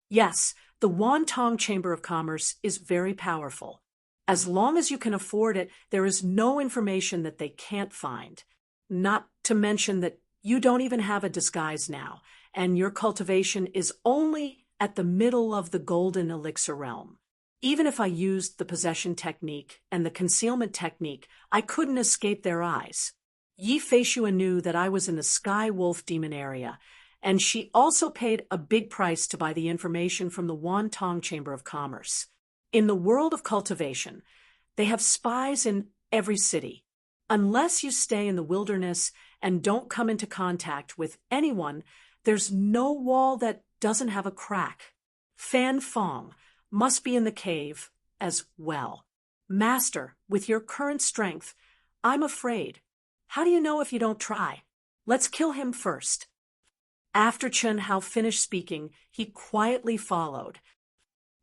Yes, the Wantong Chamber of Commerce is very powerful. As long as you can afford it, there is no information that they can't find. Not to mention that you don't even have a disguise now, and your cultivation is only at the middle of the golden elixir realm. Even if I used the possession technique and the concealment technique, I couldn't escape their eyes. Yi Feishua knew that I was in the Sky Wolf Demon area, and she also paid a big price to buy the information from the Wantong Chamber of Commerce. In the world of cultivation, they have spies in every city. Unless you stay in the wilderness and don't come into contact with anyone, there's no wall that doesn't have a crack. Fan Fong must be in the cave as well. Master, with your current strength, I'm afraid. How do you know if you don't try? Let's kill him first. After Chun Hao finished speaking, he quietly followed.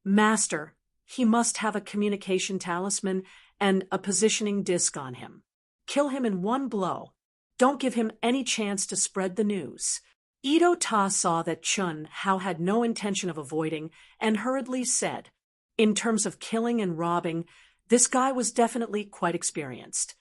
Master, he must have a communication talisman and a positioning disc on him. Kill him in one blow. Don't give him any chance to spread the news. Ito Ta saw that Chun Hao had no intention of avoiding and hurriedly said, "In terms of killing and robbing, this guy was definitely quite experienced."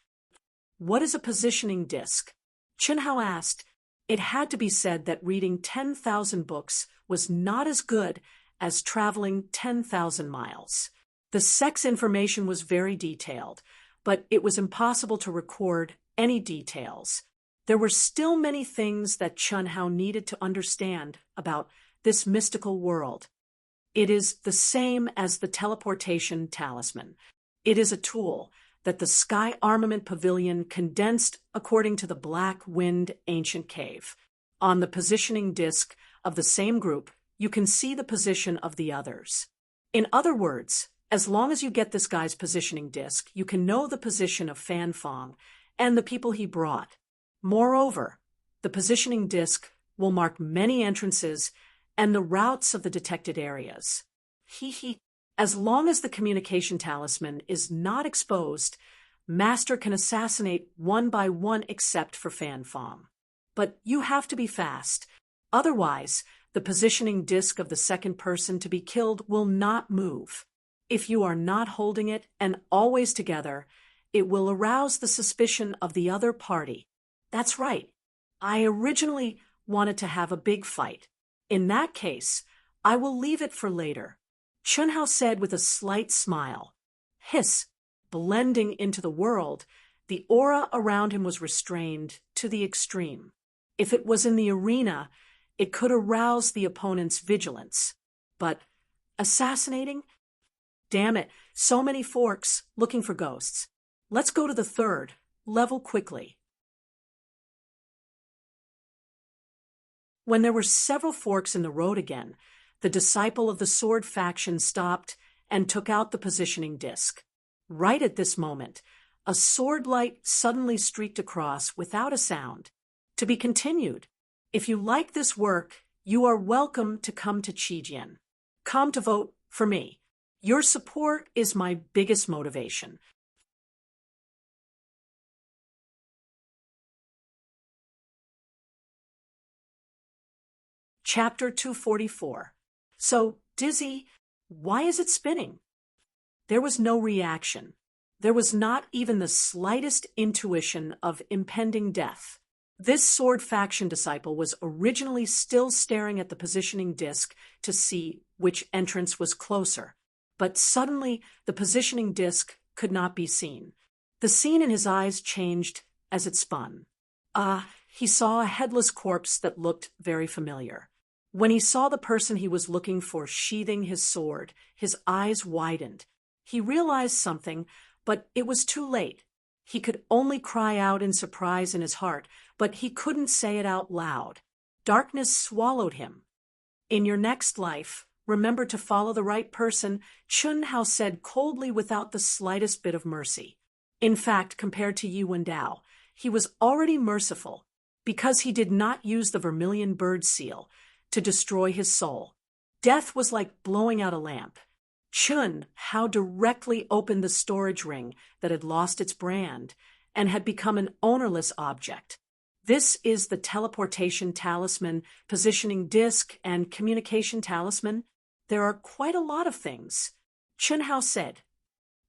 "What is a positioning disc?" Chun Hao asked. It had to be said that reading 10,000 books was not as good as traveling 10,000 miles. The sex information was very detailed, but it was impossible to record any details. There were still many things that Chun Hao needed to understand about this mystical world. It is the same as the teleportation talisman. It is a tool that the Sky Armament Pavilion condensed according to the Black Wind Ancient Cave. On the positioning disc of the same group, you can see the position of the others. In other words, as long as you get this guy's positioning disc, you can know the position of Fan Fong and the people he brought. Moreover, the positioning disc will mark many entrances and the routes of the detected areas. As long as the communication talisman is not exposed, Master can assassinate one by one except for Fan Fong. But you have to be fast. Otherwise, the positioning disc of the second person to be killed will not move. If you are not holding it and always together, it will arouse the suspicion of the other party. That's right. I originally wanted to have a big fight. In that case, I will leave it for later, Chun Hao said with a slight smile. Hiss, blending into the world, the aura around him was restrained to the extreme. If it was in the arena, it could arouse the opponent's vigilance. But assassinating? Damn it, so many forks looking for ghosts. Let's go to the third level quickly. When there were several forks in the road again, the disciple of the sword faction stopped and took out the positioning disc. Right at this moment, a sword light suddenly streaked across without a sound. To be continued. If you like this work, you are welcome to come to Qijian. Come to vote for me. Your support is my biggest motivation. Chapter 244. So, Dizzy, why is it spinning? There was no reaction. There was not even the slightest intuition of impending death. This sword faction disciple was originally still staring at the positioning disc to see which entrance was closer. But suddenly, the positioning disc could not be seen. The scene in his eyes changed as it spun. He saw a headless corpse that looked very familiar. When he saw the person he was looking for sheathing his sword, his eyes widened. He realized something, but it was too late. He could only cry out in surprise in his heart, but he couldn't say it out loud. Darkness swallowed him. In your next life, remember to follow the right person, Chun Hao said coldly without the slightest bit of mercy. In fact, compared to Yi Wendao, he was already merciful, because he did not use the vermilion bird seal to destroy his soul. Death was like blowing out a lamp. Chun Hao directly opened the storage ring that had lost its brand and had become an ownerless object. This is the teleportation talisman, positioning disc, and communication talisman. There are quite a lot of things. Chun Hao said,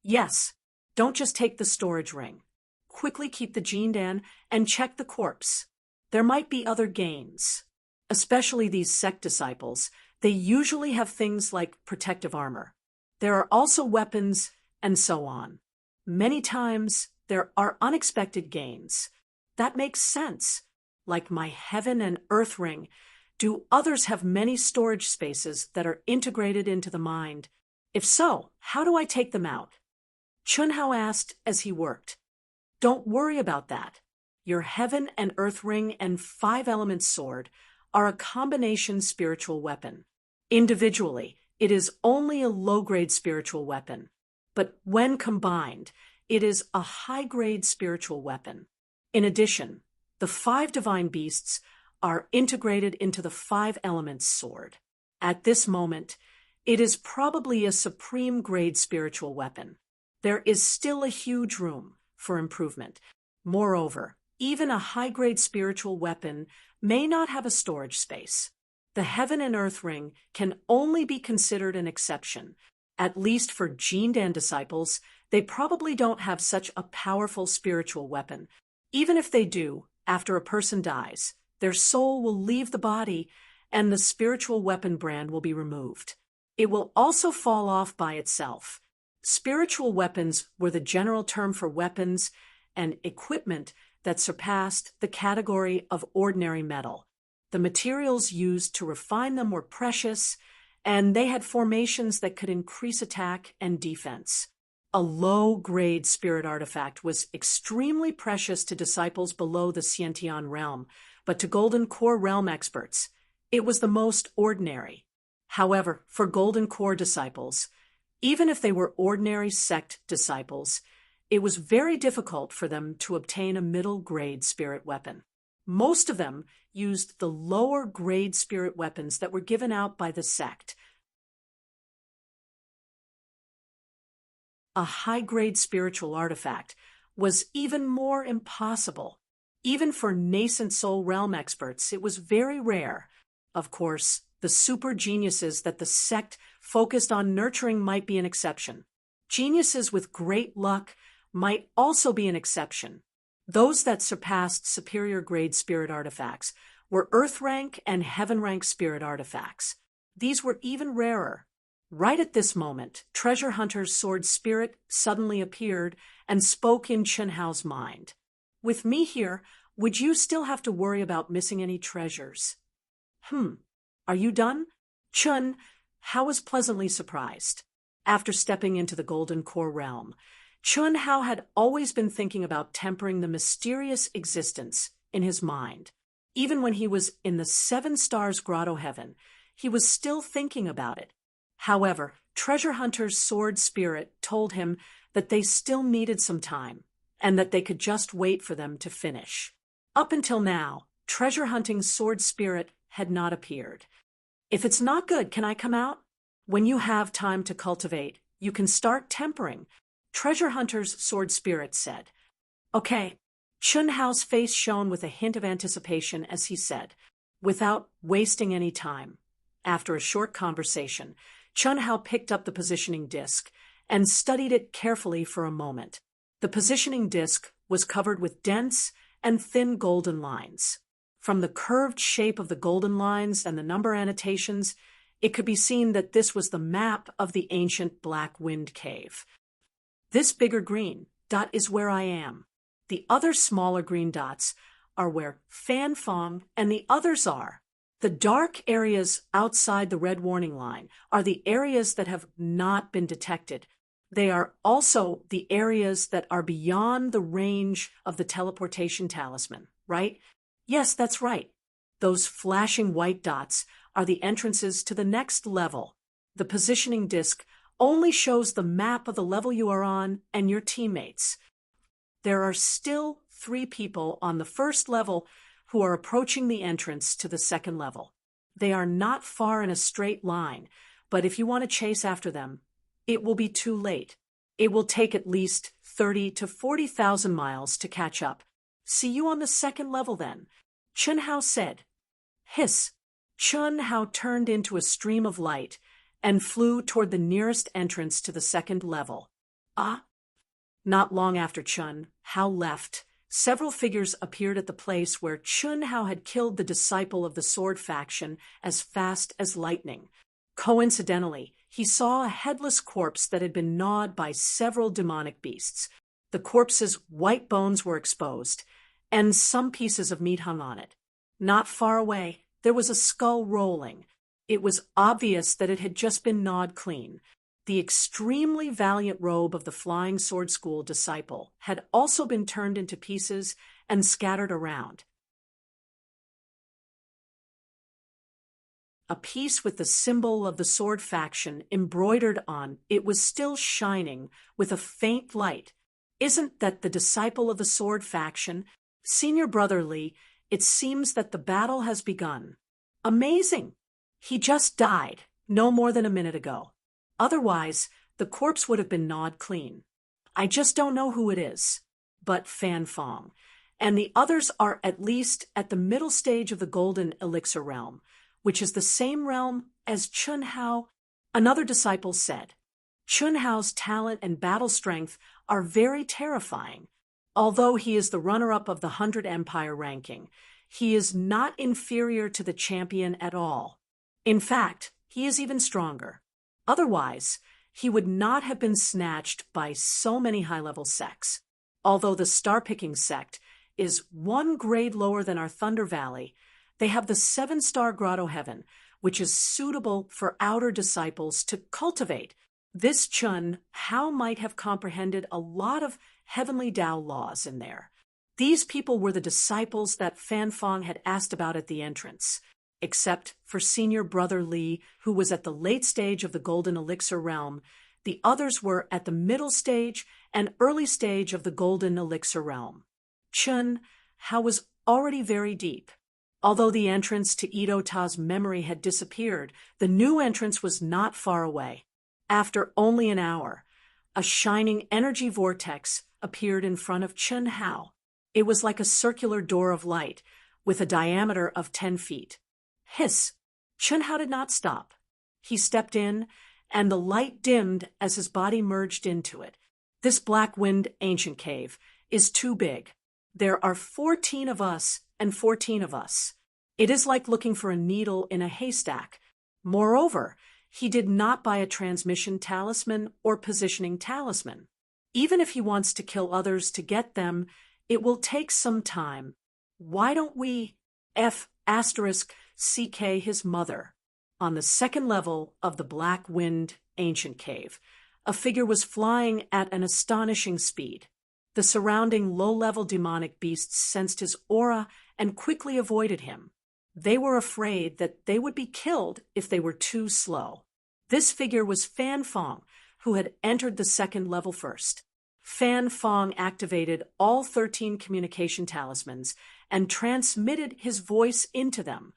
Yes, don't just take the storage ring. Quickly keep the Jindan and check the corpse. There might be other gains. Especially these sect disciples, they usually have things like protective armor. There are also weapons, and so on. Many times, there are unexpected gains. That makes sense. Like my heaven and earth ring, do others have many storage spaces that are integrated into the mind? If so, how do I take them out? Chun Hao asked as he worked. Don't worry about that. Your heaven and earth ring and 5-element sword are a combination spiritual weapon. Individually, it is only a low-grade spiritual weapon. But when combined, it is a high-grade spiritual weapon. In addition, the 5 divine beasts are integrated into the 5-element sword. At this moment, it is probably a supreme-grade spiritual weapon. There is still a huge room for improvement. Moreover, even a high-grade spiritual weapon may not have a storage space. The heaven and earth ring can only be considered an exception. At least for Jindan disciples, they probably don't have such a powerful spiritual weapon. Even if they do, after a person dies, Their soul will leave the body, and the spiritual weapon brand will be removed. It will also fall off by itself. Spiritual weapons were the general term for weapons and equipment that surpassed the category of ordinary metal. The materials used to refine them were precious, and they had formations that could increase attack and defense. A low-grade spirit artifact was extremely precious to disciples below the Sciention realm, but to Golden Core realm experts, it was the most ordinary. However, for Golden Core disciples, even if they were ordinary sect disciples, it was very difficult for them to obtain a middle-grade spirit weapon. Most of them used the lower-grade spirit weapons that were given out by the sect. A high-grade spiritual artifact was even more impossible. Even for nascent soul realm experts, it was very rare. Of course, the super geniuses that the sect focused on nurturing might be an exception. Geniuses with great luck might also be an exception. Those that surpassed superior grade spirit artifacts were earth rank and heaven rank spirit artifacts. These were even rarer. Right at this moment, Treasure Hunter's sword spirit suddenly appeared and spoke in Chunhao's mind. With me here, would you still have to worry about missing any treasures? Are you done? Chun Hao was pleasantly surprised. After stepping into the Golden Core realm, Chun Hao had always been thinking about tempering the mysterious existence in his mind. Even when he was in the Seven Stars Grotto Heaven, he was still thinking about it. However, Treasure Hunter's sword spirit told him that they still needed some time, and that they could just wait for them to finish. Up until now, Treasure Hunting's sword spirit had not appeared. If it's not good, can I come out? When you have time to cultivate, you can start tempering, Treasure Hunter's sword spirit said. Okay. Chun Hao's face shone with a hint of anticipation as he said, without wasting any time. After a short conversation, Chun Hao picked up the positioning disc and studied it carefully for a moment. The positioning disc was covered with dense and thin golden lines. From the curved shape of the golden lines and the number annotations, it could be seen that this was the map of the ancient Black Wind Cave. This bigger green dot is where I am. The other smaller green dots are where Fan Fong and the others are. The dark areas outside the red warning line are the areas that have not been detected. They are also the areas that are beyond the range of the teleportation talisman, right? Yes, that's right. Those flashing white dots are the entrances to the next level. The positioning disc only shows the map of the level you are on and your teammates. There are still 3 people on the first level who are approaching the entrance to the second level. They are not far in a straight line, but if you want to chase after them, it will be too late. It will take at least 30 to 40,000 miles to catch up. See you on the second level then, Chun Hao said. Hiss. Chun Hao turned into a stream of light and flew toward the nearest entrance to the second level. Not long after Chun Hao left, several figures appeared at the place where Chun Hao had killed the disciple of the sword faction as fast as lightning. Coincidentally, he saw a headless corpse that had been gnawed by several demonic beasts. The corpse's white bones were exposed, and some pieces of meat hung on it. Not far away, there was a skull rolling. It was obvious that it had just been gnawed clean. The extremely valiant robe of the Flying Sword School disciple had also been turned into pieces and scattered around. A piece with the symbol of the sword faction embroidered on it was still shining with a faint light. Isn't that the disciple of the sword faction? Senior Brother Li, it seems that the battle has begun. Amazing! He just died, no more than a minute ago. Otherwise, the corpse would have been gnawed clean. I just don't know who it is, but Fan Fong. And the others are at least at the middle stage of the Golden Elixir realm, which is the same realm as Chun Hao, another disciple said. Chun Hao's talent and battle strength are very terrifying. Although he is the runner-up of the 100 Empire ranking, he is not inferior to the champion at all. In fact, he is even stronger. Otherwise, he would not have been snatched by so many high-level sects. Although the star-picking sect is one grade lower than our Thunder Valley, they have the 7-star Grotto Heaven, which is suitable for outer disciples to cultivate. This Chun Hao might have comprehended a lot of heavenly Tao laws in there. These people were the disciples that Fan Fong had asked about at the entrance, except for Senior Brother Li, who was at the late stage of the Golden Elixir realm. The others were at the middle stage and early stage of the Golden Elixir realm. Chun Hao was already very deep. Although the entrance to Edo Ta's memory had disappeared, the new entrance was not far away. After only an hour, a shining energy vortex appeared in front of Chun Hao. It was like a circular door of light, with a diameter of 10 feet. Hiss! Chun Hao did not stop. He stepped in, and the light dimmed as his body merged into it. This Black Wind ancient cave is too big. There are 14 of us and 14 of us. It is like looking for a needle in a haystack. Moreover, he did not buy a transmission talisman or positioning talisman. Even if he wants to kill others to get them, it will take some time. Why don't we CK his mother? On the second level of the Black Wind ancient cave, a figure was flying at an astonishing speed. The surrounding low-level demonic beasts sensed his aura and quickly avoided him. They were afraid that they would be killed if they were too slow. This figure was Fan Fong, who had entered the second level first. Fan Fong activated all 13 communication talismans and transmitted his voice into them.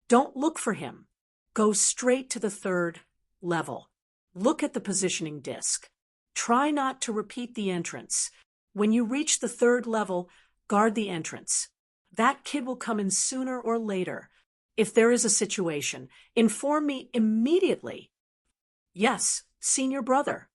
Don't look for him. Go straight to the third level. Look at the positioning disc. Try not to repeat the entrance. When you reach the third level, guard the entrance. That kid will come in sooner or later. If there is a situation, inform me immediately. Yes, Senior Brother.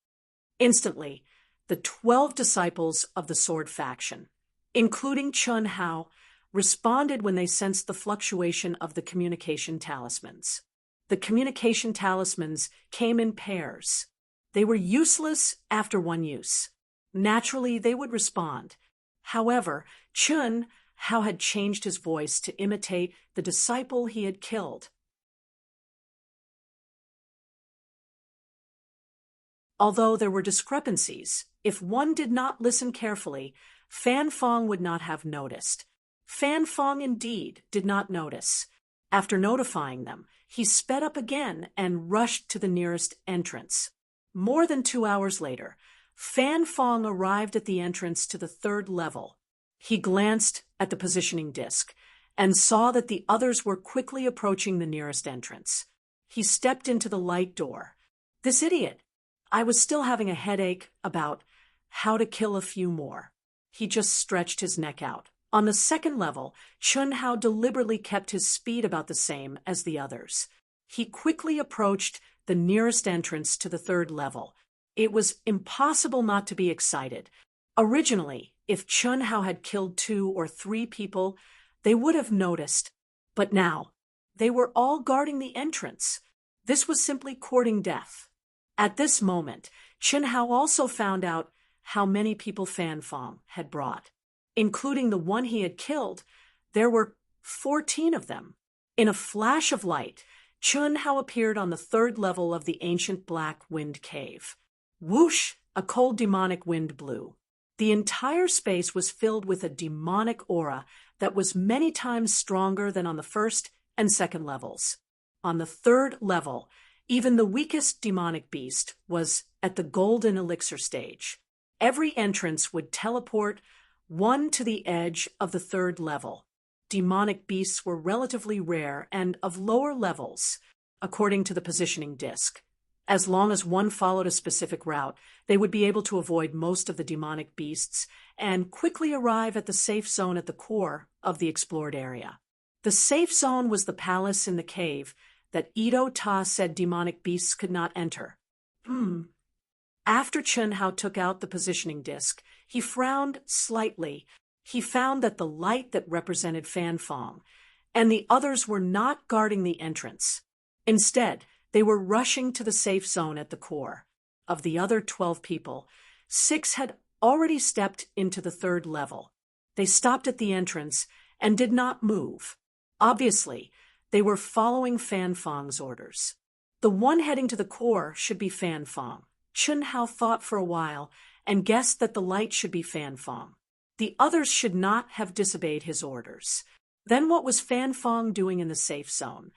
Instantly, the 12 disciples of the Sword faction, including Chun Hao, responded when they sensed the fluctuation of the communication talismans. The communication talismans came in pairs. They were useless after one use. Naturally, they would respond. However, Chun Hao had changed his voice to imitate the disciple he had killed. Although there were discrepancies, if one did not listen carefully, Fan Fong would not have noticed. Fan Fong indeed did not notice. After notifying them, he sped up again and rushed to the nearest entrance. More than 2 hours later, Fan Fong arrived at the entrance to the third level. He glanced at the positioning disc and saw that the others were quickly approaching the nearest entrance. He stepped into the light door. This idiot! I was still having a headache about how to kill a few more. He just stretched his neck out. On the second level, Chun Hao deliberately kept his speed about the same as the others. He quickly approached the nearest entrance to the third level. It was impossible not to be excited. Originally, if Chun Hao had killed 2 or 3 people, they would have noticed. But now, they were all guarding the entrance. This was simply courting death. At this moment, Chun Hao also found out how many people Fan Fong had brought. Including the one he had killed, there were 14 of them. In a flash of light, Chun Hao appeared on the third level of the ancient Black Wind cave. Whoosh! A cold demonic wind blew. The entire space was filled with a demonic aura that was many times stronger than on the first and second levels. On the third level, even the weakest demonic beast was at the Golden Elixir stage. Every entrance would teleport one to the edge of the third level. Demonic beasts were relatively rare and of lower levels, according to the positioning disc. As long as one followed a specific route, they would be able to avoid most of the demonic beasts and quickly arrive at the safe zone at the core of the explored area. The safe zone was the palace in the cave that Edo Ta said demonic beasts could not enter. After Chun Hao took out the positioning disc, he frowned slightly He found that the light that represented Fan Fong and the others were not guarding the entrance. Instead, they were rushing to the safe zone at the core. Of the other 12 people, 6 had already stepped into the third level. They stopped at the entrance and did not move. Obviously, they were following Fan Fong's orders. The one heading to the core should be Fan Fong. Chun Hao thought for a while and guessed that the light should be Fan Fong. The others should not have disobeyed his orders. Then what was Fan Fong doing in the safe zone?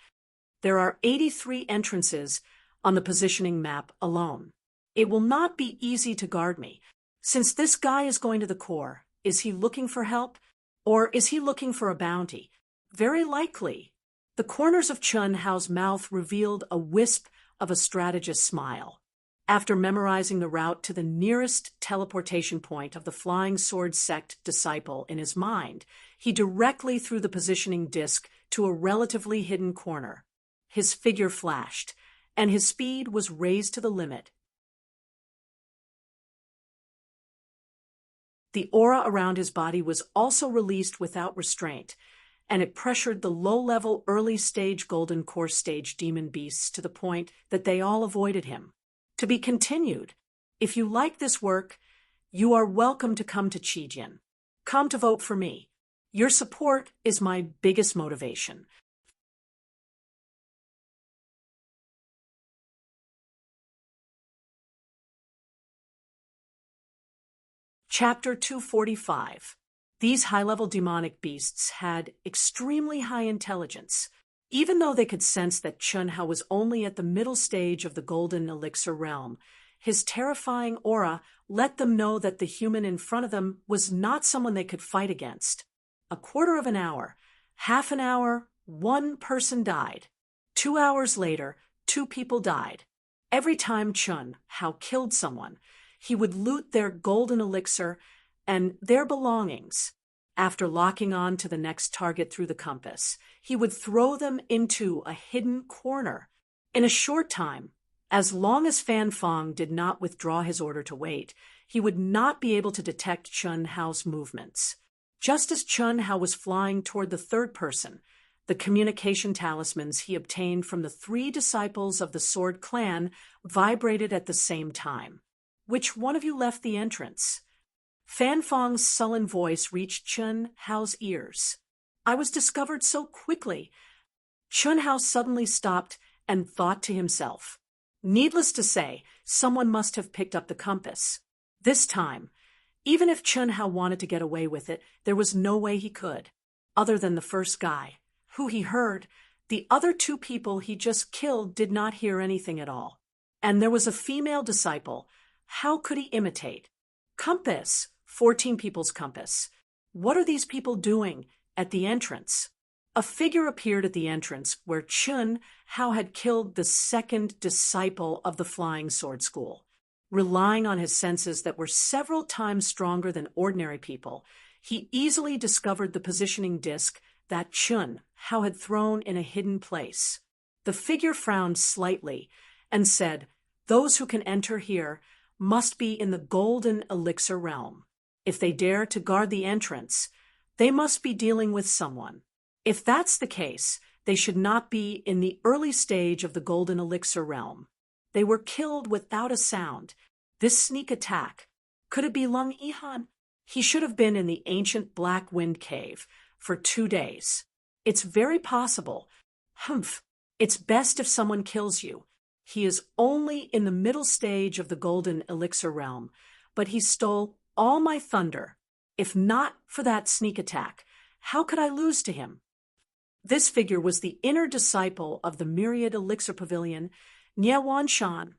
There are 83 entrances on the positioning map alone. It will not be easy to guard me. Since this guy is going to the core, is he looking for help? Or is he looking for a bounty? Very likely. The corners of Chun Hao's mouth revealed a wisp of a strategist's smile. After memorizing the route to the nearest teleportation point of the Flying Sword Sect disciple in his mind, he directly threw the positioning disc to a relatively hidden corner. His figure flashed, and his speed was raised to the limit. The aura around his body was also released without restraint, and it pressured the low-level early-stage Golden Core stage demon beasts to the point that they all avoided him. To be continued. If you like this work, you are welcome to come to Qijin. Come to vote for me. Your support is my biggest motivation. Chapter 245. These high-level demonic beasts had extremely high intelligence. Even though they could sense that Chun Hao was only at the middle stage of the Golden Elixir realm, his terrifying aura let them know that the human in front of them was not someone they could fight against. A quarter of an hour, half an hour, 1 person died. 2 hours later, 2 people died. Every time Chun Hao killed someone, he would loot their golden elixir and their belongings. After locking on to the next target through the compass, he would throw them into a hidden corner. In a short time, as long as Fan Fong did not withdraw his order to wait, he would not be able to detect Chun Hao's movements. Just as Chun Hao was flying toward the third person, the communication talismans he obtained from the 3 disciples of the Sword Clan vibrated at the same time. Which one of you left the entrance? Fan Fong's sullen voice reached Chun Hao's ears. I was discovered so quickly. Chun Hao suddenly stopped and thought to himself. Needless to say, someone must have picked up the compass. This time, even if Chun Hao wanted to get away with it, there was no way he could. Other than the first guy, who he heard, the other 2 people he just killed did not hear anything at all. And there was a female disciple. How could he imitate? Compass. 14 people's compass. What are these people doing at the entrance? A figure appeared at the entrance where Chun Hao had killed the second disciple of the Flying Sword School. Relying on his senses that were several times stronger than ordinary people, he easily discovered the positioning disc that Chun Hao had thrown in a hidden place. The figure frowned slightly and said, "Those who can enter here must be in the Golden Elixir realm. If they dare to guard the entrance, they must be dealing with someone. If that's the case, they should not be in the early stage of the Golden Elixir realm." They were killed without a sound. This sneak attack. Could it be Lung Yihan? He should have been in the ancient Black Wind Cave for 2 days. It's very possible. Humph. It's best if someone kills you. He is only in the middle stage of the Golden Elixir realm, but he stole all my thunder. If not for that sneak attack, how could I lose to him? This figure was the inner disciple of the Myriad Elixir Pavilion, Nie Wanshan,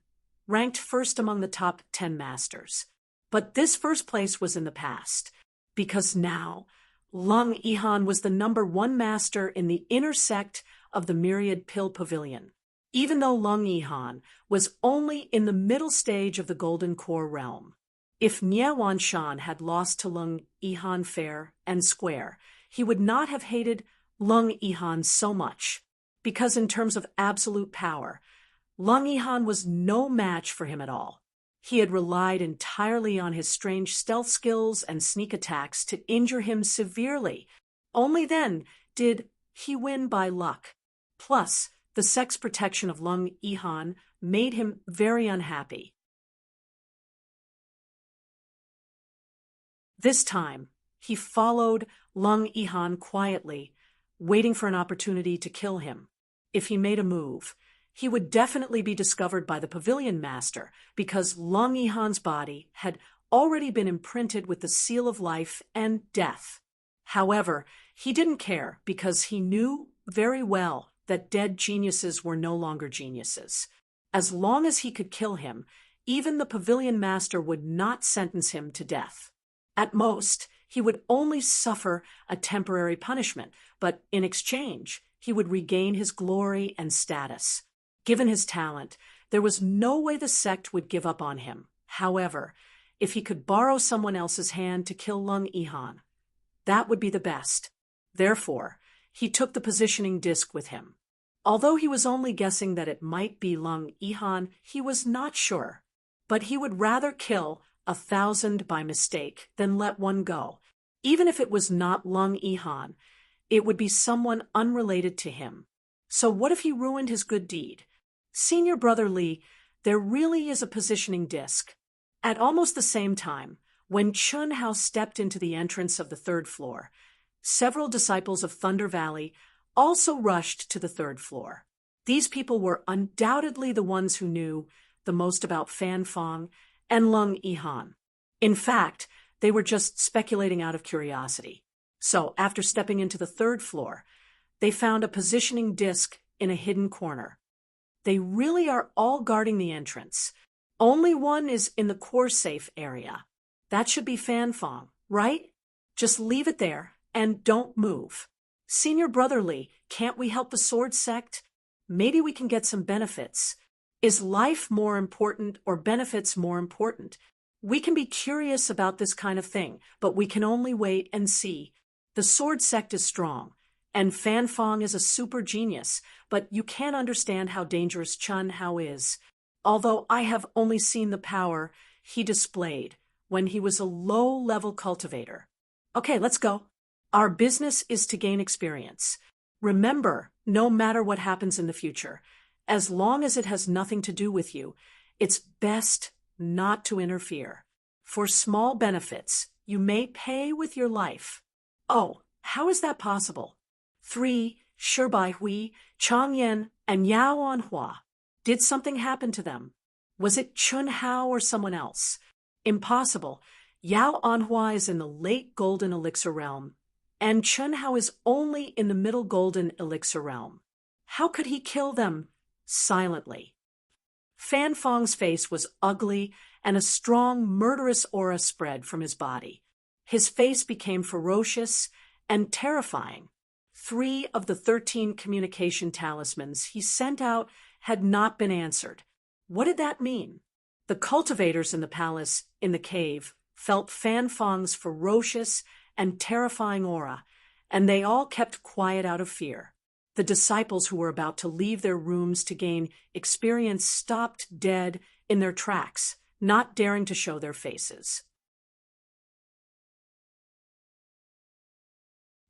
ranked first among the top 10 masters. But this first place was in the past, because now Lung Yihan was the number 1 master in the inner sect of the Myriad Pill Pavilion. Even though Lung Yihan was only in the middle stage of the Golden Core realm. If Nie Wanshan had lost to Lung Yihan fair and square, he would not have hated Lung Yihan so much, because in terms of absolute power, Lung Yihan was no match for him at all. He had relied entirely on his strange stealth skills and sneak attacks to injure him severely. Only then did he win by luck. Plus, the sex protection of Lung Yihan made him very unhappy. This time, he followed Lung Yihan quietly, waiting for an opportunity to kill him. If he made a move, he would definitely be discovered by the pavilion master because Lung Yihan's body had already been imprinted with the seal of life and death. However, he didn't care because he knew very well that dead geniuses were no longer geniuses. As long as he could kill him, even the pavilion master would not sentence him to death. At most, he would only suffer a temporary punishment, but in exchange, he would regain his glory and status. Given his talent, there was no way the sect would give up on him. However, if he could borrow someone else's hand to kill Lung Yihan, that would be the best. Therefore, he took the positioning disc with him. Although he was only guessing that it might be Lung Yihan, he was not sure. But he would rather kill 1,000 by mistake than let one go. Even if it was not Lung Yihan, it would be someone unrelated to him. So what if he ruined his good deed? Senior Brother Li, there really is a positioning disc. At almost the same time, when Chun Hao stepped into the entrance of the third floor, several disciples of Thunder Valley also rushed to the third floor. These people were undoubtedly the ones who knew the most about Fan Fong and Lung Yihan. In fact, they were just speculating out of curiosity. So, after stepping into the third floor, they found a positioning disc in a hidden corner. They really are all guarding the entrance. Only one is in the core safe area. That should be Fan Fong, right? Just leave it there and don't move. Senior Brother Li, can't we help the sword sect? Maybe we can get some benefits. Is life more important or benefits more important? We can be curious about this kind of thing, but we can only wait and see. The sword sect is strong, and Fan Fong is a super genius, but you can't understand how dangerous Chun Hao is. Although I have only seen the power he displayed when he was a low-level cultivator. Okay, let's go. Our business is to gain experience. Remember, no matter what happens in the future, as long as it has nothing to do with you, it's best not to interfere. For small benefits, you may pay with your life. Oh, how is that possible? 3. Shibai Hui, Chang Yan, and Yao Anhua. Did something happen to them? Was it Chun Hao or someone else? Impossible. Yao Anhua is in the late Golden Elixir realm, and Chun Hao is only in the middle Golden Elixir realm. How could he kill them silently? Fan Fong's face was ugly, and a strong, murderous aura spread from his body. His face became ferocious and terrifying. 3 of the 13 communication talismans he sent out had not been answered. What did that mean? The cultivators in the palace, in the cave, felt Fan Fong's ferocious and terrifying aura, and they all kept quiet out of fear. The disciples who were about to leave their rooms to gain experience stopped dead in their tracks, not daring to show their faces.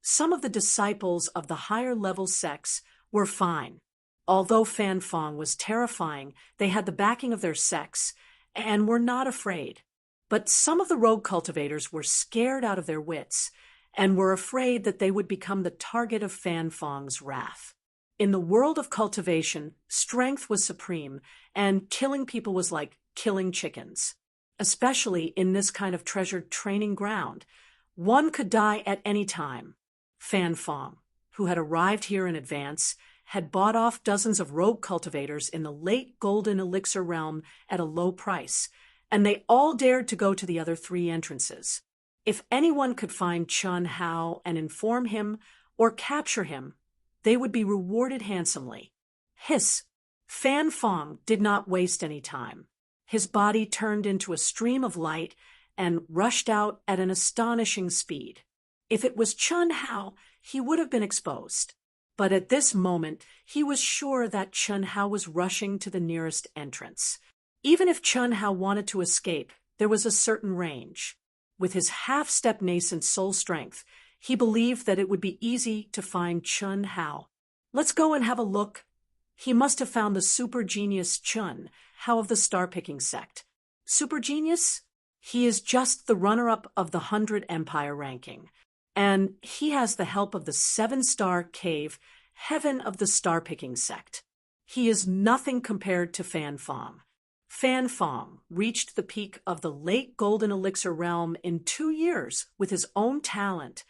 Some of the disciples of the higher-level sects were fine. Although Fan Fong was terrifying, they had the backing of their sects and were not afraid. But some of the rogue cultivators were scared out of their wits and were afraid that they would become the target of Fan Fong's wrath. In the world of cultivation, strength was supreme, and killing people was like killing chickens. Especially in this kind of treasured training ground, one could die at any time. Fan Fong, who had arrived here in advance, had bought off dozens of rogue cultivators in the late Golden Elixir realm at a low price, and they all dared to go to the other 3 entrances. If anyone could find Chun Hao and inform him or capture him, they would be rewarded handsomely. Hiss! Fan Fong did not waste any time. His body turned into a stream of light and rushed out at an astonishing speed. If it was Chun Hao, he would have been exposed. But at this moment, he was sure that Chun Hao was rushing to the nearest entrance. Even if Chun Hao wanted to escape, there was a certain range. With his half-step nascent soul strength, he believed that it would be easy to find Chun Hao. Let's go and have a look. He must have found the super genius Chun Hao of the star-picking sect. Super genius? He is just the runner-up of the 100 Empire ranking. And he has the help of the 7-star cave, heaven of the star-picking sect. He is nothing compared to Fan Fong. Fan Fong reached the peak of the late golden elixir realm in 2 years with his own talent.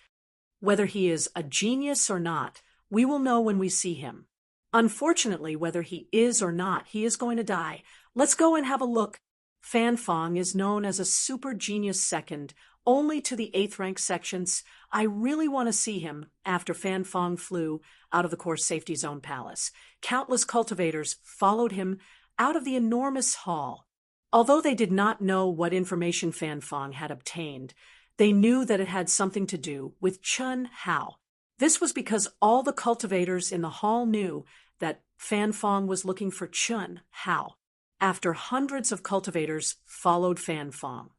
Whether he is a genius or not, we will know when we see him. Unfortunately, whether he is or not, he is going to die. Let's go and have a look. Fan Fong is known as a super genius second, only to the 8th rank sections. I really want to see him after Fan Fong flew out of the course safety zone palace. Countless cultivators followed him out of the enormous hall. Although they did not know what information Fan Fong had obtained, they knew that it had something to do with Chun Hao. This was because all the cultivators in the hall knew that Fan Fong was looking for Chun Hao. After hundreds of cultivators followed Fan Fong,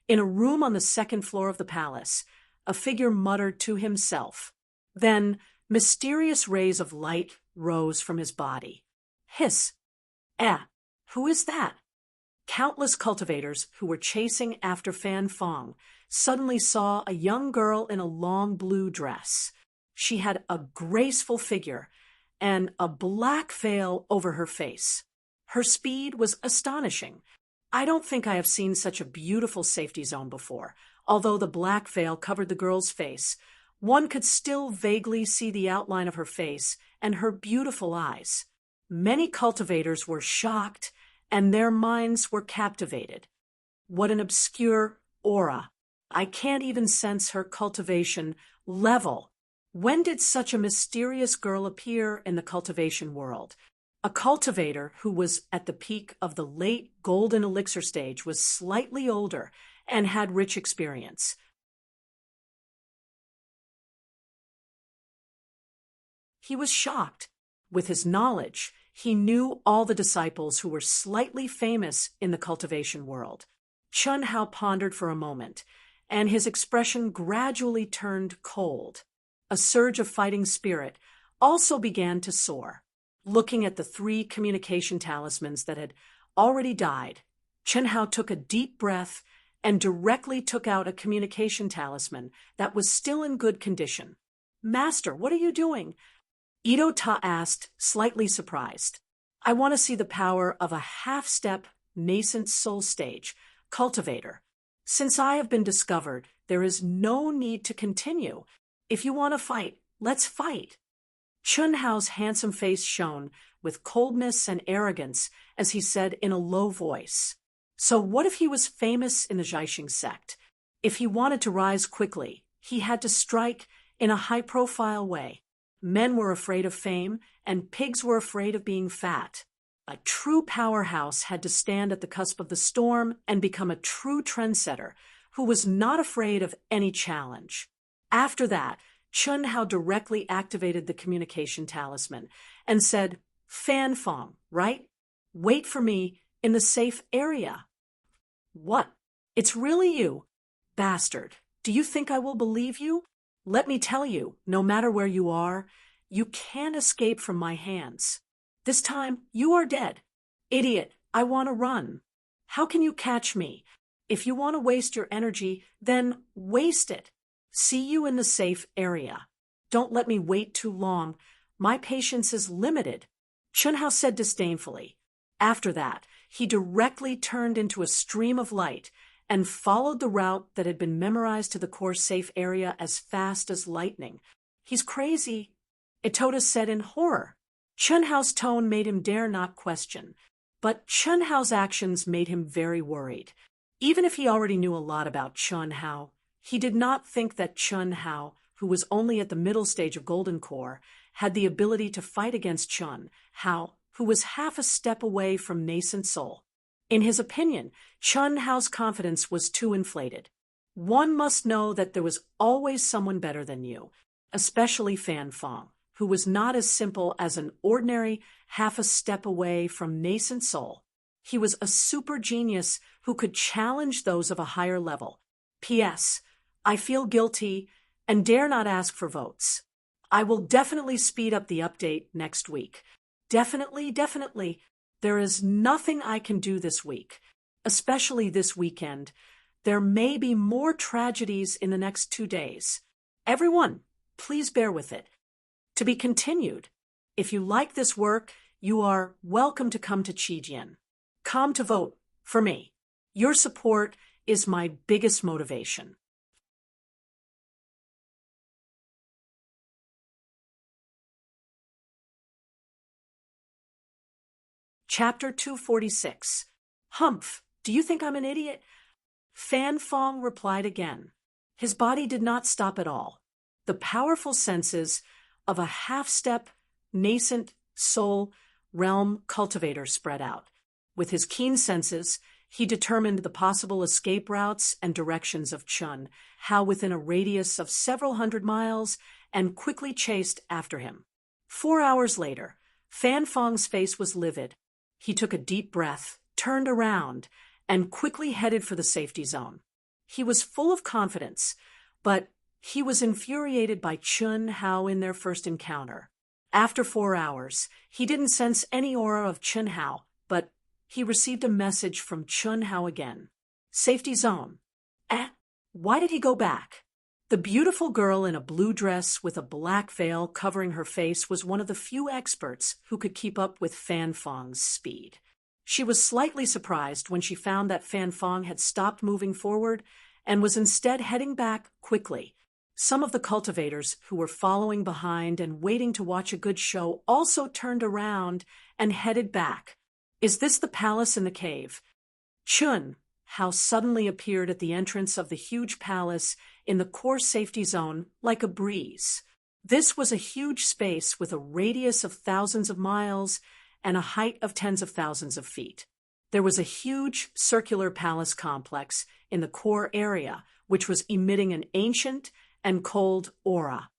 in a room on the 2nd floor of the palace, a figure muttered to himself. Then mysterious rays of light rose from his body. Hiss! Who is that? Countless cultivators who were chasing after Fan Fong suddenly saw a young girl in a long blue dress. She had a graceful figure and a black veil over her face. Her speed was astonishing. I don't think I have seen such a beautiful safety zone before. Although the black veil covered the girl's face, one could still vaguely see the outline of her face and her beautiful eyes. Many cultivators were shocked, and their minds were captivated. What an obscure aura. I can't even sense her cultivation level. When did such a mysterious girl appear in the cultivation world? A cultivator who was at the peak of the late golden elixir stage was slightly older and had rich experience. He was shocked. With his knowledge, he knew all the disciples who were slightly famous in the cultivation world. Chun Hao pondered for a moment, and his expression gradually turned cold. A surge of fighting spirit also began to soar. Looking at the 3 communication talismans that had already died, Chun Hao took a deep breath and directly took out a communication talisman that was still in good condition. "Master, what are you doing?" Ito Ta asked, slightly surprised. "I want to see the power of a half-step, nascent soul stage, cultivator. Since I have been discovered, there is no need to continue. If you want to fight, let's fight." Chun Hao's handsome face shone with coldness and arrogance as he said in a low voice, "So what if he was famous in the Jiaxing sect? If he wanted to rise quickly, he had to strike in a high-profile way. Men were afraid of fame, and pigs were afraid of being fat. A true powerhouse had to stand at the cusp of the storm and become a true trendsetter who was not afraid of any challenge." After that, Chun Hao directly activated the communication talisman and said, "Fan Fong, right? Wait for me in the safe area." "What? It's really you? Bastard, do you think I will believe you? Let me tell you, no matter where you are, you can't escape from my hands. This time, you are dead. Idiot, I want to run. How can you catch me? If you want to waste your energy, then waste it. See you in the safe area. Don't let me wait too long. My patience is limited," Chun Hao said disdainfully. After that, he directly turned into a stream of light and followed the route that had been memorized to the course safe area as fast as lightning. "He's crazy," Itoda said in horror. Chun Hao's tone made him dare not question, but Chun Hao's actions made him very worried. Even if he already knew a lot about Chun Hao, he did not think that Chun Hao, who was only at the middle stage of Golden Core, had the ability to fight against Chun Hao, who was half a step away from nascent soul. In his opinion, Chun Hao's confidence was too inflated. One must know that there was always someone better than you, especially Fan Fong, who was not as simple as an ordinary half a step away from nascent soul. He was a super genius who could challenge those of a higher level. P.S. I feel guilty and dare not ask for votes. I will definitely speed up the update next week. Definitely, definitely. There is nothing I can do this week, especially this weekend. There may be more tragedies in the next 2 days. Everyone, please bear with it. To be continued. If you like this work, you are welcome to come to Chijian. Come to vote for me. Your support is my biggest motivation. Chapter 246. Humph, do you think I'm an idiot? Fan Fong replied again. His body did not stop at all. The powerful senses of a half-step, nascent soul realm cultivator spread out. With his keen senses, he determined the possible escape routes and directions of Chun, how within a radius of several hundred miles, and quickly chased after him. 4 hours later, Fan Fong's face was livid. He took a deep breath, turned around, and quickly headed for the safety zone. He was full of confidence, but he was infuriated by Chun Hao in their first encounter. After 4 hours, he didn't sense any aura of Chun Hao, but he received a message from Chun Hao again. Safety zone. Why did he go back? The beautiful girl in a blue dress with a black veil covering her face was one of the few experts who could keep up with Fan Fong's speed. She was slightly surprised when she found that Fan Fong had stopped moving forward and was instead heading back quickly. Some of the cultivators who were following behind and waiting to watch a good show also turned around and headed back. Is this the palace in the cave? Chun Hao suddenly appeared at the entrance of the huge palace in the core safety zone like a breeze. This was a huge space with a radius of thousands of miles and a height of tens of thousands of feet. There was a huge circular palace complex in the core area, which was emitting an ancient and cold aura.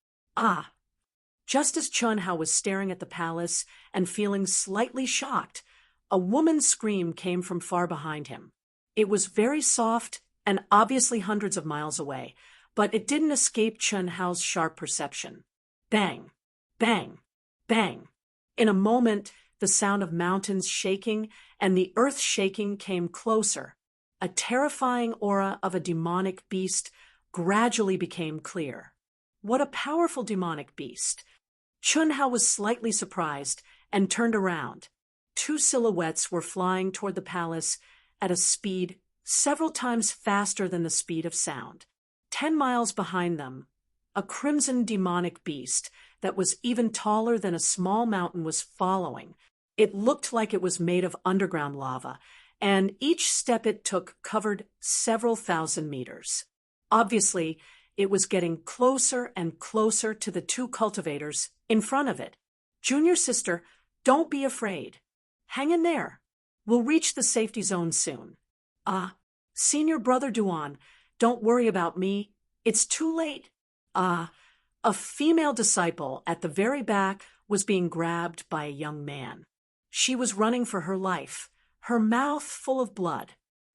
Just as Chun Hao was staring at the palace and feeling slightly shocked, a woman's scream came from far behind him. It was very soft and obviously hundreds of miles away, but it didn't escape Chun Hao's sharp perception. Bang, bang, bang. In a moment, the sound of mountains shaking and the earth shaking came closer. A terrifying aura of a demonic beast gradually became clear. What a powerful demonic beast! Chun Hao was slightly surprised and turned around. 2 silhouettes were flying toward the palace at a speed several times faster than the speed of sound. 10 miles behind them, a crimson demonic beast that was even taller than a small mountain was following. It looked like it was made of underground lava, and each step it took covered several thousand meters. Obviously, it was getting closer and closer to the 2 cultivators in front of it. Junior sister, don't be afraid. Hang in there. We'll reach the safety zone soon. Senior brother Duan, don't worry about me. It's too late. A female disciple at the very back was being grabbed by a young man. She was running for her life, her mouth full of blood.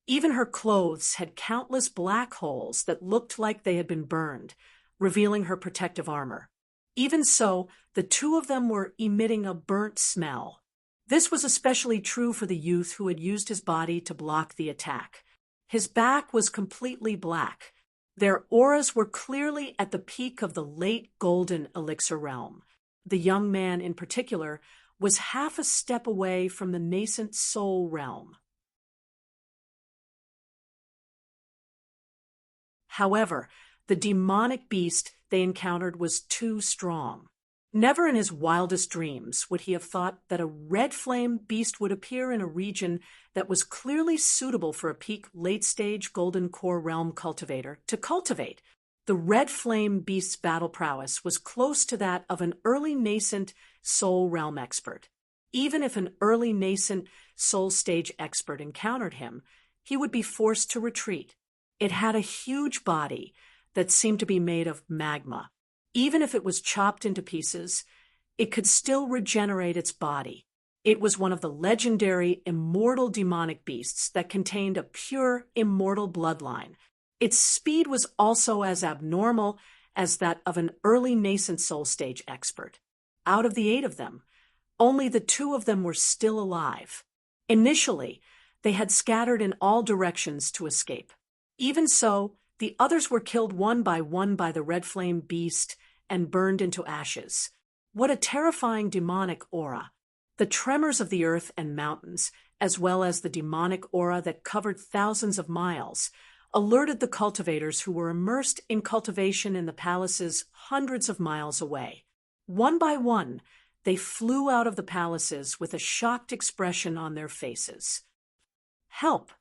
Even her clothes had countless black holes that looked like they had been burned, revealing her protective armor. Even so, the 2 of them were emitting a burnt smell. This was especially true for the youth who had used his body to block the attack. His back was completely black. Their auras were clearly at the peak of the late golden elixir realm. The young man in particular was half a step away from the nascent soul realm. However, the demonic beast they encountered was too strong. Never in his wildest dreams would he have thought that a red flame beast would appear in a region that was clearly suitable for a peak late-stage golden core realm cultivator to cultivate. The red flame beast's battle prowess was close to that of an early nascent soul realm expert. Even if an early nascent soul stage expert encountered him, he would be forced to retreat. It had a huge body that seemed to be made of magma. Even if it was chopped into pieces, it could still regenerate its body. It was one of the legendary immortal demonic beasts that contained a pure immortal bloodline. Its speed was also as abnormal as that of an early nascent soul stage expert. Out of the 8 of them, only the 2 of them were still alive. Initially, they had scattered in all directions to escape. Even so, the others were killed one by the red flame beast and burned into ashes. What a terrifying demonic aura! The tremors of the earth and mountains, as well as the demonic aura that covered thousands of miles, alerted the cultivators who were immersed in cultivation in the palaces hundreds of miles away. One by one, they flew out of the palaces with a shocked expression on their faces. Help!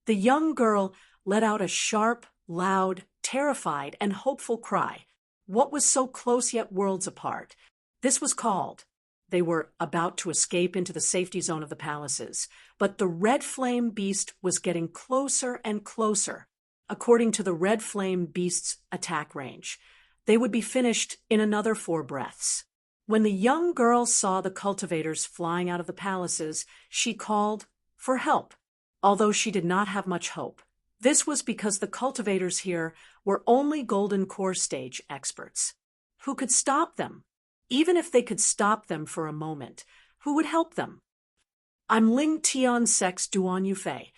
The young girl let out a sharp, loud, terrified, and hopeful cry. What was so close yet worlds apart? This was called. They were about to escape into the safety zone of the palaces, but the red flame beast was getting closer and closer. According to the red flame beast's attack range, they would be finished in another 4 breaths. When the young girl saw the cultivators flying out of the palaces, she called for help, although she did not have much hope. This was because the cultivators here were only golden core stage experts. Who could stop them? Even if they could stop them for a moment, who would help them? I'm Ling Tian Sex Duan Yufei.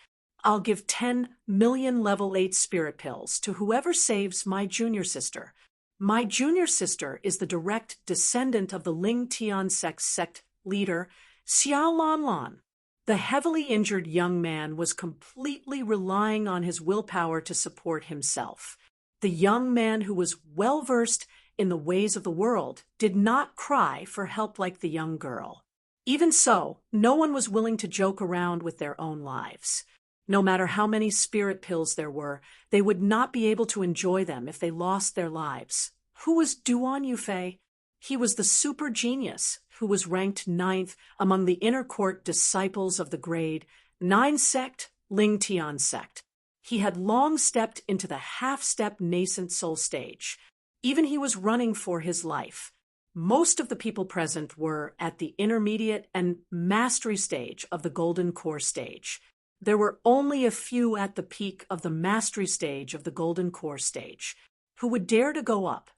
I'll give 10 million level 8 spirit pills to whoever saves my junior sister. My junior sister is the direct descendant of the Ling Tian Sex sect leader, Xiao Lan Lan. The heavily injured young man was completely relying on his willpower to support himself. The young man, who was well-versed in the ways of the world, did not cry for help like the young girl. Even so, no one was willing to joke around with their own lives. No matter how many spirit pills there were, they would not be able to enjoy them if they lost their lives. Who was Duan Yufei? He was the super genius who was ranked 9th among the inner court disciples of the grade 9 sect, Ling Tian sect. He had long stepped into the half-step nascent soul stage. Even he was running for his life. Most of the people present were at the intermediate and mastery stage of the golden core stage. There were only a few at the peak of the mastery stage of the golden core stage who would dare to go up.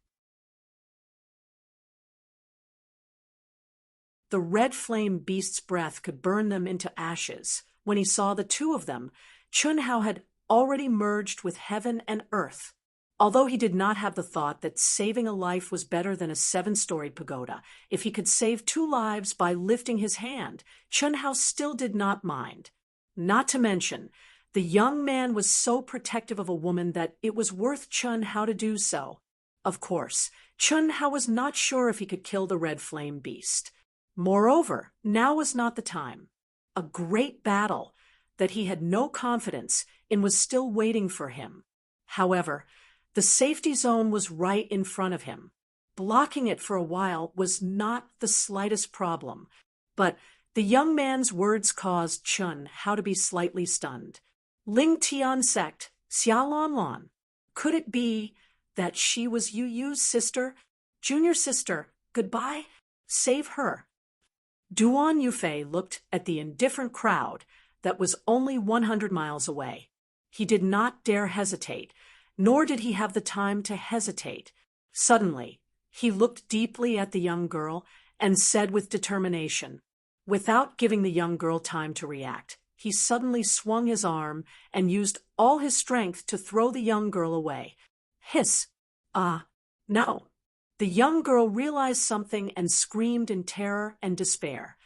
The red flame beast's breath could burn them into ashes. When he saw the 2 of them, Chun Hao had already merged with heaven and earth. Although he did not have the thought that saving a life was better than a 7-storied pagoda, if he could save 2 lives by lifting his hand, Chun Hao still did not mind. Not to mention, the young man was so protective of a woman that it was worth Chun Hao to do so. Of course, Chun Hao was not sure if he could kill the red flame beast. Moreover, now was not the time. A great battle that he had no confidence in was still waiting for him. However, the safety zone was right in front of him. Blocking it for a while was not the slightest problem, but the young man's words caused Chun Hao to be slightly stunned. Ling Tian sect, Xia Lan Lan. Could it be that she was Yu Yu's sister? Junior sister, goodbye? Save her. Duan Yufei looked at the indifferent crowd that was only 100 miles away. He did not dare hesitate, nor did he have the time to hesitate. Suddenly, he looked deeply at the young girl and said with determination, without giving the young girl time to react, he suddenly swung his arm and used all his strength to throw the young girl away. Hiss! No. The young girl realized something and screamed in terror and despair.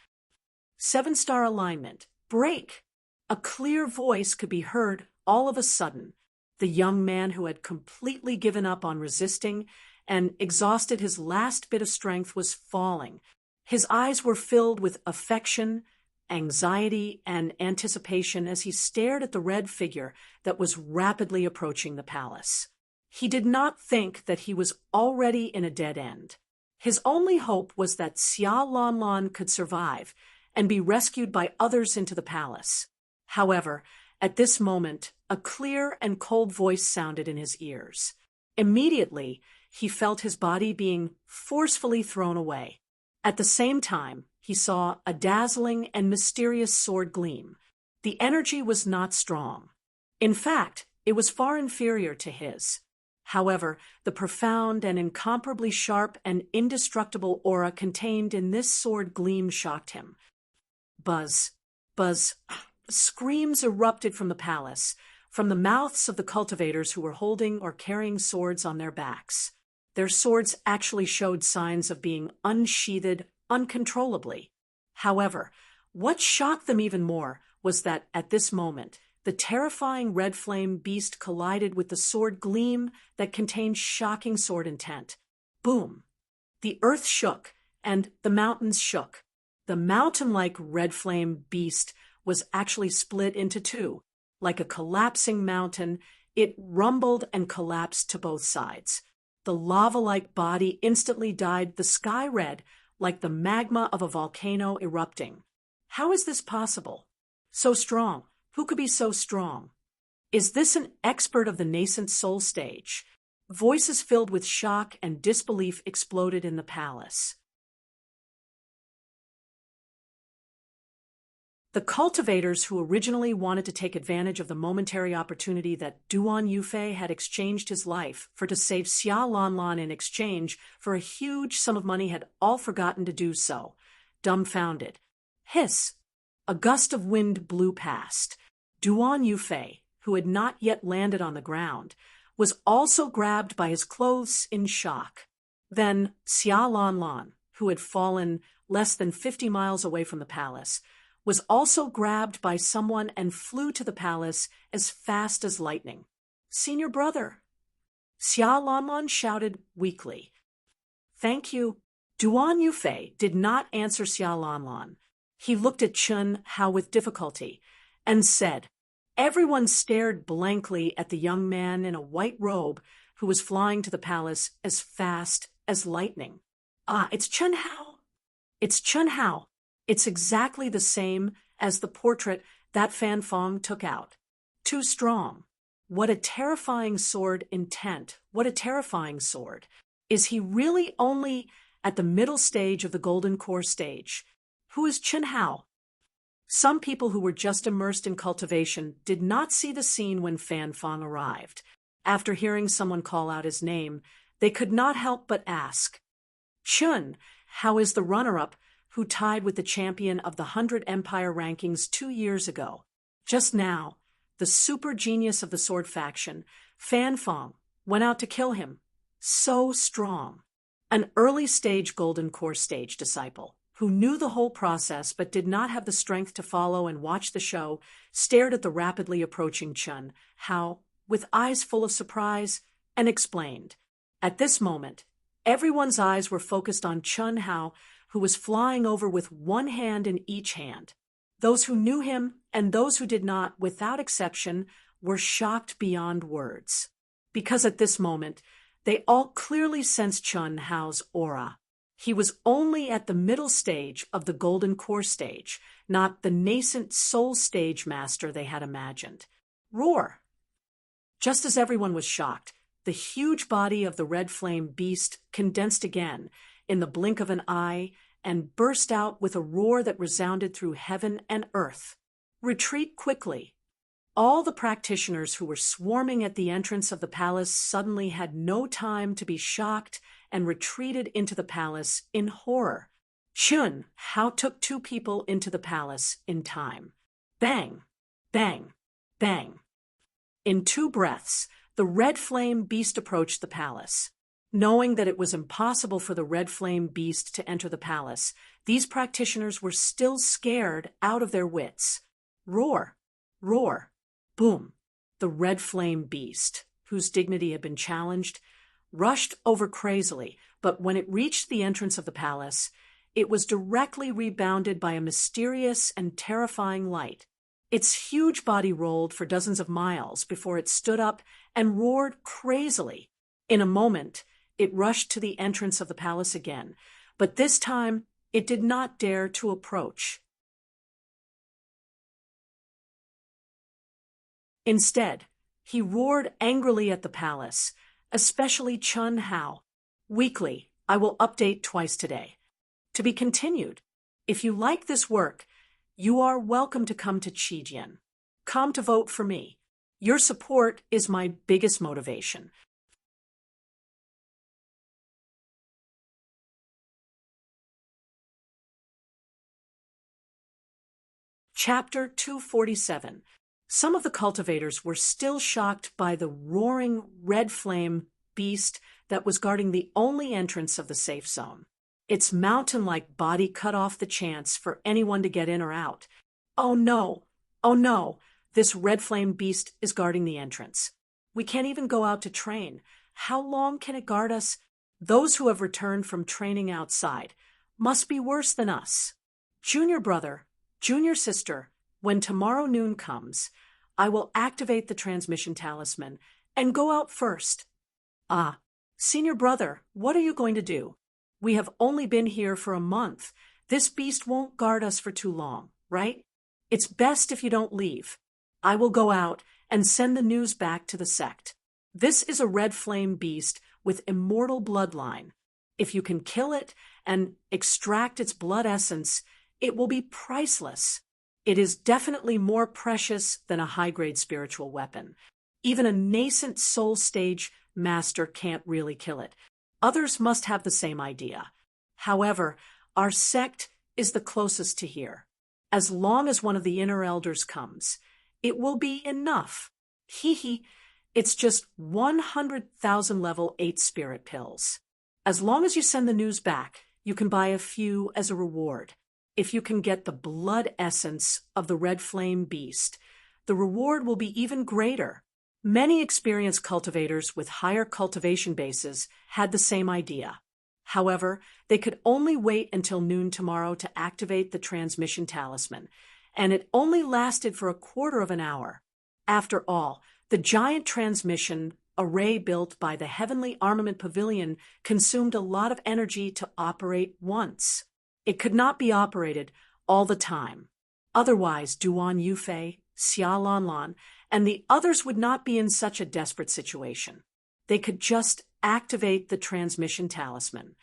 7-star alignment. Break! A clear voice could be heard all of a sudden. The young man, who had completely given up on resisting and exhausted his last bit of strength, was falling. His eyes were filled with affection, anxiety, and anticipation as he stared at the red figure that was rapidly approaching the palace. He did not think that he was already in a dead end. His only hope was that Xia Lan Lan could survive and be rescued by others into the palace. However, at this moment, a clear and cold voice sounded in his ears. Immediately, he felt his body being forcefully thrown away. At the same time, he saw a dazzling and mysterious sword gleam. The energy was not strong. In fact, it was far inferior to his. However, the profound and incomparably sharp and indestructible aura contained in this sword gleam shocked him. Buzz, buzz, screams erupted from the palace, from the mouths of the cultivators who were holding or carrying swords on their backs. Their swords actually showed signs of being unsheathed uncontrollably. However, what shocked them even more was that at this moment, the terrifying red flame beast collided with the sword gleam that contained shocking sword intent. Boom! The earth shook, and the mountains shook. The mountain-like red flame beast was actually split into two. Like a collapsing mountain, it rumbled and collapsed to both sides. The lava-like body instantly dyed the sky red, like the magma of a volcano erupting. How is this possible? So strong. Who could be so strong? Is this an expert of the nascent soul stage? Voices filled with shock and disbelief exploded in the palace. The cultivators who originally wanted to take advantage of the momentary opportunity that Duan Yufei had exchanged his life for to save Xia Lanlan in exchange for a huge sum of money had all forgotten to do so. Dumbfounded. Hiss! A gust of wind blew past. Duan Yufei, who had not yet landed on the ground, was also grabbed by his clothes in shock. Then Xia Lanlan, who had fallen less than 50 miles away from the palace, was also grabbed by someone and flew to the palace as fast as lightning. "Senior brother!" Xia Lanlan shouted weakly. "Thank you." Duan Yufei did not answer Xia Lanlan. He looked at Chun Hao with difficulty and said. Everyone stared blankly at the young man in a white robe who was flying to the palace as fast as lightning. It's Chun Hao. It's Chun Hao. It's exactly the same as the portrait that Fan Fong took out. Too strong. What a terrifying sword intent. What a terrifying sword. Is he really only at the middle stage of the Golden Core stage? Who is Chun Hao? Some people who were just immersed in cultivation did not see the scene when Fan Fong arrived. After hearing someone call out his name, they could not help but ask, "Chun, how is the runner-up who tied with the champion of the 100 Empire rankings 2 years ago?" Just now, the super genius of the sword faction, Fan Fong, went out to kill him. So strong. An early-stage Golden Core stage disciple, who knew the whole process but did not have the strength to follow and watch the show, stared at the rapidly approaching Chun Hao with eyes full of surprise and explained. At this moment, everyone's eyes were focused on Chun Hao, who was flying over with one hand in each hand. Those who knew him and those who did not, without exception, were shocked beyond words. Because at this moment, they all clearly sensed Chun Hao's aura. He was only at the middle stage of the Golden Core stage, not the nascent soul stage master they had imagined. Roar! Just as everyone was shocked, the huge body of the red flame beast condensed again in the blink of an eye and burst out with a roar that resounded through heaven and earth. Retreat quickly. All the practitioners who were swarming at the entrance of the palace suddenly had no time to be shocked and retreated into the palace in horror. Chun Hao took 2 people into the palace in time. Bang! Bang! Bang! In 2 breaths, the red flame beast approached the palace. Knowing that it was impossible for the red flame beast to enter the palace, these practitioners were still scared out of their wits. Roar! Roar! Boom! The red flame beast, whose dignity had been challenged, rushed over crazily, but when it reached the entrance of the palace, it was directly rebounded by a mysterious and terrifying light. Its huge body rolled for dozens of miles before it stood up and roared crazily. In a moment, it rushed to the entrance of the palace again, but this time it did not dare to approach. Instead, he roared angrily at the palace, especially Chun Hao. Weekly, I will update twice today. To be continued. If you like this work, you are welcome to come to Chijian. Come to vote for me. Your support is my biggest motivation. Chapter 247. Some of the cultivators were still shocked by the roaring red flame beast that was guarding the only entrance of the safe zone. Its mountain-like body cut off the chance for anyone to get in or out. Oh no! Oh no! This red flame beast is guarding the entrance. We can't even go out to train. How long can it guard us? Those who have returned from training outside must be worse than us. Junior brother, junior sister, when tomorrow noon comes, I will activate the transmission talisman and go out first. Ah, senior brother, what are you going to do? We have only been here for a month. This beast won't guard us for too long, right? It's best if you don't leave. I will go out and send the news back to the sect. This is a red flame beast with immortal bloodline. If you can kill it and extract its blood essence, it will be priceless. It is definitely more precious than a high-grade spiritual weapon. Even a nascent soul stage master can't really kill it. Others must have the same idea. However, our sect is the closest to here. As long as one of the inner elders comes, it will be enough. Hee, it's just 100,000 level 8 spirit pills. As long as you send the news back, you can buy a few as a reward. If you can get the blood essence of the red flame beast, the reward will be even greater. Many experienced cultivators with higher cultivation bases had the same idea. However, they could only wait until noon tomorrow to activate the transmission talisman, and it only lasted for a quarter of an hour. After all, the giant transmission array built by the Heavenly Armament Pavilion consumed a lot of energy to operate once. It could not be operated all the time. Otherwise, Duan Yufei, Xia Lanlan, and the others would not be in such a desperate situation. They could just activate the transmission talisman.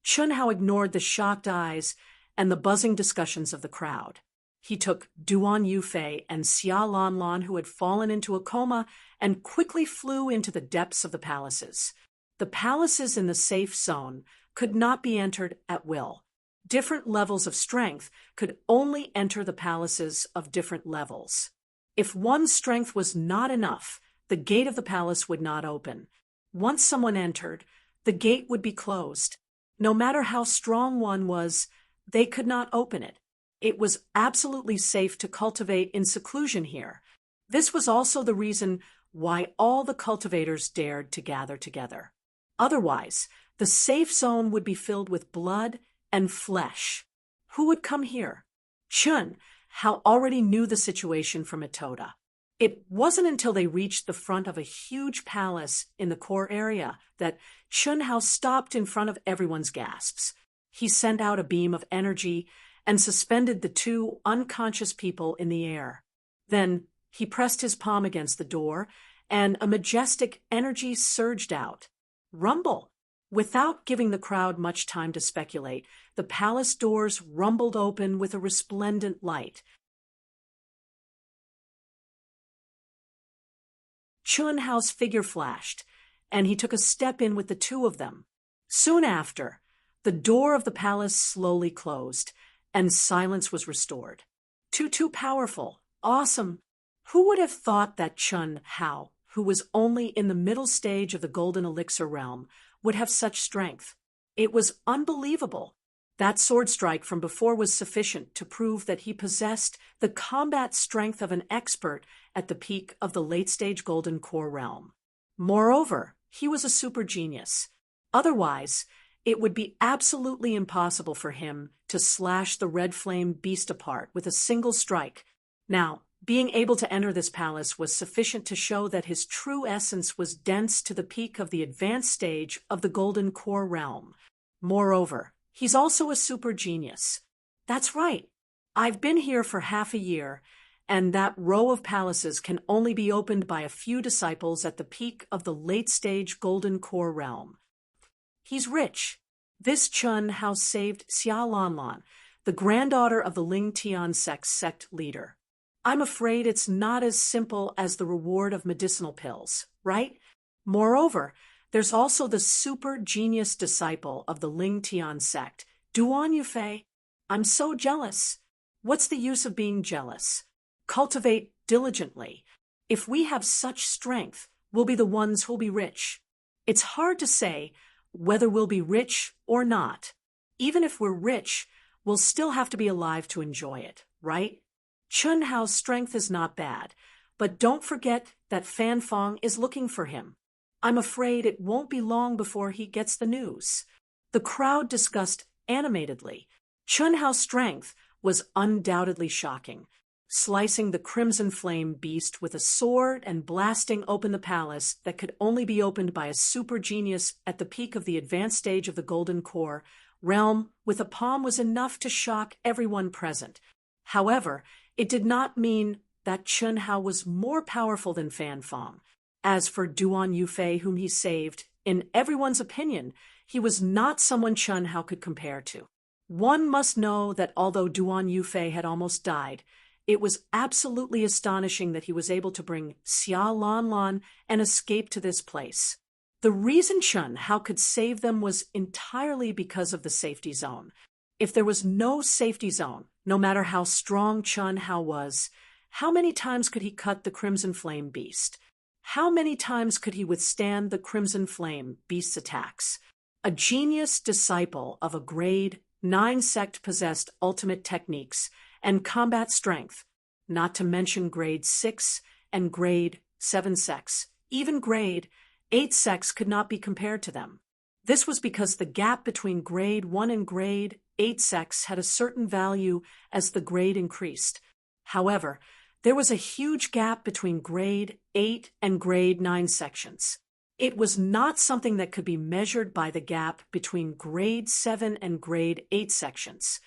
Chunhao ignored the shocked eyes and the buzzing discussions of the crowd. He took Duan Yufei and Xia Lanlan, who had fallen into a coma, and quickly flew into the depths of the palaces. The palaces in the safe zone could not be entered at will. Different levels of strength could only enter the palaces of different levels. If one's strength was not enough, the gate of the palace would not open. Once someone entered, the gate would be closed. No matter how strong one was, they could not open it. It was absolutely safe to cultivate in seclusion here. This was also the reason why all the cultivators dared to gather together. Otherwise, the safe zone would be filled with blood and flesh. Who would come here? Chun Hao already knew the situation from Itoda. It wasn't until they reached the front of a huge palace in the core area that Chun Hao stopped in front of everyone's gasps. He sent out a beam of energy and suspended the two unconscious people in the air. Then he pressed his palm against the door, and a majestic energy surged out. Rumble! Without giving the crowd much time to speculate, the palace doors rumbled open with a resplendent light. Chun Hao's figure flashed, and he took a step in with the two of them. Soon after, the door of the palace slowly closed, and silence was restored. Too powerful, awesome. Who would have thought that Chun Hao, who was only in the middle stage of the Golden Elixir realm, would have such strength? It was unbelievable. That sword strike from before was sufficient to prove that he possessed the combat strength of an expert at the peak of the late-stage Golden Core realm. Moreover, he was a super genius. Otherwise, it would be absolutely impossible for him to slash the red flame beast apart with a single strike. Now, being able to enter this palace was sufficient to show that his true essence was dense to the peak of the advanced stage of the Golden Core realm. Moreover, he's also a super genius. That's right. I've been here for half a year, and that row of palaces can only be opened by a few disciples at the peak of the late-stage Golden Core realm. He's rich. This Chun Hao saved Xia Lanlan, the granddaughter of the Ling Tian sect leader. I'm afraid it's not as simple as the reward of medicinal pills, right? Moreover, there's also the super genius disciple of the Ling Tian sect, Duan Yufei. I'm so jealous. What's the use of being jealous? Cultivate diligently. If we have such strength, we'll be the ones who'll be rich. It's hard to say whether we'll be rich or not. Even if we're rich, we'll still have to be alive to enjoy it, right? Chun Hao's strength is not bad, but don't forget that Fan Fong is looking for him. I'm afraid it won't be long before he gets the news. The crowd discussed animatedly. Chun Hao's strength was undoubtedly shocking. Slicing the crimson flame beast with a sword and blasting open the palace that could only be opened by a super genius at the peak of the advanced stage of the Golden Core realm with a palm was enough to shock everyone present. However, it did not mean that Chun Hao was more powerful than Fan Fong. As for Duan Yufei, whom he saved, in everyone's opinion, he was not someone Chun Hao could compare to. One must know that although Duan Yufei had almost died, it was absolutely astonishing that he was able to bring Xia Lanlan and escape to this place. The reason Chun Hao could save them was entirely because of the safety zone. If there was no safety zone, no matter how strong Chun Hao was, how many times could he cut the Crimson Flame Beast? How many times could he withstand the Crimson Flame Beast's attacks? A genius disciple of a grade 9 sect possessed ultimate techniques and combat strength, not to mention grade 6 and grade 7 sects. Even grade 8 sects could not be compared to them. This was because the gap between grade 1 and grade 8 sects had a certain value as the grade increased. However, there was a huge gap between grade 8 and grade 9 sections. It was not something that could be measured by the gap between grade 7 and grade 8 sections.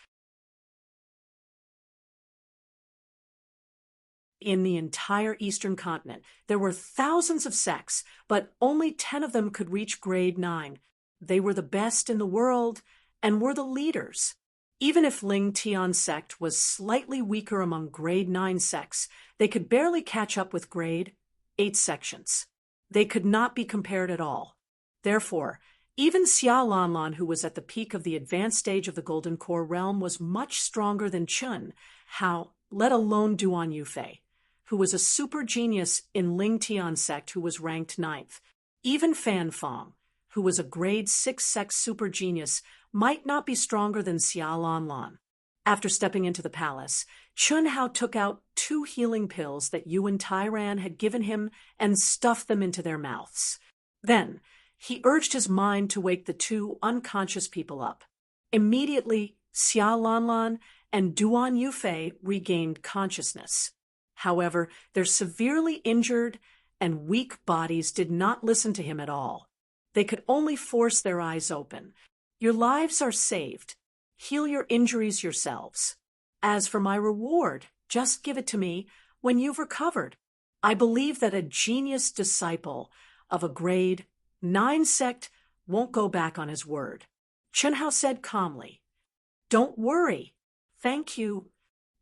In the entire Eastern continent, there were thousands of sects, but only 10 of them could reach grade 9. They were the best in the world and were the leaders. Even if Ling Tian's sect was slightly weaker among grade 9 sects, they could barely catch up with grade 8 sections. They could not be compared at all. Therefore, even Xia Lanlan, who was at the peak of the advanced stage of the Golden Core realm, was much stronger than Chun Hao, let alone Duan Yufei, who was a super genius in Ling Tian's sect who was ranked 9th. Even Fan Fong, who was a grade 6 sect super genius, might not be stronger than Xia Lanlan. After stepping into the palace, Chun Hao took out 2 healing pills that Yuan Tairan had given him and stuffed them into their mouths. Then, he urged his mind to wake the 2 unconscious people up. Immediately, Xia Lanlan and Duan Yufei regained consciousness. However, their severely injured and weak bodies did not listen to him at all. They could only force their eyes open. Your lives are saved. Heal your injuries yourselves. As for my reward, just give it to me when you've recovered. I believe that a genius disciple of a grade 9 sect won't go back on his word. Chun Hao said calmly. Don't worry. Thank you.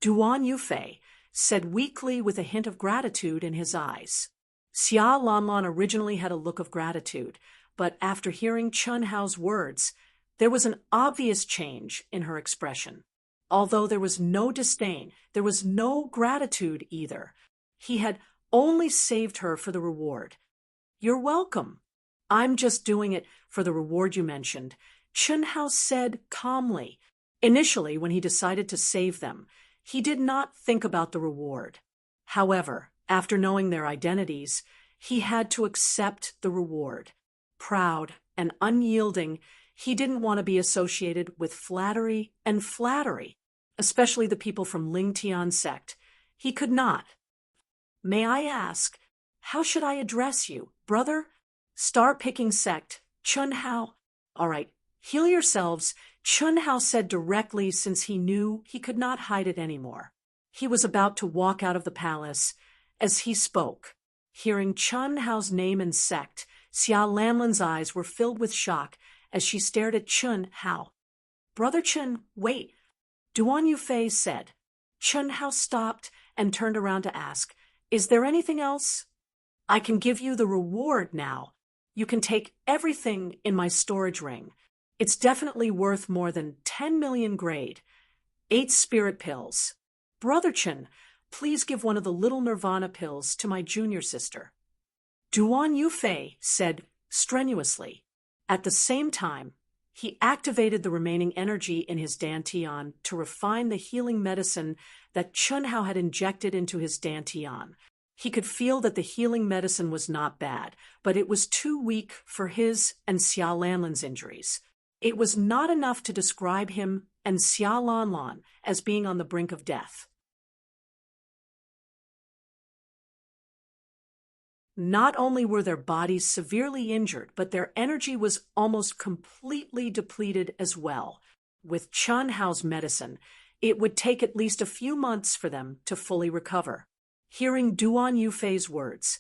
Duan Yufei said weakly with a hint of gratitude in his eyes. Xia Lanlan originally had a look of gratitude, but after hearing Chun Hao's words, there was an obvious change in her expression. Although there was no disdain, there was no gratitude either. He had only saved her for the reward. You're welcome. I'm just doing it for the reward you mentioned, Chun Hao said calmly. Initially, when he decided to save them, he did not think about the reward. However, after knowing their identities, he had to accept the reward. Proud and unyielding, he didn't want to be associated with flattery, especially the people from Ling Tian's sect. He could not. May I ask, how should I address you, brother? Star-picking sect, Chun Hao. All right, heal yourselves, Chun Hao said directly, since he knew he could not hide it anymore. He was about to walk out of the palace. As he spoke, hearing Chun Hao's name and sect, Xia Lanlan's eyes were filled with shock as she stared at Chun Hao. Brother Chun, wait. Duan Yufei said. Chen Hao stopped and turned around to ask, "Is there anything else?" "I can give you the reward now. You can take everything in my storage ring. It's definitely worth more than 10 million grade. 8 spirit pills. Brother Chen, please give one of the little nirvana pills to my junior sister." Duan Yufei said strenuously. At the same time, he activated the remaining energy in his dantian to refine the healing medicine that Chen Hao had injected into his dantian. He could feel that the healing medicine was not bad, but it was too weak for his and Xia Lanlan's injuries. It was not enough to describe him and Xia Lanlan as being on the brink of death. Not only were their bodies severely injured, but their energy was almost completely depleted as well. With Chen Hao's medicine, it would take at least a few months for them to fully recover. Hearing Duan Yufei's words,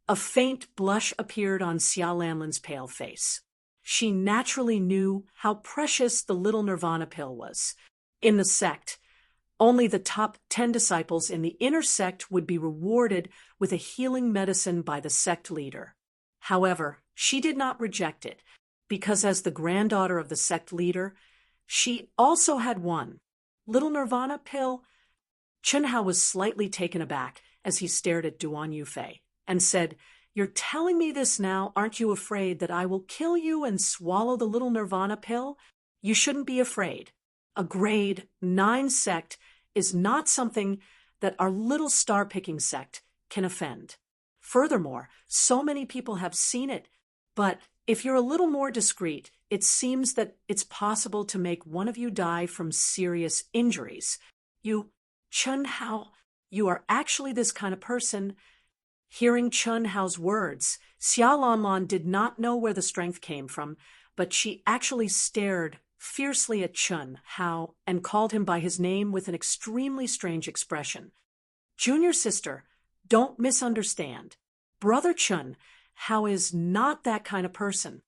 a faint blush appeared on Xia Lanlan's pale face. She naturally knew how precious the little nirvana pill was. In the sect, only the top 10 disciples in the inner sect would be rewarded with a healing medicine by the sect leader. However, she did not reject it, because as the granddaughter of the sect leader, she also had one little nirvana pill. Chen Hao was slightly taken aback as he stared at Duan Yufei and said, "You're telling me this now? Aren't you afraid that I will kill you and swallow the little nirvana pill? You shouldn't be afraid. A grade 9 sect is not something that our little star-picking sect can offend. Furthermore, so many people have seen it, but if you're a little more discreet, it seems that it's possible to make one of you die from serious injuries. Chen Hao, you are actually this kind of person." Hearing Chen Hao's words, Xia Lanlan did not know where the strength came from, but she actually stared fiercely at Chen Hao and called him by his name with an extremely strange expression. "Junior sister, don't misunderstand. Brother Chen Hao is not that kind of person."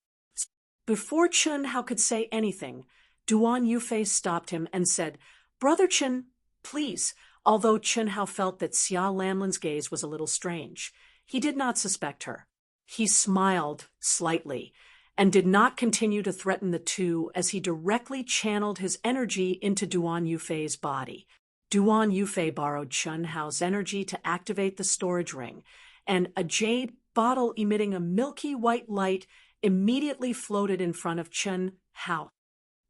Before Chen Hao could say anything, Duan Yufei stopped him and said, "Brother Chen, please." Although Chen Hao felt that Xia Lanlan's gaze was a little strange, he did not suspect her. He smiled slightly and did not continue to threaten the two as he directly channeled his energy into Duan Yufei's body. Duan Yufei borrowed Chen Hao's energy to activate the storage ring, and a jade bottle emitting a milky white light immediately floated in front of Chen Hao.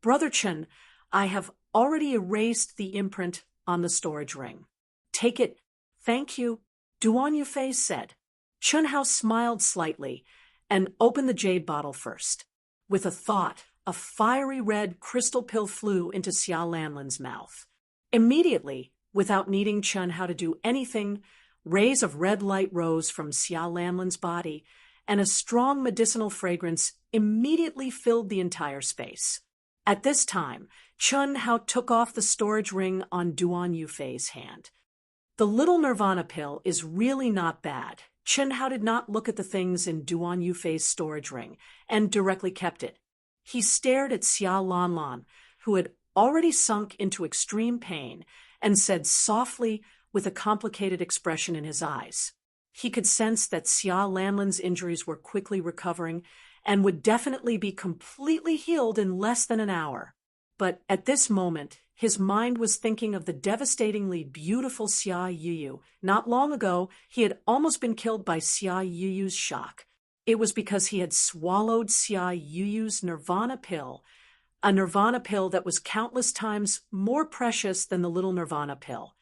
"Brother Chen, I have already erased the imprint on the storage ring. Take it." "Thank you," Duan Yufei said. Chen Hao smiled slightly and opened the jade bottle first. With a thought, a fiery red crystal pill flew into Xia Lanlan's mouth. Immediately, without needing Chen Hao to do anything, rays of red light rose from Xia Lanlan's body, and a strong medicinal fragrance immediately filled the entire space. At this time, Chen Hao took off the storage ring on Duan Yufei's hand. "The little nirvana pill is really not bad." Chen Hao did not look at the things in Duan Yufei's storage ring and directly kept it. He stared at Xia Lanlan, who had already sunk into extreme pain, and said softly with a complicated expression in his eyes. He could sense that Xia Lanlan's injuries were quickly recovering and would definitely be completely healed in less than an hour. But at this moment, his mind was thinking of the devastatingly beautiful Xia Yuyu. Not long ago, he had almost been killed by Xia Yuyu's shock. It was because he had swallowed Xia Yuyu's nirvana pill, a nirvana pill that was countless times more precious than the little nirvana pill.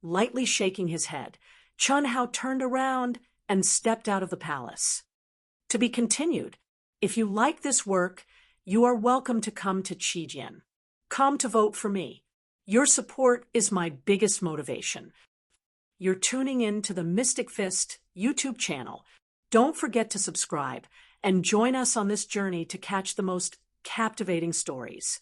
Lightly shaking his head, Chen Hao turned around and stepped out of the palace. To be continued. If you like this work, you are welcome to come to Qijian. Come to vote for me. Your support is my biggest motivation. You're tuning in to the Mystic Fist YouTube channel. Don't forget to subscribe and join us on this journey to catch the most captivating stories.